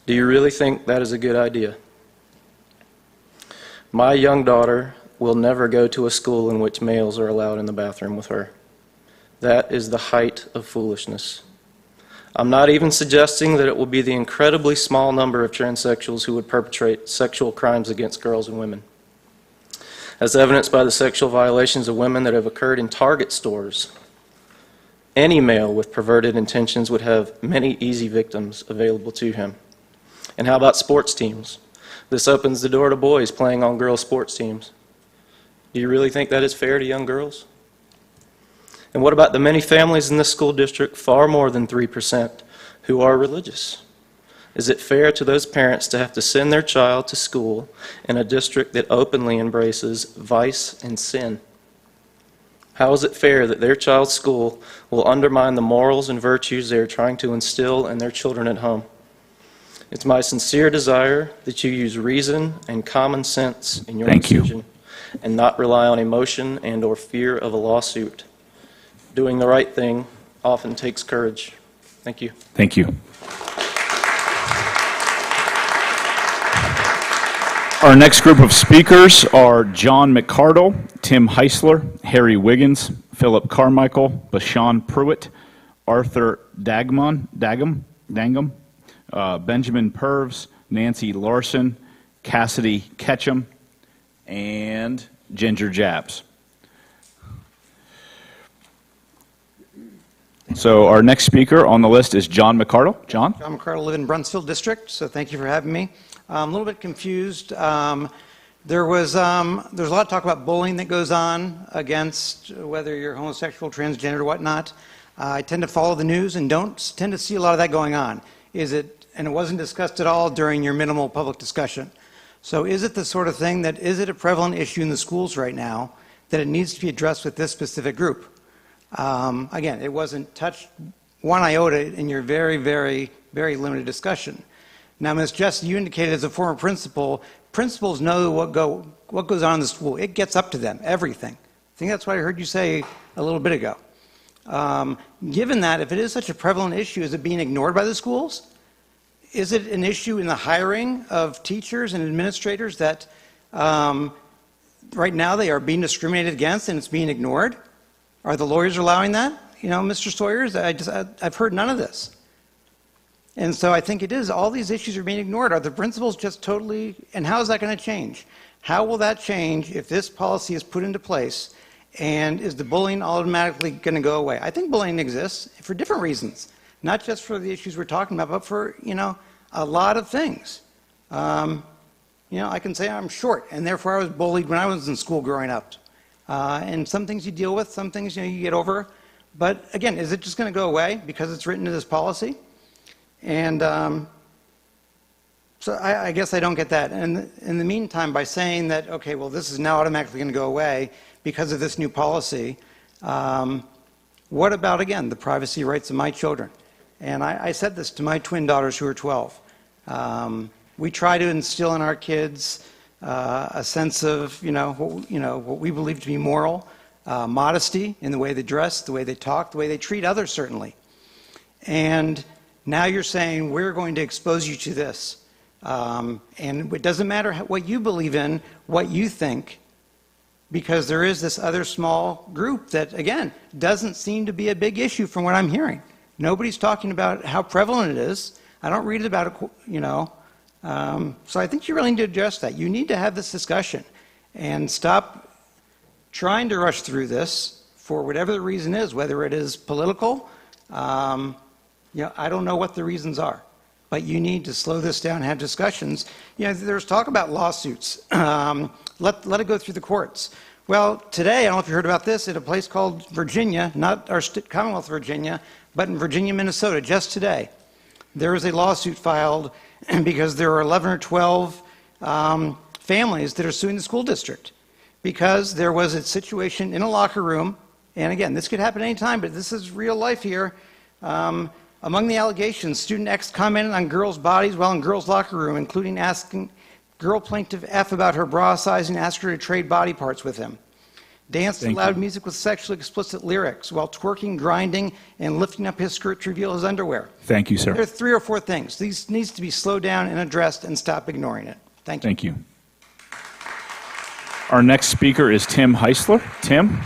Speaker 7: Do you really think that is a good idea? My young daughter will never go to a school in which males are allowed in the bathroom with her. That is the height of foolishness. I'm not even suggesting that it will be the incredibly small number of transsexuals who would perpetrate sexual crimes against girls and women. As evidenced by the sexual violations of women that have occurred in Target stores, any male with perverted intentions would have many easy victims available to him. And how about sports teams? This opens the door to boys playing on girls' sports teams. Do you really think that is fair to young girls? And what about the many families in this school district, far more than 3%, who are religious? Is it fair to those parents to have to send their child to school in a district that openly embraces vice and sin? How is it fair that their child's school will undermine the morals and virtues they are trying to instill in their children at home? It's my sincere desire that you use reason and common sense in your decision and not rely on emotion and or fear of a lawsuit. Doing the right thing often takes courage. Thank you.
Speaker 1: Thank you. Our next group of speakers are John McCardle, Tim Heisler, Harry Wiggins, Philip Carmichael, Bashan Pruitt, Arthur Dangum, Benjamin Purves, Nancy Larson, Cassidy Ketchum, and Ginger Jabs. So our next speaker on the list is John McCardle. John?
Speaker 20: John McCardle, live in Brunsfield District, so thank you for having me. I'm a little bit confused. There's a lot of talk about bullying that goes on against whether you're homosexual, transgender, or whatnot. I tend to follow the news and don't tend to see a lot of that going on. And it wasn't discussed at all during your minimal public discussion. So is it the sort of thing that, is it a prevalent issue in the schools right now that it needs to be addressed with this specific group? Again, it wasn't touched one iota in your very, very, very limited discussion. Now, Ms. Jess, you indicated as a former principal, principals know what goes on in the school. It gets up to them, everything. I think that's what I heard you say a little bit ago. Given that, if it is such a prevalent issue, is it being ignored by the schools? Is it an issue in the hiring of teachers and administrators that right now they are being discriminated against and it's being ignored? Are the lawyers allowing that? You know, Mr. Sawyers, I've heard none of this. And so I think it is, all these issues are being ignored. Are the principals just totally, and how is that going to change? How will that change if this policy is put into place? And is the bullying automatically going to go away? I think bullying exists for different reasons, not just for the issues we're talking about, but for, you know, a lot of things. You know, I can say I'm short, and therefore I was bullied when I was in school growing up. And some things you deal with, some things, you know, you get over. But again, is it just going to go away because it's written into this policy? And so I guess I don't get that. And in the meantime, by saying that, okay, well, this is now automatically going to go away because of this new policy, what about, again, the privacy rights of my children? And I said this to my twin daughters who are 12. We try to instill in our kids a sense of, what we believe to be moral, modesty in the way they dress, the way they talk, the way they treat others, certainly. And now you're saying we're going to expose you to this. And it doesn't matter what you believe in, what you think, because there is this other small group that, again, doesn't seem to be a big issue from what I'm hearing. Nobody's talking about how prevalent it is. I don't read about it, so I think you really need to address that. You need to have this discussion and stop trying to rush through this for whatever the reason is, whether it is political. I don't know what the reasons are, but you need to slow this down and have discussions. There's talk about lawsuits. Let it go through the courts. Well, today, I don't know if you heard about this, at a place called Virginia, not our Commonwealth of Virginia, but in Virginia, Minnesota, just today, there was a lawsuit filed because there are 11 or 12 families that are suing the school district because there was a situation in a locker room, and again, this could happen any time, but this is real life here. Among the allegations, student X commented on girls' bodies while in girls' locker room, including asking girl plaintiff F about her bra size and asked her to trade body parts with him. Danced to loud music with sexually explicit lyrics while twerking, grinding, and lifting up his skirt to reveal his underwear.
Speaker 1: Thank you, sir.
Speaker 20: There are 3 or 4 things. These needs to be slowed down and addressed and stop ignoring it. Thank you.
Speaker 1: Thank you. Our next speaker is Tim Heisler. Tim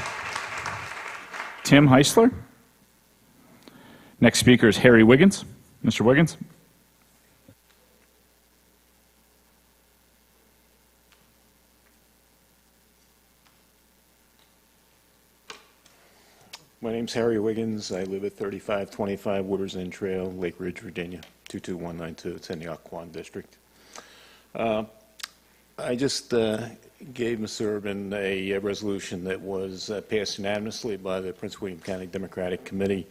Speaker 1: Heisler. Next speaker is Harry Wiggins. Mr. Wiggins.
Speaker 21: My name's Harry Wiggins. I live at 3525 Wooders End Trail, Lake Ridge, Virginia, 22192. It's in the Occoquan District. I just gave Mr. Urban a resolution that was passed unanimously by the Prince William County Democratic Committee.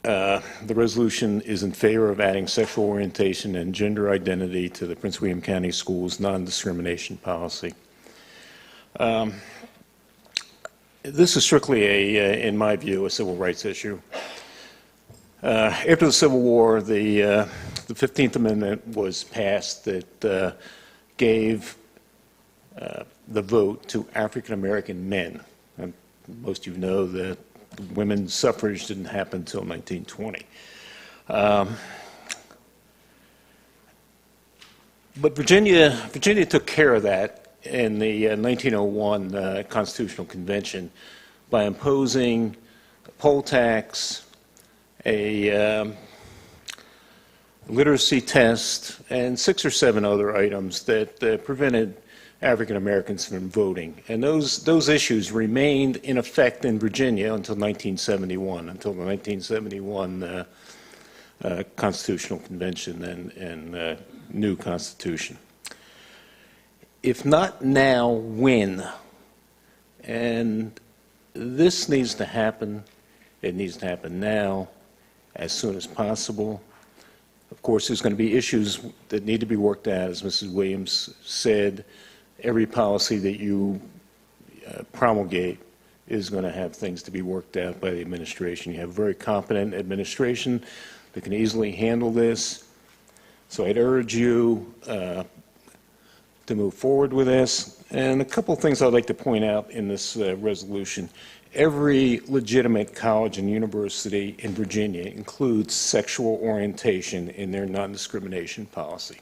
Speaker 21: The resolution is in favor of adding sexual orientation and gender identity to the Prince William County Schools non-discrimination policy. This is strictly in my view, a civil rights issue. After the Civil War, the 15th Amendment was passed that gave the vote to African American men. And most of you know that women's suffrage didn't happen until 1920. But Virginia took care of that in the 1901 Constitutional Convention by imposing a poll tax, a literacy test, and 6 or 7 other items that prevented African Americans from voting. And those issues remained in effect in Virginia until 1971, until the 1971 Constitutional Convention and new Constitution. If not now, when? And this needs to happen. It needs to happen now, as soon as possible. Of course, there's going to be issues that need to be worked out, as Mrs. Williams said. Every policy that you promulgate is going to have things to be worked out by the administration. You have a very competent administration that can easily handle this. So I'd urge you to move forward with this. And a couple of things I'd like to point out in this resolution. Every legitimate college and university in Virginia includes sexual orientation in their non-discrimination policy.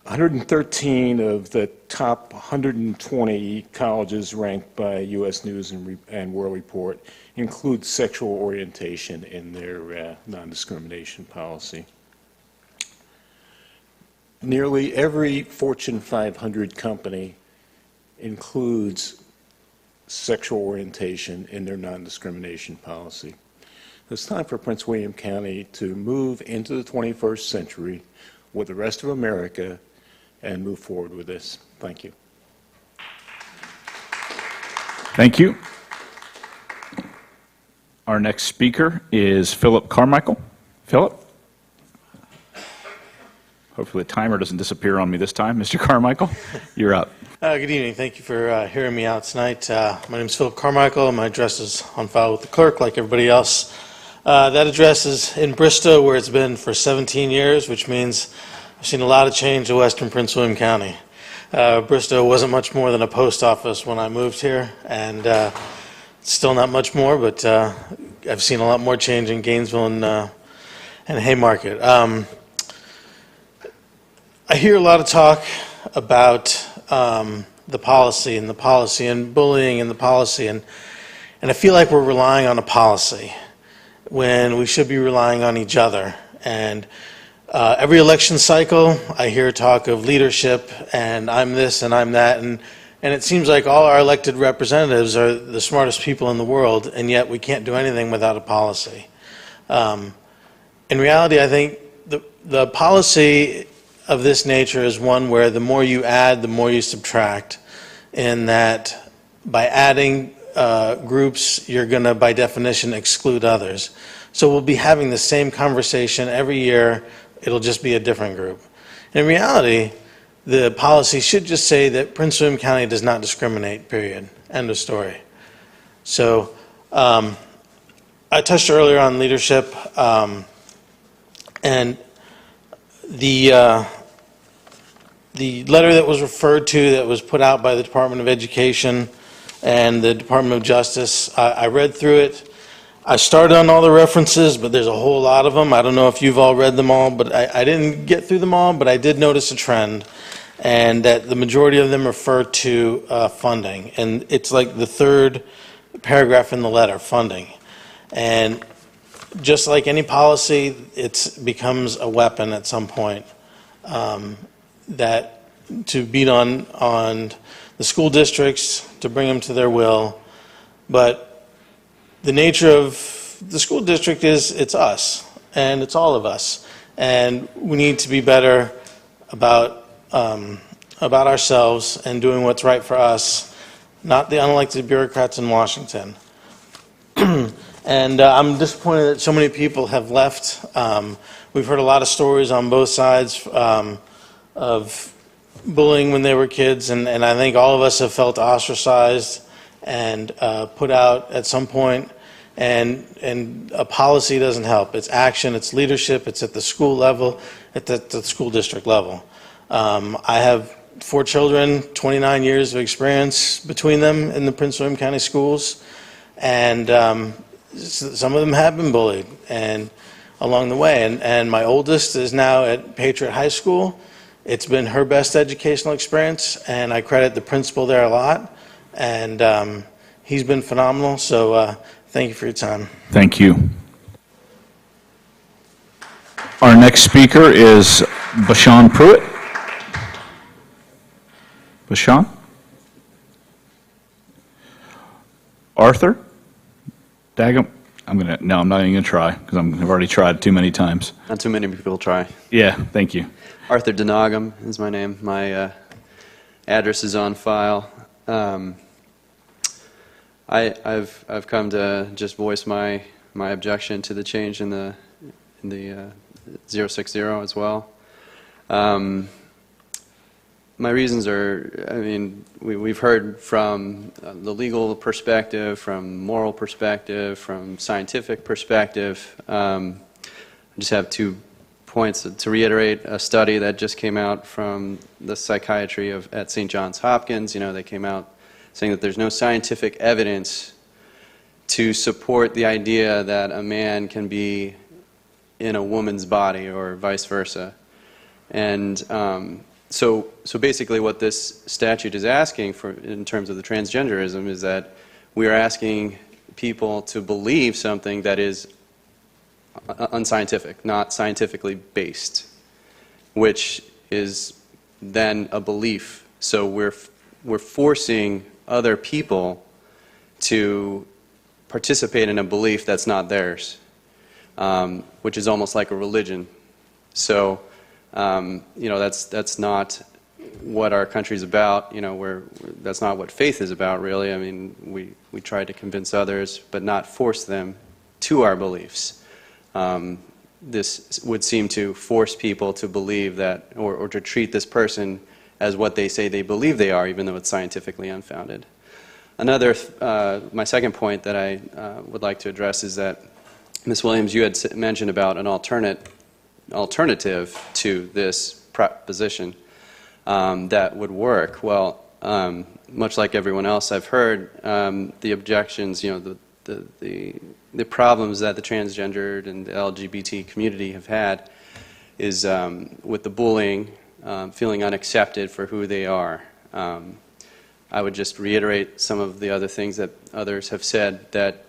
Speaker 21: 113 of the top 120 colleges ranked by U.S. News and World Report include sexual orientation in their non-discrimination policy. Nearly every Fortune 500 company includes sexual orientation in their non-discrimination policy. It's time for Prince William County to move into the 21st century with the rest of America and move forward with this. Thank you.
Speaker 1: Thank you. Our next speaker is Philip Carmichael. Philip? Hopefully the timer doesn't disappear on me this time. Mr. Carmichael, you're up.
Speaker 9: Good evening. Thank you for hearing me out tonight. My name is Philip Carmichael. My address is on file with the clerk like everybody else. That address is in Bristow, where it's been for 17 years, which means I've seen a lot of change in western Prince William County. Bristow wasn't much more than a post office when I moved here, and still not much more, but I've seen a lot more change in Gainesville and Haymarket. I hear a lot of talk about the policy and bullying and the policy, and I feel like we're relying on a policy when we should be relying on each other. And every election cycle, I hear talk of leadership, and I'm this and I'm that, and it seems like all our elected representatives are the smartest people in the world, and yet we can't do anything without a policy. In reality, I think the policy of this nature is one where the more you add, the more you subtract, in that by adding groups, you're going to, by definition, exclude others. So we'll be having the same conversation every year. It'll just be a different group. In reality, the policy should just say that Prince William County does not discriminate, period. End of story. So I touched earlier on leadership, and the letter that was referred to that was put out by the Department of Education and the Department of Justice, I read through it. I started on all the references, but there's a whole lot of them. I don't know if you've all read them all, but I didn't get through them all, but I did notice a trend, and that the majority of them refer to funding. And it's like the third paragraph in the letter, funding. And just like any policy, it becomes a weapon at some point that to beat on the school districts, to bring them to their will. But the nature of the school district is it's us, and it's all of us. And we need to be better about ourselves and doing what's right for us, not the unelected bureaucrats in Washington. And I'm disappointed that so many people have left. We've heard a lot of stories on both sides of bullying when they were kids, and I think all of us have felt ostracized and put out at some point. And a policy doesn't help. It's action, it's leadership, it's at the school level, at the school district level. I have 4 children, 29 years of experience between them in the Prince William County schools, and some of them have been bullied and along the way. And my oldest is now at Patriot High School. It's been her best educational experience, and I credit the principal there a lot. And he's been phenomenal, so thank you for your time.
Speaker 1: Thank you. Our next speaker is Bashan Pruitt. Bashan? Arthur? Daggum? No, I'm not even going to try, because I've already tried too many times.
Speaker 4: Not too many people try.
Speaker 1: Yeah, thank you.
Speaker 4: Arthur Denagam is my name. My address is on file. I've come to just voice my objection to the change in the 060 as well. My reasons are, I mean, we've heard from the legal perspective, from moral perspective, from scientific perspective. I just have 2 points to reiterate. A study that just came out from the psychiatry at St. John's Hopkins. You know, they came out saying that there's no scientific evidence to support the idea that a man can be in a woman's body or vice versa. And so basically what this statute is asking for in terms of the transgenderism is that we are asking people to believe something that is unscientific, not scientifically based, which is then a belief. So we're forcing other people to participate in a belief that's not theirs, which is almost like a religion. So you know, that's not what our country's about. You know, that's not what faith is about, really. I mean, we try to convince others, but not force them to our beliefs. This would seem to force people to believe that, or to treat this person as what they say they believe they are, even though it's scientifically unfounded. Another, my second point that I would like to address is that, Ms. Williams, you had mentioned about an alternative to this proposition that would work. Well, much like everyone else, I've heard the objections, you know, the problems that the transgendered and the LGBT community have had is with the bullying, feeling unaccepted for who they are. I would just reiterate some of the other things that others have said, that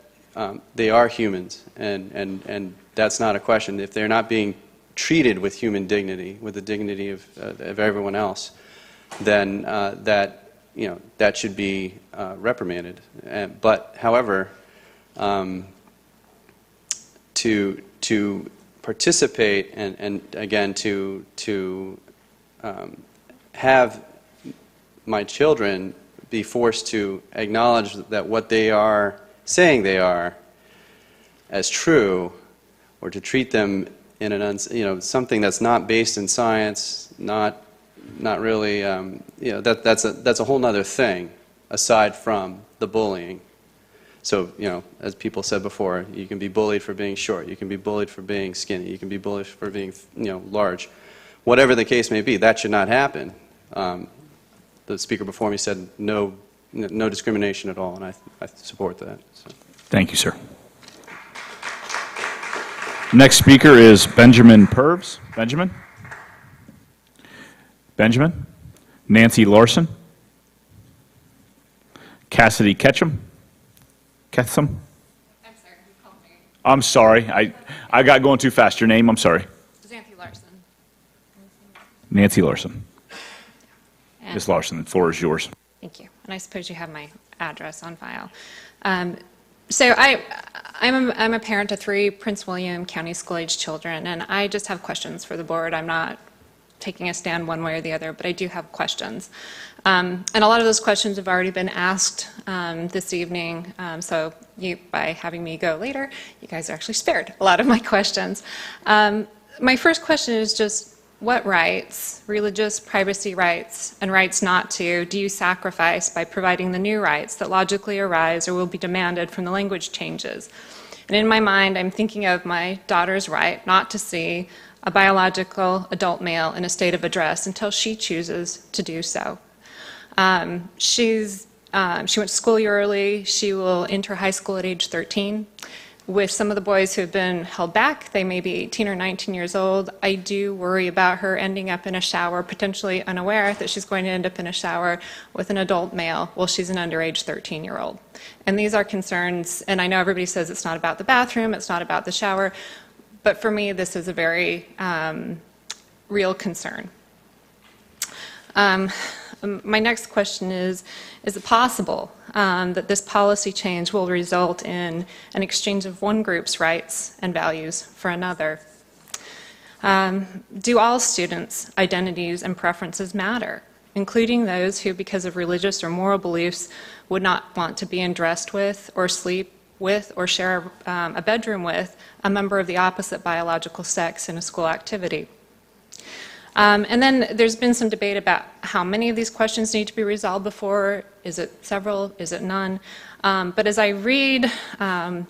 Speaker 4: they are humans, and that's not a question. If they're not being treated with human dignity, with the dignity of everyone else, then that should be reprimanded. But however, to participate and again to have my children be forced to acknowledge that what they are saying they are as true, or to treat them in an something that's not based in science, not really, that's a whole other thing aside from the bullying. So, as people said before, you can be bullied for being short, you can be bullied for being skinny, you can be bullied for being, large. Whatever the case may be, that should not happen. The speaker before me said no discrimination at all, and I support that. So.
Speaker 1: Thank you, sir. Next speaker is Benjamin Purves. Benjamin? Benjamin? Nancy Larson? Cassidy Ketchum? Ketchum? I'm sorry. I got going too fast. Your name, I'm sorry.
Speaker 12: Nancy Larson.
Speaker 1: Nancy Larson.
Speaker 12: And
Speaker 1: Ms. Larson, the floor is yours.
Speaker 12: Thank you. And I suppose you have my address on file. So I'm a parent of 3 Prince William County School-age children, and I just have questions for the board. I'm not taking a stand one way or the other, but I do have questions. And a lot of those questions have already been asked this evening, so by having me go later, you guys are actually spared a lot of my questions. My first question is just, what rights, religious privacy rights, and rights not to, do you sacrifice by providing the new rights that logically arise or will be demanded from the language changes? And in my mind, I'm thinking of my daughter's right not to see a biological adult male in a state of undress until she chooses to do so. She went to school early. She will enter high school at age 13. With some of the boys who have been held back, they may be 18 or 19 years old. I do worry about her ending up in a shower, potentially unaware that she's going to end up in a shower with an adult male while she's an underage 13-year-old. And these are concerns, and I know everybody says it's not about the bathroom, it's not about the shower, but for me, this is a very real concern. My next question is it possible that this policy change will result in an exchange of one group's rights and values for another? Do all students' identities and preferences matter, including those who, because of religious or moral beliefs, would not want to be undressed with or sleep with or share a bedroom with a member of the opposite biological sex in a school activity? And then there's been some debate about how many of these questions need to be resolved before. Is it several? Is it none? But as I read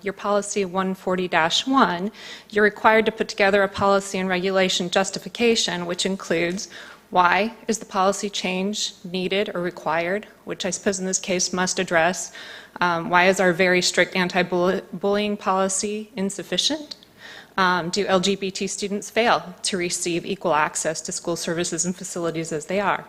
Speaker 12: your policy 140-1, you're required to put together a policy and regulation justification, which includes why is the policy change needed or required, which I suppose in this case must address why is our very strict anti-bullying policy insufficient? Do LGBT students fail to receive equal access to school services and facilities as they are?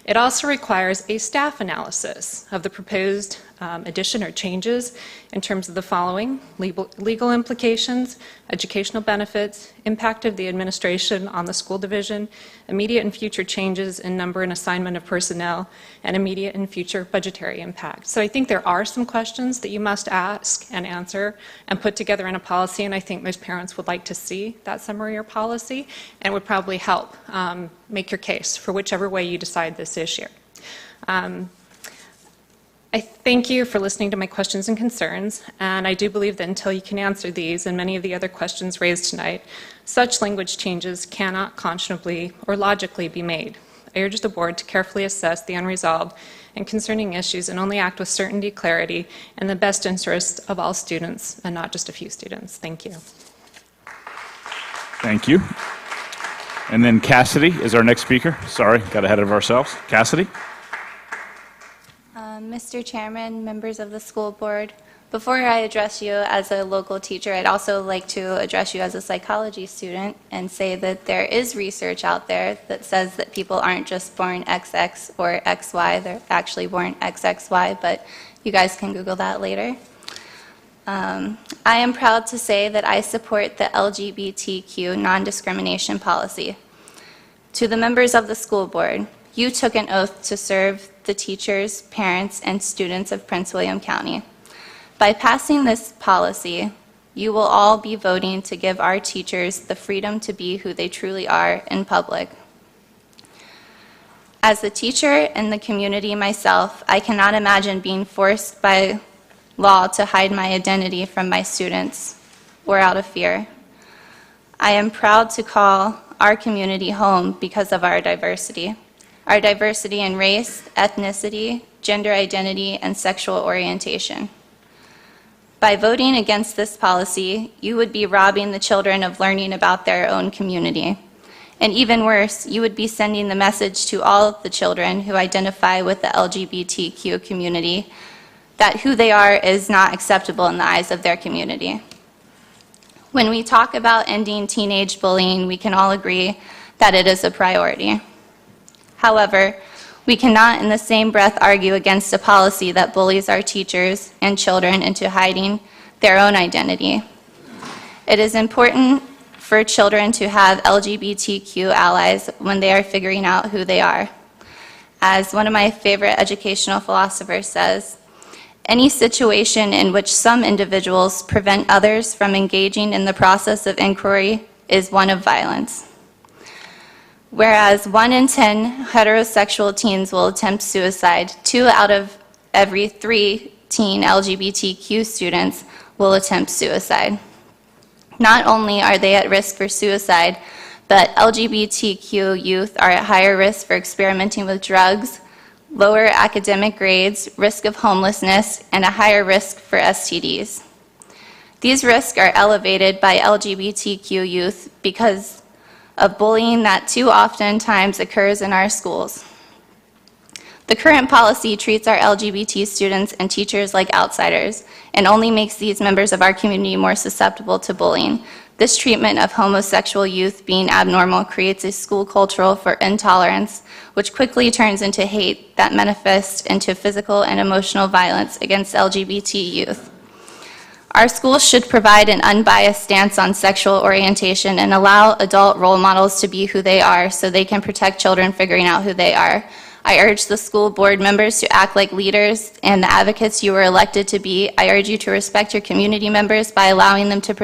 Speaker 12: It also requires a staff analysis of the proposed addition or changes in terms of the following: legal implications, educational benefits, impact of the administration on the school division, immediate and future changes in number and assignment of personnel, and immediate and future budgetary impact. So I think there are some questions that you must ask and answer and put together in a policy, and I think most parents would like to see that summary or policy, and would probably help make your case for whichever way you decide this issue. I thank you for listening to my questions and concerns, and I do believe that until you can answer these and many of the other questions raised tonight, such language changes cannot conscionably or logically be made. I urge the board to carefully assess the unresolved and concerning issues and only act with certainty, clarity, and the best interest of all students and not just a few students. Thank you.
Speaker 1: Thank you. And then Cassidy is our next speaker. Sorry, got ahead of ourselves. Cassidy?
Speaker 8: Mr. Chairman, members of the school board, before I address you as a local teacher, I'd also like to address you as a psychology student and say that there is research out there that says that people aren't just born XX or XY, they're actually born XXY, but you guys can Google that later. I am proud to say that I support the LGBTQ non-discrimination policy. To the members of the school board, you took an oath to serve the teachers, parents, and students of Prince William County. By passing this policy, you will all be voting to give our teachers the freedom to be who they truly are in public. As a teacher in the community myself, I cannot imagine being forced by law to hide my identity from my students or out of fear. I am proud to call our community home because of our diversity in race, ethnicity, gender identity, and sexual orientation. By voting against this policy, you would be robbing the children of learning about their own community. And even worse, you would be sending the message to all of the children who identify with the LGBTQ community that who they are is not acceptable in the eyes of their community. When we talk about ending teenage bullying, we can all agree that it is a priority. However, we cannot in the same breath argue against a policy that bullies our teachers and children into hiding their own identity. It is important for children to have LGBTQ allies when they are figuring out who they are. As one of my favorite educational philosophers says, Any situation in which some individuals prevent others from engaging in the process of inquiry is one of violence. Whereas 1 in 10 heterosexual teens will attempt suicide, 2 out of every 3 teen LGBTQ students will attempt suicide. Not only are they at risk for suicide, but LGBTQ youth are at higher risk for experimenting with drugs, lower academic grades, risk of homelessness, and a higher risk for STDs. These risks are elevated by LGBTQ youth because of bullying that too often times occurs in our schools. The current policy treats our LGBT students and teachers like outsiders and only makes these members of our community more susceptible to bullying. This treatment of homosexual youth being abnormal creates a school culture for intolerance, which quickly turns into hate that manifests into physical and emotional violence against LGBT youth. Our schools should provide an unbiased stance on sexual orientation and allow adult role models to be who they are so they can protect children figuring out who they are. I urge the school board members to act like leaders and the advocates you were elected to be. I urge you to respect your community members by allowing them to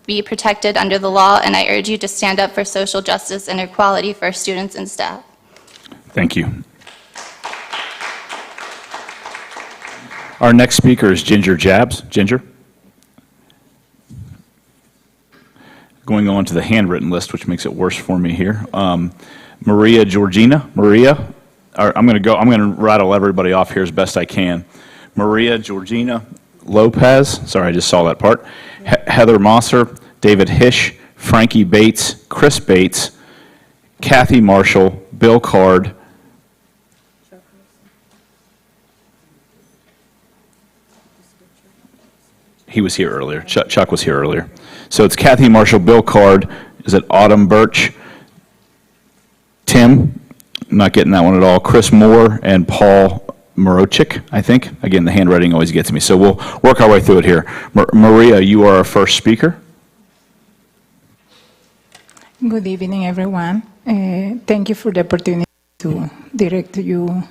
Speaker 8: be protected under the law, and I urge you to stand up for social justice and equality for students and staff.
Speaker 1: Thank you. Our next speaker is Ginger Jabs. Ginger? Going on to the handwritten list, which makes it worse for me here. Maria Georgina. Maria, I'm going to rattle everybody off here as best I can. Maria Georgina Lopez. Sorry, I just saw that part. Heather Mosser, David Hish, Frankie Bates, Chris Bates, Kathy Marshall, Bill Card, he was here earlier. Chuck was here earlier. So it's Kathy Marshall, Bill Card, is it Autumn Birch, Tim, I'm not getting that one at all, Chris Moore, and Paul Morochik, I think. Again, the handwriting always gets me, so we'll work our way through it here. Maria, you are our first speaker.
Speaker 10: Good evening, everyone. Thank you for the opportunity to direct to you.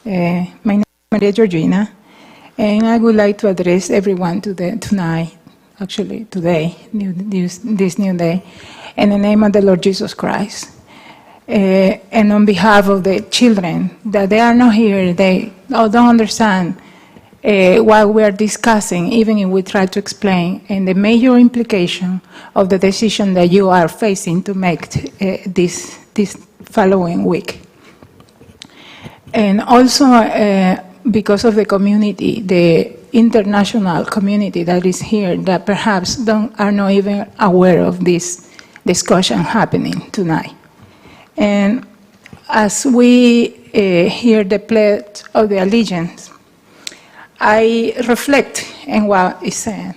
Speaker 10: My name is Maria Georgina, and I would like to address everyone tonight, actually today, this new day, in the name of the Lord Jesus Christ. And on behalf of the children, that they are not here, they don't understand what we are discussing, even if we try to explain, and the major implication of the decision that you are facing to make this following week. And also, because of the community, the international community that is here, that perhaps are not even aware of this discussion happening tonight. And as we hear the pledge of the allegiance, I reflect on what is said.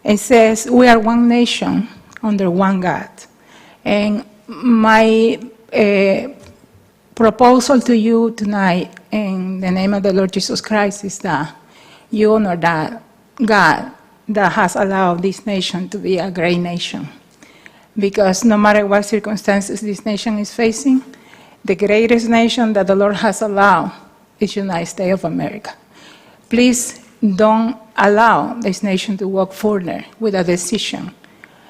Speaker 10: It says, we are one nation under one God. And my proposal to you tonight in the name of the Lord Jesus Christ is that you honor that God that has allowed this nation to be a great nation. Because no matter what circumstances this nation is facing, the greatest nation that the Lord has allowed is the United States of America. Please don't allow this nation to walk further with a decision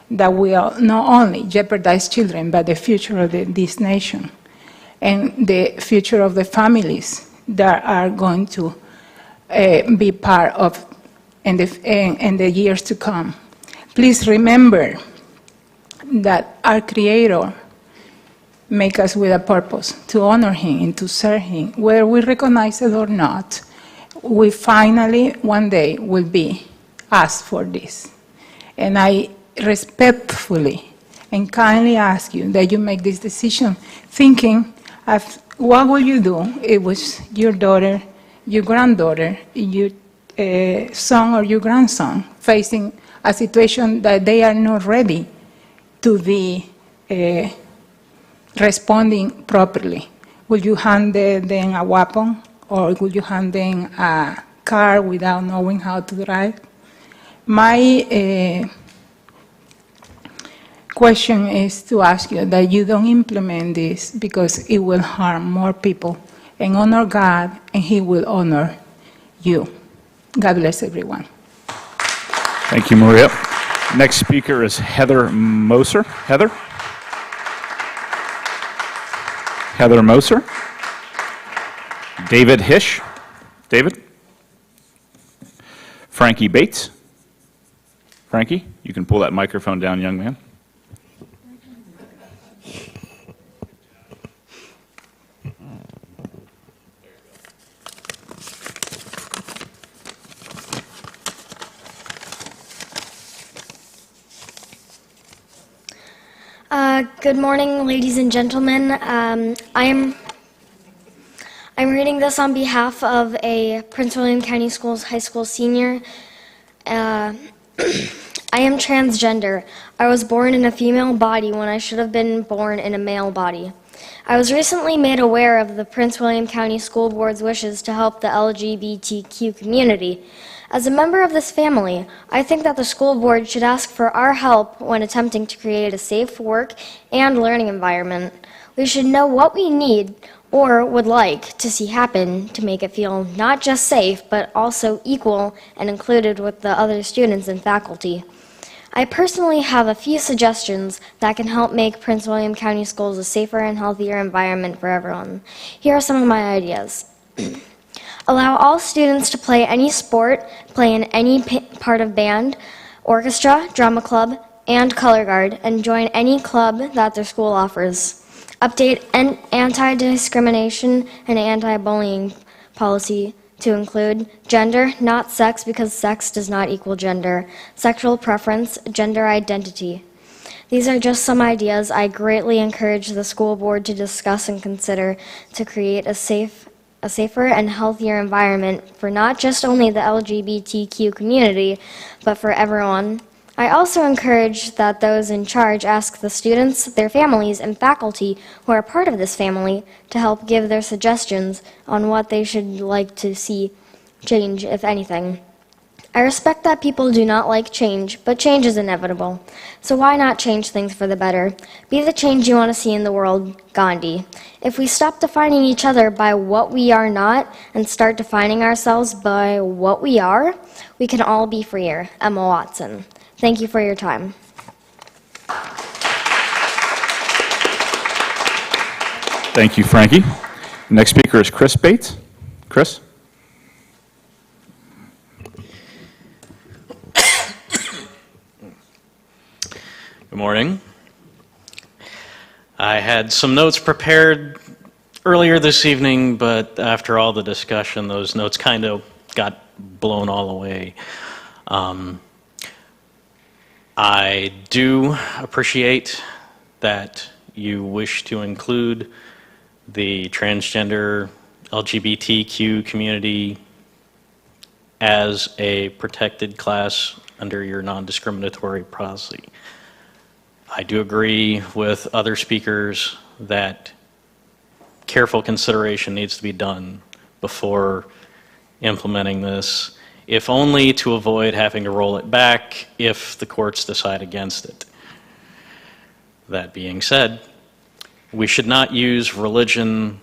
Speaker 10: that will not only jeopardize children, but the future of this nation and the future of the families that are going to be part of in the years to come. Please remember that our Creator make us with a purpose, to honor Him and to serve Him. Whether we recognize it or not, we finally, one day, will be asked for this. And I respectfully and kindly ask you that you make this decision thinking of what will you do if it was your daughter, your granddaughter, your son or your grandson facing a situation that they are not ready to be responding properly. Will you hand them a weapon, or will you hand them a car without knowing how to drive? My question is to ask you that you don't implement this because it will harm more people, and honor God, and He will honor you. God bless everyone.
Speaker 1: Thank you, Maria. Next speaker is Heather Moser. Heather? Heather Moser. David Hish. David? Frankie Bates. Frankie, you can pull that microphone down, young man.
Speaker 11: Good morning, ladies and gentlemen. I'm reading this on behalf of a Prince William County Schools high school senior. I am transgender. I was born in a female body when I should have been born in a male body. I was recently made aware of the Prince William County School Board's wishes to help the LGBTQ community. As a member of this family, I think that the school board should ask for our help when attempting to create a safe work and learning environment. We should know what we need or would like to see happen to make it feel not just safe, but also equal and included with the other students and faculty. I personally have a few suggestions that can help make Prince William County Schools a safer and healthier environment for everyone. Here are some of my ideas. Allow all students to play any sport, play in any part of band, orchestra, drama club, and color guard, and join any club that their school offers. Update anti-discrimination and anti-bullying policy to include gender, not sex, because sex does not equal gender, sexual preference, gender identity. These are just some ideas I greatly encourage the school board to discuss and consider to create a safer and healthier environment for not just only the LGBTQ community, but for everyone. I also encourage that those in charge ask the students, their families, and faculty who are part of this family to help give their suggestions on what they should like to see change, if anything. I respect that people do not like change, but change is inevitable. So why not change things for the better? Be the change you want to see in the world, Gandhi. If we stop defining each other by what we are not and start defining ourselves by what we are, we can all be freer. Emma Watson. Thank you for your time.
Speaker 1: Thank you, Frankie. Next speaker is Chris Bates. Chris?
Speaker 22: Good morning. I had some notes prepared earlier this evening, but after all the discussion, those notes kind of got blown all away. I do appreciate that you wish to include the transgender LGBTQ community as a protected class under your non-discriminatory policy. I do agree with other speakers that careful consideration needs to be done before implementing this, if only to avoid having to roll it back if the courts decide against it. That being said, we should not use religion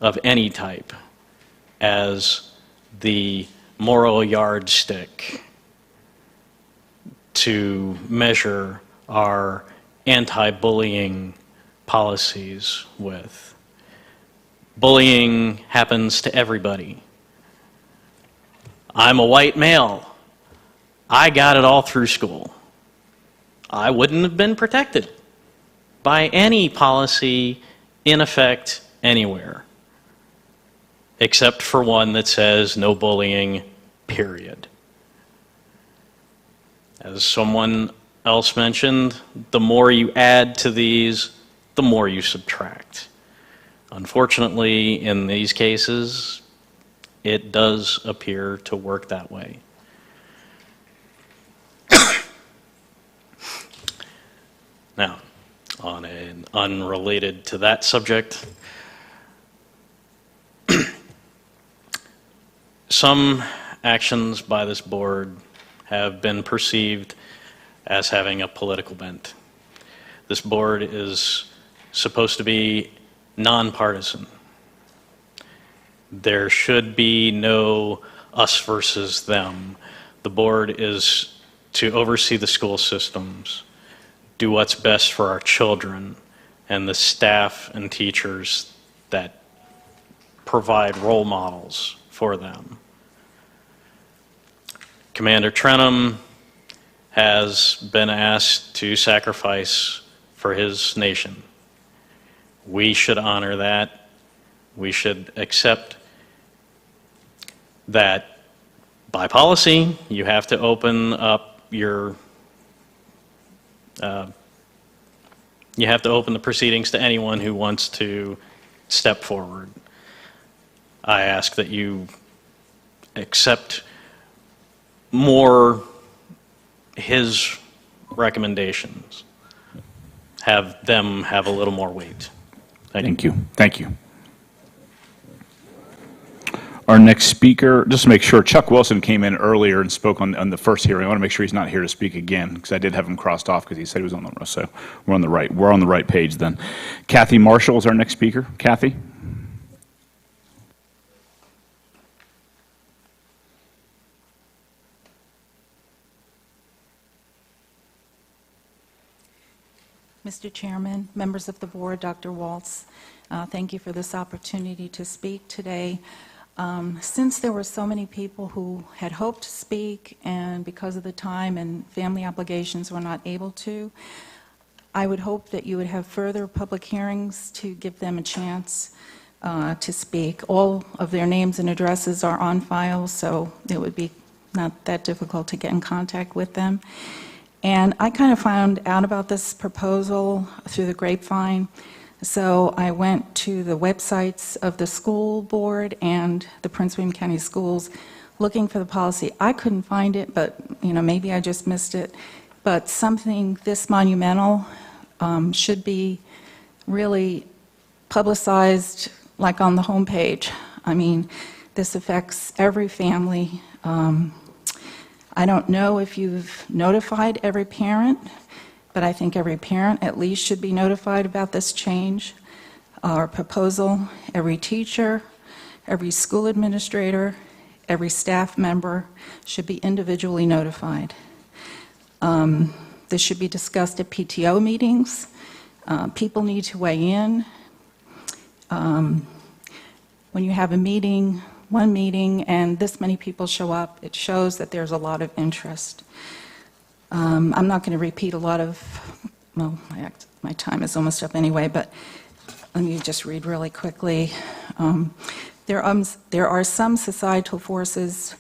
Speaker 22: of any type as the moral yardstick to measure our anti-bullying policies with. Bullying happens to everybody. I'm a white male. I got it all through school. I wouldn't have been protected by any policy in effect anywhere, except for one that says no bullying, period. As someone else mentioned, the more you add to these, the more you subtract. Unfortunately, in these cases, it does appear to work that way. Now, on an unrelated to that subject, some actions by this board have been perceived as having a political bent. This board is supposed to be nonpartisan. There should be no us versus them. The board is to oversee the school systems, do what's best for our children, and the staff and teachers that provide role models for them. Commander Trenholm has been asked to sacrifice for his nation. We should honor that. We should accept that by policy, you have to open up your you have to open the proceedings to anyone who wants to step forward. I ask that you accept more his recommendations. Have them have a little more weight.
Speaker 1: Thank you. Thank you. Our next speaker, just to make sure, Chuck Wilson came in earlier and spoke on the first hearing. I want to make sure he's not here to speak again, because I did have him crossed off because he said he was on the row. So we're on the right page then. Kathy Marshall is our next speaker. Kathy?
Speaker 6: Mr. Chairman, members of the board, Dr. Waltz, thank you for this opportunity to speak today. Since there were so many people who had hoped to speak and because of the time and family obligations were not able to, I would hope that you would have further public hearings to give them a chance to speak. All of their names and addresses are on file, so it would be not that difficult to get in contact with them. And I kind of found out about this proposal through the grapevine. So I went to the websites of the school board and the Prince William County Schools looking for the policy. I couldn't find it, but maybe I just missed it. But something this monumental should be really publicized, like on the homepage. I mean, this affects every family. I don't know if you've notified every parent, but I think every parent at least should be notified about this change or proposal. Every teacher, every school administrator, every staff member should be individually notified. This should be discussed at PTO meetings. People need to weigh in. When you have a meeting, one meeting, and this many people show up, it shows that there's a lot of interest. I'm not going to repeat a lot of, well, my time is almost up anyway, but let me just read really quickly. There are some societal forces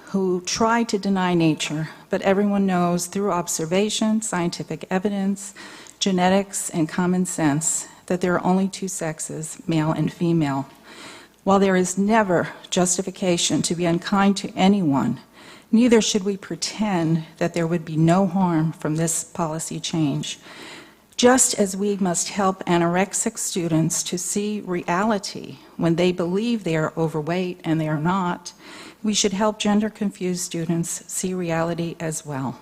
Speaker 6: who try to deny nature, but everyone knows through observation, scientific evidence, genetics, and common sense that there are only two sexes, male and female. While there is never justification to be unkind to anyone, neither should we pretend that there would be no harm from this policy change. Just as we must help anorexic students to see reality when they believe they are overweight and they are not, we should help gender-confused students see reality as well.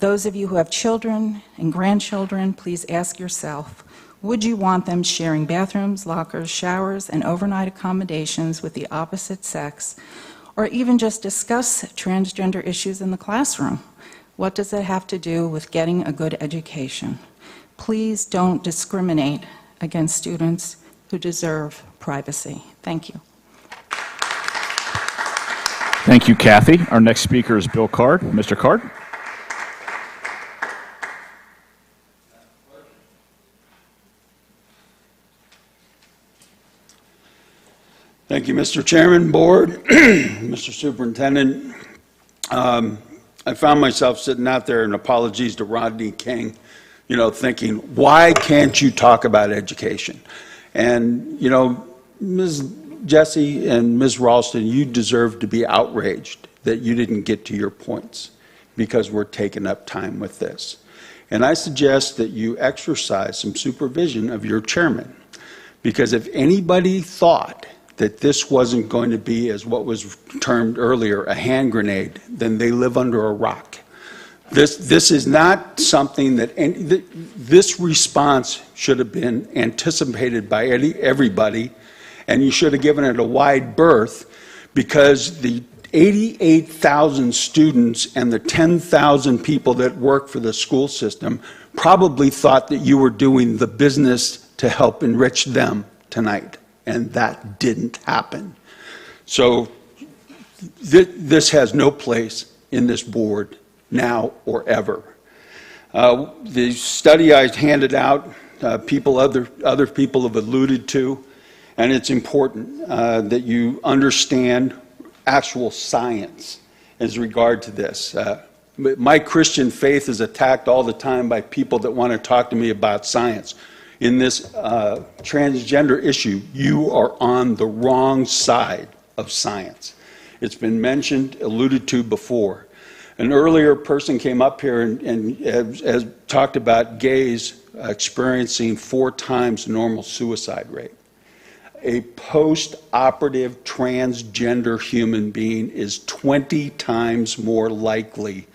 Speaker 6: Those of you who have children and grandchildren, please ask yourself, would you want them sharing bathrooms, lockers, showers, and overnight accommodations with the opposite sex, or even just discuss transgender issues in the classroom? What does that have to do with getting a good education? Please don't discriminate against students who deserve privacy. Thank you.
Speaker 1: Thank you, Kathy. Our next speaker is Bill Card. Mr. Card.
Speaker 13: Thank you, Mr. Chairman, Board, Mr. Superintendent. I found myself sitting out there, and apologies to Rodney King, thinking, why can't you talk about education? And, Ms. Jessie and Ms. Ralston, you deserve to be outraged that you didn't get to your points because we're taking up time with this. And I suggest that you exercise some supervision of your chairman, because if anybody thought that this wasn't going to be, as what was termed earlier, a hand grenade, then they live under a rock. This is not something that, this response should have been anticipated by everybody, and you should have given it a wide berth, because the 88,000 students and the 10,000 people that work for the school system probably thought that you were doing the business to help enrich them tonight, and that didn't happen. So this has no place in this board now or ever. The study I handed out, other people have alluded to, and it's important that you understand actual science as regard to this. My Christian faith is attacked all the time by people that want to talk to me about science. In this transgender issue, you are on the wrong side of science. It's been mentioned, alluded to before. An earlier person came up here and has talked about gays experiencing 4 times normal suicide rate. A post-operative transgender human being is 20 times more likely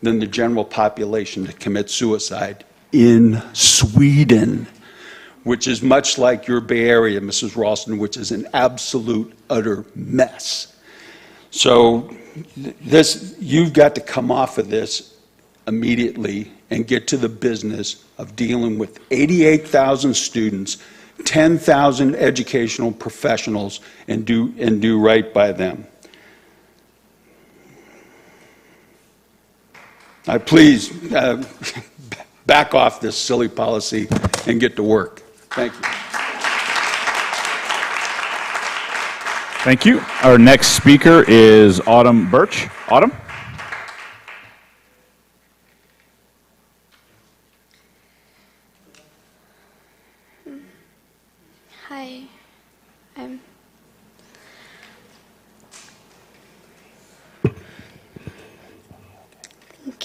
Speaker 13: than the general population to commit suicide in Sweden, which is much like your Bay Area, Mrs. Ralston, which is an absolute, utter mess. So you've got to come off of this immediately and get to the business of dealing with 88,000 students, 10,000 educational professionals, and do right by them. Please back off this silly policy and get to work. Thank you.
Speaker 1: Thank you. Our next speaker is Autumn Birch. Autumn?
Speaker 14: Hi. Thank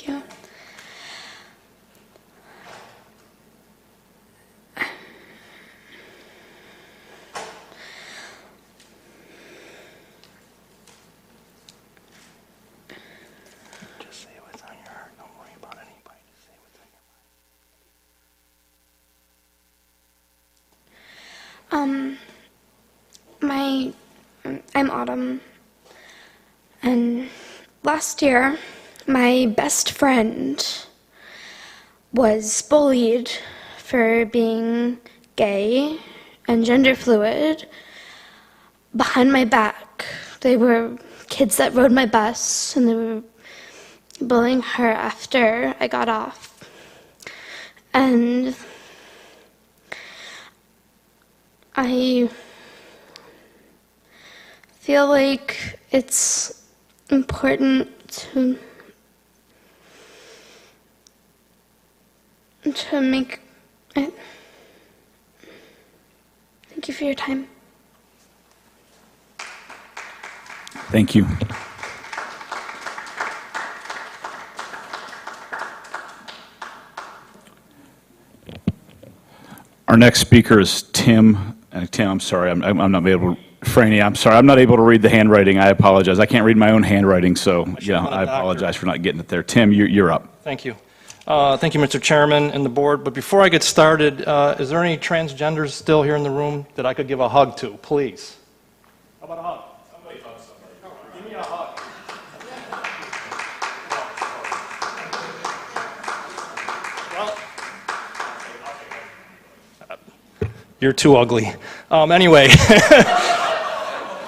Speaker 14: you.
Speaker 19: Just say what's on your heart. Don't worry about anybody. Just say what's on your mind.
Speaker 14: I'm Autumn, and last year, my best friend was bullied for being gay and gender fluid behind my back. They were kids that rode my bus, and they were bullying her after I got off. And I feel like it's important to make it. Thank you for your time.
Speaker 1: Thank you. Our next speaker is Tim. Tim, I'm sorry, I'm not able to. Franny, I'm sorry, I'm not able to read the handwriting. I apologize. I can't read my own handwriting, so yeah, I apologize for not getting it there. Tim, you're up.
Speaker 7: Thank you. Thank you, Mr. Chairman and the board. But before I get started, is there any transgenders still here in the room that I could give a hug to, please? How about a hug? Somebody hug somebody. Give me a hug. You're too ugly. Anyway,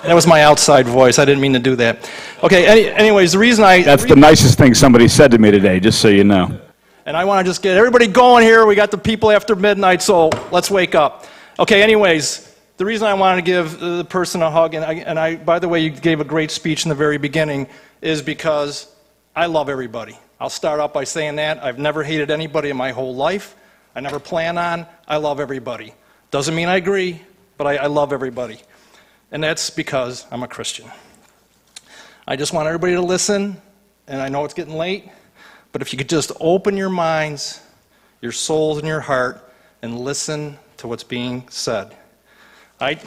Speaker 7: that was my outside voice. I didn't mean to do that. Okay, anyways, the reason
Speaker 1: That's the nicest thing somebody said to me today, just so you know.
Speaker 7: And I want to just get everybody going here. We got the people after midnight, so let's wake up. Okay, anyways, the reason I wanted to give the person a hug, and I by the way, you gave a great speech in the very beginning, is because I love everybody. I'll start out by saying that. I've never hated anybody in my whole life. I never plan on. I love everybody. Doesn't mean I agree, but I love everybody. And that's because I'm a Christian. I just want everybody to listen, and I know it's getting late, but if you could just open your minds, your souls, and your heart, and listen to what's being said. I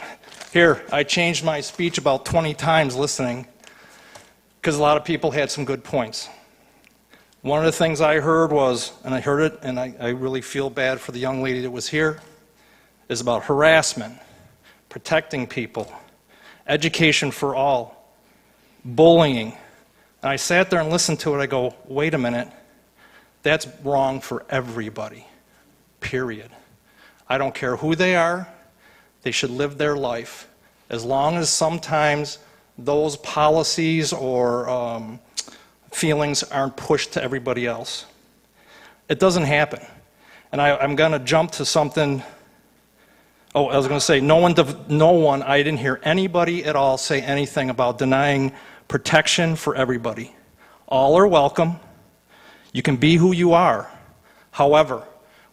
Speaker 7: changed my speech about 20 times listening, because a lot of people had some good points. One of the things I heard was, and I heard it, and I really feel bad for the young lady that was here, is about harassment, protecting people, education for all,
Speaker 15: bullying. And I sat there and listened to it. I go, wait a minute, that's wrong for everybody, period. I don't care who they are, they should live their life. As long as sometimes those policies or feelings aren't pushed to everybody else. It doesn't happen. And I'm going to jump to something. Oh, I was going to say, no one, I didn't hear anybody at all say anything about denying protection for everybody. All are welcome. You can be who you are. However,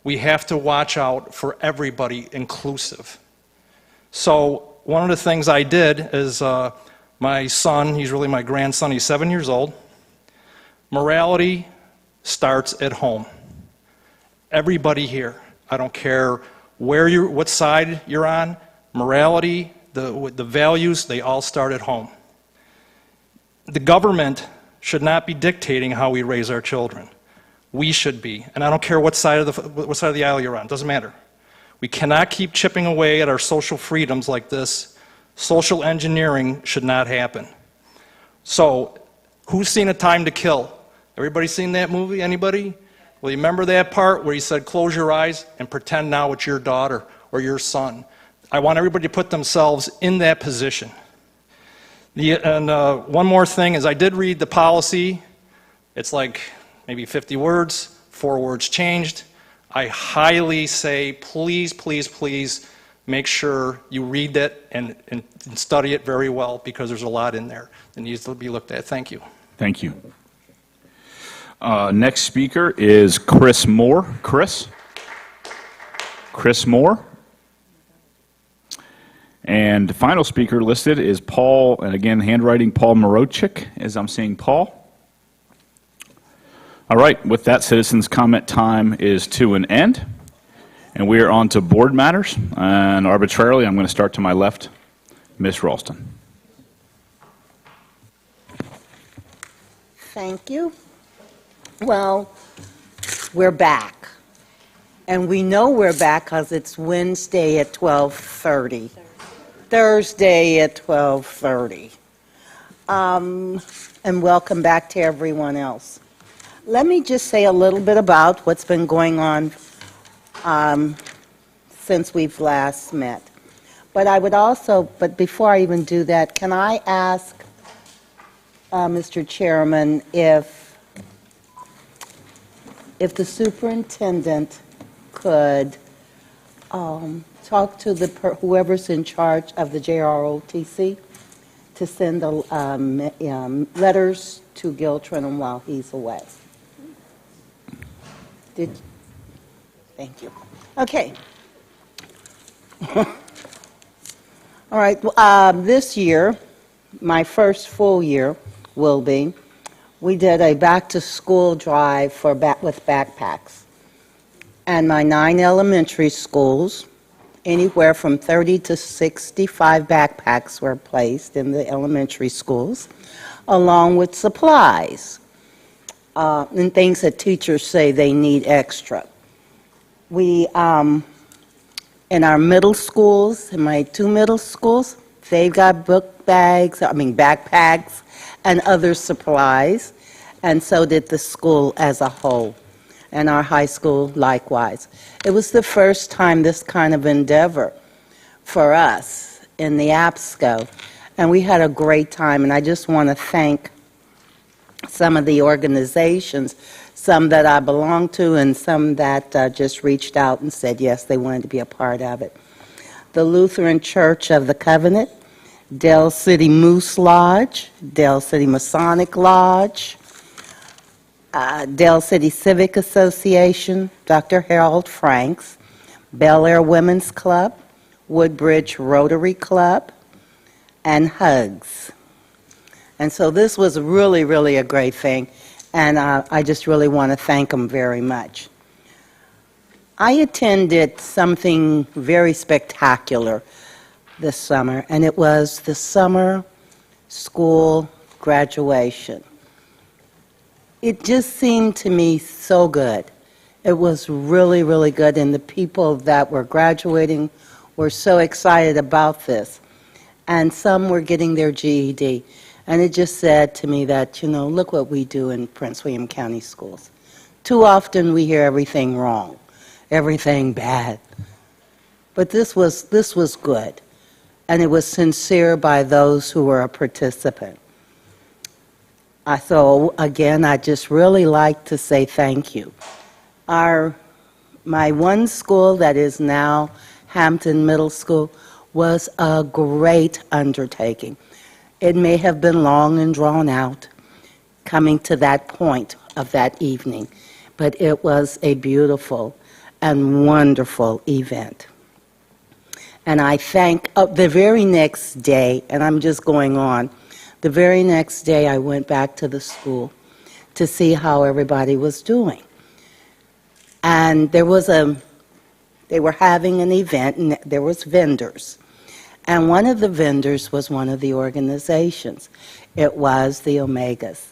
Speaker 15: we have to watch out for everybody, inclusive. So one of the things I did is my son, he's really my grandson, he's 7 years old. Morality starts at home. Everybody here, I don't care what side you're on, morality, the values, they all start at home. The government should not be dictating how we raise our children. We should be, and I don't care what side of the aisle you're on, doesn't matter. We cannot keep chipping away at our social freedoms like this. Social engineering should not happen. So, who's seen A Time to Kill? Everybody seen that movie? Anybody? Well, you remember that part where he said, close your eyes and pretend now it's your daughter or your son. I want everybody to put themselves in that position. One more thing is I did read the policy. It's like maybe 50 words, 4 words changed. I highly say, please, please, please make sure you read it and study it very well, because there's a lot in there that needs to be looked at. Thank you.
Speaker 1: Thank you. Next speaker is Chris Moore. Chris Moore. And the final speaker listed is Paul, and again, handwriting Paul Morochik, as I'm seeing Paul. All right, with that, citizens' comment time is to an end, and we are on to board matters. And arbitrarily, I'm going to start to my left, Ms. Ralston.
Speaker 16: Thank you. Well, we're back. And we know we're back because it's Wednesday at 12:30. Thursday at 12:30. And welcome back to everyone else. Let me just say a little bit about what's been going on since we've last met. But before I even do that, can I ask Mr. Chairman if the superintendent could talk to whoever's in charge of the JROTC to send letters to Gil Trenum while he's away. Thank you. Okay. All right. This year, my first full year will be, we did a back-to-school drive with backpacks. And my 9 elementary schools, anywhere from 30 to 65 backpacks were placed in the elementary schools, along with supplies and things that teachers say they need extra. We, in our middle schools, in my 2 middle schools, they've got backpacks and other supplies, and so did the school as a whole, and our high school likewise. It was the first time this kind of endeavor for us in the APSCO, and we had a great time, and I just want to thank some of the organizations, some that I belong to and some that just reached out and said yes, they wanted to be a part of it. The Lutheran Church of the Covenant, Dell City Moose Lodge, Dell City Masonic Lodge, Dell City Civic Association, Dr. Harold Franks, Bel Air Women's Club, Woodbridge Rotary Club, and Hugs. And so this was really, really a great thing, and I just really want to thank them very much. I attended something very spectacular this summer, and it was the summer school graduation. It just seemed to me so good. It was really, really good, and the people that were graduating were so excited about this. And some were getting their GED. And it just said to me that, look what we do in Prince William County schools. Too often we hear everything wrong, everything bad. But this was good, and it was sincere by those who were a participant. So again, I just really like to say thank you. My one school that is now Hampton Middle School was a great undertaking. It may have been long and drawn out coming to that point of that evening, but it was a beautiful and wonderful event. And I thank, the very next day, and I'm just going on, the very next day I went back to the school to see how everybody was doing. And they were having an event, and there was vendors. And one of the vendors was one of the organizations. It was the Omegas.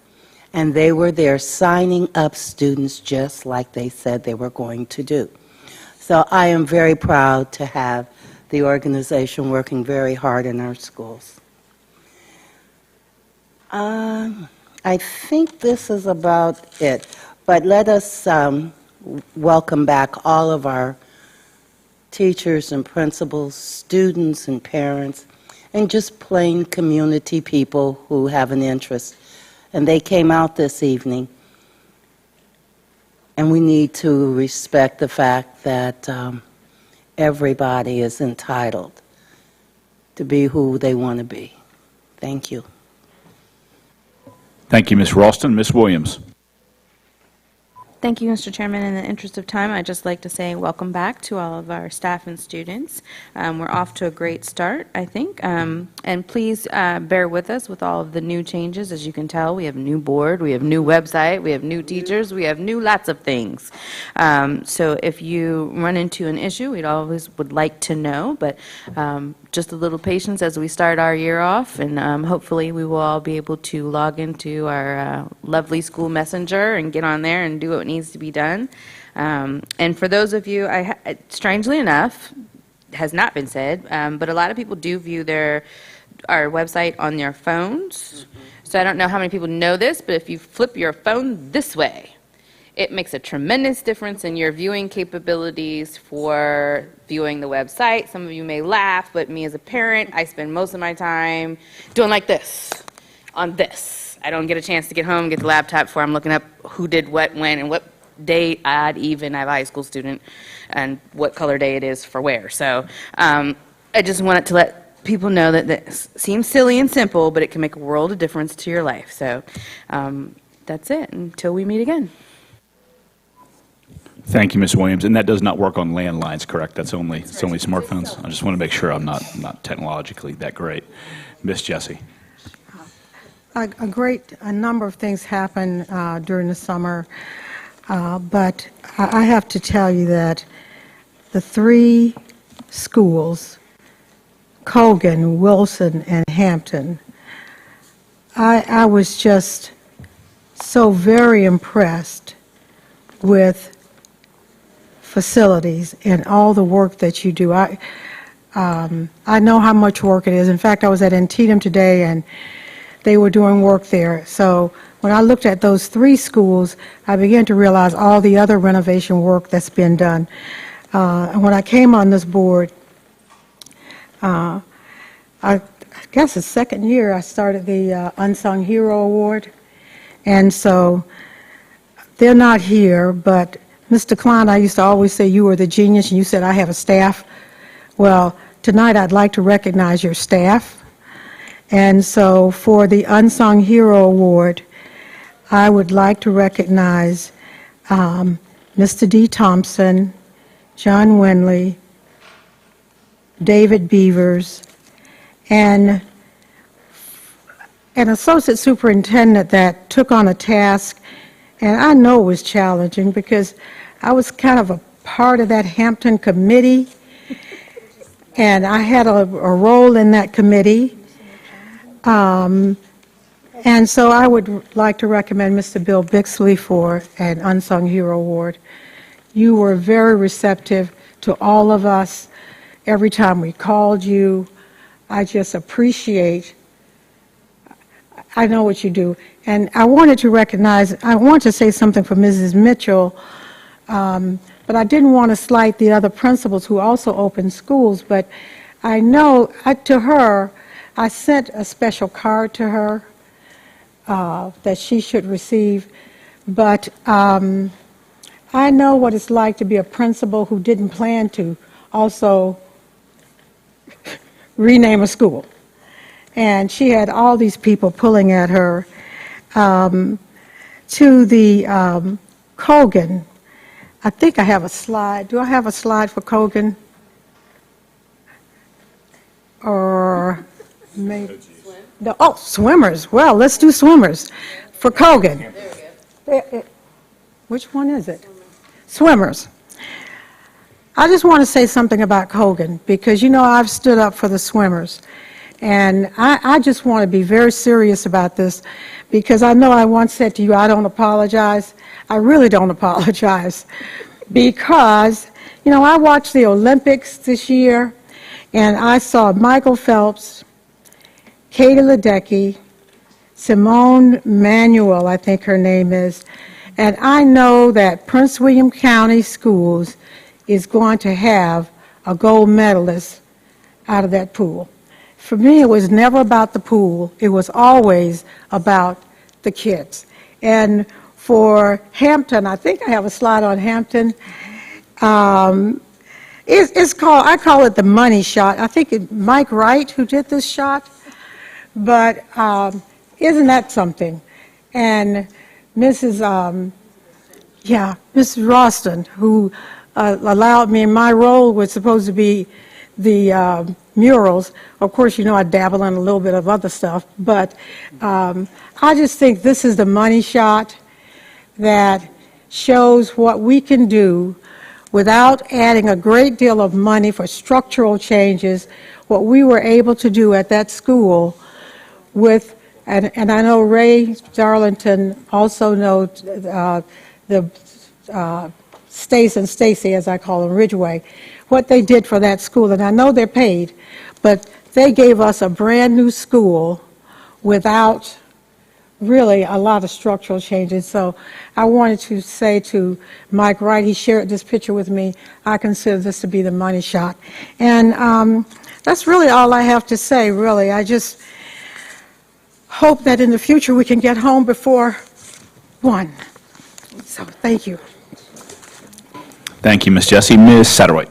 Speaker 16: And they were there signing up students just like they said they were going to do. So I am very proud to have the organization working very hard in our schools. I think this is about it. But let us welcome back all of our teachers and principals, students and parents, and just plain community people who have an interest. And they came out this evening. And we need to respect the fact that everybody is entitled to be who they want to be. Thank you.
Speaker 1: Thank you, Ms. Ralston. Ms. Williams.
Speaker 2: Thank you, Mr. Chairman. In the interest of time, I'd just like to say welcome back to all of our staff and students. We're off to a great start, I think. And please bear with us with all of the new changes. As you can tell, we have a new board, we have new website, we have new teachers, we have new lots of things. So if you run into an issue, we'd always would like to know, but just a little patience as we start our year off, and hopefully we will all be able to log into our lovely school messenger and get on there and do what needs to be done. And for those of you, strangely enough, has not been said, but a lot of people do view our website on their phones. So I don't know how many people know this, but if you flip your phone this way, it makes a tremendous difference in your viewing capabilities for viewing the website. Some of you may laugh, but me as a parent, I spend most of my time doing like this, on this. I don't get a chance to get home, get the laptop before I'm looking up who did what, when, and what day, odd, even. I have a high school student, and what color day it is for where. So I just wanted to let people know that this seems silly and simple, but it can make a world of difference to your life. So that's it, until we meet again.
Speaker 1: Thank you, Ms. Williams. And that does not work on landlines, correct? It's only smartphones? I just want to make sure I'm not technologically that great. Ms. Jessie.
Speaker 17: A number of things happened during the summer, but I have to tell you that the three schools, Colgan, Wilson, and Hampton, I was just so very impressed with facilities and all the work that you do. I know how much work it is. In fact, I was at Antietam today, and they were doing work there. So when I looked at those three schools, I began to realize all the other renovation work that's been done. And when I came on this board, I guess the second year I started the Unsung Hero Award. And so they're not here, but Mr. Klein, I used to always say you were the genius, and you said I have a staff. Well, tonight I'd like to recognize your staff. And so for the Unsung Hero Award, I would like to recognize Mr. D. Thompson, John Winley, David Beavers, and an associate superintendent that took on a task, and I know it was challenging because I was kind of a part of that Hampton committee, and I had a role in that committee. And so I would like to recommend Mr. Bill Bixley for an Unsung Hero Award. You were very receptive to all of us every time we called you. I just appreciate, I know what you do. And I wanted to recognize, I want to say something for Mrs. Mitchell, but I didn't want to slight the other principals who also opened schools. But I know, to her, I sent a special card to her that she should receive. But I know what it's like to be a principal who didn't plan to also rename a school. And she had all these people pulling at her. To the Colgan, I think I have a slide. Do I have a slide for Colgan? Or maybe? No, oh, swimmers. Well, let's do swimmers for Colgan. Which one is it? Swimmers. I just want to say something about Colgan because, you know, I've stood up for the swimmers. And I just want to be very serious about this because I know I once said to you, I don't apologize. I really don't apologize because, you know, I watched the Olympics this year and I saw Michael Phelps, Katie Ledecky, Simone Manuel, I think her name is, and I know that Prince William County Schools is going to have a gold medalist out of that pool. For me, it was never about the pool. It was always about the kids. And for Hampton, I think I have a slide on Hampton. It's called, I call it the money shot. I think it's Mike Wright who did this shot. But isn't that something? And Mrs. Ralston, who allowed me, my role was supposed to be the murals. Of course, you know, I dabble in a little bit of other stuff, but I just think this is the money shot that shows what we can do without adding a great deal of money for structural changes, what we were able to do at that school with, and I know Ray Darlington also knows the Stace and Stacy, as I call them, Ridgeway, what they did for that school. And I know they're paid, but they gave us a brand new school without really a lot of structural changes. So I wanted to say to Mike Wright, he shared this picture with me, I consider this to be the money shot. And that's really all I have to say, really. I just hope that in the future we can get home before 1. So thank you.
Speaker 1: Thank you, Ms. Jessie. Ms. Satterwhite.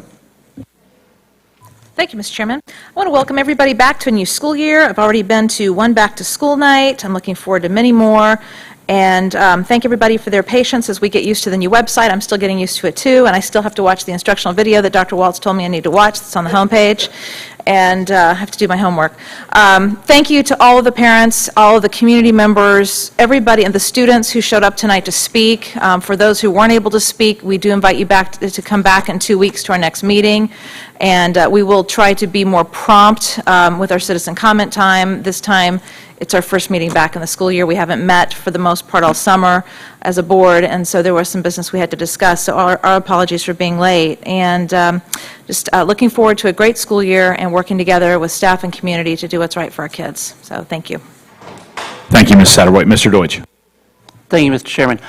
Speaker 5: Thank you, Mr. Chairman. I want to welcome everybody back to a new school year. I've already been to one back-to-school night. I'm looking forward to many more. And thank everybody for their patience as we get used to the new website. I'm still getting used to it, too, and I still have to watch the instructional video that Dr. Waltz told me I need to watch. That's on the homepage. And I have to do my homework. Thank you to all of the parents, all of the community members, everybody, and the students who showed up tonight to speak. For those who weren't able to speak, we do invite you back to come back in 2 weeks to our next meeting. And we will try to be more prompt with our citizen comment time. This time, it's our first meeting back in the school year. We haven't met for the most part all summer as a board, and so there was some business we had to discuss. So our apologies for being late. And just looking forward to a great school year and working together with staff and community to do what's right for our kids. So thank you.
Speaker 1: Thank you, Ms. Satterwhite. Mr. Deutsch.
Speaker 18: Thank you, Mr. Chairman.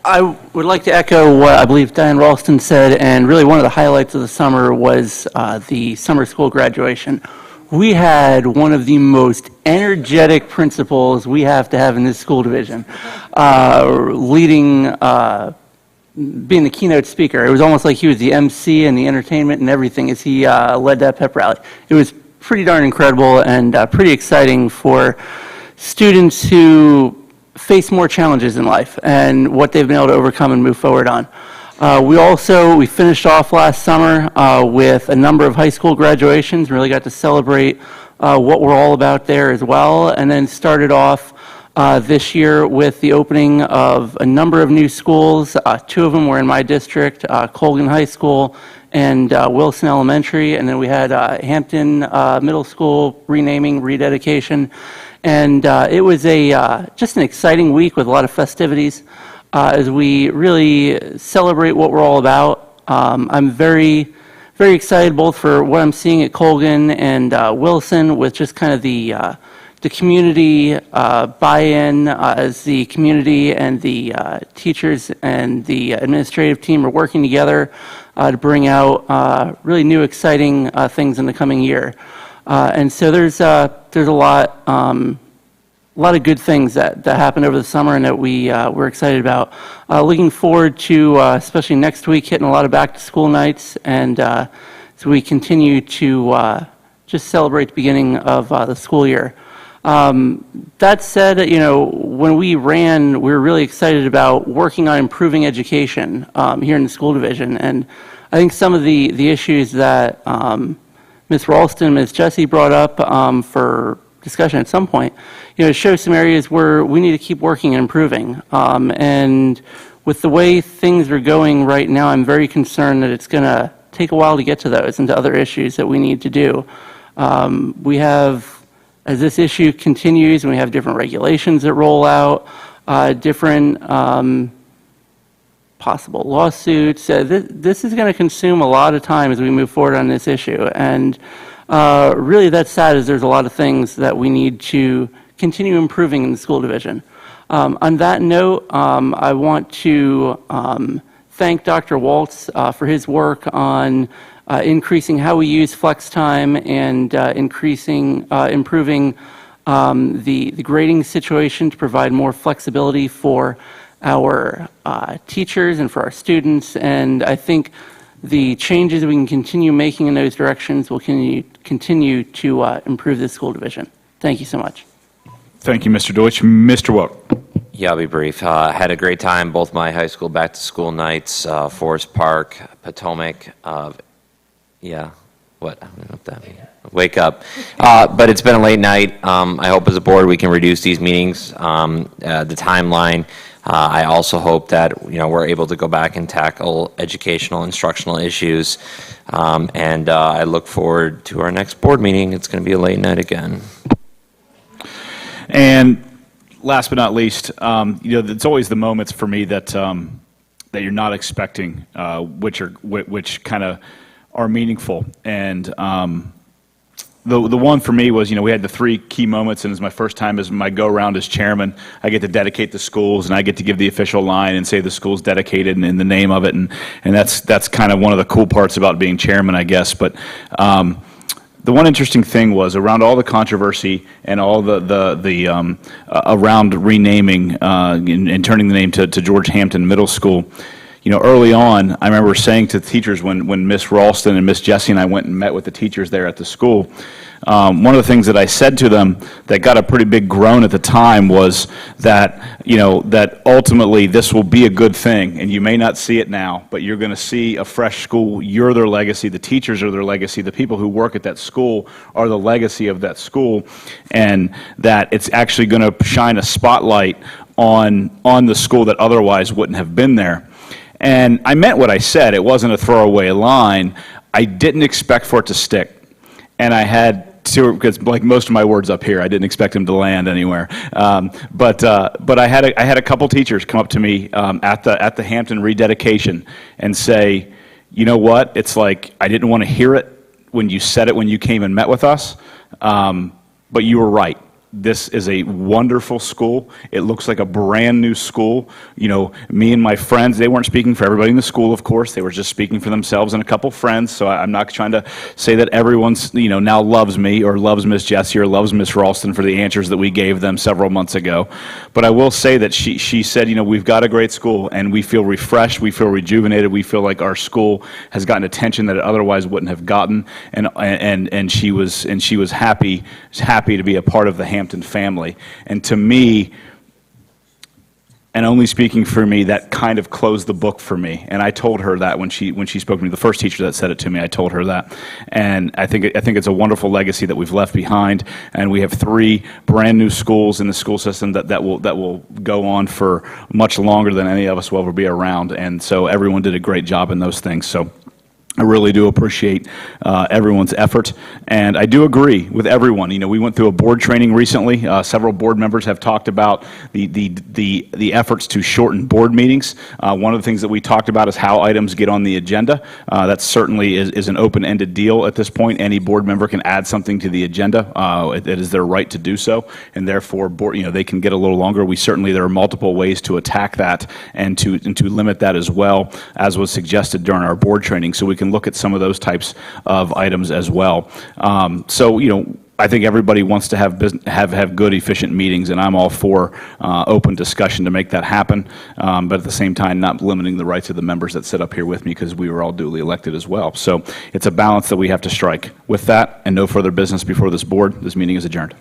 Speaker 18: I would like to echo what I believe Diane Ralston said, and really one of the highlights of the summer was the summer school graduation. We had one of the most energetic principals we have to have in this school division, leading, being the keynote speaker. It was almost like he was the MC and the entertainment and everything as he led that pep rally. It was pretty darn incredible and pretty exciting for students who face more challenges in life and what they've been able to overcome and move forward on. We finished off last summer with a number of high school graduations, really got to celebrate what we're all about there as well, and then started off this year with the opening of a number of new schools. 2 of them were in my district, Colgan High School and Wilson Elementary, and then we had Hampton Middle School renaming, rededication, and it was just an exciting week with a lot of festivities. As we really celebrate what we're all about. I'm very, very excited both for what I'm seeing at Colgan and Wilson with just kind of the the community buy-in as the community and the teachers and the administrative team are working together to bring out really new, exciting things in the coming year. And so there's a lot of good things that happened over the summer and that we're excited about. Looking forward to, especially next week, hitting a lot of back-to-school nights, and so we continue to just celebrate the beginning of the school year. That said, when we ran, we were really excited about working on improving education here in the school division, and I think some of the issues that Ms. Ralston and Ms. Jessie brought up for discussion at some point, show some areas where we need to keep working and improving. And with the way things are going right now, I'm very concerned that it's going to take a while to get to those and to other issues that we need to do. We have, as this issue continues, and we have different regulations that roll out, different possible lawsuits. This is going to consume a lot of time as we move forward on this issue. And really, that's sad, as there's a lot of things that we need to continue improving in the school division. On that note, I want to thank Dr. Waltz for his work on increasing how we use flex time and improving the grading situation to provide more flexibility for our teachers and for our students. And I think the changes we can continue making in those directions will continue to improve the school division. Thank you so much.
Speaker 1: Thank you, Mr. Deutsch. Mr. Woke.
Speaker 3: Yeah, I'll be brief. Had a great time, both my high school back-to-school nights, Forest Park, Potomac. Yeah, what? I don't know what that means. Wake up. But it's been a late night. I hope as a board we can reduce these meetings, the timeline. I also hope that we're able to go back and tackle educational, instructional issues. And I look forward to our next board meeting. It's going to be a late night again.
Speaker 1: And last but not least, it's always the moments for me that that you're not expecting, which kind of are meaningful. And the one for me was, we had the three key moments, and it's my first time as my go-around as chairman. I get to dedicate the schools, and I get to give the official line and say the school's dedicated and in the name of it, and that's kind of one of the cool parts about being chairman, I guess. But the one interesting thing was around all the controversy and all the around renaming and turning the name to George Hampton Middle School. Early on, I remember saying to the teachers when Miss Ralston and Miss Jessie and I went and met with the teachers there at the school, one of the things that I said to them that got a pretty big groan at the time was that, that ultimately this will be a good thing, and you may not see it now, but you're going to see a fresh school. You're their legacy. The teachers are their legacy. The people who work at that school are the legacy of that school, and that it's actually going to shine a spotlight on the school that otherwise wouldn't have been there. And I meant what I said. It wasn't a throwaway line. I didn't expect for it to stick. And I had to, because like most of my words up here, I didn't expect them to land anywhere. But I had a couple teachers come up to me at the Hampton rededication and say, you know what? It's like I didn't want to hear it when you said it when you came and met with us, but you were right. This is a wonderful school. It looks like a brand new school. Me and my friends, they weren't speaking for everybody in the school, of course. They were just speaking for themselves and a couple friends. So I'm not trying to say that everyone's, now loves me or loves Miss Jessie or loves Miss Ralston for the answers that we gave them several months ago. But I will say that she said, we've got a great school and we feel refreshed, we feel rejuvenated, we feel like our school has gotten attention that it otherwise wouldn't have gotten. And she was happy to be a part of the Hampton family. And to me, and only speaking for me, that kind of closed the book for me. And I told her that when she spoke to me, the first teacher that said it to me, I told her that. And I think it's a wonderful legacy that we've left behind. And we have 3 brand new schools in the school system that will go on for much longer than any of us will ever be around. And so everyone did a great job in those things. So I really do appreciate everyone's effort, and I do agree with everyone. You know, we went through a board training recently. Several board members have talked about the efforts to shorten board meetings. One of the things that we talked about is how items get on the agenda. That certainly is an open-ended deal at this point. Any board member can add something to the agenda. It is their right to do so, and therefore, they can get a little longer. There are multiple ways to attack that and to limit that as well, as was suggested during our board training. So we can look at some of those types of items as well. I think everybody wants to have good, efficient meetings, and I'm all for open discussion to make that happen, but at the same time, not limiting the rights of the members that sit up here with me, because we were all duly elected as well. So it's a balance that we have to strike. With that, and no further business before this board, this meeting is adjourned.